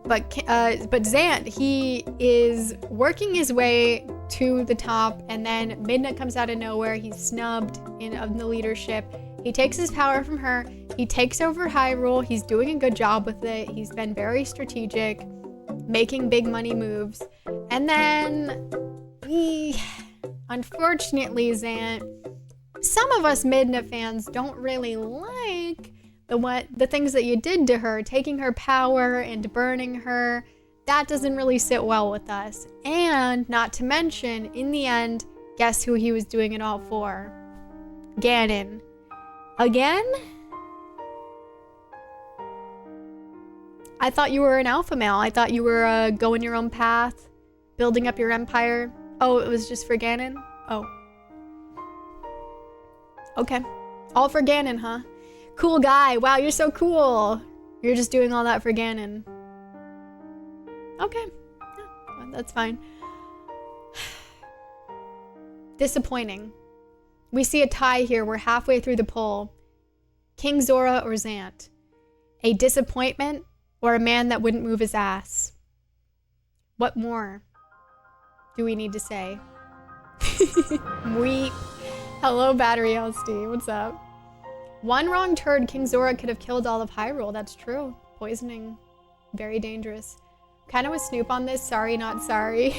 But Zant, he is working his way to the top, and then Midna comes out of nowhere. He's snubbed of the leadership. He takes his power from her. He takes over Hyrule. He's doing a good job with it. He's been very strategic, making big money moves. And then, unfortunately, Zant, some of us Midna fans don't really like the things that you did to her, taking her power and burning her. that doesn't really sit well with us. And not to mention, in the end, guess who he was doing it all for? Ganon. Again? I thought you were an alpha male. I thought you were going your own path, building up your empire. Oh, it was just for Ganon? Oh. Okay. All for Ganon, huh? Cool guy. Wow, you're so cool. You're just doing all that for Ganon. Okay. Yeah, that's fine. Disappointing. We see a tie here. We're halfway through the poll. King Zora or Zant? A disappointment or a man that wouldn't move his ass? What more do we need to say? Weep. Hello, Battery LSD. What's up? One wrong turd, King Zora could have killed all of Hyrule. That's true. Poisoning. Very dangerous. Kind of with Snoop on this. Sorry, not sorry.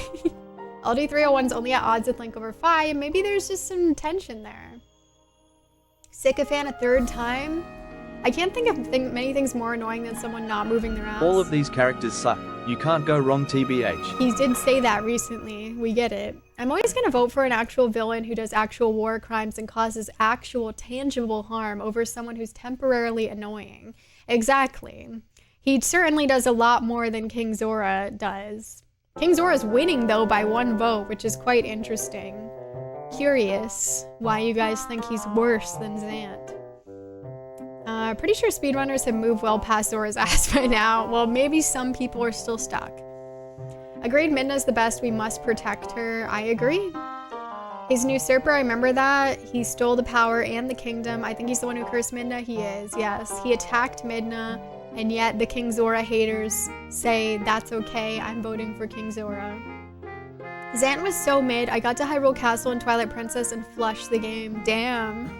LD301's only at odds with Link over Fi. Maybe there's just some tension there. Sycophant a third time? I can't think of many things more annoying than someone not moving their ass.
All of these characters suck. You can't go wrong, TBH.
He did say that recently. We get it. I'm always going to vote for an actual villain who does actual war crimes and causes actual tangible harm over someone who's temporarily annoying. Exactly. He certainly does a lot more than King Zora does. King Zora's winning, though, by 1 vote, which is quite interesting. Curious why you guys think he's worse than Zant. Pretty sure speedrunners have moved well past Zora's ass by now. Well, maybe some people are still stuck. Agreed, Midna's the best. We must protect her. I agree. He's an usurper. I remember that. He stole the power and the kingdom. I think he's the one who cursed Midna. He is, yes. He attacked Midna. And yet the King Zora haters say, that's okay, I'm voting for King Zora. Zant was so mid, I got to Hyrule Castle and Twilight Princess and flushed the game. Damn.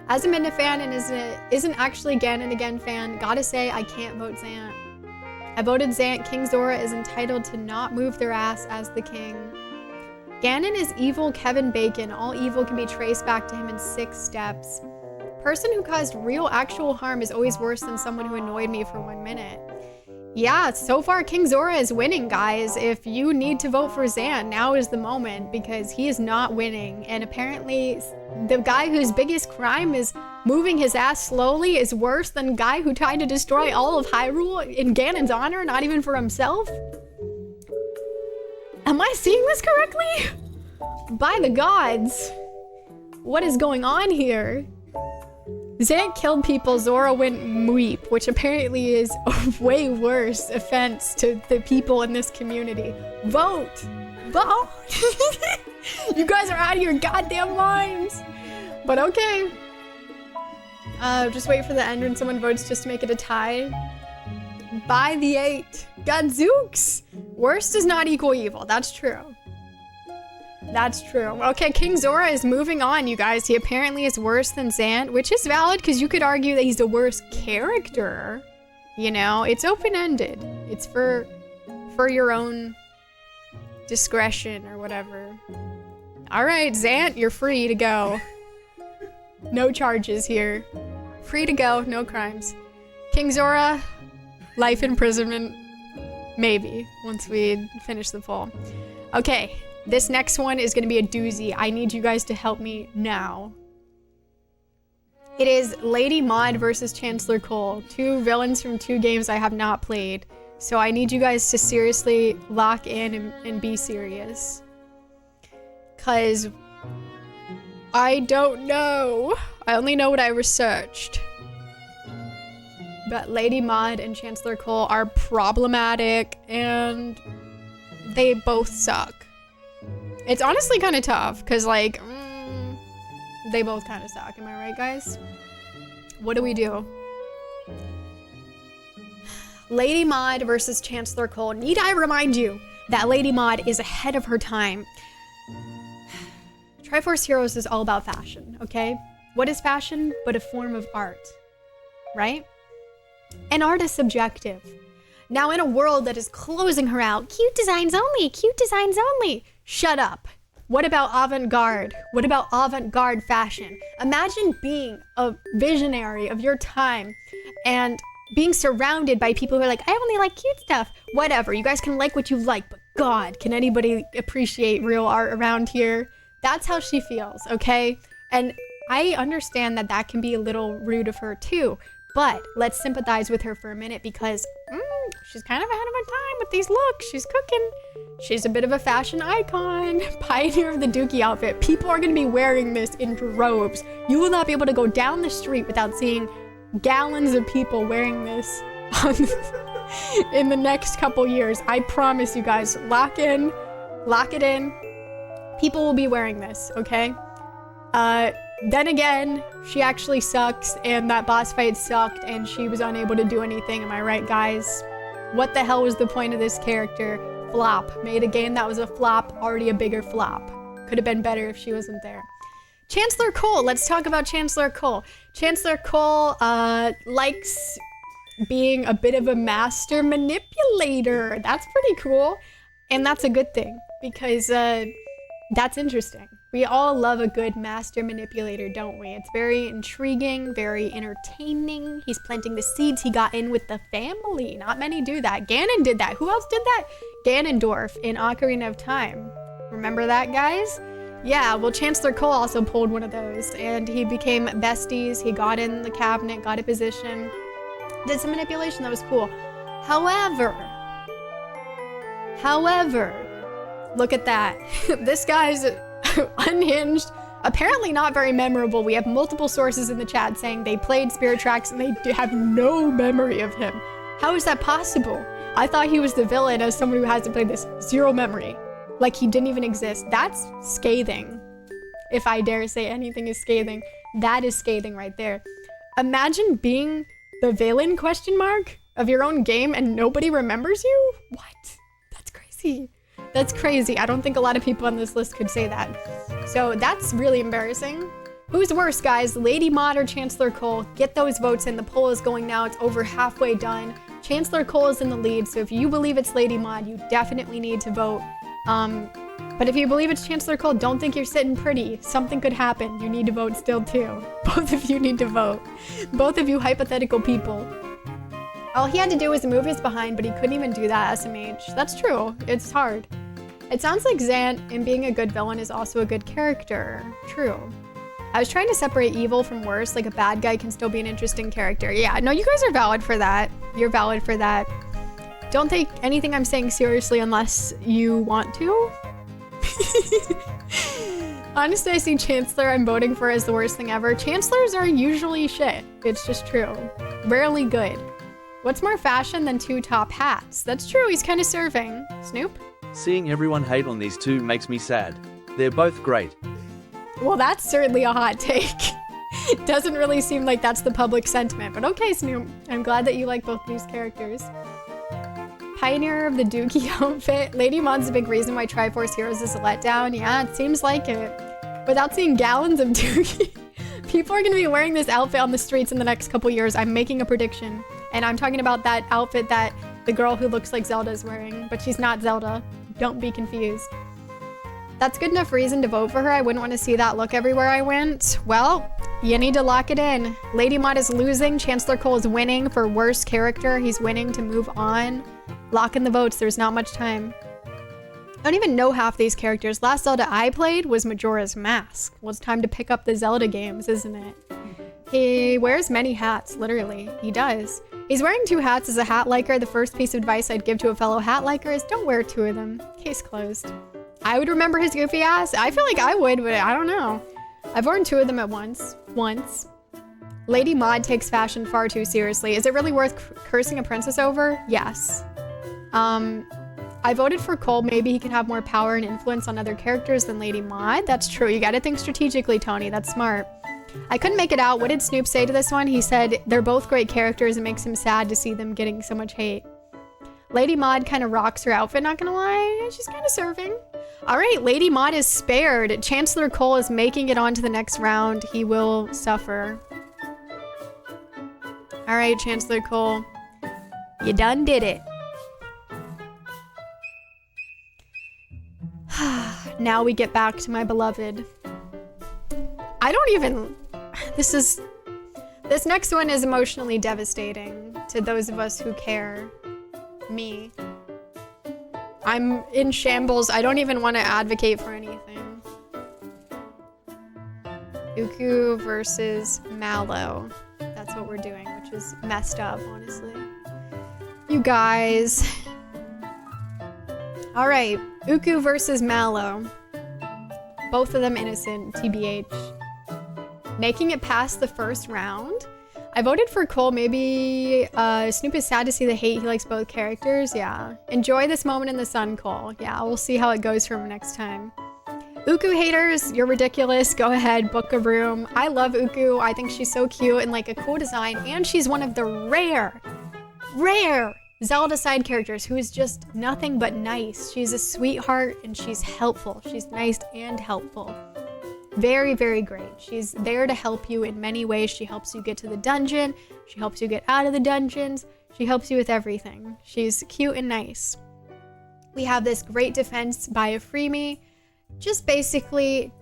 As a Midna fan and isn't actually Ganon Again fan, gotta say I can't vote Zant. I voted Zant. King Zora is entitled to not move their ass as the king. Ganon is evil Kevin Bacon. All evil can be traced back to him in 6 steps. Person who caused real actual harm is always worse than someone who annoyed me for 1 minute. Yeah, so far King Zora is winning, guys. If you need to vote for Zant, now is the moment because he is not winning. And apparently the guy whose biggest crime is moving his ass slowly is worse than the guy who tried to destroy all of Hyrule in Ganon's honor, not even for himself. Am I seeing this correctly? By the gods. What is going on here? Zant killed people, Zora went weep, which apparently is a way worse offense to the people in this community. Vote! Vote! You guys are out of your goddamn minds! But okay. Just wait for the end when someone votes just to make it a tie. By the 8. Gadzooks! Worst does not equal evil, that's true. That's true. Okay, King Zora is moving on, you guys. He apparently is worse than Zant, which is valid because you could argue that he's the worst character. You know, it's open-ended. It's for your own discretion or whatever. All right, Zant, you're free to go. No charges here. Free to go, no crimes. King Zora, life imprisonment, maybe, once we finish the poll. Okay. This next one is going to be a doozy. I need you guys to help me now. It is Lady Maud versus Chancellor Cole. 2 villains from 2 games I have not played. So I need you guys to seriously lock in and be serious. Because I don't know. I only know what I researched. But Lady Maud and Chancellor Cole are problematic and they both suck. It's honestly kind of tough because, like, they both kind of suck. Am I right, guys? What do we do? Lady Maud versus Chancellor Cole. Need I remind you that Lady Maud is ahead of her time? Triforce Heroes is all about fashion, okay? What is fashion but a form of art, right? And art is subjective. Now, in a world that is closing her out, cute designs only, cute designs only. Shut up. What about avant-garde? What about avant-garde fashion? Imagine being a visionary of your time and being surrounded by people who are like, I only like cute stuff. Whatever, you guys can like what you like, but God, can anybody appreciate real art around here? That's how she feels, okay? And I understand that that can be a little rude of her too, but let's sympathize with her for a minute because she's kind of ahead of her time with these looks. She's cooking. She's a bit of a fashion icon. Pioneer of the Dookie outfit. People are going to be wearing this in droves. You will not be able to go down the street without seeing gallons of people wearing this in the next couple years. I promise you guys. Lock it in. People will be wearing this, okay? Then again, she actually sucks, and that boss fight sucked, and she was unable to do anything. Am I right, guys? What the hell was the point of this character? Flop. Made a game that was a flop, already a bigger flop. Could have been better if she wasn't there. Chancellor Cole. Let's talk about Chancellor Cole. Chancellor Cole likes being a bit of a master manipulator. That's pretty cool, and that's a good thing, because that's interesting. We all love a good master manipulator, don't we? It's very intriguing, very entertaining. He's planting the seeds. He got in with the family. Not many do that. Ganon did that. Who else did that? Ganondorf in Ocarina of Time. Remember that, guys? Yeah, well, Chancellor Cole also pulled one of those, and he became besties. He got in the cabinet, got a position, did some manipulation. That was cool. However, look at that. This guy's unhinged, apparently not very memorable. We have multiple sources in the chat saying they played Spirit Tracks and they have no memory of him. How is that possible? I thought he was the villain as someone who hasn't played this. Zero memory. Like he didn't even exist. That's scathing. If I dare say anything is scathing, that is scathing right there. Imagine being the villain question mark of your own game and nobody remembers you? What? That's crazy. That's crazy. I don't think a lot of people on this list could say that. So that's really embarrassing. Who's worse, guys? Lady Mod or Chancellor Cole? Get those votes in. The poll is going now. It's over halfway done. Chancellor Cole is in the lead, so if you believe it's Lady Mod, you definitely need to vote. But if you believe it's Chancellor Cole, don't think you're sitting pretty. Something could happen. You need to vote still too. Both of you need to vote. Both of you hypothetical people. All he had to do was move his behind, but he couldn't even do that, SMH. That's true. It's hard. It sounds like Zant, in being a good villain, is also a good character. True. I was trying to separate evil from worse, like a bad guy can still be an interesting character. Yeah, no, you guys are valid for that. You're valid for that. Don't take anything I'm saying seriously unless you want to. Honestly, I see Chancellor I'm voting for as the worst thing ever. Chancellors are usually shit. It's just true. Rarely good. What's more fashion than two top hats? That's true, he's kind of serving. Snoop?
Seeing everyone hate on these two makes me sad. They're both great.
Well, that's certainly a hot take. It doesn't really seem like that's the public sentiment, but okay, Snoop. I'm glad that you like both these characters. Pioneer of the Dookie outfit. Lady Mod's a big reason why Triforce Heroes is a letdown. Yeah, it seems like it. Without seeing gallons of Dookie, people are going to be wearing this outfit on the streets in the next couple years. I'm making a prediction. And I'm talking about that outfit that the girl who looks like Zelda is wearing, but she's not Zelda. Don't be confused. That's good enough reason to vote for her. I wouldn't want to see that look everywhere I went. Well, you need to lock it in. Lady Mod is losing. Chancellor Cole is winning for worst character. He's winning to move on. Lock in the votes. There's not much time. I don't even know half these characters. Last Zelda I played was Majora's Mask. Well, it's time to pick up the Zelda games, isn't it? He wears many hats, literally. He does. He's wearing two hats as a hat liker. The first piece of advice I'd give to a fellow hat liker is don't wear two of them. Case closed. I would remember his goofy ass. I feel like I would, but I don't know. I've worn two of them at once. Lady Mod takes fashion far too seriously. Is it really worth cursing a princess over? Yes. I voted for Cole. Maybe he can have more power and influence on other characters than Lady Mod. That's true. You gotta think strategically, Tony. That's smart. I couldn't make it out. What did Snoop say to this one? He said they're both great characters. It makes him sad to see them getting so much hate. Lady Mod kind of rocks her outfit, not gonna lie. She's kind of serving. All right, Lady Mod is spared. Chancellor Cole is making it on to the next round. He will suffer. All right, Chancellor Cole. You done did it. Now we get back to my beloved. I don't even... This next one is emotionally devastating. to those of us who care. Me. I'm in shambles. I don't even want to advocate for anything. Uku versus Mallow. That's what we're doing, which is messed up, honestly. You guys. All right, Uku versus Mallow. Both of them innocent, TBH. Making it past the first round. I voted for Cole. Maybe Snoop is sad to see the hate. He likes both characters. Yeah. Enjoy this moment in the sun, Cole. Yeah, we'll see how it goes for him next time. Uku haters, you're ridiculous. Go ahead, book a room. I love Uku. I think she's so cute and like a cool design. And she's one of the rare Zelda side characters who is just nothing but nice. She's a sweetheart and she's helpful. She's nice and helpful. Very, very great. She's there to help you in many ways. She helps you get to the dungeon. She helps you get out of the dungeons. She helps you with everything. She's cute and nice. We have this great defense by a freebie, just basically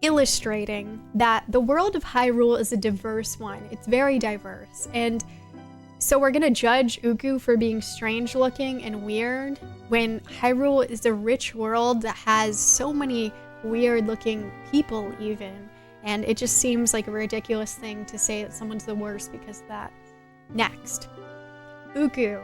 illustrating that the world of Hyrule is a diverse one. It's very diverse. And so we're gonna judge Uku for being strange looking and weird when Hyrule is a rich world that has so many weird looking people even. And it just seems like a ridiculous thing to say that someone's the worst because of that. Next. Uku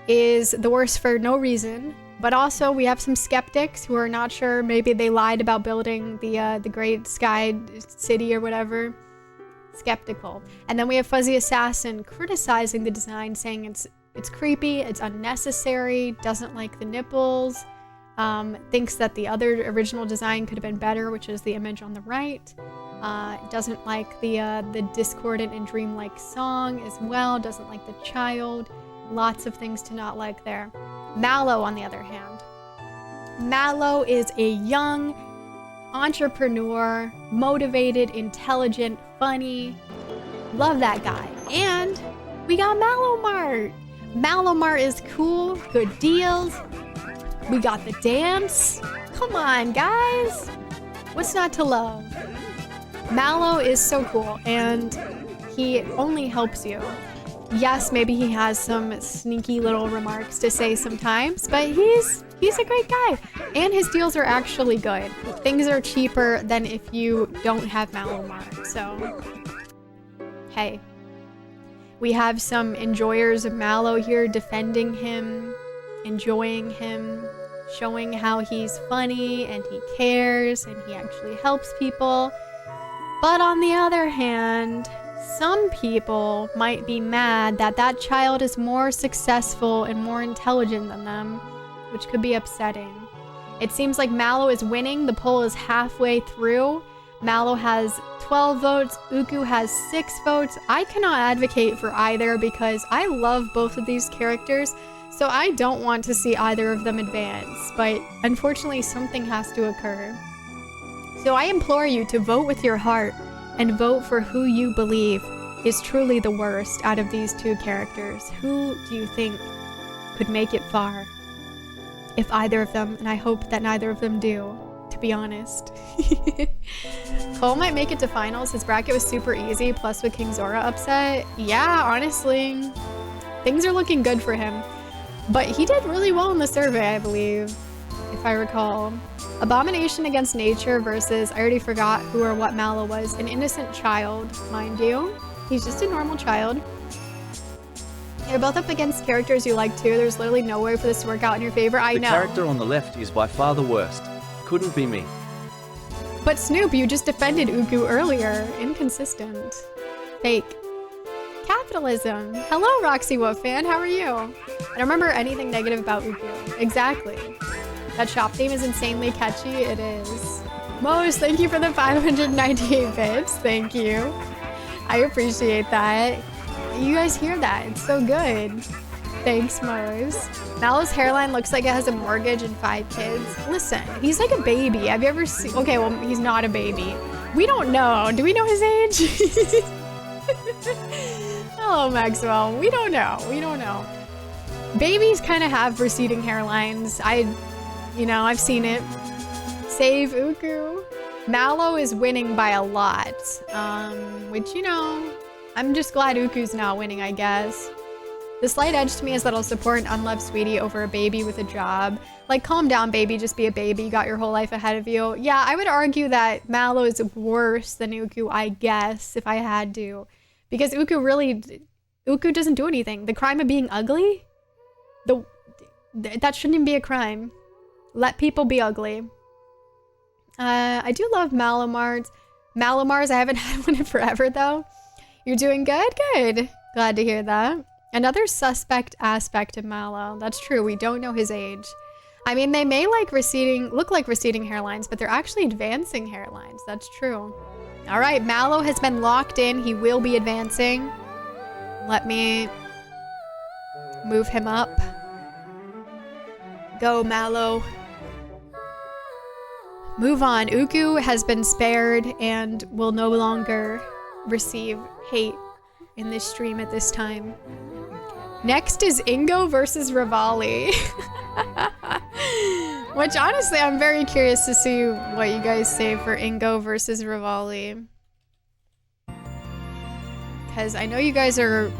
is the worst for no reason, but also we have some skeptics who are not sure. Maybe they lied about building the Great Sky City or whatever. Skeptical. And then we have Fuzzy Assassin criticizing the design, saying it's creepy, it's unnecessary, doesn't like the nipples, thinks that the other original design could have been better, which is the image on the right. Doesn't like the discordant and dreamlike song as well, doesn't like the child. Lots of things to not like there. Mallow, on the other hand. Mallow is a young entrepreneur, motivated, intelligent, funny. Love that guy. And we got Mallow Mart. Mallow Mart is cool, good deals. We got the dance. Come on, guys. What's not to love? Mallow is so cool, and he only helps you. Yes, maybe he has some sneaky little remarks to say sometimes, but he's a great guy. And his deals are actually good. Things are cheaper than if you don't have Mallow Mart, so hey. We have some enjoyers of Mallow here defending him, enjoying him, showing how he's funny and he cares and he actually helps people. But on the other hand, some people might be mad that that child is more successful and more intelligent than them, which could be upsetting. It seems like Mallow is winning. The poll is halfway through. Mallow has 12 votes. Uku has 6 votes. I cannot advocate for either because I love both of these characters, so I don't want to see either of them advance, but unfortunately something has to occur. So I implore you to vote with your heart and vote for who you believe is truly the worst out of these two characters. Who do you think could make it far? If either of them, and I hope that neither of them do, to be honest. Cole might make it to finals. His bracket was super easy, plus with King Zora upset. Yeah, honestly, things are looking good for him. But he did really well in the survey, I believe, if I recall. Abomination against nature versus, I already forgot who or what Mallow was, an innocent child, mind you. He's just a normal child. You're both up against characters you like too. There's literally no way for this to work out in your favor. I know.
The character on the left is by far the worst. Couldn't be me.
But Snoop, you just defended Uku earlier. Inconsistent. Fake. Capitalism. Hello, Roxy Wolf fan. How are you? I don't remember anything negative about Uku. Exactly. That shop theme is insanely catchy. It is. Mose, thank you for the 598 bits. Thank you. I appreciate that. You guys hear that? It's so good. Thanks, Mose. Mallow's hairline looks like it has a mortgage and 5 kids. Listen, he's like a baby. Have you ever seen... Okay, well, he's not a baby. We don't know. Do we know his age? Hello, Maxwell. We don't know. We don't know. Babies kind of have receding hairlines. I've seen it. Save Uku. Mallow is winning by a lot. Which, I'm just glad Uku's not winning, I guess. The slight edge to me is that I'll support an unloved sweetie over a baby with a job. Like, calm down, baby. Just be a baby. You got your whole life ahead of you. Yeah, I would argue that Mallow is worse than Uku, I guess, if I had to. Because Uku doesn't do anything. The crime of being ugly? That shouldn't even be a crime. Let people be ugly. I do love Malomars. Malomars, I haven't had one in forever, though. You're doing good? Good. Glad to hear that. Another suspect aspect of Mallow. That's true. We don't know his age. I mean, they may look like receding hairlines, but they're actually advancing hairlines. That's true. All right, Mallow has been locked in. He will be advancing. Let me move him up. Go, Mallow. Move on. Uku has been spared and will no longer receive hate in this stream at this time. Next is Ingo versus Rivali. Which honestly, I'm very curious to see what you guys say for Ingo versus Rivali. Because I know you guys are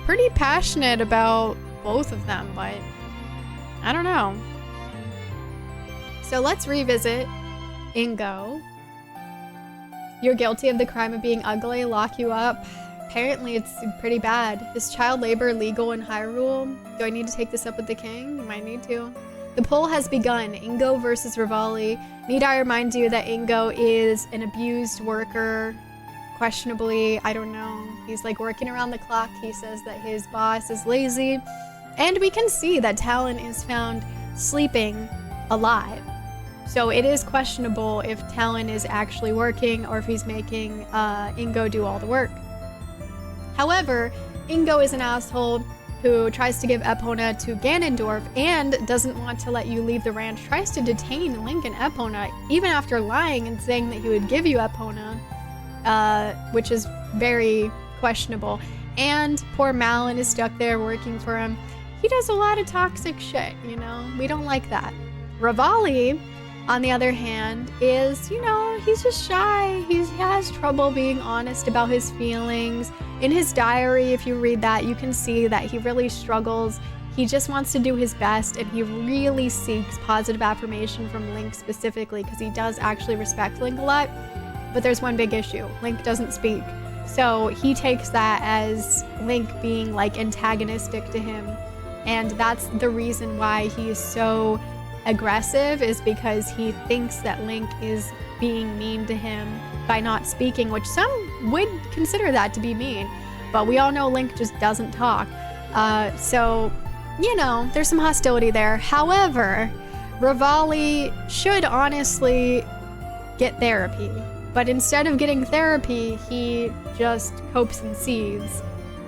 pretty passionate about both of them, but I don't know. So let's revisit Ingo. You're guilty of the crime of being ugly, lock you up. Apparently it's pretty bad. Is child labor legal in Hyrule? Do I need to take this up with the king? You might need to. The poll has begun. Ingo versus Rivali. Need I remind you that Ingo is an abused worker? Questionably, I don't know. He's like working around the clock. He says that his boss is lazy. And we can see that Talon is found sleeping alive. So it is questionable if Talon is actually working or if he's making Ingo do all the work. However, Ingo is an asshole who tries to give Epona to Ganondorf and doesn't want to let you leave the ranch, tries to detain Link and Epona, even after lying and saying that he would give you Epona, which is very questionable. And poor Malon is stuck there working for him. He does a lot of toxic shit, you know? We don't like that. Rivali, on the other hand, is, you know, he's just shy. He has trouble being honest about his feelings. In his diary, if you read that, you can see that he really struggles. He just wants to do his best, and he really seeks positive affirmation from Link specifically, because he does actually respect Link a lot. But there's one big issue. Link doesn't speak. So he takes that as Link being like antagonistic to him. And that's the reason why he is so aggressive, is because he thinks that Link is being mean to him by not speaking, which some would consider that to be mean, but we all know Link just doesn't talk. So, you know, there's some hostility there. However, Rivali should honestly get therapy, but instead of getting therapy, he just copes and seethes,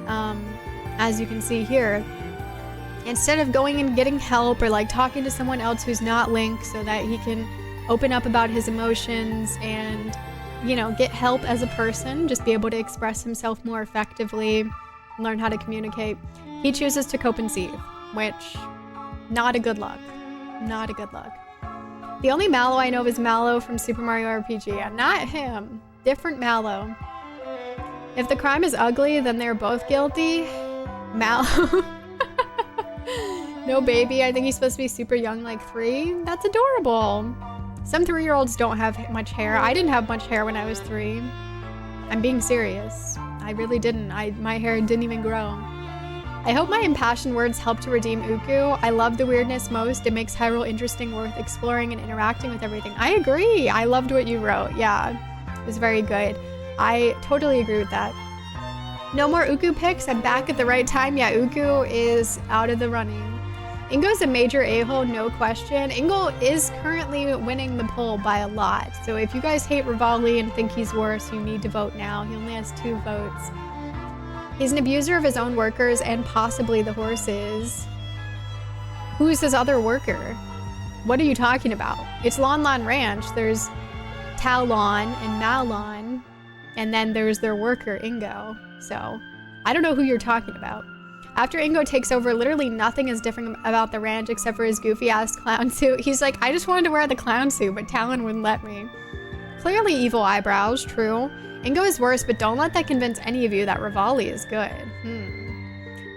as you can see here. Instead of going and getting help or like talking to someone else who's not Link so that he can open up about his emotions and, you know, get help as a person, just be able to express himself more effectively, learn how to communicate, he chooses to cope and seethe, which, not a good look. Not a good look. The only Mallow I know of is Mallow from Super Mario RPG. Yeah, not him. Different Mallow. If the crime is ugly, then they're both guilty. Mallow. No baby. I think he's supposed to be super young, like 3. That's adorable. Some 3-year-olds don't have much hair. I didn't have much hair when I was 3. I'm being serious. I really didn't. My hair didn't even grow. I hope my impassioned words help to redeem Uku. I love the weirdness most. It makes Hyrule interesting, worth exploring and interacting with everything. I agree. I loved what you wrote. Yeah, it was very good. I totally agree with that. No more Uku picks. I'm back at the right time. Yeah, Uku is out of the running. Ingo's a major a-hole, no question. Ingo is currently winning the poll by a lot. So if you guys hate Rivali and think he's worse, you need to vote now. He only has 2 votes. He's an abuser of his own workers and possibly the horses. Who's his other worker? What are you talking about? It's Lon Lon Ranch. There's Talon and Malon, and then there's their worker, Ingo. So I don't know who you're talking about. After Ingo takes over, literally nothing is different about the ranch except for his goofy-ass clown suit. He's like, I just wanted to wear the clown suit, but Talon wouldn't let me. Clearly evil eyebrows, true. Ingo is worse, but don't let that convince any of you that Rivali is good.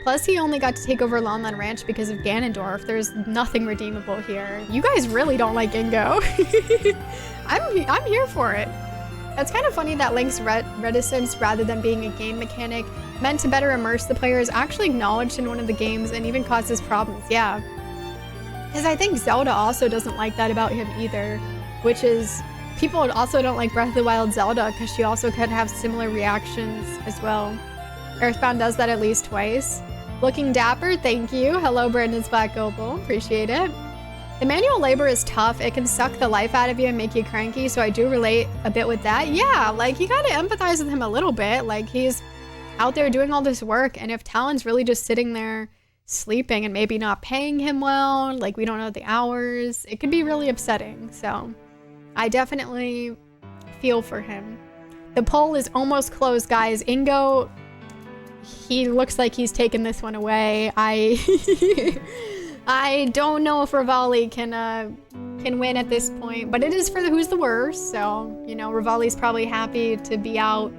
Plus, he only got to take over Lon Ranch because of Ganondorf. There's nothing redeemable here. You guys really don't like Ingo. I'm here for it. It's kind of funny that Link's reticence, rather than being a game mechanic, meant to better immerse the player, is actually acknowledged in one of the games and even causes problems. Yeah. Because I think Zelda also doesn't like that about him either, which is people also don't like Breath of the Wild Zelda because she also could have similar reactions as well. Earthbound does that at least twice. Looking dapper, thank you. Hello, Brandon's Black Opal. Appreciate it. The manual labor is tough. It can suck the life out of you and make you cranky, so I do relate a bit with that. Yeah, like, you gotta empathize with him a little bit. Like, he's out there doing all this work, and if Talon's really just sitting there sleeping and maybe not paying him well, like, we don't know the hours, it could be really upsetting. So I definitely feel for him. The poll is almost closed, guys. Ingo, he looks like he's taken this one away. I don't know if Rivali can win at this point, but it is for the who's the worst. So, you know, Rivali's probably happy to be out.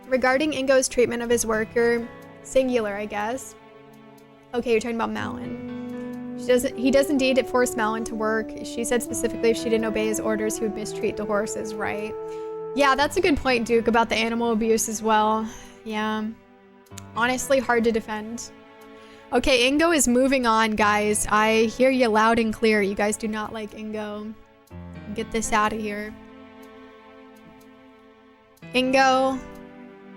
Regarding Ingo's treatment of his worker, singular, I guess. Okay, you're talking about Malin. He does indeed force Malin to work. She said specifically if she didn't obey his orders, he would mistreat the horses, right? Yeah, that's a good point, Duke, about the animal abuse as well. Yeah. Honestly, hard to defend. Okay, Ingo is moving on, guys. I hear you loud and clear. You guys do not like Ingo. Get this out of here. Ingo,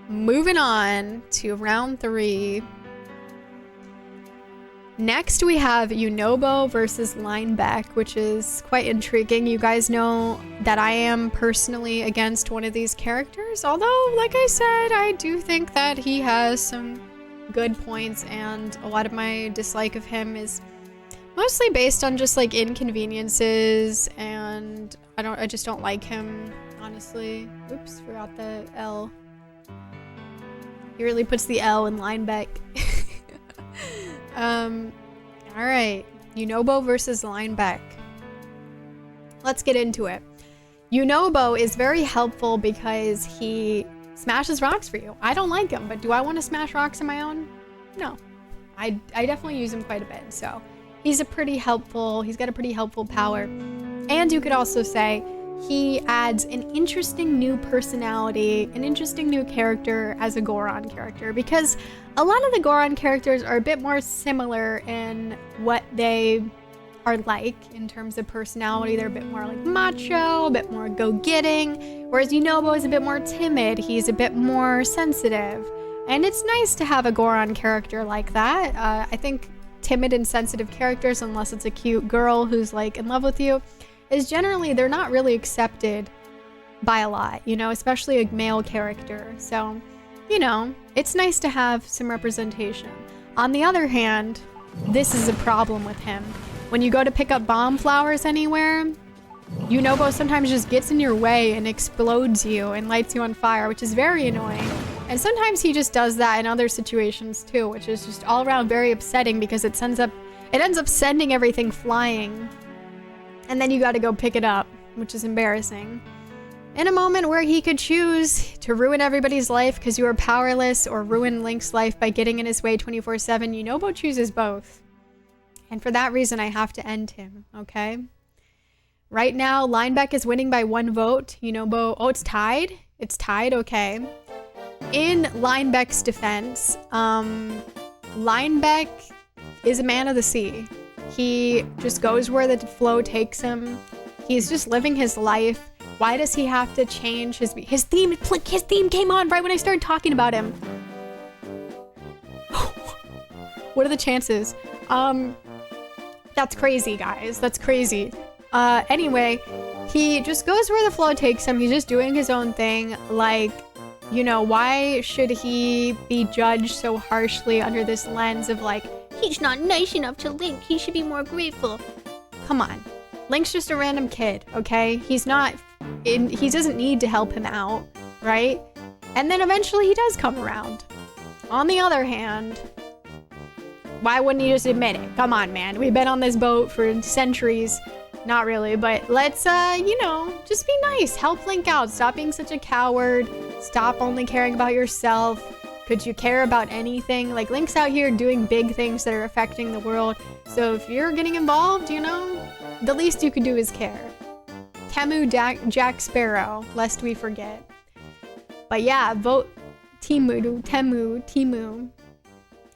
moving on to round 3. Next, we have Yunobo versus Lineback, which is quite intriguing. You guys know that I am personally against one of these characters, although, like I said, I do think that he has some good points, and a lot of my dislike of him is mostly based on just like inconveniences, and I just don't like him, honestly. Oops, forgot the L. He really puts the L in Lineback. Alright. Yunobo versus Lineback. Let's get into it. Yunobo is very helpful because he smashes rocks for you. I don't like him, but do I want to smash rocks on my own? No. I definitely use him quite a bit, so he's got a pretty helpful power. And you could also say he adds an interesting new personality, an interesting new character as a Goron character, because a lot of the Goron characters are a bit more similar in what they are like in terms of personality. They're a bit more like macho, a bit more go-getting, whereas Yunobo is a bit more timid. He's a bit more sensitive. And it's nice to have a Goron character like that. I think timid and sensitive characters, unless it's a cute girl who's like in love with you, is generally, they're not really accepted by a lot, you know, especially a male character. So, you know, it's nice to have some representation. On the other hand, this is a problem with him. When you go to pick up bomb flowers anywhere, Yunobo sometimes just gets in your way and explodes you and lights you on fire, which is very annoying. And sometimes he just does that in other situations too, which is just all around very upsetting because it ends up sending everything flying. And then you gotta go pick it up, which is embarrassing. In a moment where he could choose to ruin everybody's life because you are powerless, or ruin Link's life by getting in his way 24/7, Yunobo chooses both. And for that reason, I have to end him, okay? Right now, Lineback is winning by 1 vote. Yunobo, oh, it's tied? It's tied, okay. In Lineback's defense, Lineback is a man of the sea. He just goes where the flow takes him. He's just living his life. Why does he have to change his theme? His theme came on right when I started talking about him. What are the chances? That's crazy, guys. That's crazy. Anyway, he just goes where the flow takes him. He's just doing his own thing. Like, you know, why should he be judged so harshly under this lens of like, he's not nice enough to Link, he should be more grateful? Come on. Link's just a random kid, okay? He doesn't need to help him out, right? And then eventually he does come around. On the other hand, why wouldn't he just admit it? Come on, man. We've been on this boat for centuries. Not really, but let's, you know, just be nice. Help Link out. Stop being such a coward. Stop only caring about yourself. Could you care about anything? Like, Link's out here doing big things that are affecting the world. So if you're getting involved, you know, the least you can do is care. Temu Jack Sparrow, lest we forget. But yeah, vote Temu.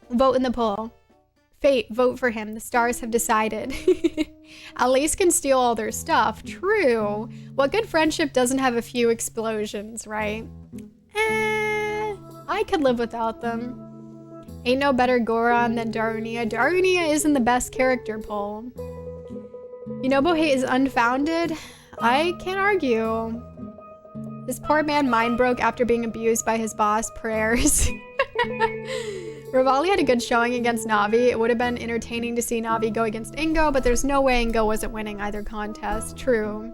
Vote in the poll. Fate, vote for him. The stars have decided. Elise can steal all their stuff. True. What good friendship doesn't have a few explosions, right? I could live without them. Ain't no better Goron than Darunia. Darunia isn't the best character poll. Yunobo hate is unfounded. I can't argue. This poor man mind broke after being abused by his boss. Prayers. Rivali had a good showing against Navi. It would have been entertaining to see Navi go against Ingo, but there's no way Ingo wasn't winning either contest. True.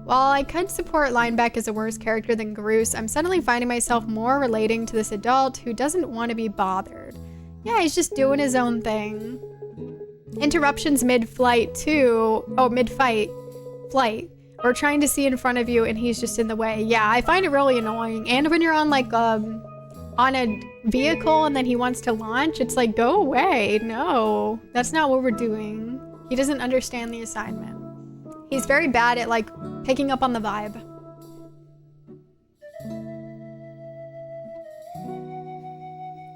While I could support Lineback as a worse character than Groose, I'm suddenly finding myself more relating to this adult who doesn't want to be bothered. Yeah, he's just doing his own thing. Interruptions mid-flight too. Oh, mid-fight. Flight. Or trying to see in front of you and he's just in the way. Yeah, I find it really annoying. And when you're on like on a vehicle and then he wants to launch, it's like, go away. No, that's not what we're doing. He doesn't understand the assignment. He's very bad at like picking up on the vibe.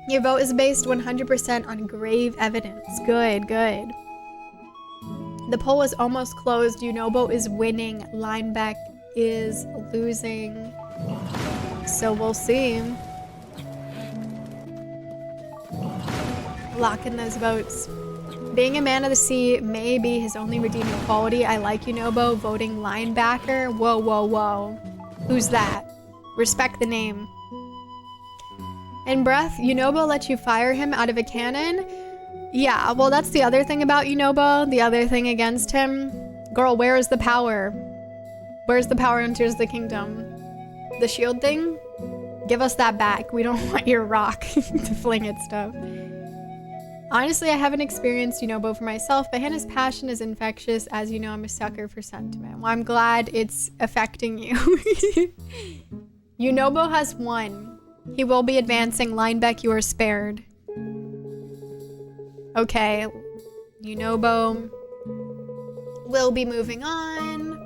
Your vote is based 100% on grave evidence. Good, good. The poll is almost closed. Yunobo is winning. Lineback is losing. So we'll see. Lock in those votes. Being a man of the sea may be his only redeeming quality. I like Yunobo. Voting linebacker. Whoa, whoa, whoa. Who's that? Respect the name. In breath, Yunobo let you fire him out of a cannon? Yeah, well, that's the other thing about Yunobo. The other thing against him. Girl, where is the power? Where's the power in Tears of the Kingdom? The shield thing? Give us that back. We don't want your rock to fling at stuff. Honestly, I haven't experienced Yunobo for myself, but Hannah's passion is infectious. As you know, I'm a sucker for sentiment. Well, I'm glad it's affecting you. Yunobo has won. He will be advancing. Lineback, you are spared. Okay. Yunobo will be moving on.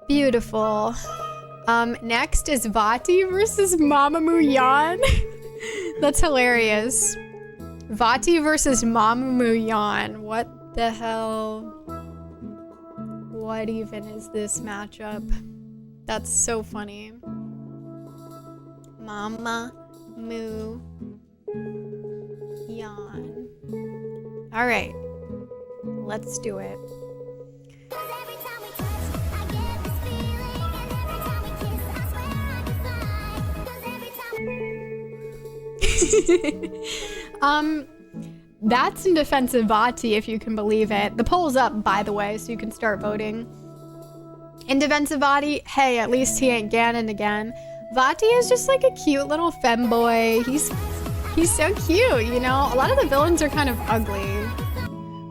Beautiful. Next is Vati versus Mamamoo Yan. That's hilarious. Vati versus Mamamoo Yan. What the hell? What even is this matchup? That's so funny. Mamamoo Yan. All right, let's do it. That's in defense of Vati, if you can believe it. The poll's up, by the way, so you can start voting. In defense of Vati, hey, at least he ain't Ganon again. Vati is just like a cute little femboy. He's so cute, you know? A lot of the villains are kind of ugly.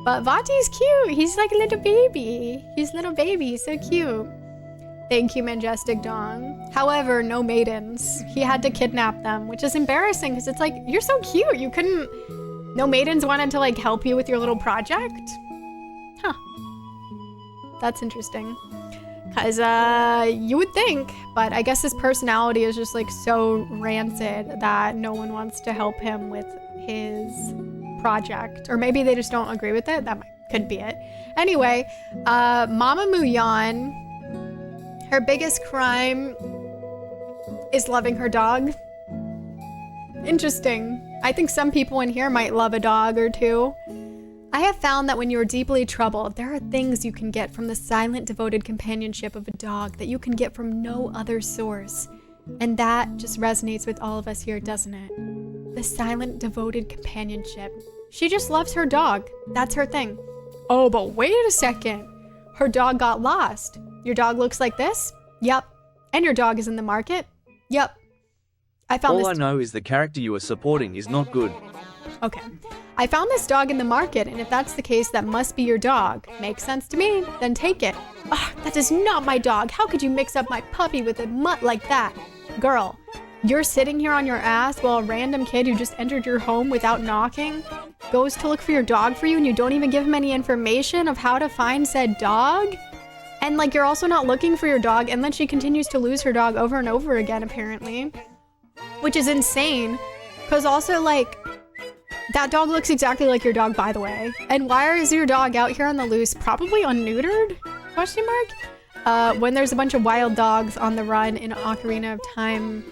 But Vati's cute. He's like a little baby. He's a little baby. He's so cute. Thank you, Majestic Dong. However, no maidens. He had to kidnap them, which is embarrassing because it's like, you're so cute. You couldn't... No maidens wanted to like help you with your little project? Huh. That's interesting. Because you would think, but I guess his personality is just like so rancid that no one wants to help him with his project. Or maybe they just don't agree with it. That could be it. Anyway, Mamamoo Yan, her biggest crime is loving her dog. Interesting. I think some people in here might love a dog or two. I have found that when you are deeply troubled, there are things you can get from the silent, devoted companionship of a dog that you can get from no other source. And that just resonates with all of us here, doesn't it? The silent, devoted companionship. She just loves her dog. That's her thing. Oh, but wait a second. Her dog got lost. Your dog looks like this? Yep. And your dog is in the market? Yep. I found
All I know is the character you are supporting is not good.
Okay. I found this dog in the market, and if that's the case, that must be your dog. Makes sense to me. Then take it. Ugh, that is not my dog. How could you mix up my puppy with a mutt like that? Girl, you're sitting here on your ass while a random kid who just entered your home without knocking goes to look for your dog for you, and you don't even give him any information of how to find said dog? And like, you're also not looking for your dog, and then she continues to lose her dog over and over again, apparently. Which is insane. Because also, like, that dog looks exactly like your dog, by the way. And why is your dog out here on the loose? Probably unneutered? Question mark? When there's a bunch of wild dogs on the run in Ocarina of Time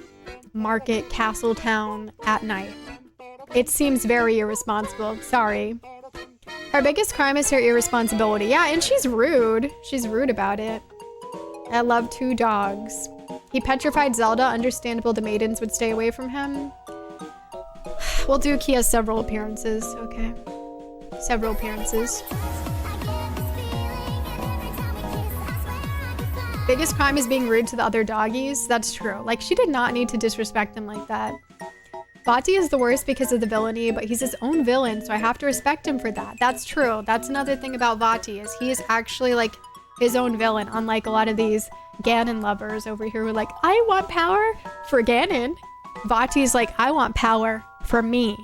Market Castle Town at night. It seems very irresponsible. Sorry. Her biggest crime is her irresponsibility. Yeah, and she's rude. She's rude about it. I love 2 dogs. He petrified Zelda. Understandable the maidens would stay away from him. Well, Duke, he has several appearances. Okay. Several appearances. Biggest crime is being rude to the other doggies. That's true. Like, she did not need to disrespect them like that. Vati is the worst because of the villainy, but he's his own villain, so I have to respect him for that. That's true. That's another thing about Vati, is he is actually, like, his own villain, unlike a lot of these Ganon lovers over here who are like, I want power for Ganon. Vati's like, I want power for me.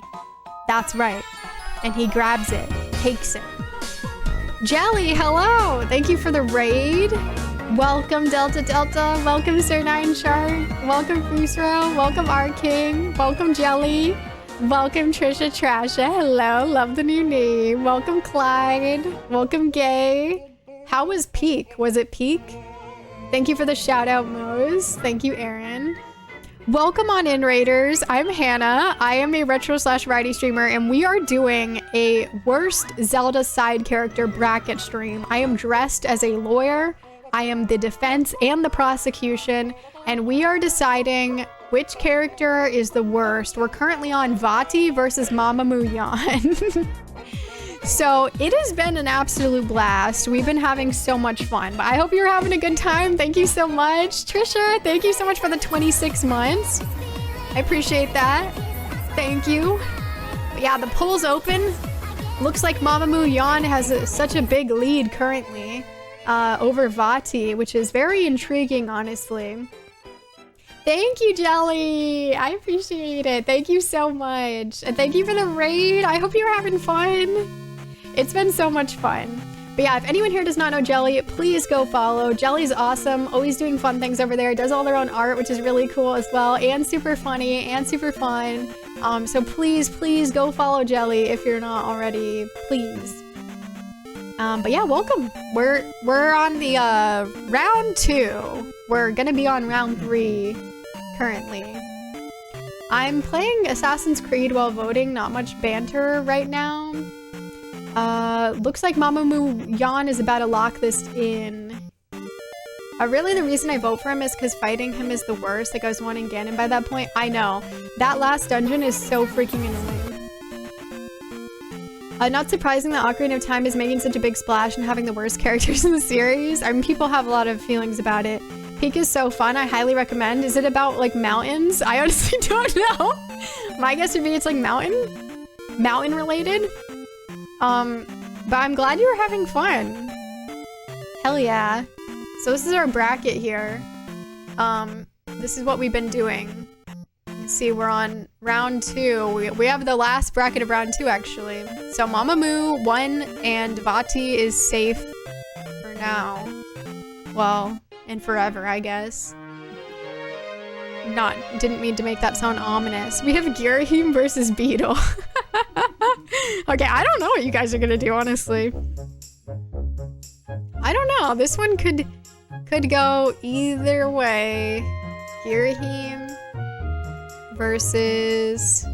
That's right. And he grabs it, takes it. Jelly, hello! Thank you for the raid. Welcome, Delta Delta. Welcome, Sir Nine Shark. Welcome, Fusro. Welcome, R King. Welcome, Jelly. Welcome, Trisha Trasha. Hello, love the new name. Welcome, Clyde. Welcome, Gay. How was Peak? Was it Peak? Thank you for the shout out, Mose. Thank you, Aaron. Welcome on in, Raiders. I'm Hannah. I am a retro/variety streamer, and we are doing a worst Zelda side character bracket stream. I am dressed as a lawyer. I am the defense and the prosecution, and we are deciding which character is the worst. We're currently on Vati versus Mama Muyan. So it has been an absolute blast. We've been having so much fun, but I hope you're having a good time. Thank you so much. Trisha, thank you so much for the 26 months. I appreciate that. Thank you. But yeah, the poll's open. Looks like Mama Muyan has such a big lead currently over Vati, which is very intriguing, honestly. Thank you, Jelly. I appreciate it. Thank you so much. And thank you for the raid. I hope you're having fun. It's been so much fun. But yeah, if anyone here does not know Jelly, please go follow. Jelly's awesome. Always doing fun things over there. Does all their own art, which is really cool as well. And super funny and super fun. So please, please go follow Jelly if you're not already. Please. But yeah, welcome. We're on the round 2. We're gonna be on round 3 currently. I'm playing Assassin's Creed while voting. Not much banter right now. Looks like Mama Muyan is about to lock this in. Really, the reason I vote for him is because fighting him is the worst. Like, I was wanting Ganon by that point. I know. That last dungeon is so freaking annoying. Not surprising that Ocarina of Time is making such a big splash and having the worst characters in the series. I mean, people have a lot of feelings about it. Peak is so fun. I highly recommend. Is it about, like, mountains? I honestly don't know. My guess would be it's, like, mountain related. But I'm glad you were having fun. Hell yeah. So this is our bracket here. This is what we've been doing. Let's see, we're on round 2. We have the last bracket of round 2, actually. So Mama Moo won, and Vati is safe for now. Well, and forever, I guess. Didn't mean to make that sound ominous. We have Girahim versus Beetle. Okay, I don't know what you guys are gonna do, honestly. I don't know. This one could go either way. Girahim versus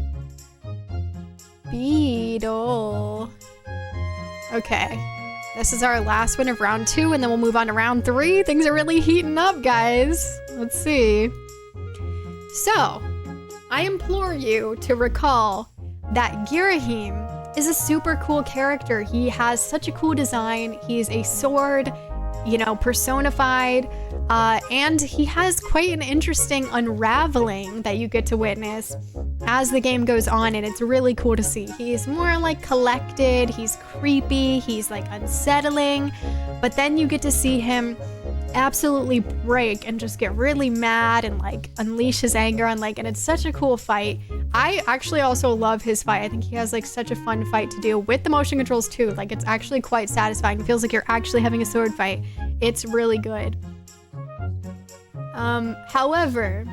Beetle. Okay. This is our last one of round 2, and then we'll move on to round 3. Things are really heating up, guys. Let's see. So, I implore you to recall that Girahim is a super cool character. He has such a cool design. He's a sword, you know, personified, and he has quite an interesting unraveling that you get to witness
as the game goes on, and it's really cool to see. He's more like collected, he's creepy, he's like unsettling, but then you get to see him absolutely break and just get really mad and like unleash his anger on and it's such a cool fight. I actually also love his fight. I think he has like such a fun fight to do with the motion controls too. Like it's actually quite satisfying. It feels like you're actually having a sword fight. It's really good. However,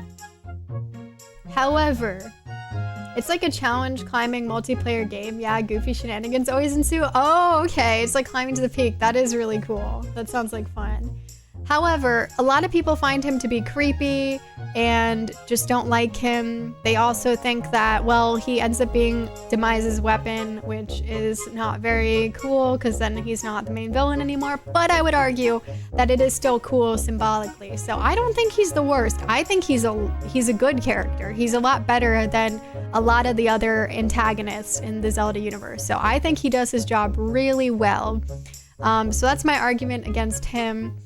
it's like a challenge climbing multiplayer game. Yeah, goofy shenanigans always ensue. Oh, okay. It's like climbing to the peak. That is really cool. That sounds like fun. However, a lot of people find him to be creepy and just don't like him. They also think that, well, he ends up being Demise's weapon, which is not very cool because then he's not the main villain anymore. But I would argue that it is still cool symbolically. So I don't think he's the worst. I think he's a good character. He's a lot better than a lot of the other antagonists in the Zelda universe. So I think he does his job really well. So that's my argument against him.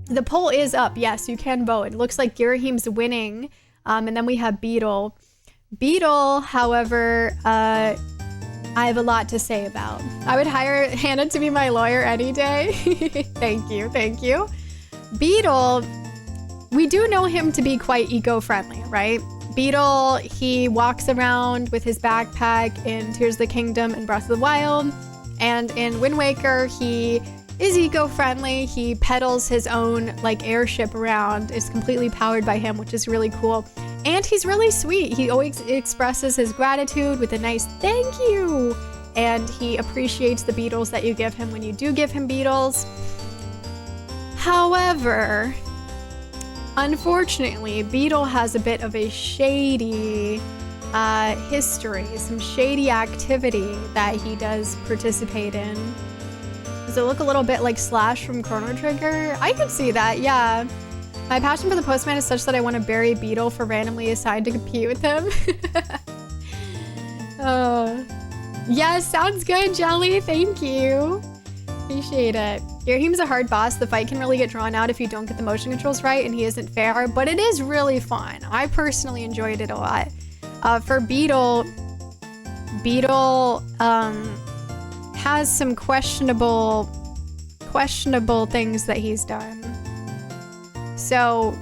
The poll is up. Yes, you can vote. It looks like Girahim's winning. And then we have Beetle. Beetle, however, I have a lot to say about. I would hire Hannah to be my lawyer any day. Thank you. Thank you. Beetle, we do know him to be quite eco-friendly, right? Beetle, he walks around with his backpack in Tears of the Kingdom and Breath of the Wild. And in Wind Waker, he is eco-friendly. He pedals his own like airship around. It's completely powered by him, which is really cool. And he's really sweet. He always expresses his gratitude with a nice thank you. And he appreciates the beetles that you give him when you do give him beetles. However, unfortunately, Beetle has a bit of a shady history, some shady activity that he does participate in. Does it look a little bit like Slash from Chrono Trigger? I could see that, yeah. My passion for the Postman is such that I want to bury Beetle for randomly assigned to compete with him. Yeah, sounds good, Jelly. Thank you. Appreciate it. Girahim's a hard boss. The fight can really get drawn out if you don't get the motion controls right, and he isn't fair, but it is really fun. I personally enjoyed it a lot. For Beetle has some questionable things that he's done. So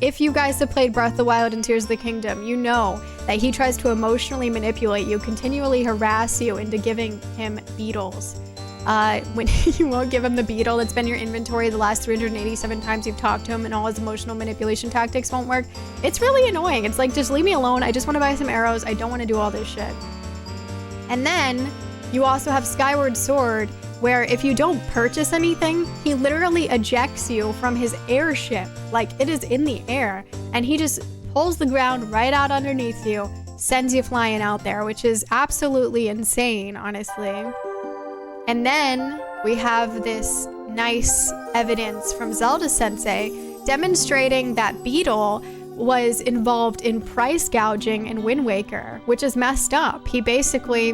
if you guys have played Breath of the Wild and Tears of the Kingdom, you know that he tries to emotionally manipulate you, continually harass you into giving him beetles. When you won't give him the beetle that's been in your inventory the last 387 times you've talked to him, and all his emotional manipulation tactics won't work. It's really annoying. It's like, just leave me alone. I just want to buy some arrows. I don't want to do all this shit. And then you also have Skyward Sword, where if you don't purchase anything, he literally ejects you from his airship. Like, it is in the air, and he just pulls the ground right out underneath you, sends you flying out there, which is absolutely insane, honestly. And then we have this nice evidence from Zelda Sensei demonstrating that Beetle was involved in price gouging in Wind Waker, which is messed up. He basically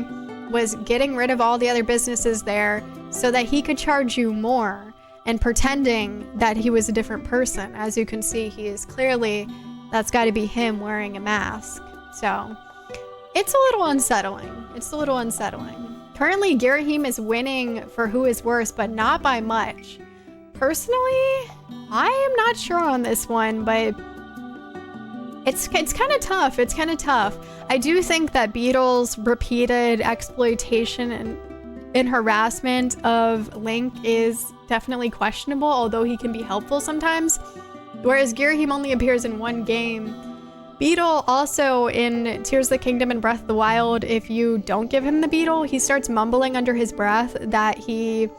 was getting rid of all the other businesses there so that he could charge you more, and pretending that he was a different person. As you can see, he is clearly, that's got to be him wearing a mask. So it's a little unsettling. It's a little unsettling. Currently, Girahim is winning for who is worse, but not by much. Personally, I am not sure on this one, but it's kind of tough. It's kind of tough. I do think that Beetle's repeated exploitation and harassment of Link is definitely questionable, although he can be helpful sometimes. Whereas Girahim only appears in one game. Beetle also in Tears of the Kingdom and Breath of the Wild, if you don't give him the beetle, he starts mumbling under his breath that he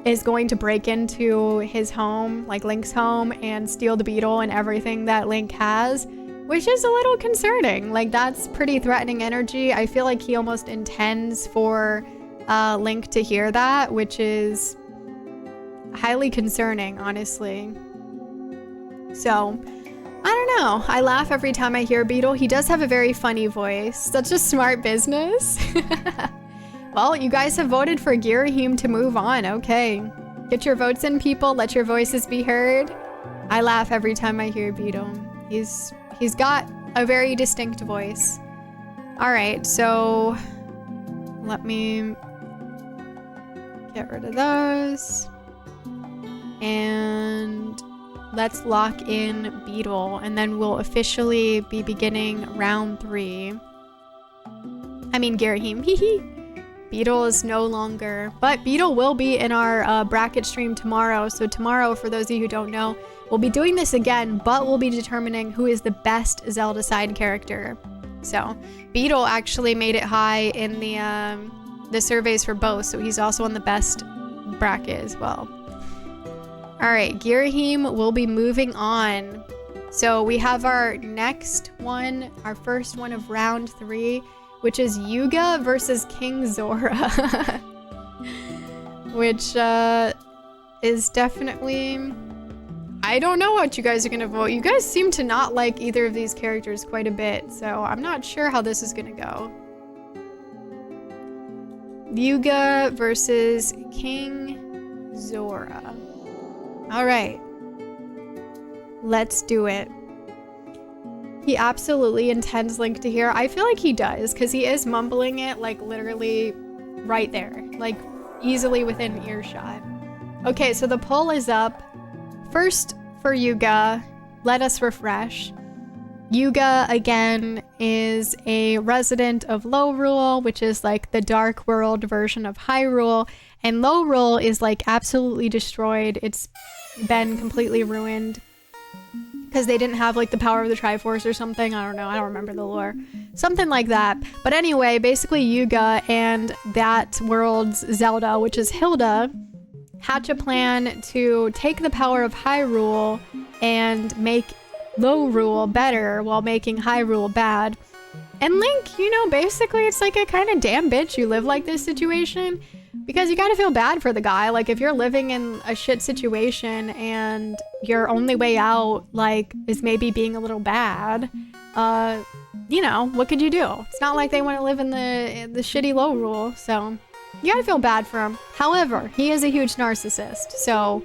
is going to break into his home, like Link's home, and steal the beetle and everything that Link has, which is a little concerning. Like, that's pretty threatening energy. I feel like he almost intends for Link to hear that, which is highly concerning, honestly. So I don't know. I laugh every time I hear Beetle. He does have a very funny voice. Such a smart business. Well, you guys have voted for Girahim to move on. Okay. Get your votes in, people. Let your voices be heard. I laugh every time I hear Beetle. He's got A very distinct voice. All right, so let me get rid of those. And let's lock in Beetle, and then we'll officially be beginning round 3. I mean, Girahim. Beetle is no longer, but Beetle will be in our bracket stream tomorrow. So tomorrow, for those of you who don't know, we'll be doing this again, but we'll be determining who is the best Zelda side character. So Beetle actually made it high in the surveys for both, so he's also on the best bracket as well. All right, Girahim will be moving on. So we have our next one, our first one of round 3, which is Yuga versus King Zora. Which is definitely... I don't know what you guys are gonna vote. You guys seem to not like either of these characters quite a bit, so I'm not sure how this is gonna go. Yuga versus King Zora. All right. Let's do it. He absolutely intends Link to hear. I feel like he does, because he is mumbling it, like, literally right there. Like, easily within earshot. Okay, so the poll is up. First, for Yuga, let us refresh. Yuga, again, is a resident of Lorule, which is, like, the Dark World version of Hyrule. And Lorule is, like, absolutely destroyed. It's been completely ruined. Because they didn't have like the power of the Triforce or something. I don't know. I don't remember the lore. Something like that. But anyway, basically Yuga and that world's Zelda, which is Hilda, hatch a plan to take the power of Hyrule and make Lorule better while making Hyrule bad. And Link, you know, basically it's like a kind of damn bitch you live like this situation. Because you gotta feel bad for the guy. Like, if you're living in a shit situation and your only way out, like, is maybe being a little bad, you know, what could you do? It's not like they want to live in the shitty Lorule, so you gotta feel bad for him. However, he is a huge narcissist, so,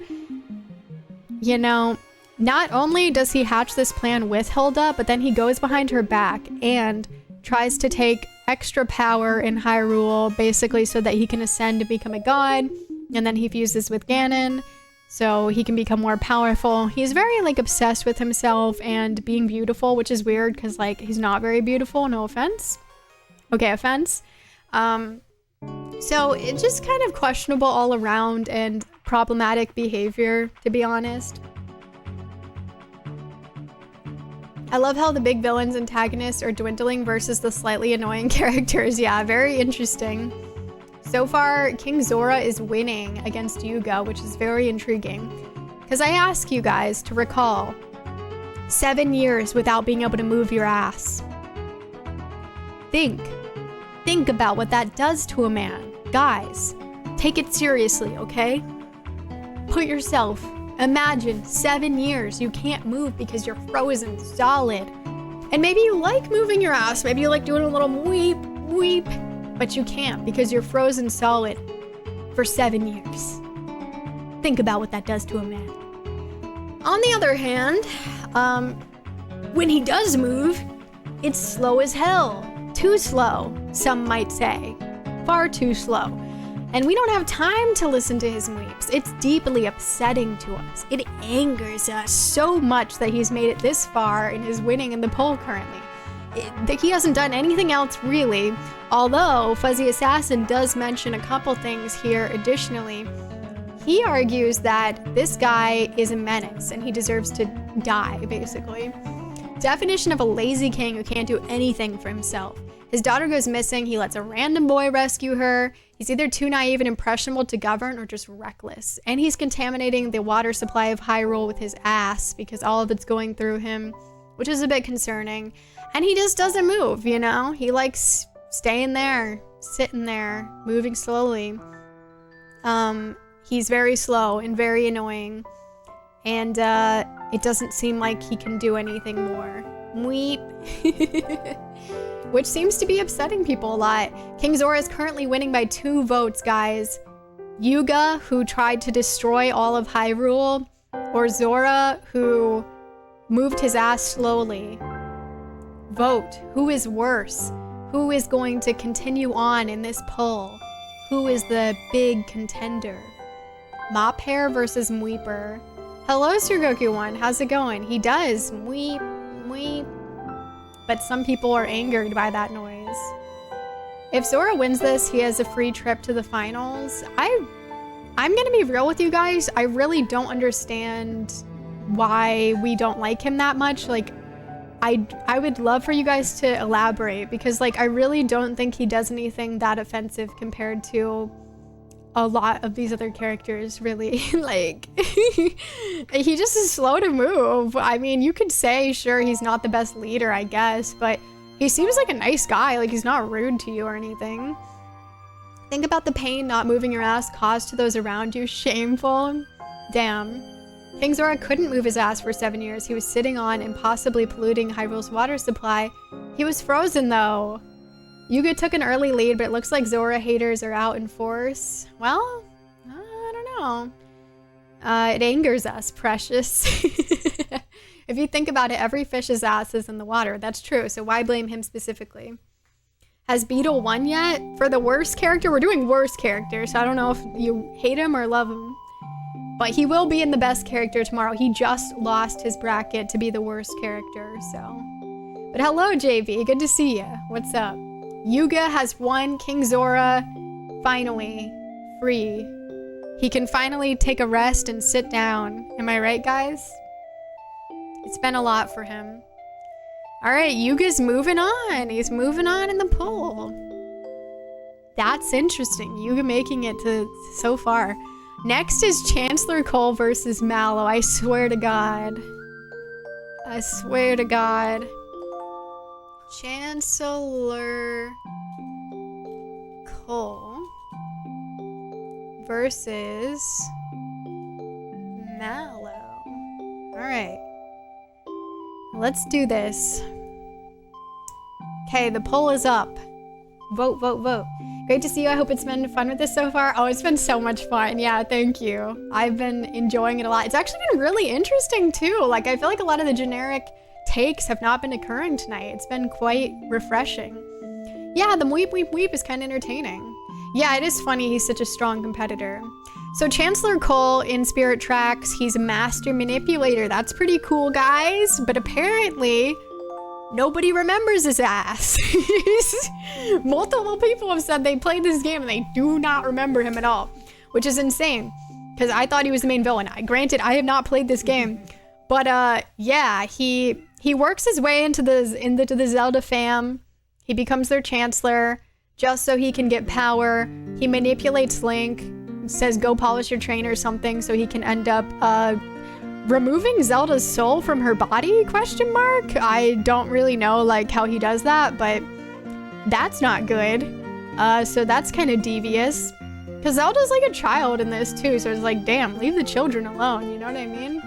you know, not only does he hatch this plan with Hilda, but then he goes behind her back and tries to take extra power in Hyrule, basically so that he can ascend to become a god, and then he fuses with Ganon, so he can become more powerful. He's very, like, obsessed with himself and being beautiful, which is weird, because, like, he's not very beautiful, no offense. Okay, offense. So it's just kind of questionable all around and problematic behavior, to be honest. I love how the big villains antagonists are dwindling versus the slightly annoying characters. Yeah, very interesting. So far, King Zora is winning against Yuga, which is very intriguing. Because I ask you guys to recall 7 years without being able to move your ass. Think about what that does to a man. Guys, take it seriously, okay? Put yourself... Imagine 7 years you can't move because you're frozen solid. And maybe you like moving your ass, maybe you like doing a little weep, weep, but you can't because you're frozen solid for 7 years. Think about what that does to a man. On the other hand, when he does move, it's slow as hell. Too slow, some might say. Far too slow. And we don't have time to listen to his weeps. It's deeply upsetting to us. It angers us so much that he's made it this far and is winning in the poll currently. He hasn't done anything else really, although Fuzzy Assassin does mention a couple things here additionally. He argues that this guy is a menace and he deserves to die, basically. Definition of a lazy king who can't do anything for himself. His daughter goes missing, he lets a random boy rescue her. He's either too naive and impressionable to govern or just reckless. And he's contaminating the water supply of Hyrule with his ass because all of it's going through him, which is a bit concerning. And he just doesn't move, you know? He likes staying there, sitting there, moving slowly. He's very slow and very annoying. And it doesn't seem like he can do anything more. Weep. Which seems to be upsetting people a lot. King Zora is currently winning by 2 votes, guys. Yuga, who tried to destroy all of Hyrule, or Zora, who moved his ass slowly. Vote. Who is worse? Who is going to continue on in this poll? Who is the big contender? Mop Hair versus Mweeper. Hello, Surgoku1. How's it going? He does. Mweep, mweep. But some people are angered by that noise. If Zora wins this, he has a free trip to the finals. I'm gonna be real with you guys. I really don't understand why we don't like him that much. Like, I would love for you guys to elaborate, because like I really don't think he does anything that offensive compared to a lot of these other characters, really. Like, he just is slow to move. I mean, you could say, sure, he's not the best leader, I guess, but he seems like a nice guy. Like, he's not rude to you or anything. Think about the pain not moving your ass caused to those around you. Shameful. Damn. King Zora couldn't move his ass for 7 years. He was sitting on and possibly polluting Hyrule's water supply. He was frozen, though. Yuga took an early lead, but it looks like Zora haters are out in force. Well, I don't know. It angers us, precious. If you think about it, every fish's ass is in the water. That's true, so why blame him specifically? Has Beetle won yet? For the worst character? We're doing worst character, so I don't know if you hate him or love him. But he will be in the best character tomorrow. He just lost his bracket to be the worst character, so. But hello, JB. Good to see you. What's up? Yuga has won. King Zora, finally, free. He can finally take a rest and sit down. Am I right, guys? It's been a lot for him. All right, Yuga's moving on. He's moving on in the poll. That's interesting. Yuga making it to so far. Next is Chancellor Cole versus Mallow. I swear to God. I swear to God. Chancellor Cole versus Mallow. All right. Let's do this. Okay, the poll is up. Vote, vote, vote. Great to see you. I hope it's been fun with this so far. Oh, it's been so much fun. Yeah, thank you. I've been enjoying it a lot. It's actually been really interesting too. Like, I feel like a lot of the generic takes have not been occurring tonight. It's been quite refreshing. Yeah, the weep, weep, weep is kind of entertaining. Yeah, it is funny he's such a strong competitor. So Chancellor Cole in Spirit Tracks, he's a master manipulator. That's pretty cool, guys. But apparently, nobody remembers his ass. Multiple people have said they played this game and they do not remember him at all, which is insane because I thought he was the main villain. Granted, I have not played this game, but yeah, he works his way into the Zelda fam. He becomes their chancellor just so he can get power. He manipulates Link, says go polish your train or something so he can end up removing Zelda's soul from her body, question mark? I don't really know like how he does that, but that's not good. So that's kind of devious. Because Zelda's like a child in this too, so it's like, damn, leave the children alone, you know what I mean?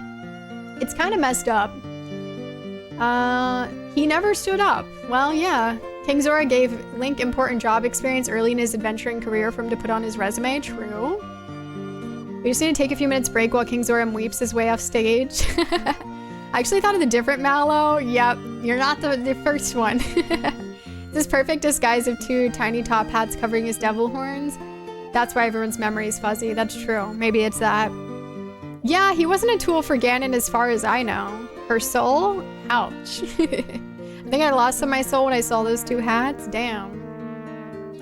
It's kind of messed up. He never stood up. Well, yeah. King Zora gave Link important job experience early in his adventuring career for him to put on his resume. True. We just need to take a few minutes break while King Zora weeps his way off stage. I actually thought of the different Mallow. Yep, you're not the first one. This perfect disguise of two tiny top hats covering his devil horns. That's why everyone's memory is fuzzy. That's true. Maybe it's that. Yeah, he wasn't a tool for Ganon as far as I know. Her soul? Ouch. I think I lost some of my soul when I saw those two hats. Damn.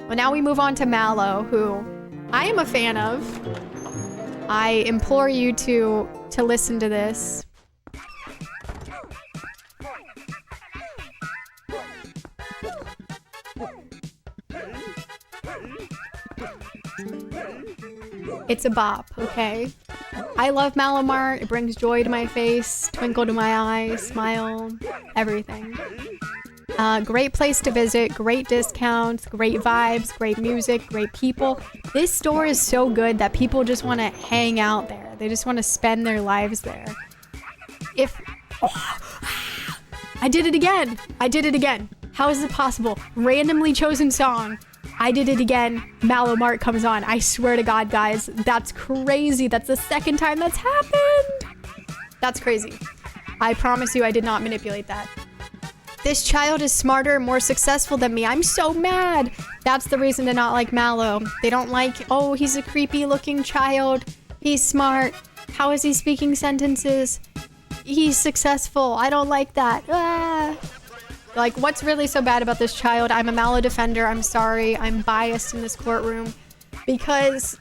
Well, now we move on to Mallow, who I am a fan of. I implore you to listen to this. It's a bop, okay? I love Malamart. It brings joy to my face, twinkle to my eye, smile, everything. Great place to visit, great discounts, great vibes, great music, great people. This store is so good that people just want to hang out there. They just want to spend their lives there. I did it again. I did it again. How is it possible? Randomly chosen song. I did it again. Malamart comes on. I swear to God, guys, that's crazy. That's the second time that's happened. That's crazy. I promise you I did not manipulate that. This child is smarter and more successful than me. I'm so mad. That's the reason to not like Mallow. They don't like, oh, he's a creepy looking child. He's smart. How is he speaking sentences? He's successful. I don't like that. Ah. Like, what's really so bad about this child? I'm a Mallow defender. I'm sorry. I'm biased in this courtroom because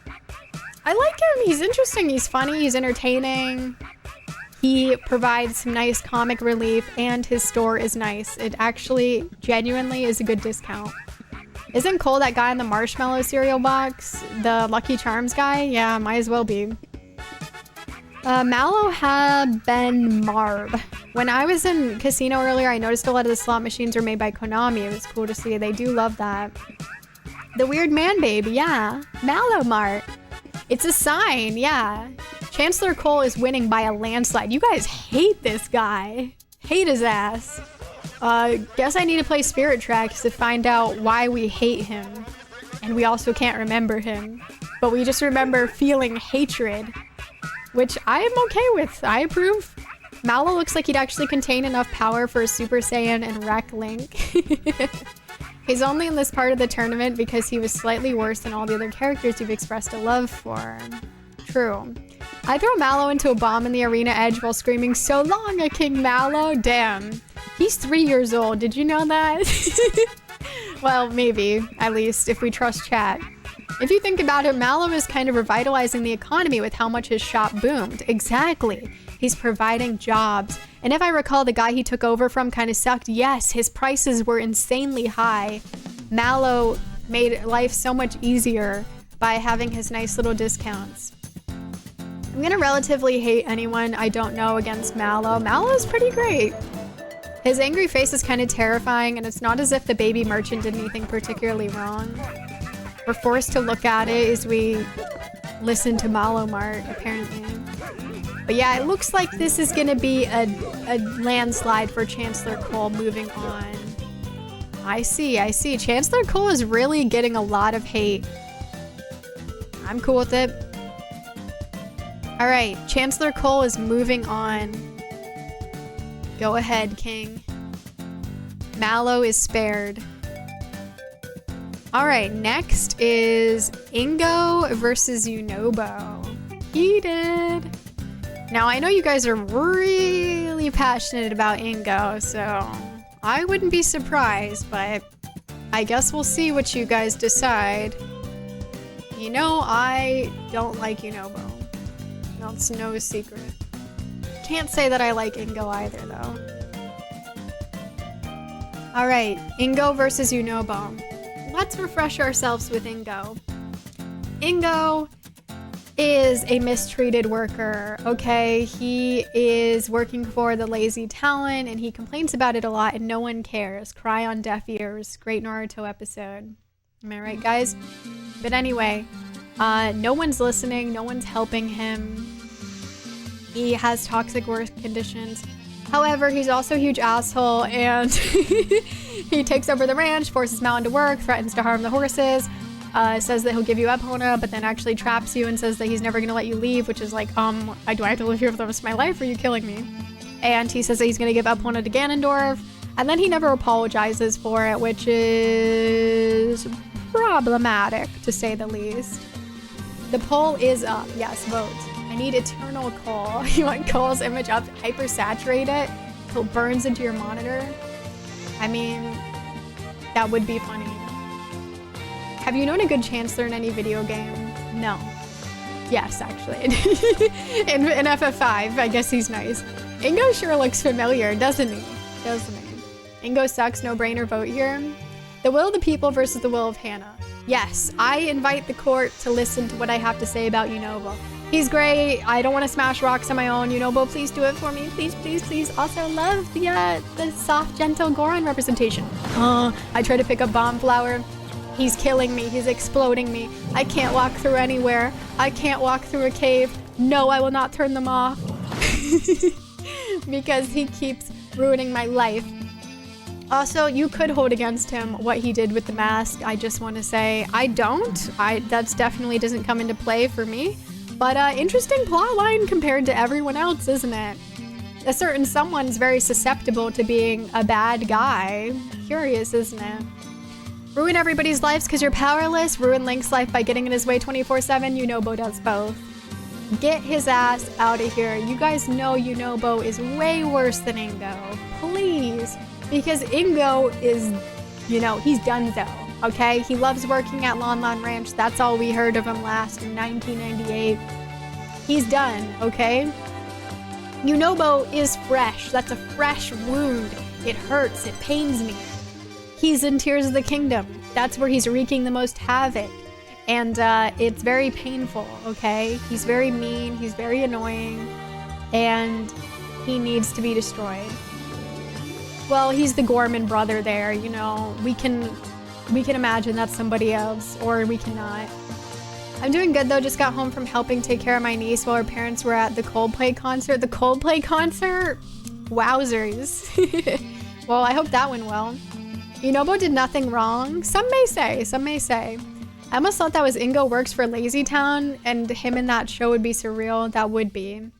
I like him. He's interesting. He's funny. He's entertaining. He provides some nice comic relief, and his store is nice. It actually genuinely is a good discount. Isn't Cole that guy in the marshmallow cereal box? The Lucky Charms guy? Yeah, might as well be. Mallow had been Marb. When I was in Casino earlier, I noticed a lot of the slot machines were made by Konami. It was cool to see. They do love that. The Weird Man Babe, yeah. Mallow Mart. It's a sign, yeah. Chancellor Cole is winning by a landslide. You guys hate this guy. Hate his ass. Guess I need to play Spirit Tracks to find out why we hate him. And we also can't remember him. But we just remember feeling hatred. Which I am okay with. I approve. Mallow looks like he'd actually contain enough power for a Super Saiyan and wreck Link. He's only in this part of the tournament because he was slightly worse than all the other characters you've expressed a love for. True. I throw Mallow into a bomb in the arena edge while screaming, "So long, a King Mallow!" Damn. He's 3 years old. Did you know that? Well, maybe. At least, if we trust chat. If you think about it, Mallow is kind of revitalizing the economy with how much his shop boomed. Exactly. He's providing jobs. And if I recall, the guy he took over from kind of sucked. Yes, his prices were insanely high. Mallow made life so much easier by having his nice little discounts. I'm gonna relatively hate anyone I don't know against Mallow. Mallow's pretty great. His angry face is kind of terrifying, and it's not as if the baby merchant did anything particularly wrong. We're forced to look at it as we listen to Mallow Mart, apparently. But yeah, it looks like this is gonna be a landslide for Chancellor Cole moving on. I see. Chancellor Cole is really getting a lot of hate. I'm cool with it. All right, Chancellor Cole is moving on. Go ahead, King. Mallow is spared. All right, next is Ingo versus Unobo. Heated. Now, I know you guys are really passionate about Ingo, so I wouldn't be surprised, but I guess we'll see what you guys decide. You know, I don't like Unobo. That's no secret. Can't say that I like Ingo either, though. All right, Ingo versus Unobo. Let's refresh ourselves with Ingo. Ingo is a mistreated worker, okay? He is working for the lazy talent, and he complains about it a lot, and no one cares. Cry on deaf ears. Great Naruto episode. Am I right, guys? But anyway, no one's listening. No one's helping him. He has toxic work conditions. However, he's also a huge asshole, and he takes over the ranch, forces Malin to work, threatens to harm the horses, says that he'll give you Epona, but then actually traps you and says that he's never gonna let you leave, which is like, do I have to live here for the rest of my life, or are you killing me? And he says that he's gonna give Epona to Ganondorf, and then he never apologizes for it, which is problematic, to say the least. The poll is up. Yes, vote. I need Eternal Cole. You want Cole's image up, hypersaturate it till it burns into your monitor? I mean, that would be funny. Have you known a good Chancellor in any video game? No. Yes, actually. in FF5, I guess he's nice. Ingo sure looks familiar, doesn't he? Ingo sucks, no brainer vote here. The will of the people versus the will of Hannah. Yes, I invite the court to listen to what I have to say about Unobo. He's great. I don't want to smash rocks on my own. Unobo, please do it for me. Please, please, please. Also love the soft, gentle Goron representation. I try to pick up Bomb Flower. He's killing me. He's exploding me. I can't walk through anywhere. I can't walk through a cave. No, I will not turn them off. Because he keeps ruining my life. Also, you could hold against him what he did with the mask. I just want to say I don't. That's definitely doesn't come into play for me. But interesting plot line compared to everyone else, isn't it? a certain someone's very susceptible to being a bad guy. Curious, isn't it? Ruin everybody's lives because you're powerless. Ruin Link's life by getting in his way 24/7. Unobo does both. Get his ass out of here. You guys know Unobo is way worse than Ingo. Please. Because Ingo is, you know, he's donezo, okay? He loves working at Lon Lon Ranch. That's all we heard of him last in 1998. He's done, okay? Unobo is fresh. That's a fresh wound. It hurts. It pains me. He's in Tears of the Kingdom. That's where he's wreaking the most havoc. And it's very painful, okay? He's very mean, he's very annoying, and he needs to be destroyed. Well, he's the Gorman brother there, you know. We can imagine that's somebody else, or we cannot. I'm doing good though, just got home from helping take care of my niece while her parents were at the Coldplay concert. The Coldplay concert? Wowzers. Well, I hope that went well. Unobo did nothing wrong. Some may say, some may say. I almost thought that was Ingo works for Lazy Town and him in that show would be surreal. That would be.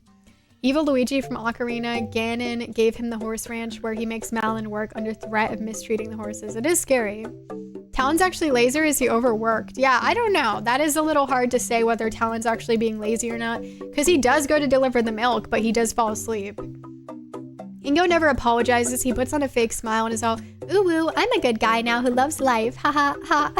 Evil Luigi from Ocarina, Ganon gave him the horse ranch where he makes Malon work under threat of mistreating the horses. It is scary. Talon's actually lazy or is he overworked? Yeah, I don't know. That is a little hard to say whether Talon's actually being lazy or not because he does go to deliver the milk, but he does fall asleep. Ingo never apologizes. He puts on a fake smile and is all, ooh, ooh, I'm a good guy now who loves life. Ha ha ha.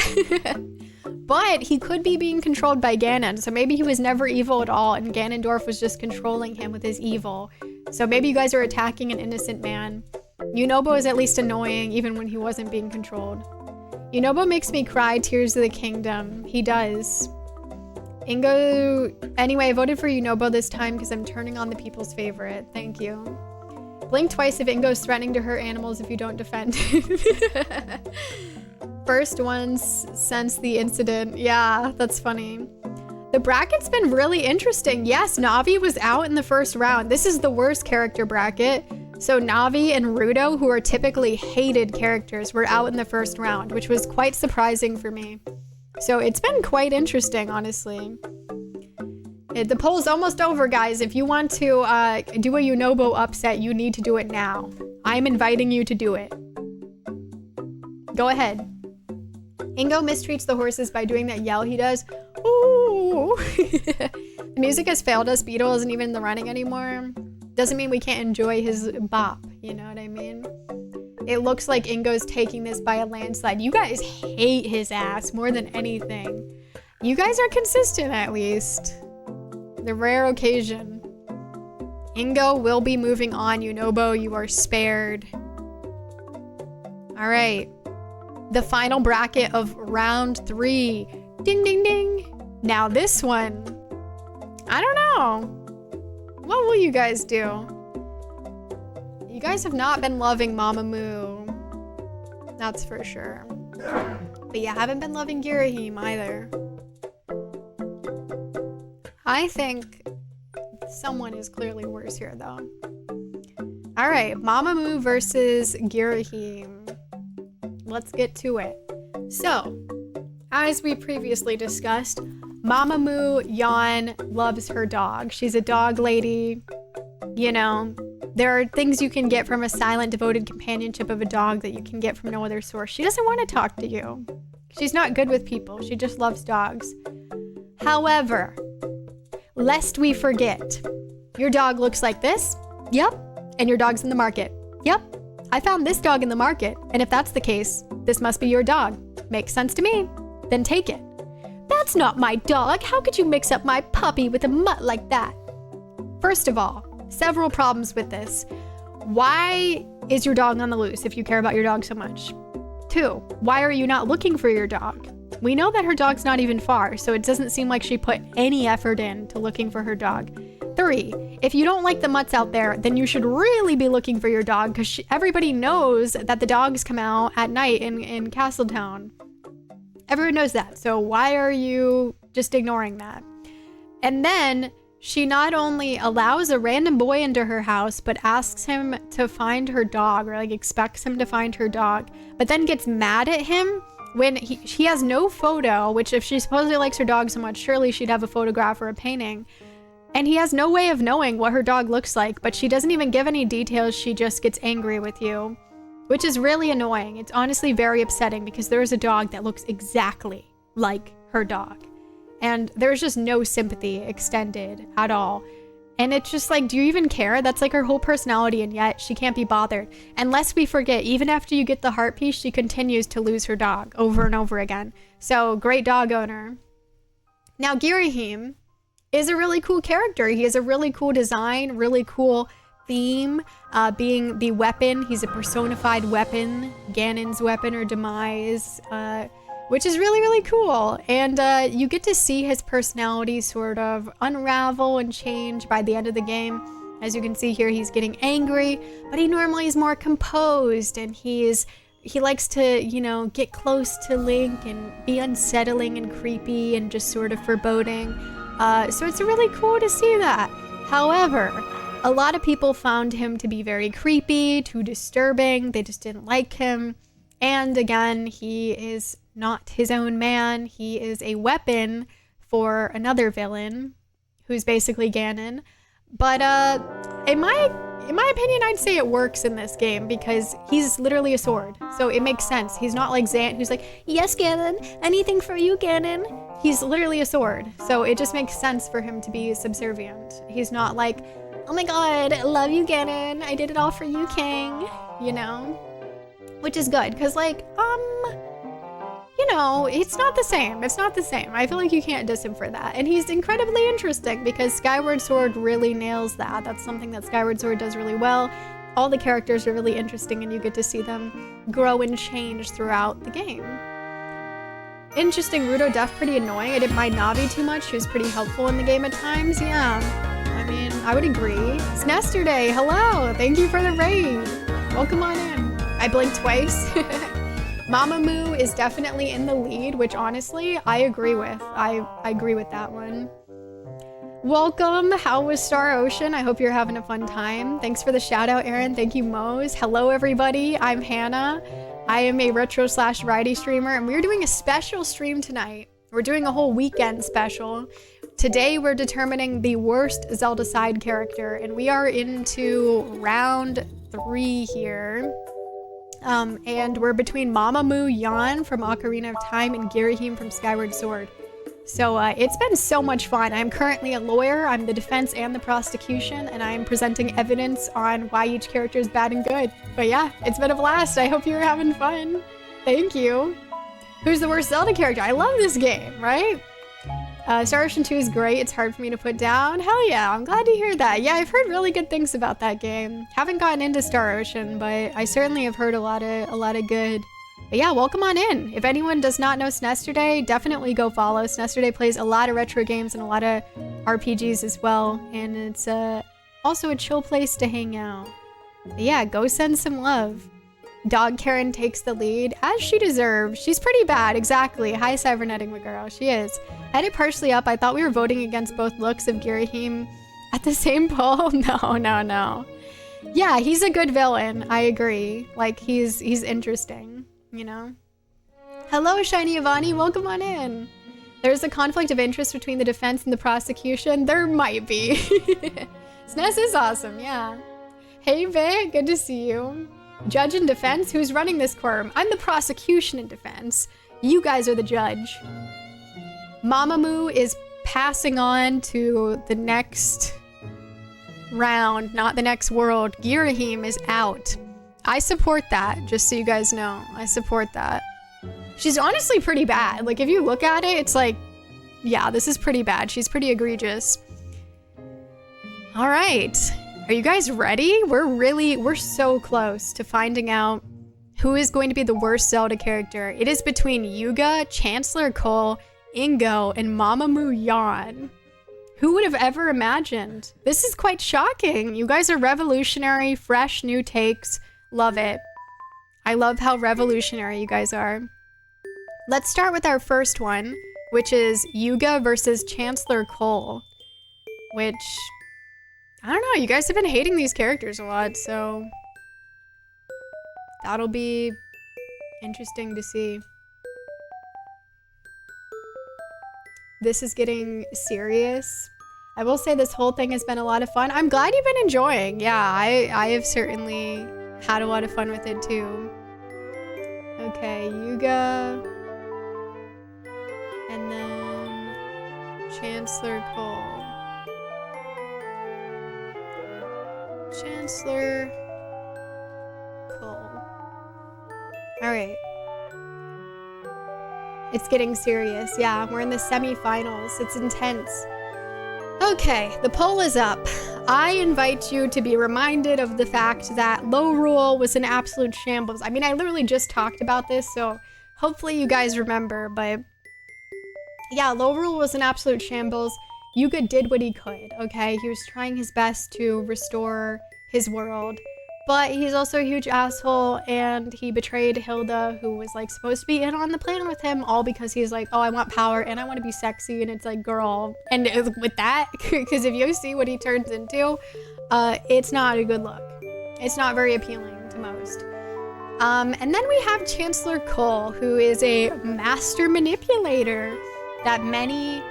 But he could be being controlled by Ganon, so maybe he was never evil at all and Ganondorf was just controlling him with his evil. So maybe you guys are attacking an innocent man. Unobo is at least annoying even when he wasn't being controlled. Unobo makes me cry Tears of the Kingdom. He does. Ingo... Anyway, I voted for Unobo this time because I'm turning on the people's favorite. Thank you. Blink twice if Ingo's threatening to hurt animals if you don't defend. First ones since the incident. Yeah, that's funny. The bracket's been really interesting. Yes, Navi was out in the first round. This is the worst character bracket. So Navi and Rudo, who are typically hated characters, were out in the first round, which was quite surprising for me. So it's been quite interesting, honestly. The poll's almost over, guys. If you want to do a Unobo upset, you need to do it now. I'm inviting you to do it. Go ahead. Ingo mistreats the horses by doing that yell he does. Ooh. The music has failed us. Beetle isn't even in the running anymore. Doesn't mean we can't enjoy his bop. You know what I mean? It looks like Ingo's taking this by a landslide. You guys hate his ass more than anything. You guys are consistent at least. The rare occasion. Ingo will be moving on. Unobo, you are spared. All right. The final bracket of round 3. Ding, ding, ding. Now this one, I don't know. What will you guys do? You guys have not been loving Mamamoo. That's for sure. But you haven't been loving Girahim either. I think someone is clearly worse here though. All right, Mamamoo versus Girahim. Let's get to it. So, as we previously discussed, Mamamoo Yan loves her dog. She's a dog lady. You know, there are things you can get from a silent, devoted companionship of a dog that you can get from no other source. She doesn't want to talk to you. She's not good with people. She just loves dogs. However, lest we forget, your dog looks like this. Yep. And your dog's in the market. Yep. I found this dog in the market, and if that's the case, this must be your dog. Makes sense to me. Then take it. That's not my dog. How could you mix up my puppy with a mutt like that? First of all, several problems with this. Why is your dog on the loose if you care about your dog so much? 2, why are you not looking for your dog? We know that her dog's not even far, so it doesn't seem like she put any effort into looking for her dog. 3, if you don't like the mutts out there, then you should really be looking for your dog because everybody knows that the dogs come out at night in Castletown. Everyone knows that. So why are you just ignoring that? And then she not only allows a random boy into her house, but asks him to find her dog or like expects him to find her dog, but then gets mad at him when he has no photo, which if she supposedly likes her dog so much, surely she'd have a photograph or a painting. And he has no way of knowing what her dog looks like, but she doesn't even give any details. She just gets angry with you, which is really annoying. It's honestly very upsetting because there is a dog that looks exactly like her dog. And there's just no sympathy extended at all. And it's just like, do you even care? That's like her whole personality, and yet she can't be bothered. And lest we forget, even after you get the heart piece, she continues to lose her dog over and over again. So, great dog owner. Now, Girahim is a really cool character. He has a really cool design, really cool theme, being the weapon. He's a personified weapon, Ganon's weapon or demise, which is really, really cool. And you get to see his personality sort of unravel and change by the end of the game. As you can see here, he's getting angry, but he normally is more composed, and he likes to, you know, get close to Link and be unsettling and creepy and just sort of foreboding. So it's really cool to see that. However, a lot of people found him to be very creepy, too disturbing. They just didn't like him. And again, he is not his own man. He is a weapon for another villain who's basically Ganon. But in my opinion, I'd say it works in this game because he's literally a sword. So it makes sense. He's not like Zant, who's like, yes, Ganon, anything for you, Ganon. He's literally a sword. So it just makes sense for him to be subservient. He's not like, oh my god, love you, Ganon. I did it all for you, King. You know? Which is good, because like, you know, it's not the same. It's not the same. I feel like you can't diss him for that. And he's incredibly interesting because Skyward Sword really nails that. That's something that Skyward Sword does really well. All the characters are really interesting, and you get to see them grow and change throughout the game. Interesting, Rudo Duff pretty annoying. I didn't mind Navi too much. She was pretty helpful in the game at times. Yeah, I mean, I would agree. It's Nestor Day. Hello. Thank you for the raid. Welcome on in. I blinked twice. Mamamoo is definitely in the lead, which honestly, I agree with. I agree with that one. Welcome. How was Star Ocean? I hope you're having a fun time. Thanks for the shout out, Aaron. Thank you, Mose. Hello, everybody. I'm Hannah. I am a retro/variety streamer, and we're doing a special stream tonight. We're doing a whole weekend special. Today, we're determining the worst Zelda side character, and we are into round 3 here. And we're between Mamamoo Yan from Ocarina of Time and Girahim from Skyward Sword. So it's been so much fun. I'm currently a lawyer. I'm the defense and the prosecution, and I'm presenting evidence on why each character is bad and good. But yeah, it's been a blast. I hope you're having fun. Thank you. Who's the worst Zelda character? I love this game, right? Star Ocean 2 is great. It's hard for me to put down. Hell yeah, I'm glad to hear that. Yeah, I've heard really good things about that game. Haven't gotten into Star Ocean, but I certainly have heard a lot of good. But yeah, welcome on in. If anyone does not know Snesterday, definitely go follow. Snesterday plays a lot of retro games and a lot of RPGs as well, and it's also a chill place to hang out. But yeah, go send some love. Dog Karen takes the lead, as she deserves. She's pretty bad, exactly. Hi, Cybernetic McGirl. She is. I had it partially up. I thought we were voting against both looks of Girahim at the same poll. No. Yeah, he's a good villain. I agree. Like, he's interesting, you know? Hello, Shiny Ivani. Welcome on in. There's a conflict of interest between the defense and the prosecution. There might be. SNES is awesome, yeah. Hey, Vic. Good to see you. Judge and defense? Who's running this quorum? I'm the prosecution and defense. You guys are the judge. Mamamoo is passing on to the next round, not the next world. Girahim is out. I support that, just so you guys know. I support that. She's honestly pretty bad. Like, if you look at it, it's like, yeah, this is pretty bad. She's pretty egregious. All right. Are you guys ready? We're so close to finding out who is going to be the worst Zelda character. It is between Yuga, Chancellor Cole, Ingo, and Mamamoo Yan. Who would have ever imagined? This is quite shocking. You guys are revolutionary, fresh, new takes. Love it. I love how revolutionary you guys are. Let's start with our first one, which is Yuga versus Chancellor Cole, which, I don't know, you guys have been hating these characters a lot, so that'll be interesting to see. This is getting serious. I will say this whole thing has been a lot of fun. I'm glad you've been enjoying. Yeah, I have certainly had a lot of fun with it too. Okay, Yuga. And then Chancellor Cole. Chancellor Cole. Alright. It's getting serious. Yeah, we're in the semifinals. It's intense. Okay, the poll is up. I invite you to be reminded of the fact that Low Rule was an absolute shambles. I mean, I literally just talked about this, so hopefully you guys remember, but yeah, Low Rule was an absolute shambles. Yuga did what he could, okay? He was trying his best to restore his world, but he's also a huge asshole, and he betrayed Hilda, who was like supposed to be in on the plan with him, all because he's like, oh, I want power and I want to be sexy, and it's like, girl. And with that, because if you see what he turns into, it's not a good look. It's not very appealing to most. And then we have Chancellor Cole, who is a master manipulator that many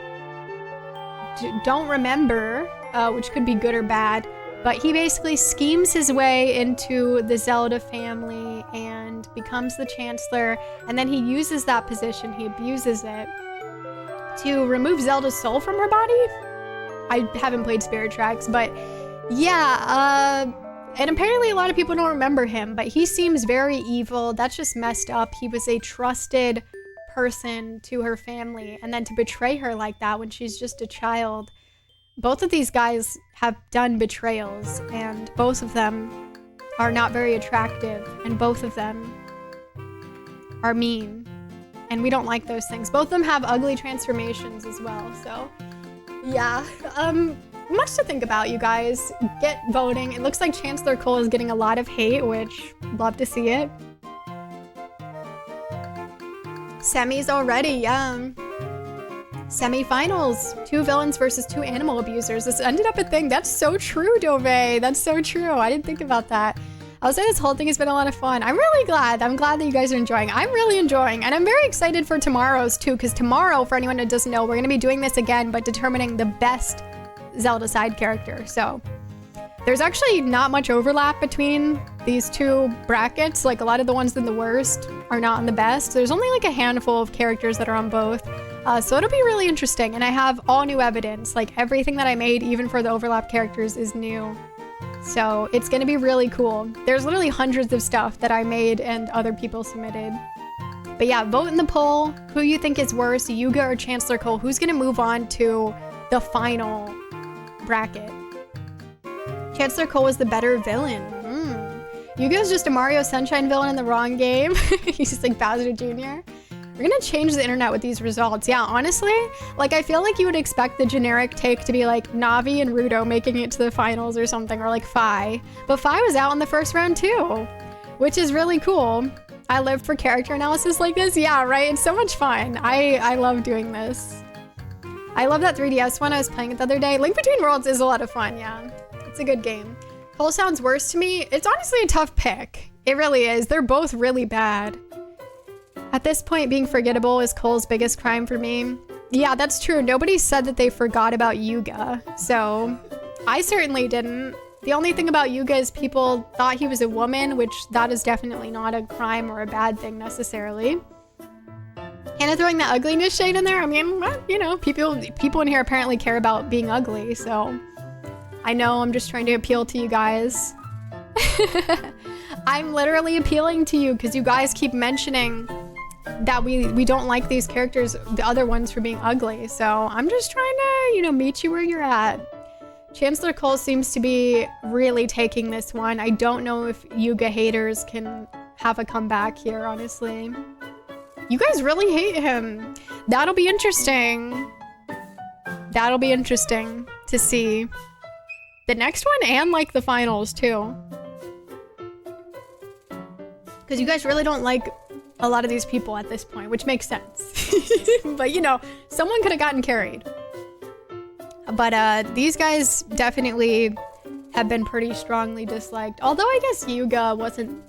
don't remember, which could be good or bad, but he basically schemes his way into the Zelda family and becomes the Chancellor, and then he uses that position, he abuses it, to remove Zelda's soul from her body? I haven't played Spirit Tracks, but yeah, and apparently a lot of people don't remember him, but he seems very evil. That's just messed up. He was a trusted person to her family, and then to betray her like that when she's just a child. Both of these guys have done betrayals, and both of them are not very attractive, and both of them are mean, and we don't like those things. Both of them have ugly transformations as well, so yeah. Much to think about, you guys. Get voting. It looks like Chancellor Cole is getting a lot of hate, which love to see it. Semis already, yeah. Semifinals. 2 villains versus 2 animal abusers. This ended up a thing. That's so true, Dove. That's so true. I didn't think about that. I'll say this whole thing has been a lot of fun. I'm really glad. I'm glad that you guys are enjoying. I'm really enjoying. And I'm very excited for tomorrow's too, because tomorrow, for anyone that doesn't know, we're going to be doing this again, but determining the best Zelda side character. So there's actually not much overlap between these two brackets. Like, a lot of the ones in the worst are not in the best. There's only like a handful of characters that are on both. So it'll be really interesting. And I have all new evidence. Like, everything that I made, even for the overlap characters, is new. So it's going to be really cool. There's literally hundreds of stuff that I made and other people submitted. But yeah, vote in the poll. Who you think is worse, Yuga or Chancellor Cole? Who's going to move on to the final bracket? Chancellor Cole was the better villain. Yuga's just a Mario Sunshine villain in the wrong game. He's just like Bowser Jr. We're gonna change the internet with these results. Yeah, honestly, like, I feel like you would expect the generic take to be like Navi and Rudo making it to the finals or something, or like Fi. But Fi was out in the first round too, which is really cool. I live for character analysis like this. Yeah, right? It's so much fun. I love doing this. I love that 3DS one I was playing it the other day. Link Between Worlds is a lot of fun, yeah. It's a good game. Cole sounds worse to me. It's honestly a tough pick. It really is. They're both really bad. At this point, being forgettable is Cole's biggest crime for me. Yeah, that's true. Nobody said that they forgot about Yuga, so I certainly didn't. The only thing about Yuga is people thought he was a woman, which that is definitely not a crime or a bad thing necessarily. Hannah throwing the ugliness shade in there? I mean, well, you know, people in here apparently care about being ugly, so I know I'm just trying to appeal to you guys. I'm literally appealing to you because you guys keep mentioning that we don't like these characters, the other ones, for being ugly. So I'm just trying to, you know, meet you where you're at. Chancellor Cole seems to be really taking this one. I don't know if Yuga haters can have a comeback here, honestly. You guys really hate him. That'll be interesting. That'll be interesting to see. The next one and like the finals too. Because you guys really don't like a lot of these people at this point, which makes sense. But you know, someone could have gotten carried. But these guys definitely have been pretty strongly disliked. Although I guess Yuga wasn't,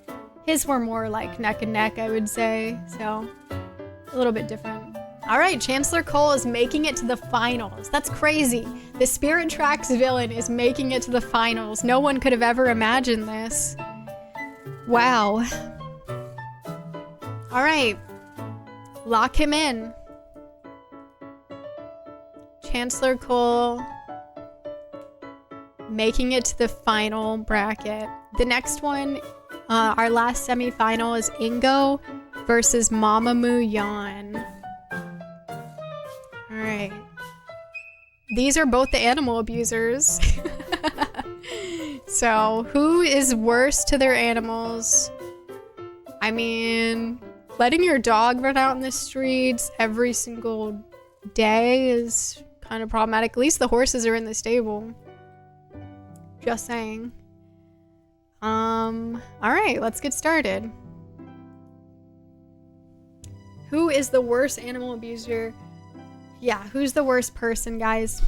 his were more like neck and neck, I would say. So a little bit different. All right, Chancellor Cole is making it to the finals. That's crazy. The Spirit Tracks villain is making it to the finals. No one could have ever imagined this. Wow. All right. Lock him in. Chancellor Cole making it to the final bracket. The next one, our last semifinal, is Ingo versus Mamamoo Yan. All right. These are both the animal abusers. So, who is worse to their animals? I mean, letting your dog run out in the streets every single day is kind of problematic. At least the horses are in the stable. Just saying. All right, let's get started. Who is the worst animal abuser? Yeah, who's the worst person, guys?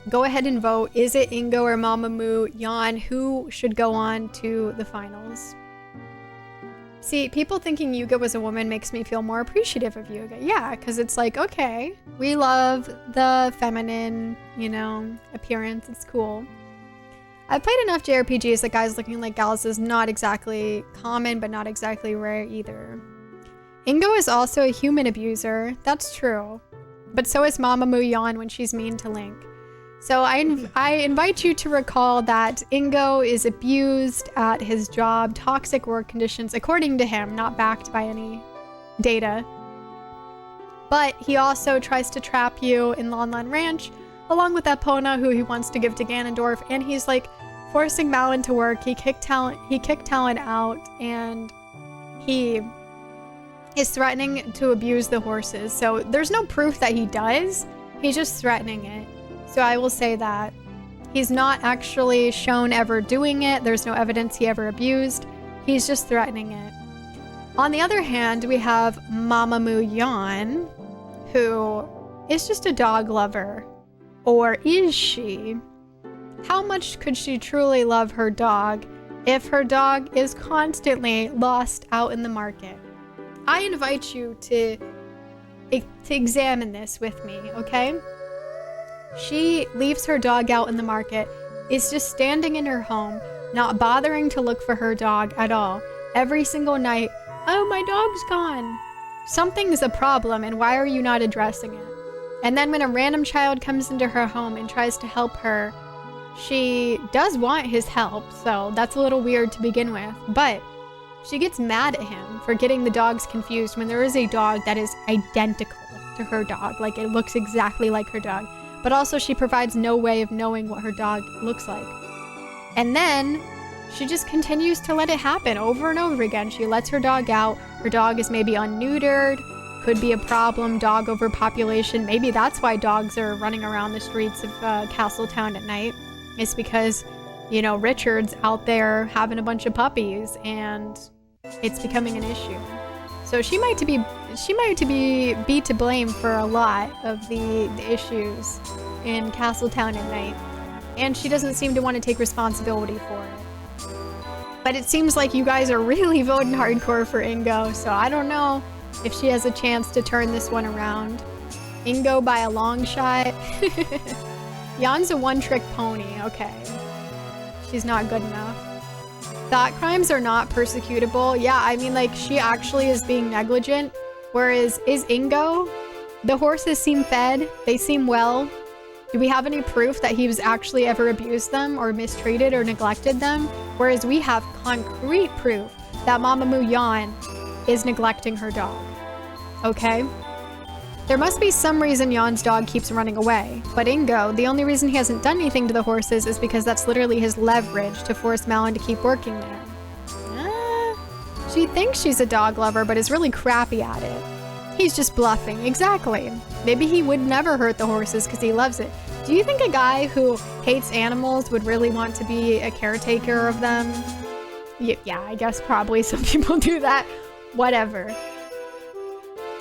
Go ahead and vote. Is it Ingo or Mamamoo Yan? Who should go on to the finals? See, people thinking Yuga was a woman makes me feel more appreciative of Yuga. Yeah, because it's like, okay, we love the feminine, you know, appearance. It's cool. I've played enough JRPGs that guys looking like gals is not exactly common, but not exactly rare either. Ingo is also a human abuser. That's true. But so is Mamamoo Yan when she's mean to Link. So I invite you to recall that Ingo is abused at his job, toxic work conditions, according to him, not backed by any data. But he also tries to trap you in Lon Lon Ranch, along with Epona, who he wants to give to Ganondorf, and he's like forcing Malin to work. He kicked Talon out, and he is threatening to abuse the horses. So there's no proof that he does. He's just threatening it. So I will say that he's not actually shown ever doing it. There's no evidence he ever abused. He's just threatening it. On the other hand, we have Mamamoo Yan, who is just a dog lover. Or is she? How much could she truly love her dog if her dog is constantly lost out in the market? I invite you to examine this with me, okay? She leaves her dog out in the market, is just standing in her home, not bothering to look for her dog at all. Every single night, oh, my dog's gone. Something's a problem, and why are you not addressing it? And then when a random child comes into her home and tries to help her, she does want his help, so that's a little weird to begin with, but she gets mad at him for getting the dogs confused when there is a dog that is identical to her dog. Like, it looks exactly like her dog. But also she provides no way of knowing what her dog looks like. And then she just continues to let it happen over and over again. She lets her dog out. Her dog is maybe unneutered. Could be a problem, dog overpopulation. Maybe that's why dogs are running around the streets of Castletown at night. It's because, you know, Richard's out there having a bunch of puppies and it's becoming an issue. So she might be to blame for a lot of the issues in Castletown at night. And she doesn't seem to want to take responsibility for it. But it seems like you guys are really voting hardcore for Ingo, so I don't know if she has a chance to turn this one around. Ingo by a long shot. Yan's a one-trick pony, okay. She's not good enough. Thought crimes are not persecutable. Yeah, I mean, like, she actually is being negligent. Whereas, is Ingo? The horses seem fed. They seem well. Do we have any proof that he was actually ever abused them or mistreated or neglected them? Whereas we have concrete proof that Mamamoo Yan is neglecting her dog. Okay? There must be some reason Yan's dog keeps running away. But Ingo, the only reason he hasn't done anything to the horses is because that's literally his leverage to force Malin to keep working there. She thinks she's a dog lover, but is really crappy at it. He's just bluffing. Exactly. Maybe he would never hurt the horses because he loves it. Do you think a guy who hates animals would really want to be a caretaker of them? Yeah, I guess probably some people do that. Whatever.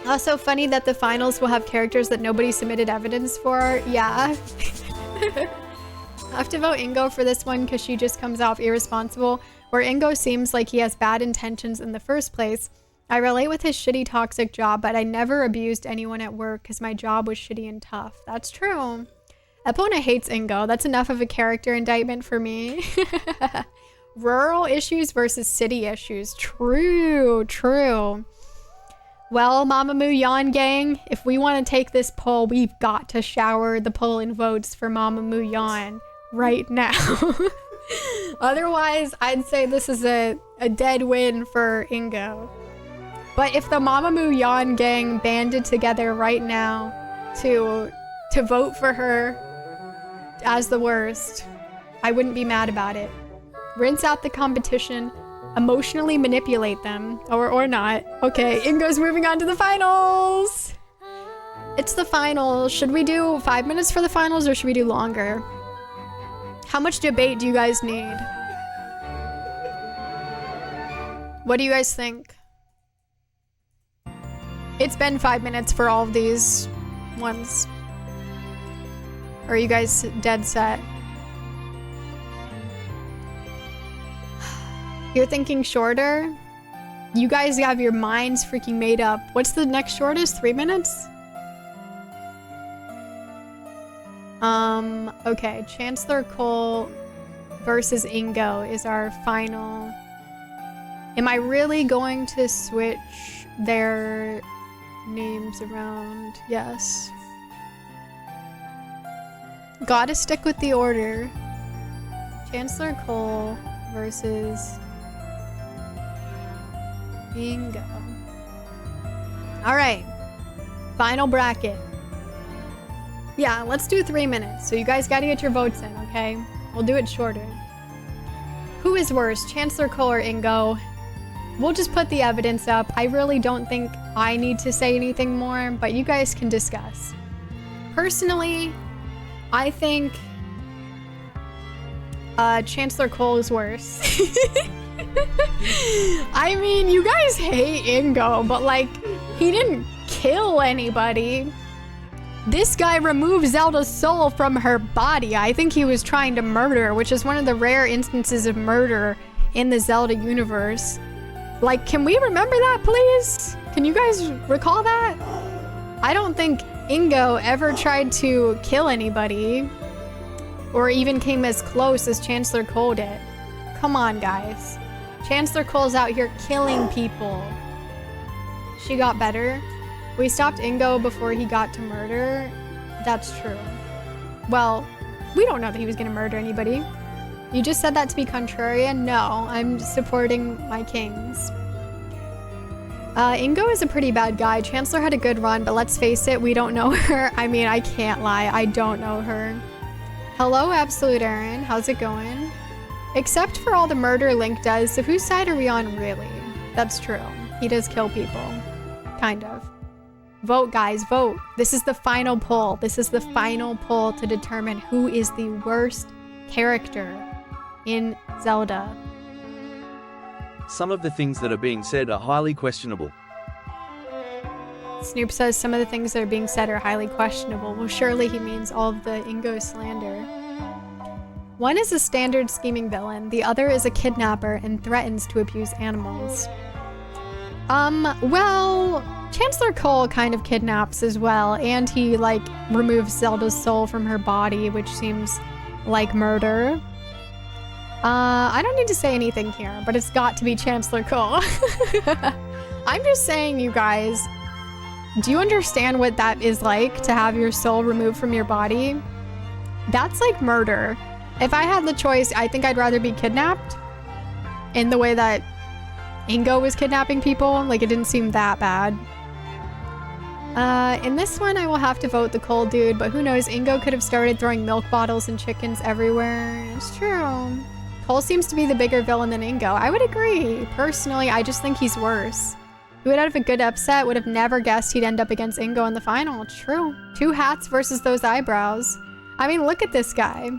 Also funny that the finals will have characters that nobody submitted evidence for. Yeah. I have to vote Ingo for this one because she just comes off irresponsible. Where Ingo seems like he has bad intentions in the first place, I relate with his shitty toxic job, but I never abused anyone at work because my job was shitty and tough. That's true. Epona hates Ingo. That's enough of a character indictment for me. Rural issues versus city issues. True, true. Well, Mamamoo Yan gang, if we want to take this poll, we've got to shower the poll in votes for Mamamoo Yan right now. Otherwise, I'd say this is a dead win for Ingo. But if the Mamamoo Yan gang banded together right now to vote for her as the worst, I wouldn't be mad about it. Rinse out the competition, emotionally manipulate them, or not. Okay, Ingo's moving on to the finals. It's the finals. Should we do 5 minutes for the finals or should we do longer? How much debate do you guys need? What do you guys think? It's been 5 minutes for all of these ones. Or are you guys dead set? You're thinking shorter? You guys have your minds freaking made up. What's the next shortest? 3 minutes? Okay. Chancellor Cole versus Ingo is our final. Am I really going to switch their names around? Yes. Gotta stick with the order. Chancellor Cole versus Ingo. Alright. Final bracket. Yeah, let's do 3 minutes. So you guys gotta get your votes in, okay? We'll do it shorter. Who is worse, Chancellor Cole or Ingo? We'll just put the evidence up. I really don't think I need to say anything more, but you guys can discuss. Personally, I think Chancellor Cole is worse. I mean, you guys hate Ingo, but like, he didn't kill anybody. This guy removed Zelda's soul from her body. I think he was trying to murder, which is one of the rare instances of murder in the Zelda universe. Like, can we remember that, please? Can you guys recall that? I don't think Ingo ever tried to kill anybody or even came as close as Chancellor Cole did. Come on, guys. Chancellor Cole's out here killing people. She got better. We stopped Ingo before he got to murder. That's true. Well, we don't know that he was gonna murder anybody. You just said that to be contrarian? No, I'm supporting my kings. Ingo is a pretty bad guy. Chancellor had a good run, but let's face it, we don't know her. I mean, I can't lie, I don't know her. Hello, Absolute Aaron. How's it going? Except for all the murder Link does, so whose side are we on, really? That's true. He does kill people. Kind of. Vote, guys, vote. This is the final poll. This is the final poll to determine who is the worst character in Zelda.
Some of the things that are being said are highly questionable.
Snoop says some of the things that are being said are highly questionable. Well, surely he means all of the Ingo slander. One is a standard scheming villain. The other is a kidnapper and threatens to abuse animals. Well, Chancellor Cole kind of kidnaps as well, and he, like, removes Zelda's soul from her body, which seems like murder. I don't need to say anything here, but it's got to be Chancellor Cole. I'm just saying, you guys, do you understand what that is like, to have your soul removed from your body? That's like murder. If I had the choice, I think I'd rather be kidnapped in the way that Ingo was kidnapping people. Like, it didn't seem that bad. In this one, I will have to vote the Cole dude, but who knows, Ingo could have started throwing milk bottles and chickens everywhere. It's true. Cole seems to be the bigger villain than Ingo. I would agree. Personally, I just think he's worse. Who would have a good upset would have never guessed he'd end up against Ingo in the final. True. 2 hats versus those eyebrows. I mean, look at this guy.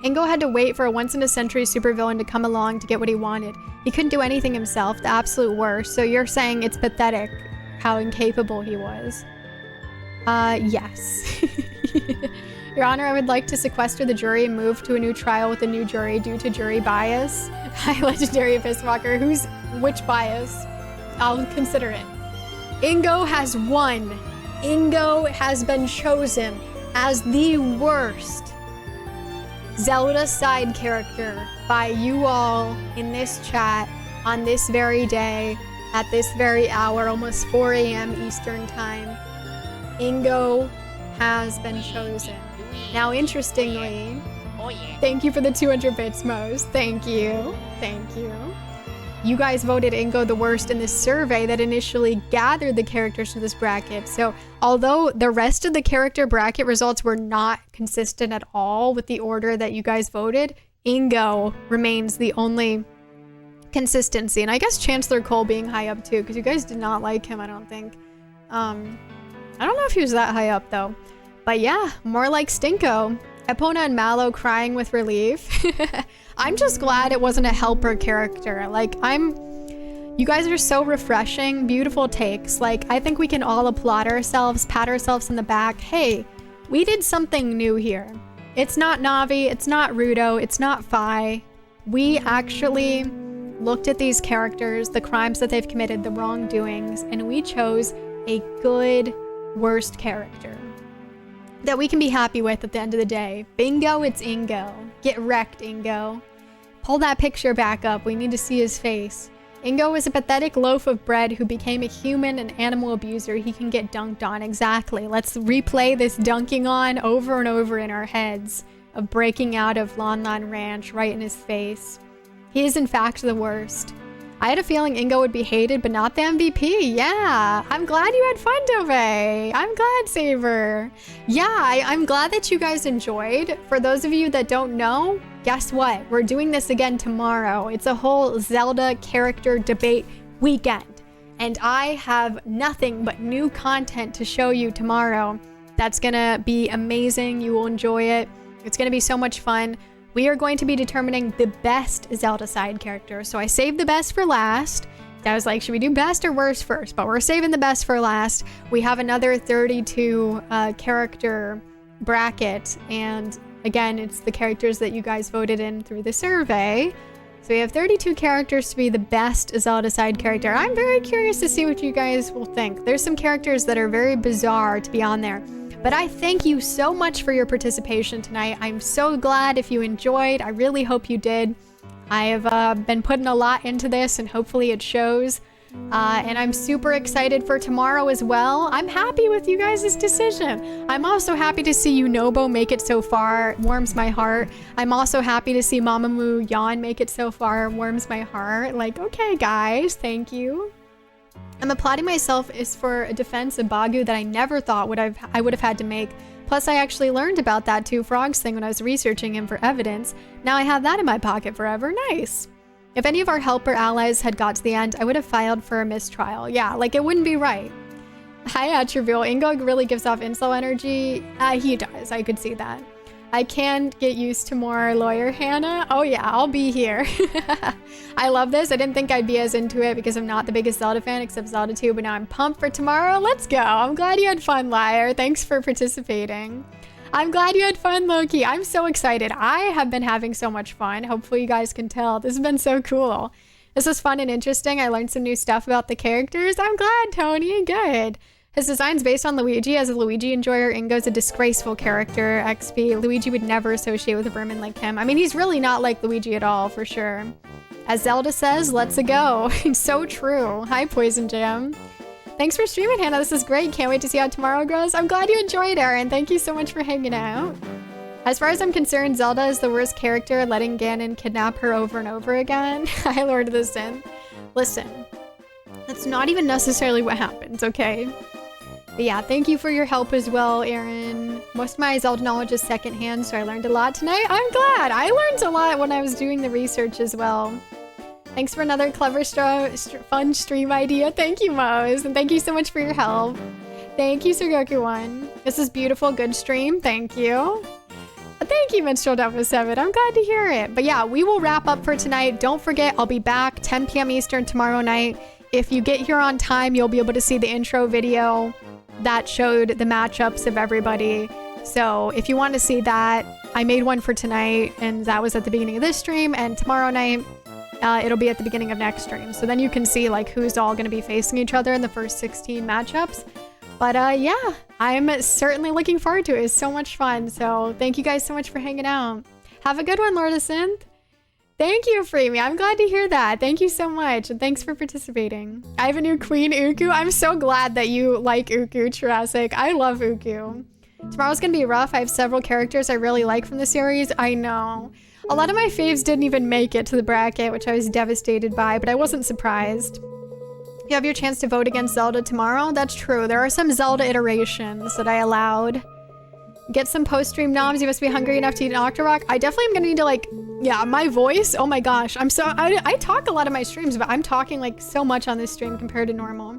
Ingo had to wait for a once-in-a-century supervillain to come along to get what he wanted. He couldn't do anything himself, the absolute worst. So you're saying it's pathetic how incapable he was. Yes. Your Honor, I would like to sequester the jury and move to a new trial with a new jury due to jury bias. Hi, legendary Fistwalker. Which bias? I'll consider it. Ingo has won. Ingo has been chosen as the worst Zelda side character by you all in this chat on this very day, at this very hour, almost 4 a.m. Eastern time. Ingo has been chosen. Now, interestingly, thank you for the 200 bits, Mose. Thank you. Thank you. You guys voted Ingo the worst in this survey that initially gathered the characters for this bracket. So although the rest of the character bracket results were not consistent at all with the order that you guys voted, Ingo remains the only consistency. And I guess Chancellor Cole being high up too, because you guys did not like him, I don't think. I don't know if he was that high up though. But yeah, more like Stinko. Epona and Mallow crying with relief. I'm just glad it wasn't a helper character. Like, you guys are so refreshing, beautiful takes. Like, I think we can all applaud ourselves, pat ourselves in the back. Hey, we did something new here. It's not Navi, it's not Rudo, it's not Fi. We actually looked at these characters, the crimes that they've committed, the wrongdoings, and we chose a good, worst character that we can be happy with at the end of the day. Bingo, it's Ingo. Get wrecked, Ingo. Pull that picture back up. We need to see his face. Ingo was a pathetic loaf of bread who became a human and animal abuser he can get dunked on. Exactly. Let's replay this dunking on over and over in our heads of breaking out of Lon Lon Ranch right in his face. He is in fact the worst. I had a feeling Ingo would be hated, but not the MVP. Yeah, I'm glad you had fun, Dove. I'm glad, Saber. Yeah, I'm glad that you guys enjoyed. For those of you that don't know, guess what? We're doing this again tomorrow. It's a whole Zelda character debate weekend. And I have nothing but new content to show you tomorrow. That's gonna be amazing. You will enjoy it. It's gonna be so much fun. We are going to be determining the best Zelda side character. So I saved the best for last. I was like, should we do best or worst first? But we're saving the best for last. We have another 32 character bracket. And again, it's the characters that you guys voted in through the survey. So we have 32 characters to be the best Zelda side character. I'm very curious to see what you guys will think. There's some characters that are very bizarre to be on there. But I thank you so much for your participation tonight. I'm so glad if you enjoyed. I really hope you did. I have been putting a lot into this and hopefully it shows. And I'm super excited for tomorrow as well. I'm happy with you guys' decision. I'm also happy to see Unobo make it so far. It warms my heart. I'm also happy to see Mamamoo Yan make it so far. It warms my heart. Like, okay, guys, thank you. I'm applauding myself is for a defense of Bagu that I never thought I would have had to make. Plus, I actually learned about that Two Frogs thing when I was researching him for evidence. Now I have that in my pocket forever. Nice. If any of our helper allies had got to the end, I would have filed for a mistrial. Yeah, like it wouldn't be right. Hi, Attribute. Ingo really gives off insult energy. He does. I could see that. I can get used to more lawyer Hannah. Oh yeah, I'll be here. I love this. I didn't think I'd be as into it because I'm not the biggest Zelda fan except Zelda 2, but now I'm pumped for tomorrow. Let's go. I'm glad you had fun, Liar. Thanks for participating. I'm glad you had fun, Loki. I'm so excited. I have been having so much fun. Hopefully you guys can tell. This has been so cool. This was fun and interesting. I learned some new stuff about the characters. I'm glad, Tony. Good. His design's based on Luigi. As a Luigi enjoyer, Ingo's a disgraceful character. XP. Luigi would never associate with a vermin like him. I mean, he's really not like Luigi at all, for sure. As Zelda says, let's go. So true. Hi, Poison Jam. Thanks for streaming, Hannah. This is great. Can't wait to see how tomorrow goes. I'm glad you enjoyed, Aaron. Thank you so much for hanging out. As far as I'm concerned, Zelda is the worst character, letting Ganon kidnap her over and over again. Hi, Lord of the Sin. Listen, that's not even necessarily what happens, okay? But yeah, thank you for your help as well, Aaron. Most of my Zelda knowledge is secondhand, so I learned a lot tonight. I'm glad. I learned a lot when I was doing the research as well. Thanks for another clever, fun stream idea. Thank you, Mose. And thank you so much for your help. Thank you, Sugoku1. This is beautiful. Good stream. Thank you. Thank you, Minstrel Delta 7. I'm glad to hear it. But yeah, we will wrap up for tonight. Don't forget, I'll be back 10 p.m. Eastern tomorrow night. If you get here on time, you'll be able to see the intro video that showed the matchups of everybody. So if you want to see that, I made one for tonight, and that was at the beginning of this stream. And tomorrow night, It'll be at the beginning of next stream. So then you can see like who's all going to be facing each other in the first 16 matchups. But yeah, I'm certainly looking forward to it. It's so much fun. So thank you guys so much for hanging out. Have a good one, Lord of Synth. Thank you, Freemy. I'm glad to hear that. Thank you so much. And thanks for participating. I have a new queen, Uku. I'm so glad that you like Uku, Jurassic. I love Uku. Tomorrow's gonna be rough. I have several characters I really like from the series. I know. A lot of my faves didn't even make it to the bracket, which I was devastated by, but I wasn't surprised. You have your chance to vote against Zelda tomorrow? That's true. There are some Zelda iterations that I allowed. Get some post-stream noms. You must be hungry enough to eat an Octorok. I definitely am gonna need to like, yeah, my voice. Oh my gosh. I talk a lot of my streams, but I'm talking like so much on this stream compared to normal.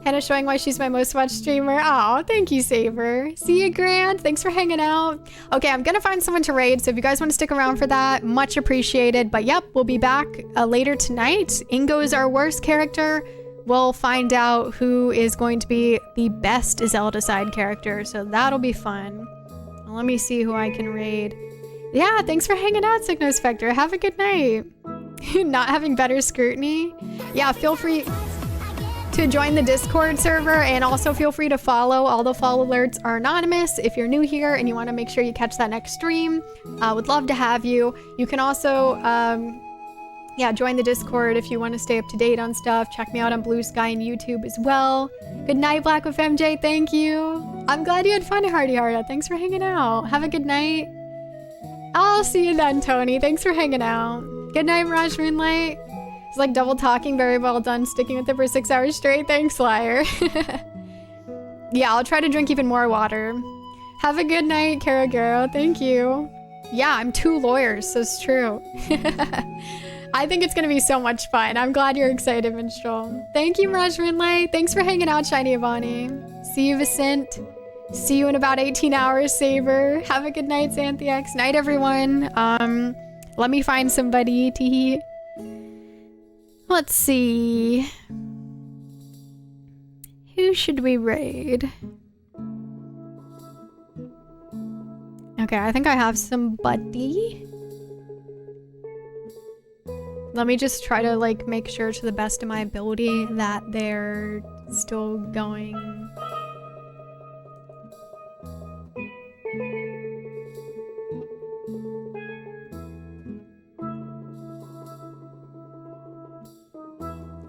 Hannah's showing why she's my most watched streamer. Oh, thank you, Saber. See you, Grant. Thanks for hanging out. Okay, I'm gonna find someone to raid, so if you guys want to stick around for that, much appreciated. But yep, we'll be back later tonight. Ingo is our worst character. We'll find out who is going to be the best Zelda side character, so that'll be fun. Let me see who I can raid. Yeah, thanks for hanging out, Signospector. Have a good night. Not having better scrutiny? Yeah, feel free to join the Discord server, and also feel free to follow. All the follow alerts are anonymous. If you're new here and you want to make sure you catch that next stream, would love to have you. You can also yeah, join the Discord if you want to stay up to date on stuff. Check me out on Blue Sky and YouTube as well. Good night, Black with MJ. Thank you. I'm glad you had fun, Hardy Harda. Thanks for hanging out. Have a good night. I'll see you then, Tony. Thanks for hanging out. Good night, Mirage Moonlight. It's like double talking. Very well done. Sticking with it for 6 hours straight. Thanks, Liar. Yeah, I'll try to drink even more water. Have a good night, Karaguro. Thank you. Yeah, I'm 2 lawyers, so it's true. I think it's gonna be so much fun. I'm glad you're excited, Minstrel. Thank you, Mirage Moonlight. Thanks for hanging out, Shiny Avani. See you, Vicent. See you in about 18 hours, Saber. Have a good night, Xanthiox. Night, everyone. Let me find somebody to... Let's see. Who should we raid? Okay, I think I have somebody. Let me just try to like make sure to the best of my ability that they're still going.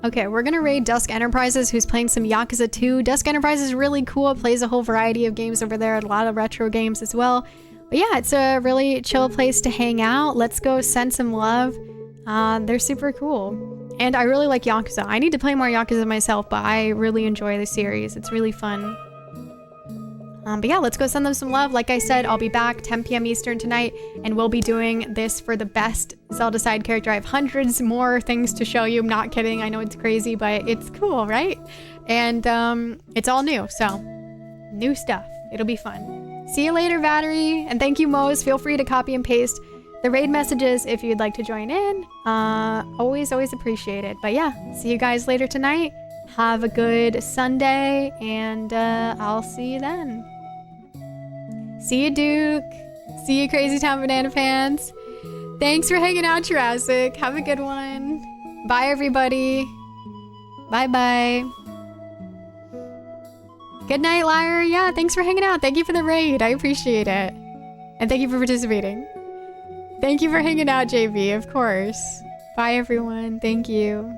Okay, we're gonna raid Dusk Enterprises, who's playing some Yakuza 2. Dusk Enterprises is really cool. It plays a whole variety of games over there, a lot of retro games as well. But yeah, it's a really chill place to hang out. Let's go send some love. They're super cool. And I really like Yakuza. I need to play more Yakuza myself, but I really enjoy the series. It's really fun. But yeah, let's go send them some love. Like I said, I'll be back 10 p.m. Eastern tonight, and we'll be doing this for the best Zelda side character. I have hundreds more things to show you. I'm not kidding. I know it's crazy, but it's cool, right? And it's all new, so new stuff. It'll be fun. See you later, Battery. And thank you, Mose. Feel free to copy and paste the raid messages if you'd like to join in. Always appreciate it. But yeah, see you guys later tonight. Have a good Sunday, and I'll see you then. See you, Duke. See you, Crazy Town Banana Fans. Thanks for hanging out, Jurassic. Have a good one. Bye, everybody. Bye-bye. Good night, Liar. Yeah, thanks for hanging out. Thank you for the raid. I appreciate it. And thank you for participating. Thank you for hanging out, JB, of course. Bye, everyone. Thank you.